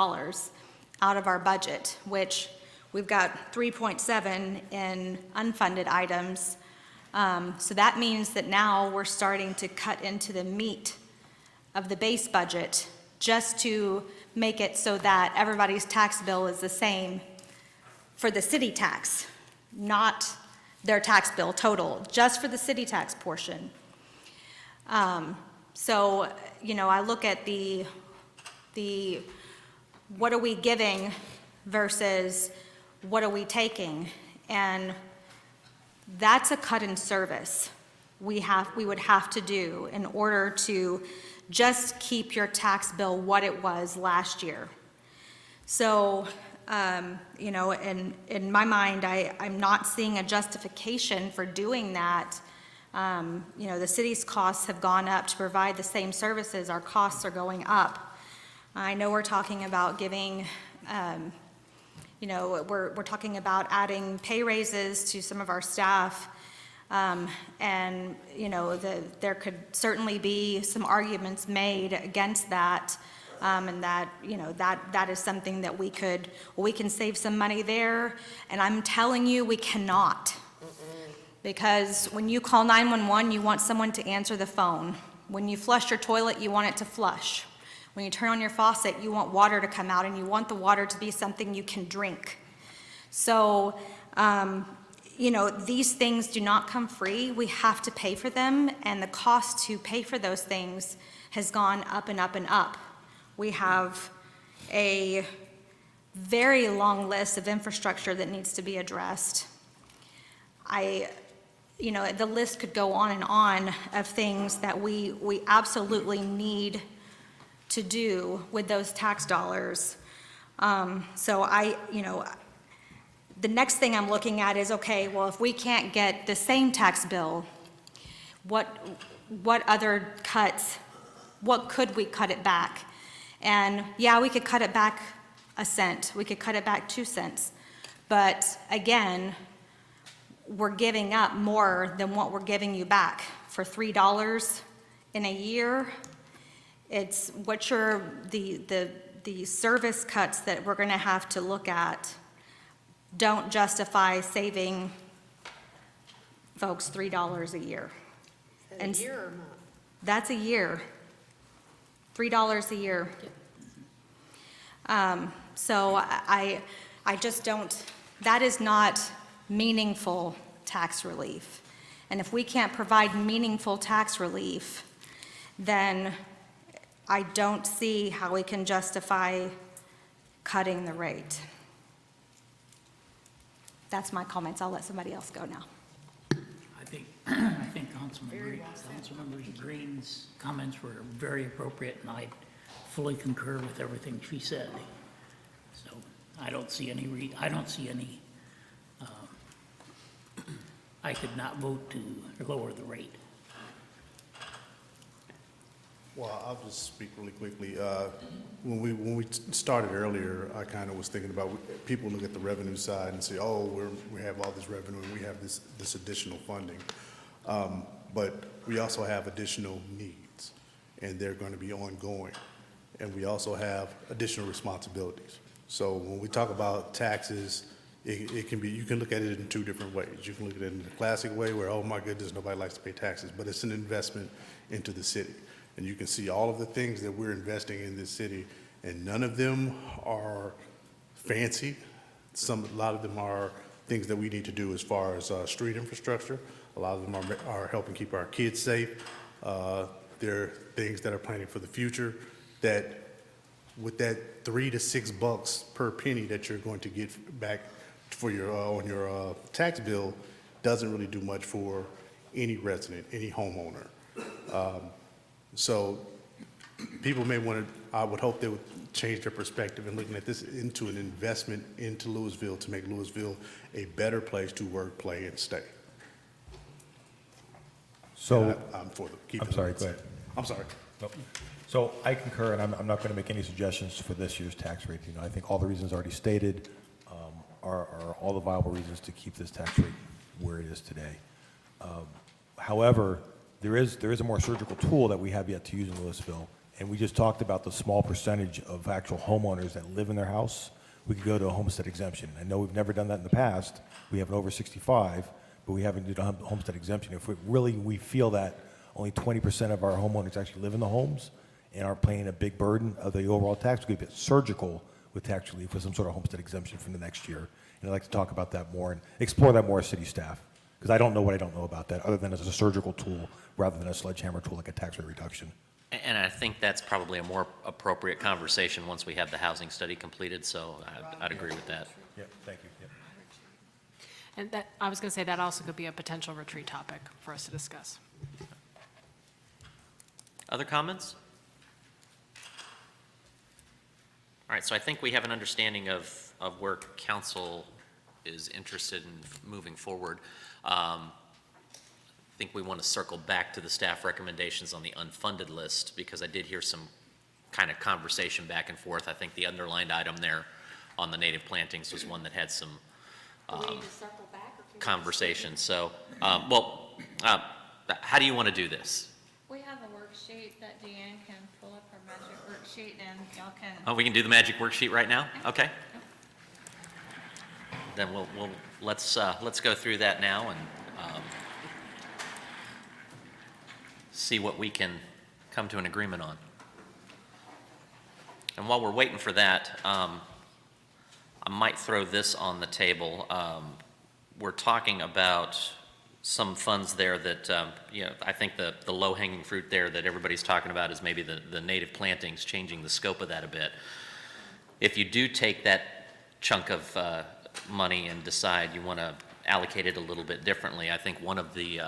Speaker 3: out of our budget, which we've got 3.7 in unfunded items. So that means that now we're starting to cut into the meat of the base budget just to make it so that everybody's tax bill is the same for the city tax, not their tax bill total, just for the city tax portion. So, I look at the what are we giving versus what are we taking? And that's a cut in service we would have to do in order to just keep your tax bill what it was last year. So, in my mind, I'm not seeing a justification for doing that. The city's costs have gone up to provide the same services. Our costs are going up. I know we're talking about giving, we're talking about adding pay raises to some of our staff. And, there could certainly be some arguments made against that, and that, that is something that we can save some money there. And I'm telling you, we cannot. Because when you call 911, you want someone to answer the phone. When you flush your toilet, you want it to flush. When you turn on your faucet, you want water to come out, and you want the water to be something you can drink. So, these things do not come free. We have to pay for them, and the cost to pay for those things has gone up and up and up. We have a very long list of infrastructure that needs to be addressed. The list could go on and on of things that we absolutely need to do with those tax dollars. The next thing I'm looking at is, okay, well, if we can't get the same tax bill, what other cuts, what could we cut it back? And yeah, we could cut it back a cent, we could cut it back 2 cents. But again, we're giving up more than what we're giving you back for $3 in a year. It's the service cuts that we're gonna have to look at don't justify saving folks $3 a year.
Speaker 7: A year or month?
Speaker 3: That's a year. $3 a year. So I just don't, that is not meaningful tax relief. And if we can't provide meaningful tax relief, then I don't see how we can justify cutting the rate. That's my comments. I'll let somebody else go now.
Speaker 14: I think Councilmember Green's comments were very appropriate, and I fully concur with everything she said. So I don't see any, I could not vote to lower the rate.
Speaker 6: Well, I'll just speak really quickly. When we started earlier, I kind of was thinking about, people look at the revenue side and say, oh, we have all this revenue and we have this additional funding. But we also have additional needs, and they're going to be ongoing. And we also have additional responsibilities. So when we talk about taxes, it can be, you can look at it in 2 different ways. You can look at it in the classic way where, oh my goodness, nobody likes to pay taxes, but it's an investment into the city. And you can see all of the things that we're investing in this city, and none of them are fancy. A lot of them are things that we need to do as far as street infrastructure. A lot of them are helping keep our kids safe. They're things that are planning for the future, that with that $3 to $6 per penny that you're going to get back for your on your tax bill doesn't really do much for any resident, any homeowner. So people may want to, I would hope they would change their perspective and looking at this into an investment into Lewisville to make Lewisville a better place to work, play, and stay.
Speaker 4: So,
Speaker 6: I'm for the
Speaker 4: I'm sorry, go ahead.
Speaker 6: I'm sorry.
Speaker 4: Nope. So I concur, and I'm not going to make any suggestions for this year's tax rate. I think all the reasons already stated are all the viable reasons to keep this tax rate where it is today. However, there is a more surgical tool that we have yet to use in Lewisville, and we just talked about the small percentage of actual homeowners that live in their house. We could go to a homestead exemption. I know we've never done that in the past. We have an over 65, but we haven't done a homestead exemption. If we feel that only 20% of our homeowners actually live in the homes and are paying a big burden of the overall tax, we could get surgical with tax relief with some sort of homestead exemption for the next year. And I'd like to talk about that more and explore that more as city staff, because I don't know what I don't know about that, other than as a surgical tool rather than a sledgehammer tool like a tax rate reduction.
Speaker 1: And I think that's probably a more appropriate conversation once we have the housing study completed, so I'd agree with that.
Speaker 4: Yeah, thank you. Yep.
Speaker 2: And that, I was going to say that also could be a potential retreat topic for us to discuss.
Speaker 1: Other comments? All right, so I think we have an understanding of where council is interested in moving forward. I think we want to circle back to the staff recommendations on the unfunded list, because I did hear some kind of conversation back and forth. I think the underlined item there on the native plantings was one that had some.
Speaker 7: Do we need to circle back, or
Speaker 1: conversation. So, how do you want to do this?
Speaker 3: We have a worksheet that Deanne can pull up her magic worksheet and y'all can.
Speaker 1: Oh, we can do the magic worksheet right now? Okay. Then let's go through that now and see what we can come to an agreement on. And while we're waiting for that, I might throw this on the table. We're talking about some funds there that, I think the low-hanging fruit there that everybody's talking about is maybe the native plantings, changing the scope of that a bit. If you do take that chunk of money and decide you want to allocate it a little bit differently, I think one of the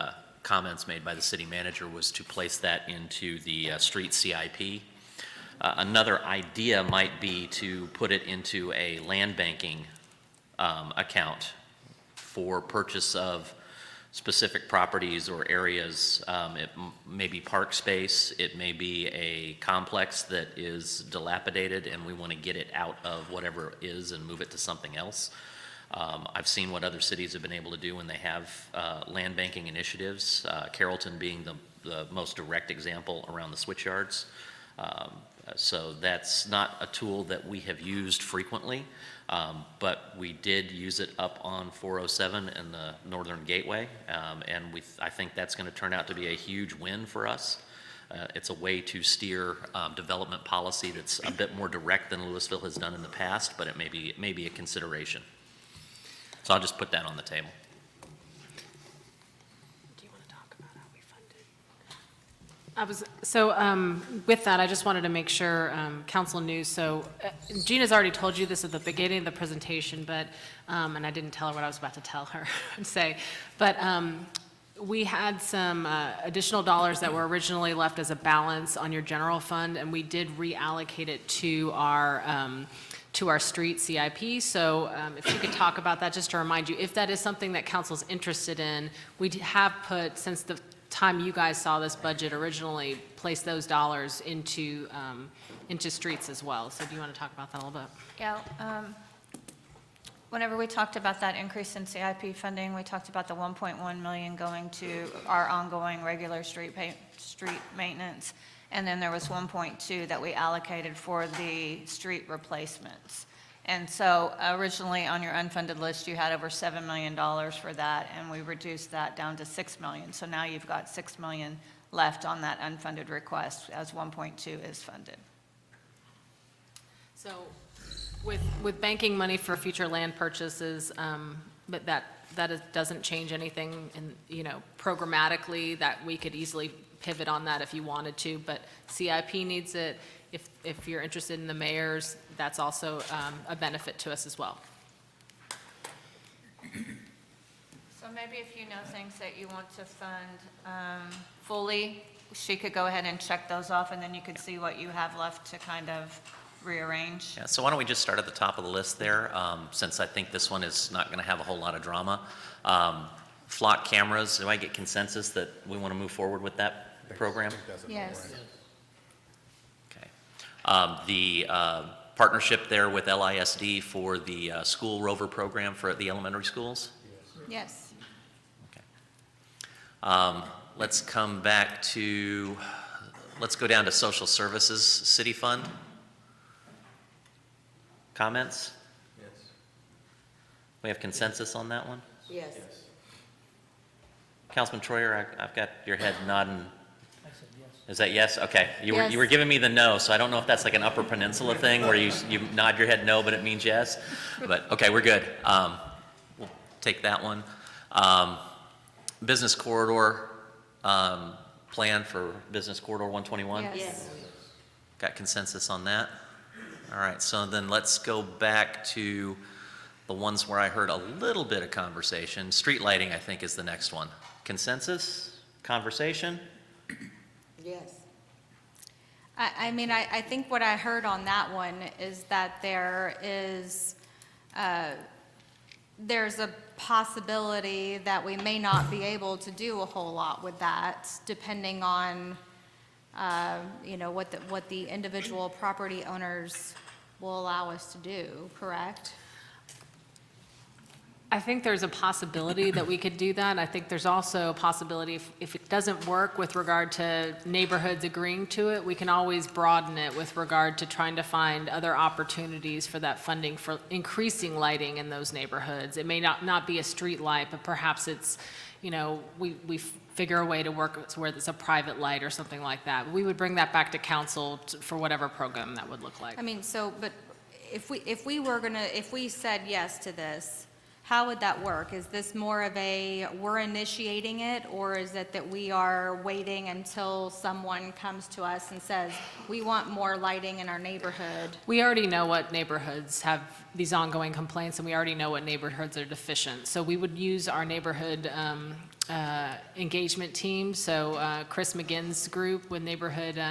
Speaker 1: comments made by the city manager was to place that into the street CIP. Another idea might be to put it into a land banking account for purchase of specific properties or areas. It may be park space, it may be a complex that is dilapidated and we want to get it out of whatever it is and move it to something else. I've seen what other cities have been able to do when they have land banking initiatives, Carrollton being the most direct example around the switch yards. So that's not a tool that we have used frequently, but we did use it up on 407 in the Northern Gateway, and I think that's going to turn out to be a huge win for us. It's a way to steer development policy that's a bit more direct than Lewisville has done in the past, but it may be a consideration. So I'll just put that on the table.
Speaker 2: With that, I just wanted to make sure council knew. So Gina's already told you this at the beginning of the presentation, but and I didn't tell her what I was about to tell her and say, but we had some additional dollars that were originally left as a balance on your general fund, and we did reallocate it to our street CIP. So if you could talk about that, just to remind you, if that is something that council's interested in, we have put, since the time you guys saw this budget originally, placed those dollars into streets as well. So do you want to talk about that a little bit?
Speaker 3: Yeah. Whenever we talked about that increase in CIP funding, we talked about the 1.1 million going to our ongoing regular street maintenance. And then there was 1.2 that we allocated for the street replacements. And so originally on your unfunded list, you had over $7 million for that, and we reduced that down to $6 million. So now you've got $6 million left on that unfunded request as 1.2 is funded.
Speaker 2: So with banking money for future land purchases, but that doesn't change anything in, programmatically, that we could easily pivot on that if you wanted to, but CIP needs it. If you're interested in the mayor's, that's also a benefit to us as well.
Speaker 3: So maybe if you know things that you want to fund fully, she could go ahead and check those off, and then you could see what you have left to kind of rearrange.
Speaker 1: Yeah, so why don't we just start at the top of the list there, since I think this one is not going to have a whole lot of drama. Flock cameras, do I get consensus that we want to move forward with that program?
Speaker 3: Yes.
Speaker 1: The partnership there with LISD for the school rover program for the elementary schools?
Speaker 3: Yes.
Speaker 1: Let's come back to, let's go down to social services city fund. Comments?
Speaker 7: Yes.
Speaker 1: We have consensus on that one?
Speaker 7: Yes.
Speaker 1: Councilman Troyer, I've got your head nodding.
Speaker 14: I said yes.
Speaker 1: Is that yes? Okay. You
Speaker 3: Yes.
Speaker 1: were giving me the no, so I don't know if that's like an Upper Peninsula thing where you nod your head no, but it means yes. But okay, we're good. We'll take that one. Business corridor plan for business corridor 121.
Speaker 3: Yes.
Speaker 1: Got consensus on that. All right. So then let's go back to the ones where I heard a little bit of conversation. Street lighting, I think, is the next one. Consensus? Conversation?
Speaker 7: Yes.
Speaker 3: I mean, I think what I heard on that one is that there's a possibility that we may not be able to do a whole lot with that, depending on, what the individual property owners will allow us to do, correct?
Speaker 2: I think there's a possibility that we could do that. I think there's also a possibility if it doesn't work with regard to neighborhoods agreeing to it, we can always broaden it with regard to trying to find other opportunities for that funding for increasing lighting in those neighborhoods. It may not be a street light, but perhaps it's, you know, we figure a way to work where it's a private light or something like that. We would bring that back to council for whatever program that would look like.
Speaker 3: I mean, so, but if we said yes to this, how would that work? Is this more of a, we're initiating it, or is it that we are waiting until someone comes to us and says, we want more lighting in our neighborhood?
Speaker 2: We already know what neighborhoods have these ongoing complaints, and we already know what neighborhoods are deficient. So we would use our neighborhood engagement team. So Chris McGinn's group with neighborhood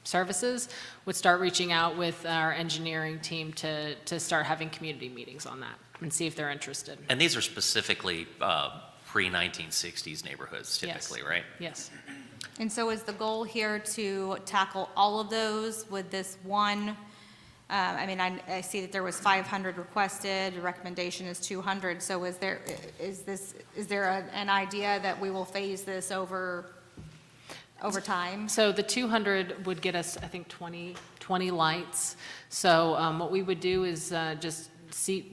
Speaker 2: services would start reaching out with our engineering team to start having community meetings on that and see if they're interested.
Speaker 1: And these are specifically pre-1960s neighborhoods typically, right?
Speaker 2: Yes.
Speaker 3: And so is the goal here to tackle all of those with this one? I mean, I see that there was 500 requested, the recommendation is 200. So is there an idea that we will phase this over time?
Speaker 2: So the 200 would get us, I think, 20 lights. So what we would do is just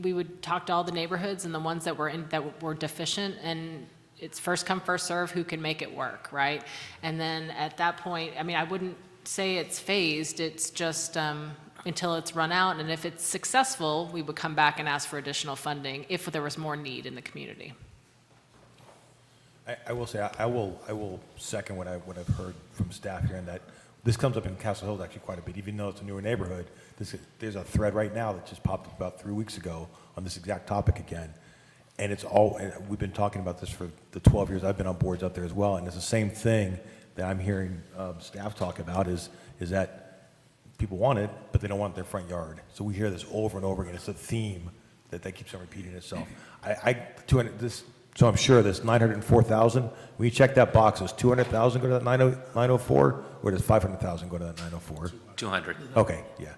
Speaker 2: we would talk to all the neighborhoods and the ones that were deficient, and it's first come, first serve who can make it work, right? And then at that point, I mean, I wouldn't say it's phased, it's just until it's run out, and if it's successful, we would come back and ask for additional funding if there was more need in the community.
Speaker 4: I will say, I will second what I've heard from staff here, and that this comes up in Castle Hills actually quite a bit, even though it's a newer neighborhood. There's a thread right now that just popped up about 3 weeks ago on this exact topic again. And and we've been talking about this for the 12 years I've been on boards up there as well, and it's the same thing that I'm hearing staff talk about is that people want it, but they don't want it in their front yard. So we hear this over and over again. It's a theme that keeps on repeating itself. So I'm sure this 904,000, when you check that box, does 200,000 go to that 904, or does 500,000 go to that 904?
Speaker 1: 200.
Speaker 4: Okay, yeah.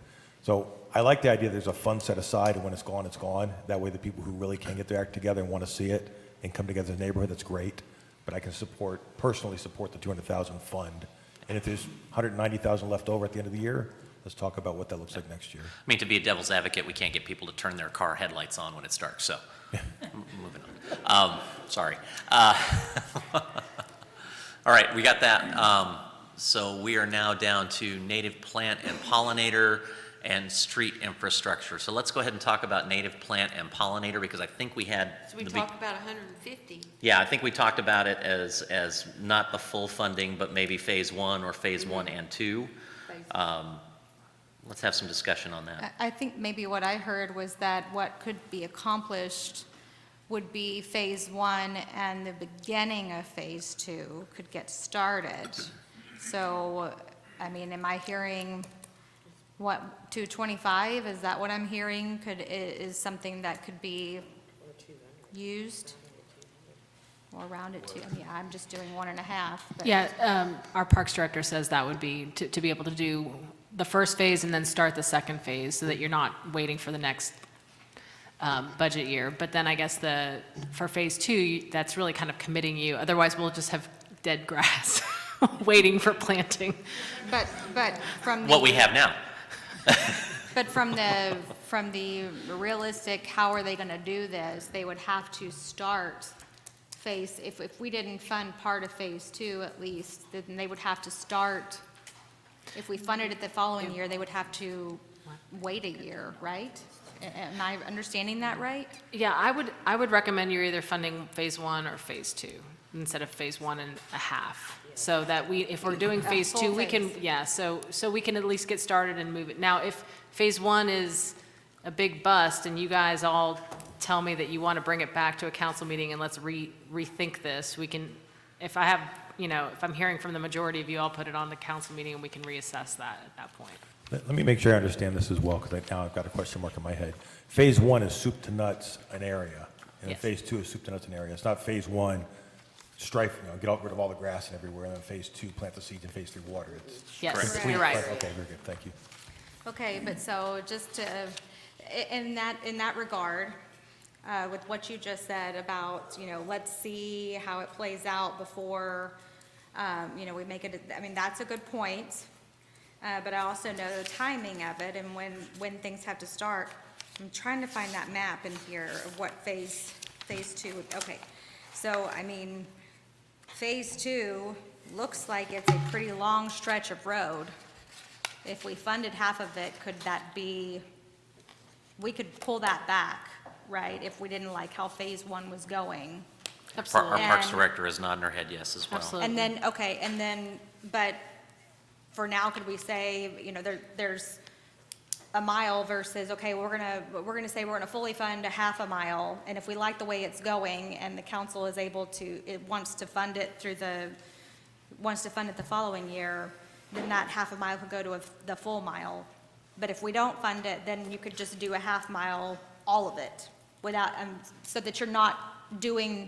Speaker 4: So I like the idea there's a fund set aside, and when it's gone, it's gone. That way the people who really can get their act together and want to see it and come together as a neighborhood, that's great. But I can personally support the 200,000 fund. And if there's 190,000 left over at the end of the year, let's talk about what that looks like next year.
Speaker 1: I mean, to be a devil's advocate, we can't get people to turn their car headlights on when it's dark, so moving on. Sorry. All right, we got that. So we are now down to native plant and pollinator and street infrastructure. So let's go ahead and talk about native plant and pollinator, because I think we had...
Speaker 7: So we talked about 150.
Speaker 1: Yeah, I think we talked about it as not the full funding, but maybe phase 1 or phase 1 and 2. Let's have some discussion on that.
Speaker 3: I think maybe what I heard was that what could be accomplished would be phase 1, and the beginning of phase 2 could get started. So, I mean, am I hearing, what, 225? Is that what I'm hearing? Is something that could be used? Or around it too? Yeah, I'm just doing 1.5. But.
Speaker 2: Yeah, our Parks Director says that would be to be able to do the first phase and then start the second phase, so that you're not waiting for the next budget year. But then I guess for phase 2, that's really kind of committing you. Otherwise, we'll just have dead grass waiting for planting.
Speaker 3: But from
Speaker 1: what we have now.
Speaker 3: But from the realistic, how are they going to do this? They would have to start if we didn't fund part of phase 2 at least, then they would have to start. If we funded it the following year, they would have to wait a year, right? Am I understanding that right?
Speaker 2: Yeah, I would recommend you're either funding phase 1 or phase 2 instead of phase 1.5. So that if we're doing phase 2, we can, so we can at least get started and move it. Now, if phase 1 is a big bust and you guys all tell me that you want to bring it back to a council meeting and let's rethink this, we can, if I'm hearing from the majority of you, I'll put it on the council meeting and we can reassess that at that point.
Speaker 4: Let me make sure I understand this as well, because now I've got a question mark in my head. Phase 1 is soup to nuts an area, and
Speaker 2: Yes.
Speaker 4: phase 2 is soup to nuts an area. It's not phase 1, strife, get rid of all the grass and everywhere, and then phase 2, plant the seeds, and phase 3, water it.
Speaker 2: Yes, you're right.
Speaker 4: Okay, very good, thank you.
Speaker 3: Okay, but so just in that regard, with what you just said about, let's see how it plays out before, we make it, I mean, that's a good point. But I also know the timing of it and when things have to start. I'm trying to find that map in here of what phase 2 would, okay. So, I mean, phase 2 looks like it's a pretty long stretch of road. If we funded half of it, could that be, we could pull that back, right? If we didn't like how phase 1 was going.
Speaker 1: Our Parks Director is nodding her head yes as well.
Speaker 2: Absolutely.
Speaker 3: And then, but for now, could we say, there's a mile versus, okay, we're gonna say we're gonna fully fund a half a mile, and if we like the way it's going and the council is able to, it wants to fund it the following year, then that half a mile could go to the full mile. But if we don't fund it, then you could just do a half mile, all of it, without, so that you're not doing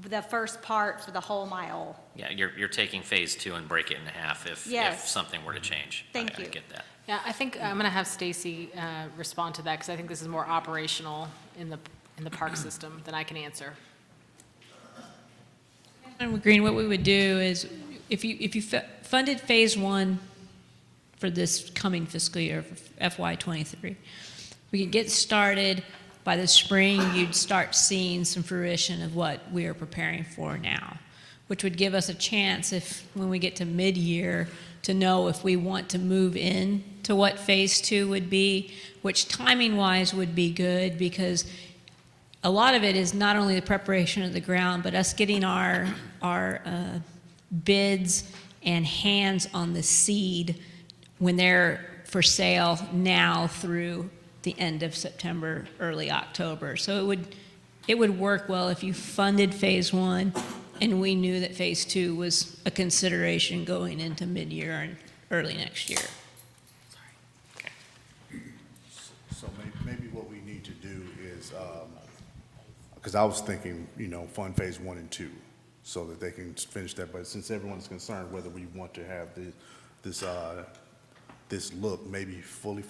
Speaker 3: the first part for the whole mile.
Speaker 1: Yeah, you're taking phase 2 and break it in half if something were to change.
Speaker 3: Thank you.
Speaker 1: I get that.
Speaker 2: Yeah, I think I'm going to have Stacy respond to that because I think this is more operational in the park system than I can answer.
Speaker 19: And Green, what we would do is if you funded phase 1 for this coming fiscal year, for FY23, we could get started. By the spring, you'd start seeing some fruition of what we are preparing for now, which would give us a chance when we get to mid-year to know if we want to move in to what phase 2 would be, which timing-wise would be good because a lot of it is not only the preparation of the ground, but us getting our bids and hands on the seed when they're for sale now through the end of September, early October. So it would work well if you funded phase 1 and we knew that phase 2 was a consideration going into mid-year and early next year.
Speaker 6: So maybe what we need to do is, because I was thinking, fund phase 1 and 2 so that they can finish that. But since everyone's concerned whether we want to have this look, maybe fully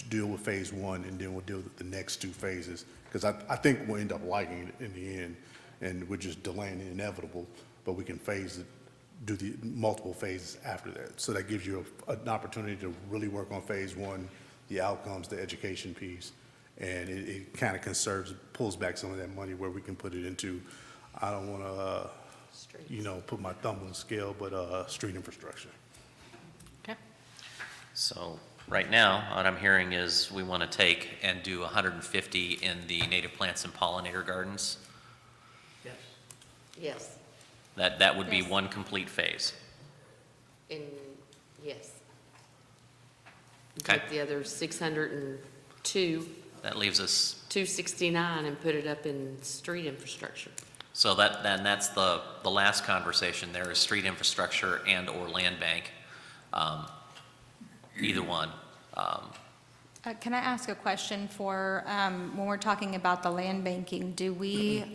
Speaker 6: deal with phase 1 and then we'll deal with the next 2 phases. Because I think we'll end up liking it in the end and we're just delaying the inevitable, but we can do the multiple phases after that. So that gives you an opportunity to really work on phase 1, the outcomes, the education piece, and it kind of pulls back some of that money where we can put it into, I don't want to, put my thumb on the scale, but street infrastructure.
Speaker 2: Okay.
Speaker 1: So right now, what I'm hearing is we want to take and do 150 in the native plants and pollinator gardens.
Speaker 7: Yes. Yes.
Speaker 1: That would be one complete phase.
Speaker 7: Yes.
Speaker 1: Okay.
Speaker 7: Take the other 602.
Speaker 1: That leaves us
Speaker 7: 269 and put it up in street infrastructure.
Speaker 1: So that's the last conversation there is street infrastructure and or land bank. Either one.
Speaker 3: Can I ask a question for, when we're talking about the land banking, do we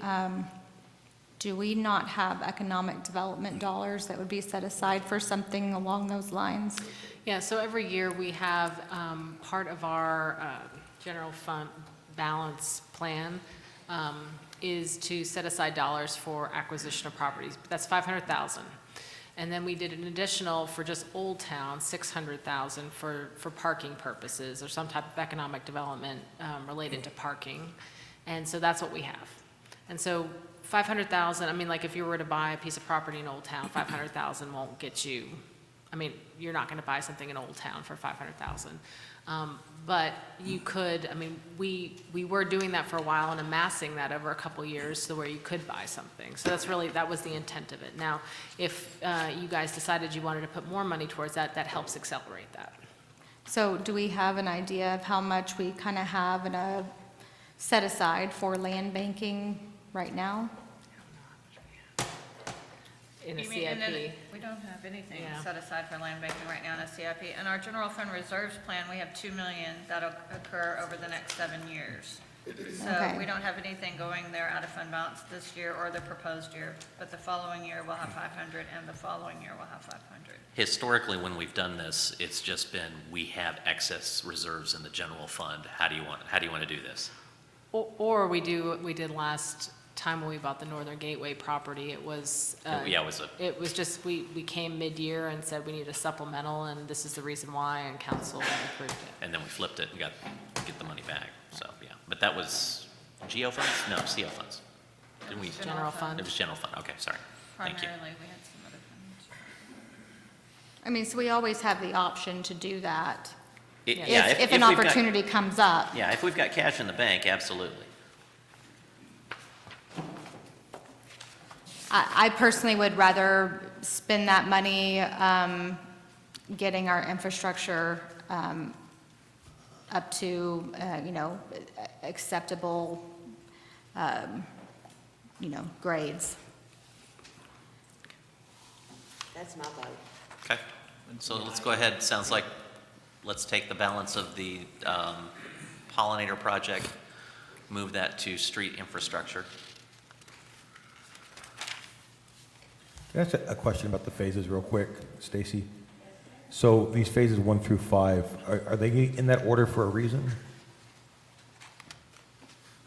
Speaker 3: not have economic development dollars that would be set aside for something along those lines?
Speaker 2: Yeah, so every year we have part of our general fund balance plan is to set aside dollars for acquisition of properties. That's $500,000. And then we did an additional for just Old Town, $600,000 for parking purposes or some type of economic development related to parking. And so that's what we have. And so $500,000, I mean, like if you were to buy a piece of property in Old Town, $500,000 won't get you, I mean, you're not going to buy something in Old Town for $500,000. But you could, I mean, we were doing that for a while and amassing that over a couple years to where you could buy something. So that was the intent of it. Now, if you guys decided you wanted to put more money towards that, that helps accelerate that.
Speaker 3: So do we have an idea of how much we kind of have in a set aside for land banking right now?
Speaker 2: In a CIP.
Speaker 3: We don't have anything
Speaker 2: Yeah.
Speaker 3: set aside for land banking right now in a CIP. In our general fund reserves plan, we have $2 million that'll occur over the next 7 years. So Okay.
Speaker 12: We don't have anything going there out of fund balance this year or the proposed year, but the following year we'll have 500 and the following year we'll have 500.
Speaker 1: Historically, when we've done this, it's just been we have excess reserves in the general fund. How do you want to do this?
Speaker 2: Or we did last time when we bought the Northern Gateway property, it was. It was just, we came mid-year and said we need a supplemental, and this is the reason why, and council approved it.
Speaker 1: And then we flipped it and get the money back, so, yeah. But that was GO funds? No, CO funds. Didn't we?
Speaker 2: General fund.
Speaker 1: It was general fund, okay, sorry. Thank you.
Speaker 12: Primarily, we had some other funds.
Speaker 5: I mean, so we always have the option to do that.
Speaker 1: Yeah,
Speaker 5: If an
Speaker 1: we've got-
Speaker 5: opportunity comes up.
Speaker 1: Yeah, if we've got cash in the bank, absolutely.
Speaker 5: I personally would rather spend that money getting our infrastructure up to, acceptable, grades.
Speaker 7: That's my vote.
Speaker 1: Okay, so let's go ahead, sounds like, let's take the balance of the pollinator project, move that to street infrastructure.
Speaker 4: Can I ask a question about the phases real quick, Stacy? So these phases 1 through 5, are they in that order for a reason?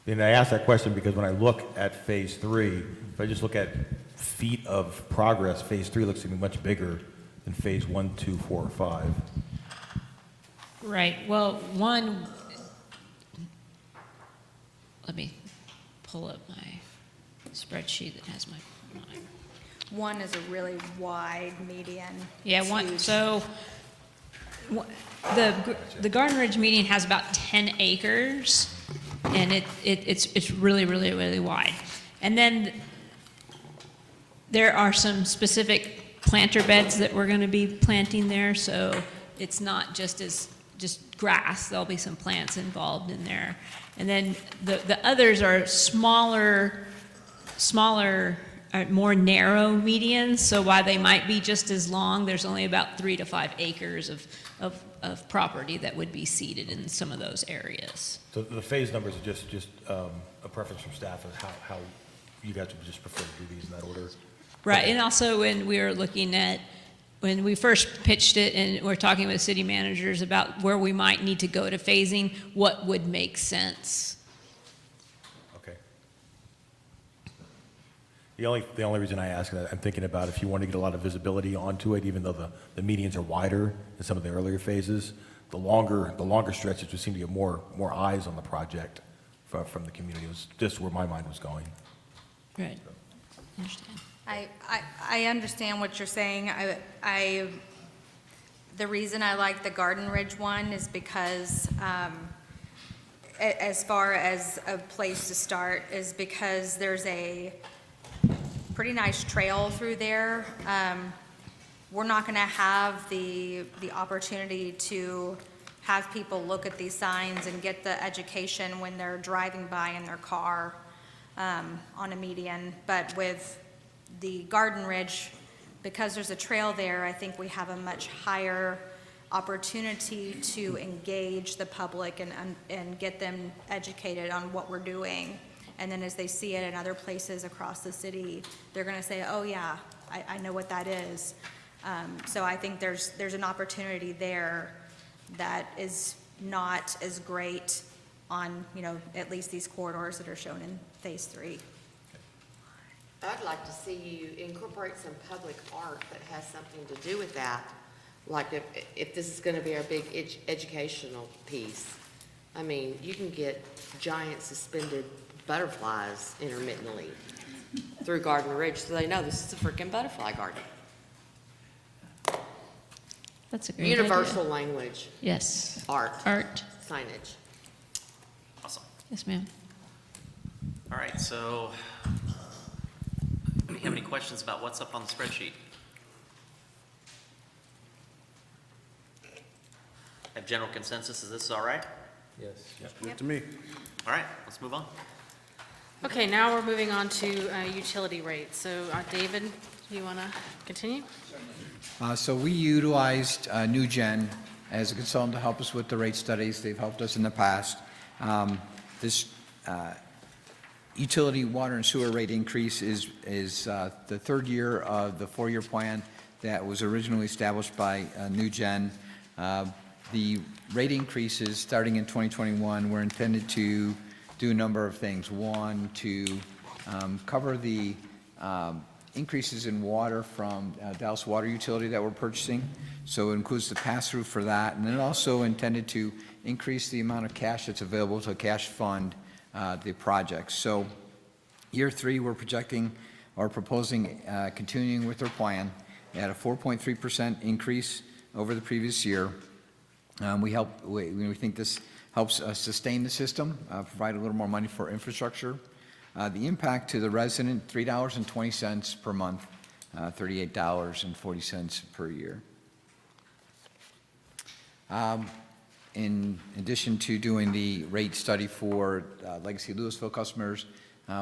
Speaker 4: And I ask that question because when I look at phase 3, if I just look at feet of progress, phase 3 looks to be much bigger than phase 1, 2, 4, or 5.
Speaker 19: Right, well, let me pull up my spreadsheet that has my.
Speaker 5: One is a really wide median.
Speaker 19: Yeah, the Garden Ridge median has about 10 acres, and it's really, really, really wide. And then there are some specific planter beds that we're going to be planting there, so it's not just grass. There'll be some plants involved in there. And then the others are smaller, more narrow medians, so while they might be just as long, there's only about 3 to 5 acres of property that would be seeded in some of those areas.
Speaker 4: So the phase numbers are just a preference from staff of how you guys would just prefer to do these in that order?
Speaker 19: Right, and also when we were looking at, when we first pitched it and we're talking with city managers about where we might need to go to phasing, what would make sense.
Speaker 4: Okay. The only reason I ask that, I'm thinking about if you want to get a lot of visibility onto it, even though the medians are wider in some of the earlier phases, the longer stretches would seem to get more eyes on the project from the community. It was just where my mind was going.
Speaker 19: Right, understand.
Speaker 5: I understand what you're saying. The reason I like the Garden Ridge one is because, as far as a place to start, is because there's a pretty nice trail through there. We're not going to have the opportunity to have people look at these signs and get the education when they're driving by in their car on a median, but with the Garden Ridge, because there's a trail there, I think we have a much higher opportunity to engage the public and get them educated on what we're doing. And then as they see it in other places across the city, they're going to say, oh yeah, I know what that is. So I think there's an opportunity there that is not as great on, at least these corridors that are shown in phase 3.
Speaker 7: I'd like to see you incorporate some public art that has something to do with that. Like if this is going to be our big educational piece. I mean, you can get giant suspended butterflies intermittently through Garden Ridge so they know this is a freaking butterfly garden.
Speaker 19: That's a great
Speaker 7: Universal
Speaker 19: idea.
Speaker 7: language.
Speaker 19: Yes.
Speaker 7: Art.
Speaker 1: Awesome.
Speaker 7: Signage.
Speaker 19: Yes, ma'am.
Speaker 1: All right, so, do you have any questions about what's up on the spreadsheet? Have general consensus, is this all right?
Speaker 6: Yes. Good to me.
Speaker 1: All right, let's move on.
Speaker 2: Okay, now we're moving on to utility rates. So David, do you want to continue?
Speaker 10: So we utilized New Gen as a consultant to help us with the rate studies. They've helped us in the past. This utility water and sewer rate increase is the third year of the 4-year plan that was originally established by New Gen. The rate increases starting in 2021 were intended to do a number of things. One, to cover the increases in water from Dallas Water Utility that we're purchasing. So it includes the pass-through for that. And then also intended to increase the amount of cash that's available to cash fund the project. So year 3, we're projecting or proposing continuing with our plan at a 4.3% increase over the previous year. We think this helps sustain the system, provide a little more money for infrastructure. The impact to the resident, $3.20 per month, $38.40 per year. In addition to doing the rate study for Legacy Lewisville customers,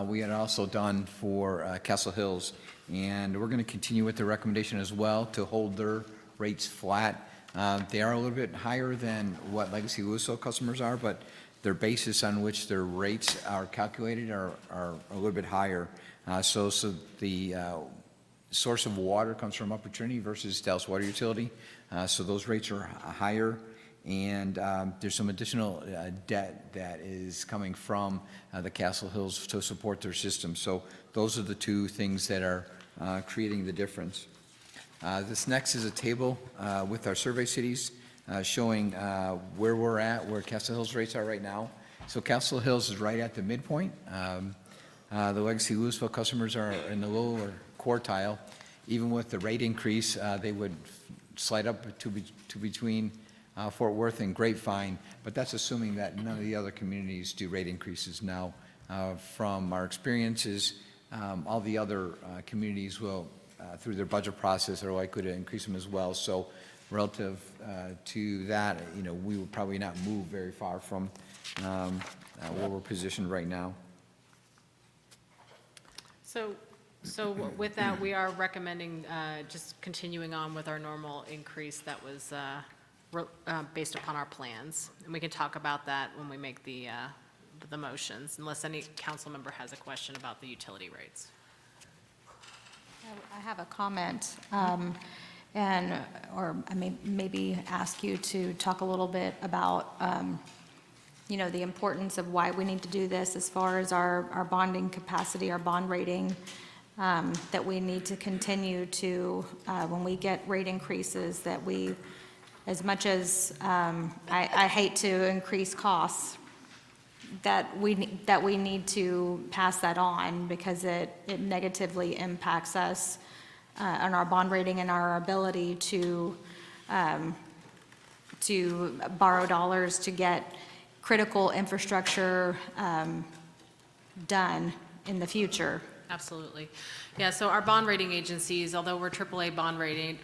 Speaker 10: we had also done for Castle Hills, and we're going to continue with the recommendation as well to hold their rates flat. They are a little bit higher than what Legacy Lewisville customers are, but their basis on which their rates are calculated are a little bit higher. So the source of water comes from Upper Trinity versus Dallas Water Utility. So those rates are higher, and there's some additional debt that is coming from the Castle Hills to support their system. So those are the two things that are creating the difference. This next is a table with our survey cities showing where we're at, where Castle Hills rates are right now. So Castle Hills is right at the midpoint. The Legacy Lewisville customers are in the lower quartile. Even with the rate increase, they would slide up to between Fort Worth and Grapevine, but that's assuming that none of the other communities do rate increases now. From our experiences, all the other communities will, through their budget process, are likely to increase them as well. So relative to that, we will probably not move very far from where we're positioned right now.
Speaker 2: So with that, we are recommending just continuing on with our normal increase that was based upon our plans. And we can talk about that when we make the motions, unless any council member has a question about the utility rates.
Speaker 3: I have a comment, or I may maybe ask you to talk a little bit about, the importance of why we need to do this as far as our bonding capacity, our bond rating, that we need to continue to, when we get rate increases, that we, as much as I hate to increase costs, that we need to pass that on, because it negatively impacts us on our bond rating and our ability to borrow dollars to get critical infrastructure done in the future.
Speaker 2: Absolutely. Yeah, so our bond rating agencies, although we're AAA bond rated,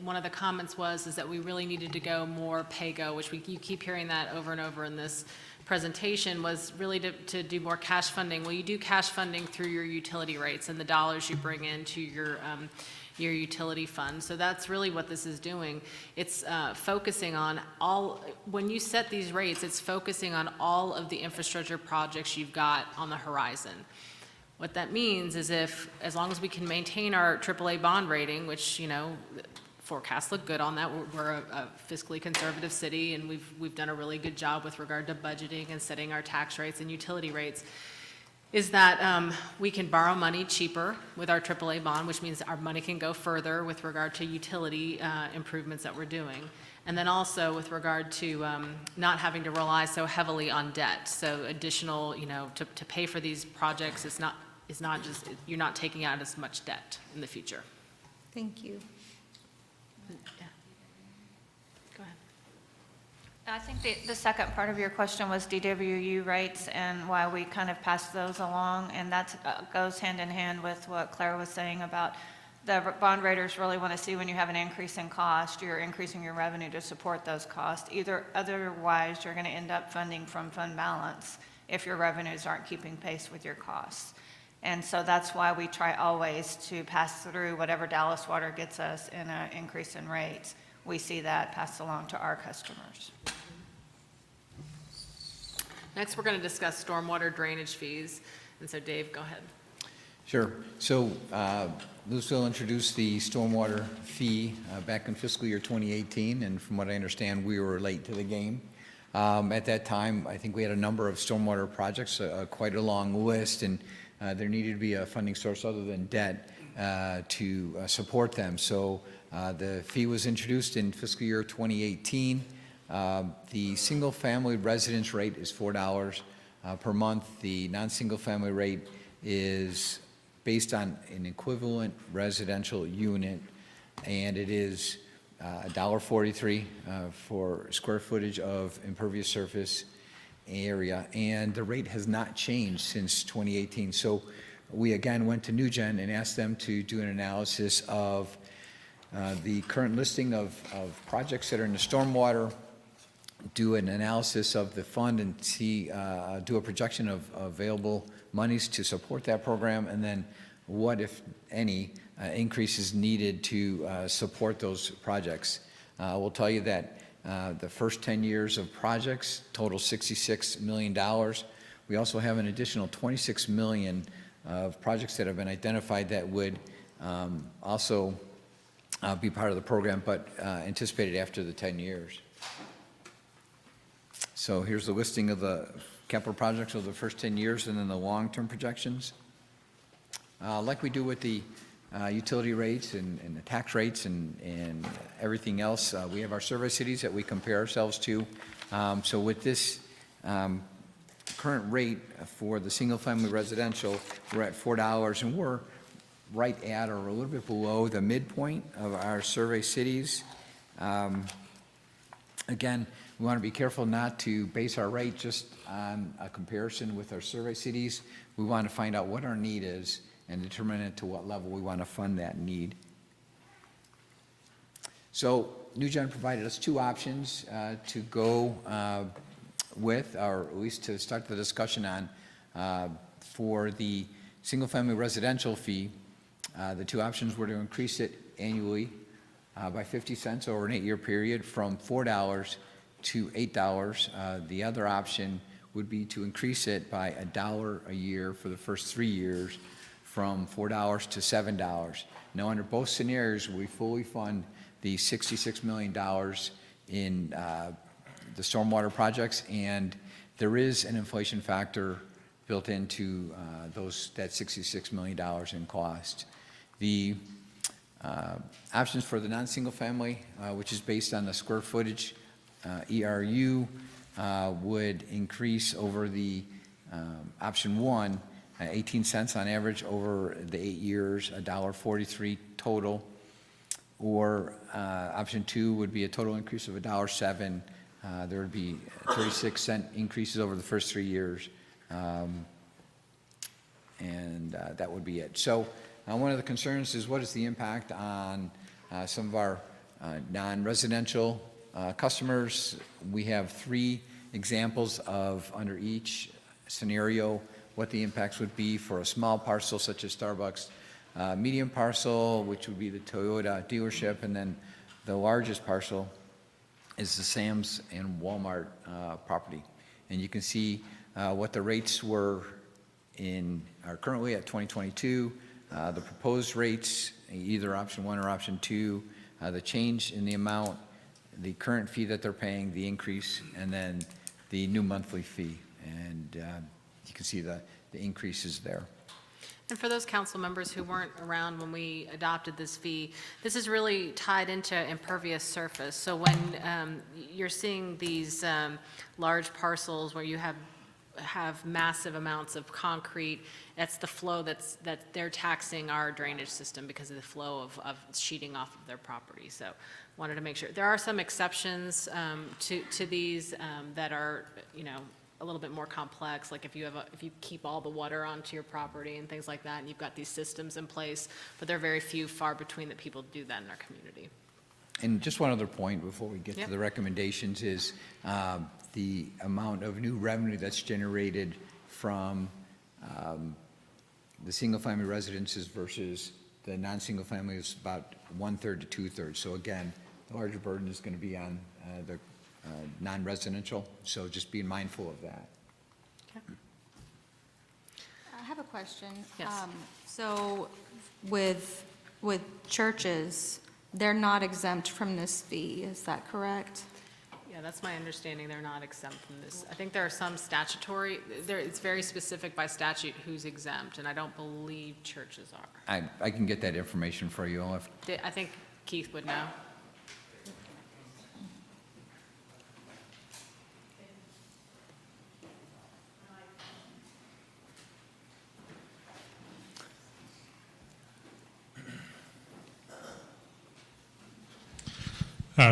Speaker 2: one of the comments is that we really needed to go more pay-go, which you keep hearing that over and over in this presentation, was really to do more cash funding. Well, you do cash funding through your utility rates and the dollars you bring into your utility fund. So that's really what this is doing. It's focusing on when you set these rates, it's focusing on all of the infrastructure projects you've got on the horizon. What that means is as long as we can maintain our AAA bond rating, which, forecasts look good on that. We're a fiscally conservative city, and we've done a really good job with regard to budgeting and setting our tax rates and utility rates, is that we can borrow money cheaper with our AAA bond, which means our money can go further with regard to utility improvements that we're doing. And then also with regard to not having to rely so heavily on debt. So additional, to pay for these projects is not just, you're not taking out as much debt in the future.
Speaker 3: Thank you.
Speaker 2: Yeah. Go ahead.
Speaker 12: I think the second part of your question was DWU rates and why we kind of passed those along, and that goes hand in hand with what Claire was saying about the bond raters really want to see when you have an increase in cost, you're increasing your revenue to support those costs. Otherwise, you're going to end up funding from fund balance if your revenues aren't keeping pace with your costs. And so that's why we try always to pass through whatever Dallas Water gets us in an increase in rates. We see that passed along to our customers.
Speaker 2: Next, we're going to discuss stormwater drainage fees. And so Dave, go ahead.
Speaker 10: Sure. So Lewisville introduced the stormwater fee back in fiscal year 2018, and from what I understand, we were late to the game. At that time, I think we had a number of stormwater projects, quite a long list, and there needed to be a funding source other than debt to support them. So the fee was introduced in fiscal year 2018. The single-family residence rate is $4 per month. The non-single-family rate is based on an equivalent residential unit, and it is $1.43 for square footage of impervious surface area, and the rate has not changed since 2018. So we again went to NewGen and asked them to do an analysis of the current listing of projects that are in the stormwater, do an analysis of the fund and see, do a projection of available monies to support that program, and then what, if any, increases needed to support those projects. We'll tell you that the first 10 years of projects total $66 million. We also have an additional $26 million of projects that have been identified that would also be part of the program, but anticipated after the 10 years. So here's the listing of the capital projects over the first 10 years and then the long-term projections. Like we do with the utility rates and the tax rates and everything else, we have our survey cities that we compare ourselves to. So with this current rate for the single-family residential, we're at $4, and we're right at or a little bit below the midpoint of our survey cities. Again, we want to be careful not to base our rate just on a comparison with our survey cities. We want to find out what our need is and determine it to what level we want to fund that need. So NewGen provided us two options to go with, or at least to start the discussion on, for the single-family residential fee. The two options were to increase it annually by 50 cents over an 8-year period from $4 to $8. The other option would be to increase it by $1 a year for the first 3 years, from $4 to $7. Now, under both scenarios, we fully fund the $66 million in the stormwater projects, and there is an inflation factor built into that $66 million in cost. The options for the non-single family, which is based on the square footage ERU, would increase over the option one, 18 cents on average over the 8 years, $1.43 total. Or option two would be a total increase of $1.07. There would be 36-cent increases over the first 3 years, and that would be it. So one of the concerns is, what is the impact on some of our non-residential customers? We have 3 examples of, under each scenario, what the impacts would be for a small parcel such as Starbucks, medium parcel, which would be the Toyota dealership, and then the largest parcel is the Sam's and Walmart property. And you can see what the rates are currently at 2022, the proposed rates, either option one or option two, the change in the amount, the current fee that they're paying, the increase, and then the new monthly fee. And you can see the increases there.
Speaker 2: And for those council members who weren't around when we adopted this fee, this is really tied into impervious surface. So when you're seeing these large parcels where you have massive amounts of concrete, that's the flow that they're taxing our drainage system because of the flow of sheeting off of their property. So wanted to make sure. There are some exceptions to these that are, a little bit more complex, like if you keep all the water onto your property and things like that, and you've got these systems in place, but there are very far between that people do that in our community.
Speaker 10: And just one other point before we get to the recommendations is the amount of new revenue that's generated from the single-family residences versus the non-single family is about 1/3 to 2/3. So again, the larger burden is going to be on the non-residential, so just being mindful of that.
Speaker 2: Okay.
Speaker 5: I have a question.
Speaker 2: Yes.
Speaker 5: So with churches, they're not exempt from this fee, is that correct?
Speaker 2: Yeah, that's my understanding, they're not exempt from this. I think there are some statutory, it's very specific by statute who's exempt, and I don't believe churches are.
Speaker 10: I can get that information for you all if.
Speaker 2: I think Keith would know.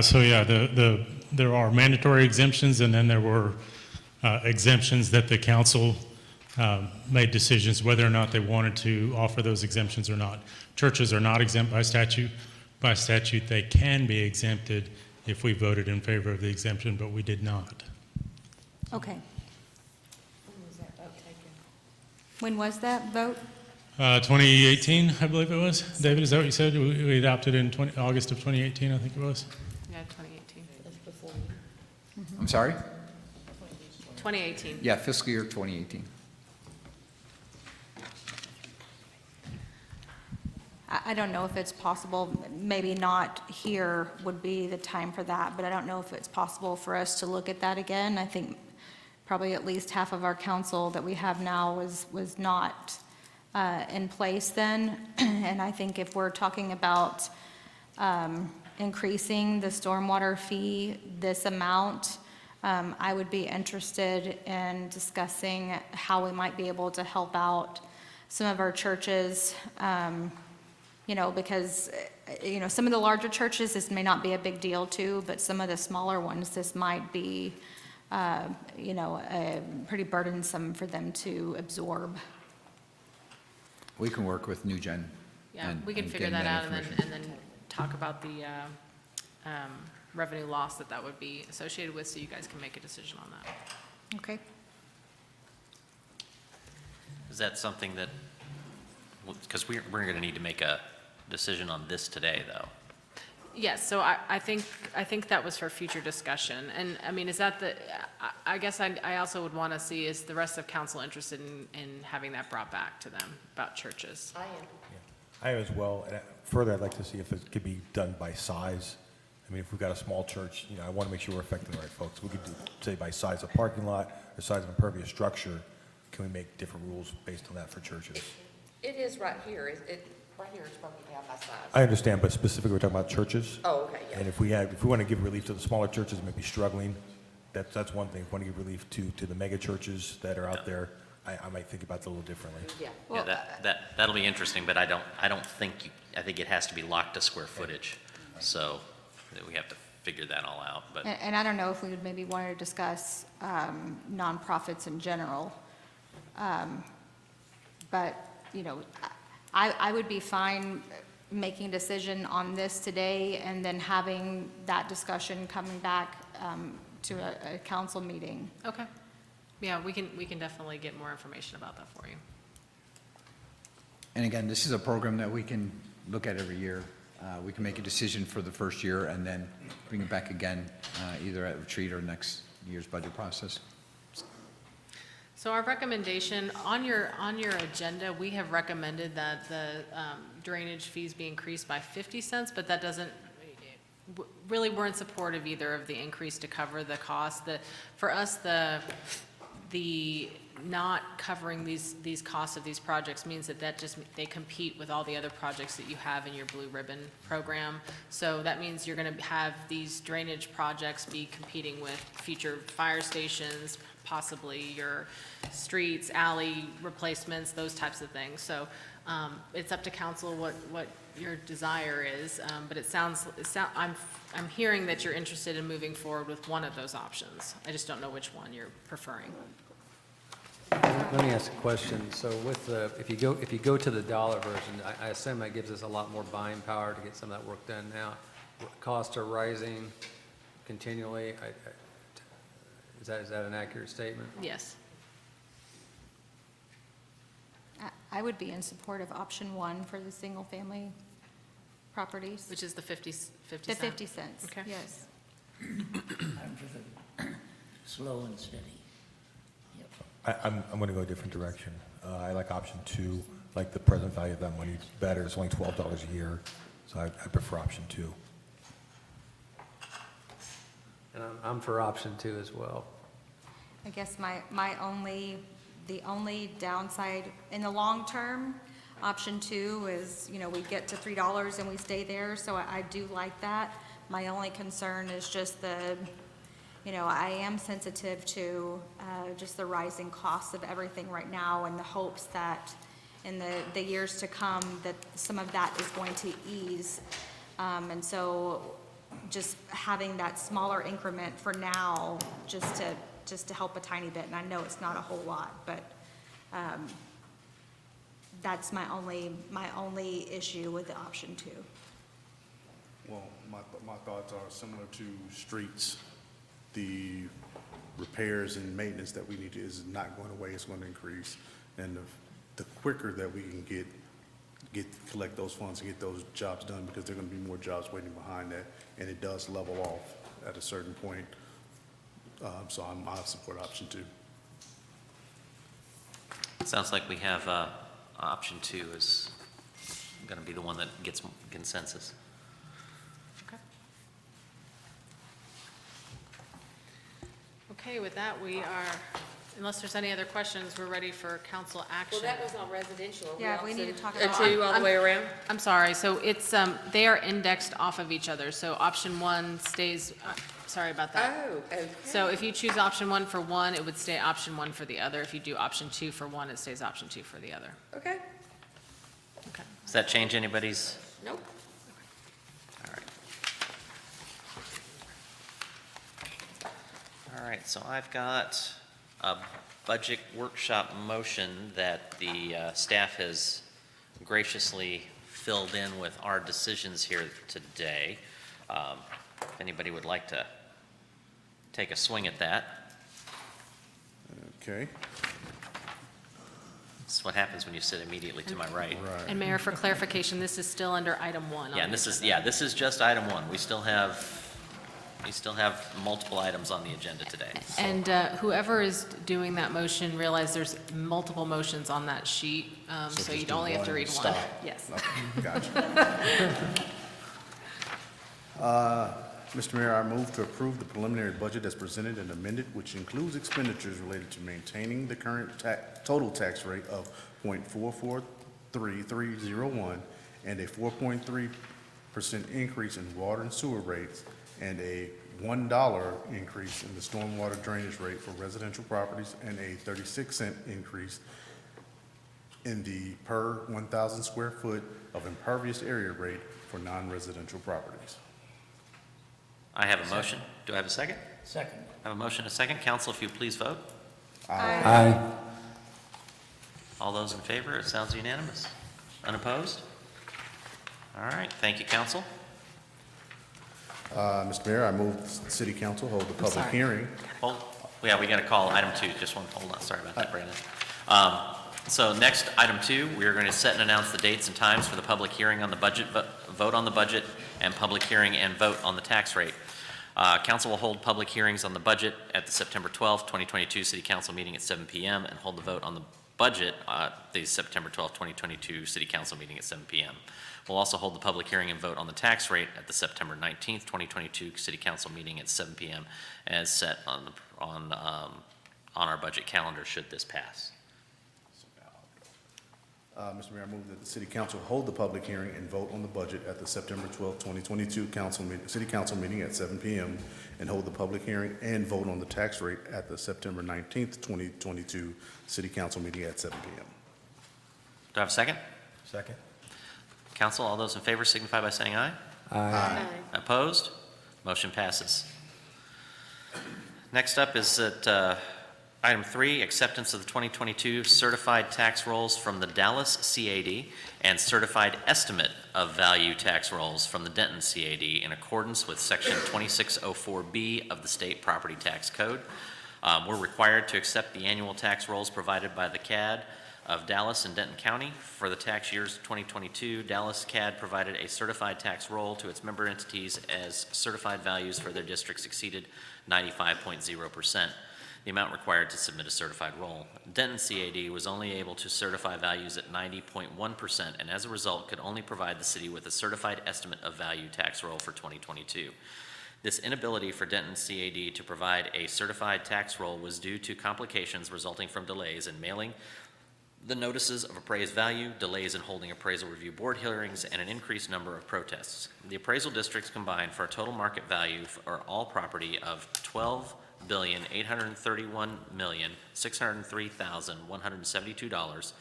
Speaker 11: So yeah, there are mandatory exemptions, and then there were exemptions that the council made decisions whether or not they wanted to offer those exemptions or not. Churches are not exempt by statute. By statute, they can be exempted if we voted in favor of the exemption, but we did not.
Speaker 3: Okay. When was that vote taken? When was that vote?
Speaker 11: 2018, I believe it was. David, is that what you said? We adopted in August of 2018, I think it was.
Speaker 2: Yeah, 2018. That's before.
Speaker 10: I'm sorry?
Speaker 2: 2018.
Speaker 10: Yeah, fiscal year 2018.
Speaker 3: I don't know if it's possible, maybe not here would be the time for that, but I don't know if it's possible for us to look at that again. I think probably at least half of our council that we have now was not in place then. And I think if we're talking about increasing the stormwater fee this amount, I would be interested in discussing how we might be able to help out some of our churches, because, some of the larger churches, this may not be a big deal to, but some of the smaller ones, this might be, pretty burdensome for them to absorb.
Speaker 10: We can work with New Gen.
Speaker 2: Yeah, we can figure that out and then talk about the revenue loss that would be associated with, so you guys can make a decision on that.
Speaker 3: Okay.
Speaker 1: Is that something that, because we're going to need to make a decision on this today, though?
Speaker 2: Yes, so I think that was for future discussion. And I mean, is that I guess I also would want to see, is the rest of council interested in having that brought back to them about churches?
Speaker 7: I am.
Speaker 4: I am as well. And further, I'd like to see if it could be done by size. I mean, if we've got a small church, I want to make sure we're affecting the right folks. We could say by size of parking lot, or size of impervious structure. Can we make different rules based on that for churches?
Speaker 7: It is right here. Right here is broken down by size.
Speaker 4: I understand, but specifically we're talking about churches.
Speaker 7: Oh, okay, yeah.
Speaker 4: And if we want to give relief to the smaller churches that may be struggling, that's one thing. If we want to give relief to the mega churches that are out there, I might think about that a little differently.
Speaker 7: Yeah.
Speaker 1: Well, that'll be interesting, but I don't think I think it has to be locked to square footage. So we have to figure that all out. But
Speaker 3: And I don't know if we would maybe want to discuss nonprofits in general. But, I would be fine making a decision on this today and then having that discussion coming back to a council meeting.
Speaker 2: Okay. Yeah, we can definitely get more information about that for you.
Speaker 10: And again, this is a program that we can look at every year. We can make a decision for the first year and then bring it back again, either at retreat or next year's budget process.
Speaker 2: So our recommendation, on your agenda, we have recommended that the drainage fees be increased by 50 cents, but that doesn't, really we're in support of either of the increase to cover the cost. For us, the not covering these costs of these projects means that they compete with all the other projects that you have in your Blue Ribbon program. So that means you're going to have these drainage projects be competing with future fire stations, possibly your streets, alley replacements, those types of things. So it's up to council what your desire is, but I'm hearing that you're interested in moving forward with one of those options. I just don't know which one you're preferring.
Speaker 17: Let me ask a question. So with if you go to the dollar version, I assume that gives us a lot more buying power to get some of that work done now. Costs are rising continually. Is that an accurate statement?
Speaker 2: Yes.
Speaker 3: I would be in support of option one for the single-family properties.
Speaker 2: Which is the 50
Speaker 3: The
Speaker 2: cents?
Speaker 3: 50 cents,
Speaker 2: Okay.
Speaker 3: yes.
Speaker 14: I'm for the slow and steady.
Speaker 4: I'm going to go a different direction. I like option two, like the present value of that money better. It's only $12 a year, so I prefer option two.
Speaker 17: And I'm for option 2 as well.
Speaker 3: I guess the only downside in the long term, option 2 is, we get to $3 and we stay there, so I do like that. My only concern is just I am sensitive to just the rising costs of everything right now, and the hopes that in the years to come that some of that is going to ease. And so just having that smaller increment for now, just to help a tiny bit, and I know it's not a whole lot, but that's my only issue with the option 2.
Speaker 6: Well, my thoughts are similar to streets. The repairs and maintenance that we need is not going away, it's going to increase. And the quicker that we can collect those funds and get those jobs done, because there are going to be more jobs waiting behind that, and it does level off at a certain point. So I support option 2.
Speaker 1: Sounds like we have option 2 is going to be the one that gets consensus.
Speaker 2: Okay, with that, we are, unless there's any other questions, we're ready for council action.
Speaker 7: Well, that was on residential.
Speaker 3: Yeah, we need to talk
Speaker 7: And
Speaker 3: about.
Speaker 7: 2 all the way around?
Speaker 2: I'm sorry, so it's, they are indexed off of each other, so option 1 stays, sorry about that.
Speaker 7: Oh, okay.
Speaker 2: So if you choose option 1 for one, it would stay option 1 for the other. If you do option 2 for one, it stays option 2 for the other.
Speaker 7: Okay.
Speaker 2: Okay.
Speaker 1: Does that change anybody's?
Speaker 7: Nope.
Speaker 1: All right, so I've got a budget workshop motion that the staff has graciously filled in with our decisions here today. If anybody would like to take a swing at that.
Speaker 6: Okay.
Speaker 1: That's what happens when you sit immediately to my right.
Speaker 2: And Mayor, for clarification, this is still under item 1. on
Speaker 1: Yeah,
Speaker 2: the
Speaker 1: and this
Speaker 2: agenda.
Speaker 1: is just item 1. We still have multiple items on the agenda today. So.
Speaker 2: And whoever is doing that motion, realize there's multiple motions on that sheet, so you'd only have to read one.
Speaker 6: Stop.
Speaker 2: Yes.
Speaker 6: Okay, gotcha. Mr. Mayor, I move to approve the preliminary budget as presented and amended, which includes expenditures related to maintaining the current total tax rate of .443301 and a 4.3% increase in water and sewer rates, and a $1 increase in the stormwater drainage rate for residential properties, and a 36-cent increase in the per 1,000 square foot of impervious area rate for non-residential properties.
Speaker 1: I have a motion. Do I have a second?
Speaker 14: Second.
Speaker 1: I have a motion and a second. Council, if you please vote.
Speaker 17: Aye.
Speaker 1: All those in favor? It sounds unanimous. Unopposed? All right. Thank you, Council.
Speaker 6: Mr. Mayor, I move the City Council hold the public hearing.
Speaker 1: Yeah, we got to call item 2. Just one, hold on. Sorry about that, Brandon. So next, item 2, we are going to set and announce the dates and times for the public hearing on the budget, vote on the budget, and public hearing and vote on the tax rate. Council will hold public hearings on the budget at the September 12th, 2022 City Council meeting at 7 p.m. and hold the vote on the budget the September 12th, 2022 City Council meeting at 7 p.m. We'll also hold the public hearing and vote on the tax rate at the September 19th, 2022 City Council meeting at 7 p.m. as set on our budget calendar should this pass.
Speaker 6: Mr. Mayor, I move that the City Council hold the public hearing and vote on the budget at the September 12th, 2022 City Council meeting at 7 p.m. and hold the public hearing and vote on the tax rate at the September 19th, 2022 City Council meeting at 7 p.m.
Speaker 1: Do I have a second?
Speaker 6: Second.
Speaker 1: Council, all those in favor signify by saying aye.
Speaker 17: Aye.
Speaker 1: Opposed? Motion passes. Next up is at item 3, acceptance of the 2022 certified tax rolls from the Dallas CAD and certified estimate of value tax rolls from the Denton CAD in accordance with section 2604B of the state property tax code. We're required to accept the annual tax rolls provided by the CAD of Dallas and Denton County. For the tax years 2022, Dallas CAD provided a certified tax roll to its member entities as certified values for their districts exceeded 95.0%. The amount required to submit a certified roll. Denton CAD was only able to certify values at 90.1% and as a result could only provide the city with a certified estimate of value tax roll for 2022. This inability for Denton CAD to provide a certified tax roll was due to complications resulting from delays in mailing the notices of appraised value, delays in holding appraisal review board hearings, and an increased number of protests. The appraisal districts combined for a total market value for all property of $12,831,603,172,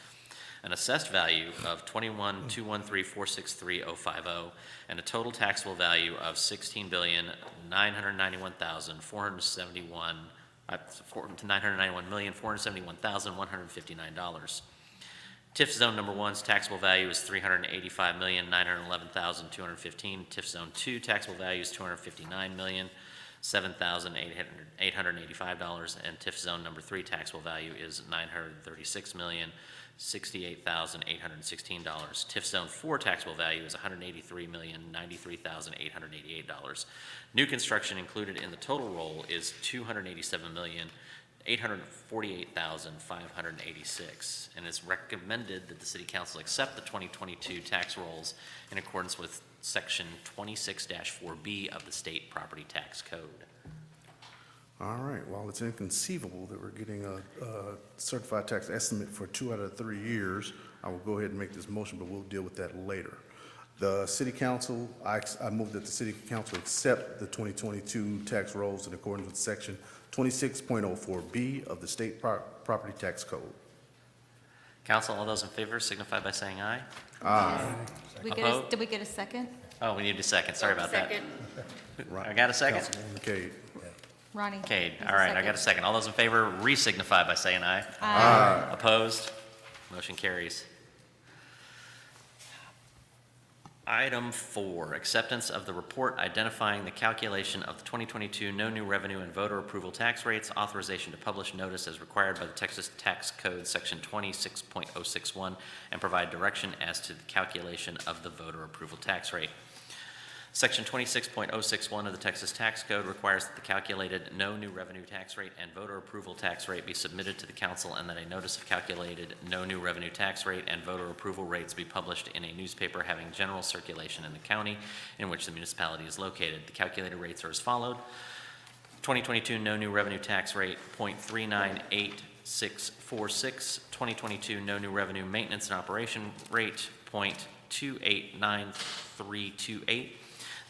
Speaker 1: an assessed value of $21,213,463,050, and a total taxable value of $991,471,159. TIF Zone Number 1's taxable value is $385,911,215. TIF Zone 2 taxable value is $259,007,885, and TIF Zone Number 3 taxable value is $936,068,816. TIF Zone 4 taxable value is $183,093,888. New construction included in the total roll is $287,848,586, and it's recommended that the City Council accept the 2022 tax rolls in accordance with Section 26-4B of the State Property Tax Code.
Speaker 6: All right, well, it's inconceivable that we're getting a certified tax estimate for 2 out of 3 years. I will go ahead and make this motion, but we'll deal with that later. The City Council, I move that the City Council accept the 2022 tax rolls in accordance with Section 26.04B of the State Property Tax Code.
Speaker 1: Council, all those in favor signify by saying aye.
Speaker 6: Aye.
Speaker 3: Did we get a second?
Speaker 1: Oh, we need a second. Sorry about that. I got a second?
Speaker 6: Councilwoman Cade.
Speaker 3: Ronnie?
Speaker 1: Cade. All right, I got a second. All those in favor re-signify by saying aye.
Speaker 6: Aye.
Speaker 1: Opposed? Motion carries. Item 4, acceptance of the report identifying the calculation of the 2022 no new revenue and voter approval tax rates, authorization to publish notice as required by the Texas Tax Code Section 26.061, and provide direction as to the calculation of the voter approval tax rate. Section 26.061 of the Texas Tax Code requires that the calculated no new revenue tax rate and voter approval tax rate be submitted to the council, and that a notice of calculated no new revenue tax rate and voter approval rates be published in a newspaper having general circulation in the county in which the municipality is located. The calculated rates are as followed. 2022 no new revenue tax rate 0.39846. 2022 no new revenue maintenance and operation rate 0.289328.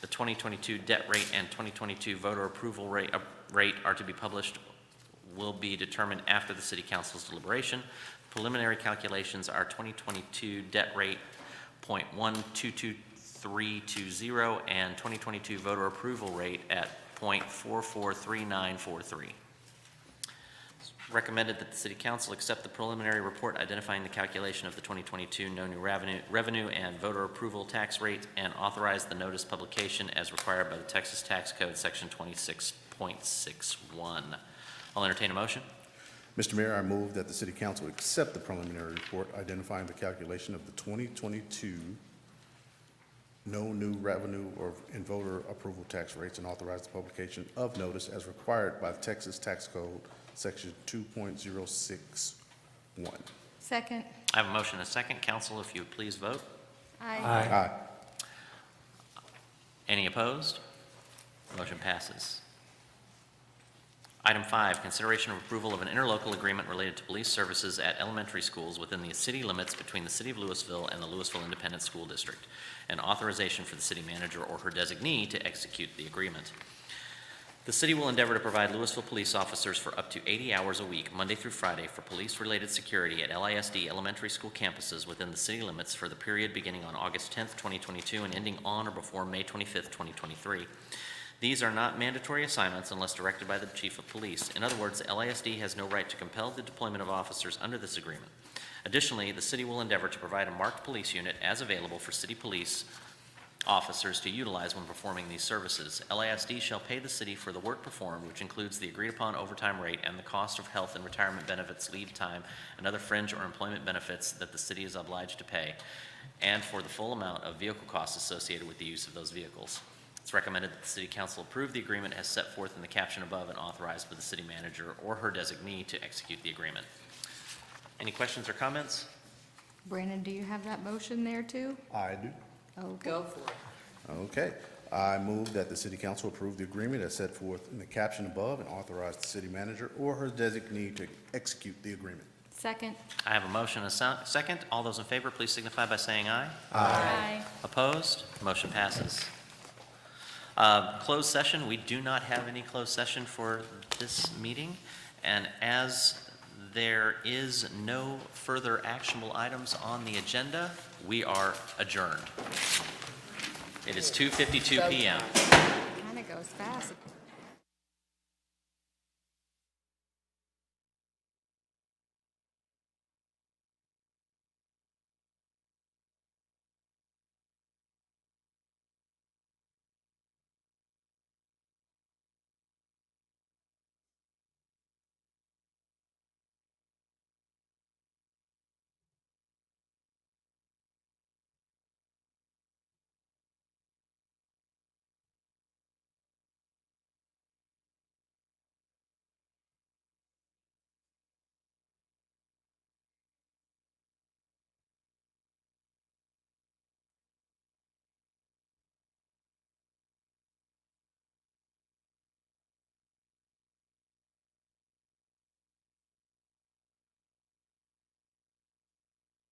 Speaker 1: The 2022 debt rate and 2022 voter approval rate are to be published, will be determined after the City Council's deliberation. Preliminary calculations are 2022 debt rate 0.122320 and 2022 voter approval rate at 0.443943. Recommended that the City Council accept the preliminary report identifying the calculation of the 2022 no new revenue and voter approval tax rate, and authorize the notice publication as required by the Texas Tax Code Section 26.61. I'll entertain a motion.
Speaker 6: Mr. Mayor, I move that the City Council accept the preliminary report identifying the calculation of the 2022 no new revenue and voter approval tax rates, and authorize the publication of notice as required by the Texas Tax Code Section 2.061.
Speaker 3: Second.
Speaker 1: I have a motion and a second. Council, if you would please vote.
Speaker 3: Aye.
Speaker 6: Aye.
Speaker 1: Any opposed? Motion passes. Item 5, consideration of approval of an interlocal agreement related to police services at elementary schools within the city limits between the City of Lewisville and the Lewisville Independent School District, and authorization for the city manager or her designee to execute the agreement. The city will endeavor to provide Lewisville police officers for up to 80 hours a week, Monday through Friday, for police-related security at LISD elementary school campuses within the city limits for the period beginning on August 10th, 2022 and ending on or before May 25th, 2023. These are not mandatory assignments unless directed by the Chief of Police. In other words, LISD has no right to compel the deployment of officers under this agreement. Additionally, the city will endeavor to provide a marked police unit as available for city police officers to utilize when performing these services. LISD shall pay the city for the work performed, which includes the agreed-upon overtime rate and the cost of health and retirement benefits, leave time, and other fringe or employment benefits that the city is obliged to pay, and for the full amount of vehicle costs associated with the use of those vehicles. It's recommended that the City Council approve the agreement as set forth in the caption above and authorized by the city manager or her designee to execute the agreement. Any questions or comments?
Speaker 3: Brandon, do you have that motion there too?
Speaker 6: I do.
Speaker 3: Okay.
Speaker 7: Go for it.
Speaker 6: Okay. I move that the city council approve the agreement as set forth in the caption above and authorize the city manager or her designee to execute the agreement.
Speaker 5: Second.
Speaker 1: I have a motion and a second. All those in favor, please signify by saying aye.
Speaker 12: Aye.
Speaker 1: Opposed? Motion passes. Closed session, we do not have any closed session for this meeting. And as there is no further actionable items on the agenda, we are adjourned. It is 2:52 p.m.
Speaker 5: Kind of goes fast.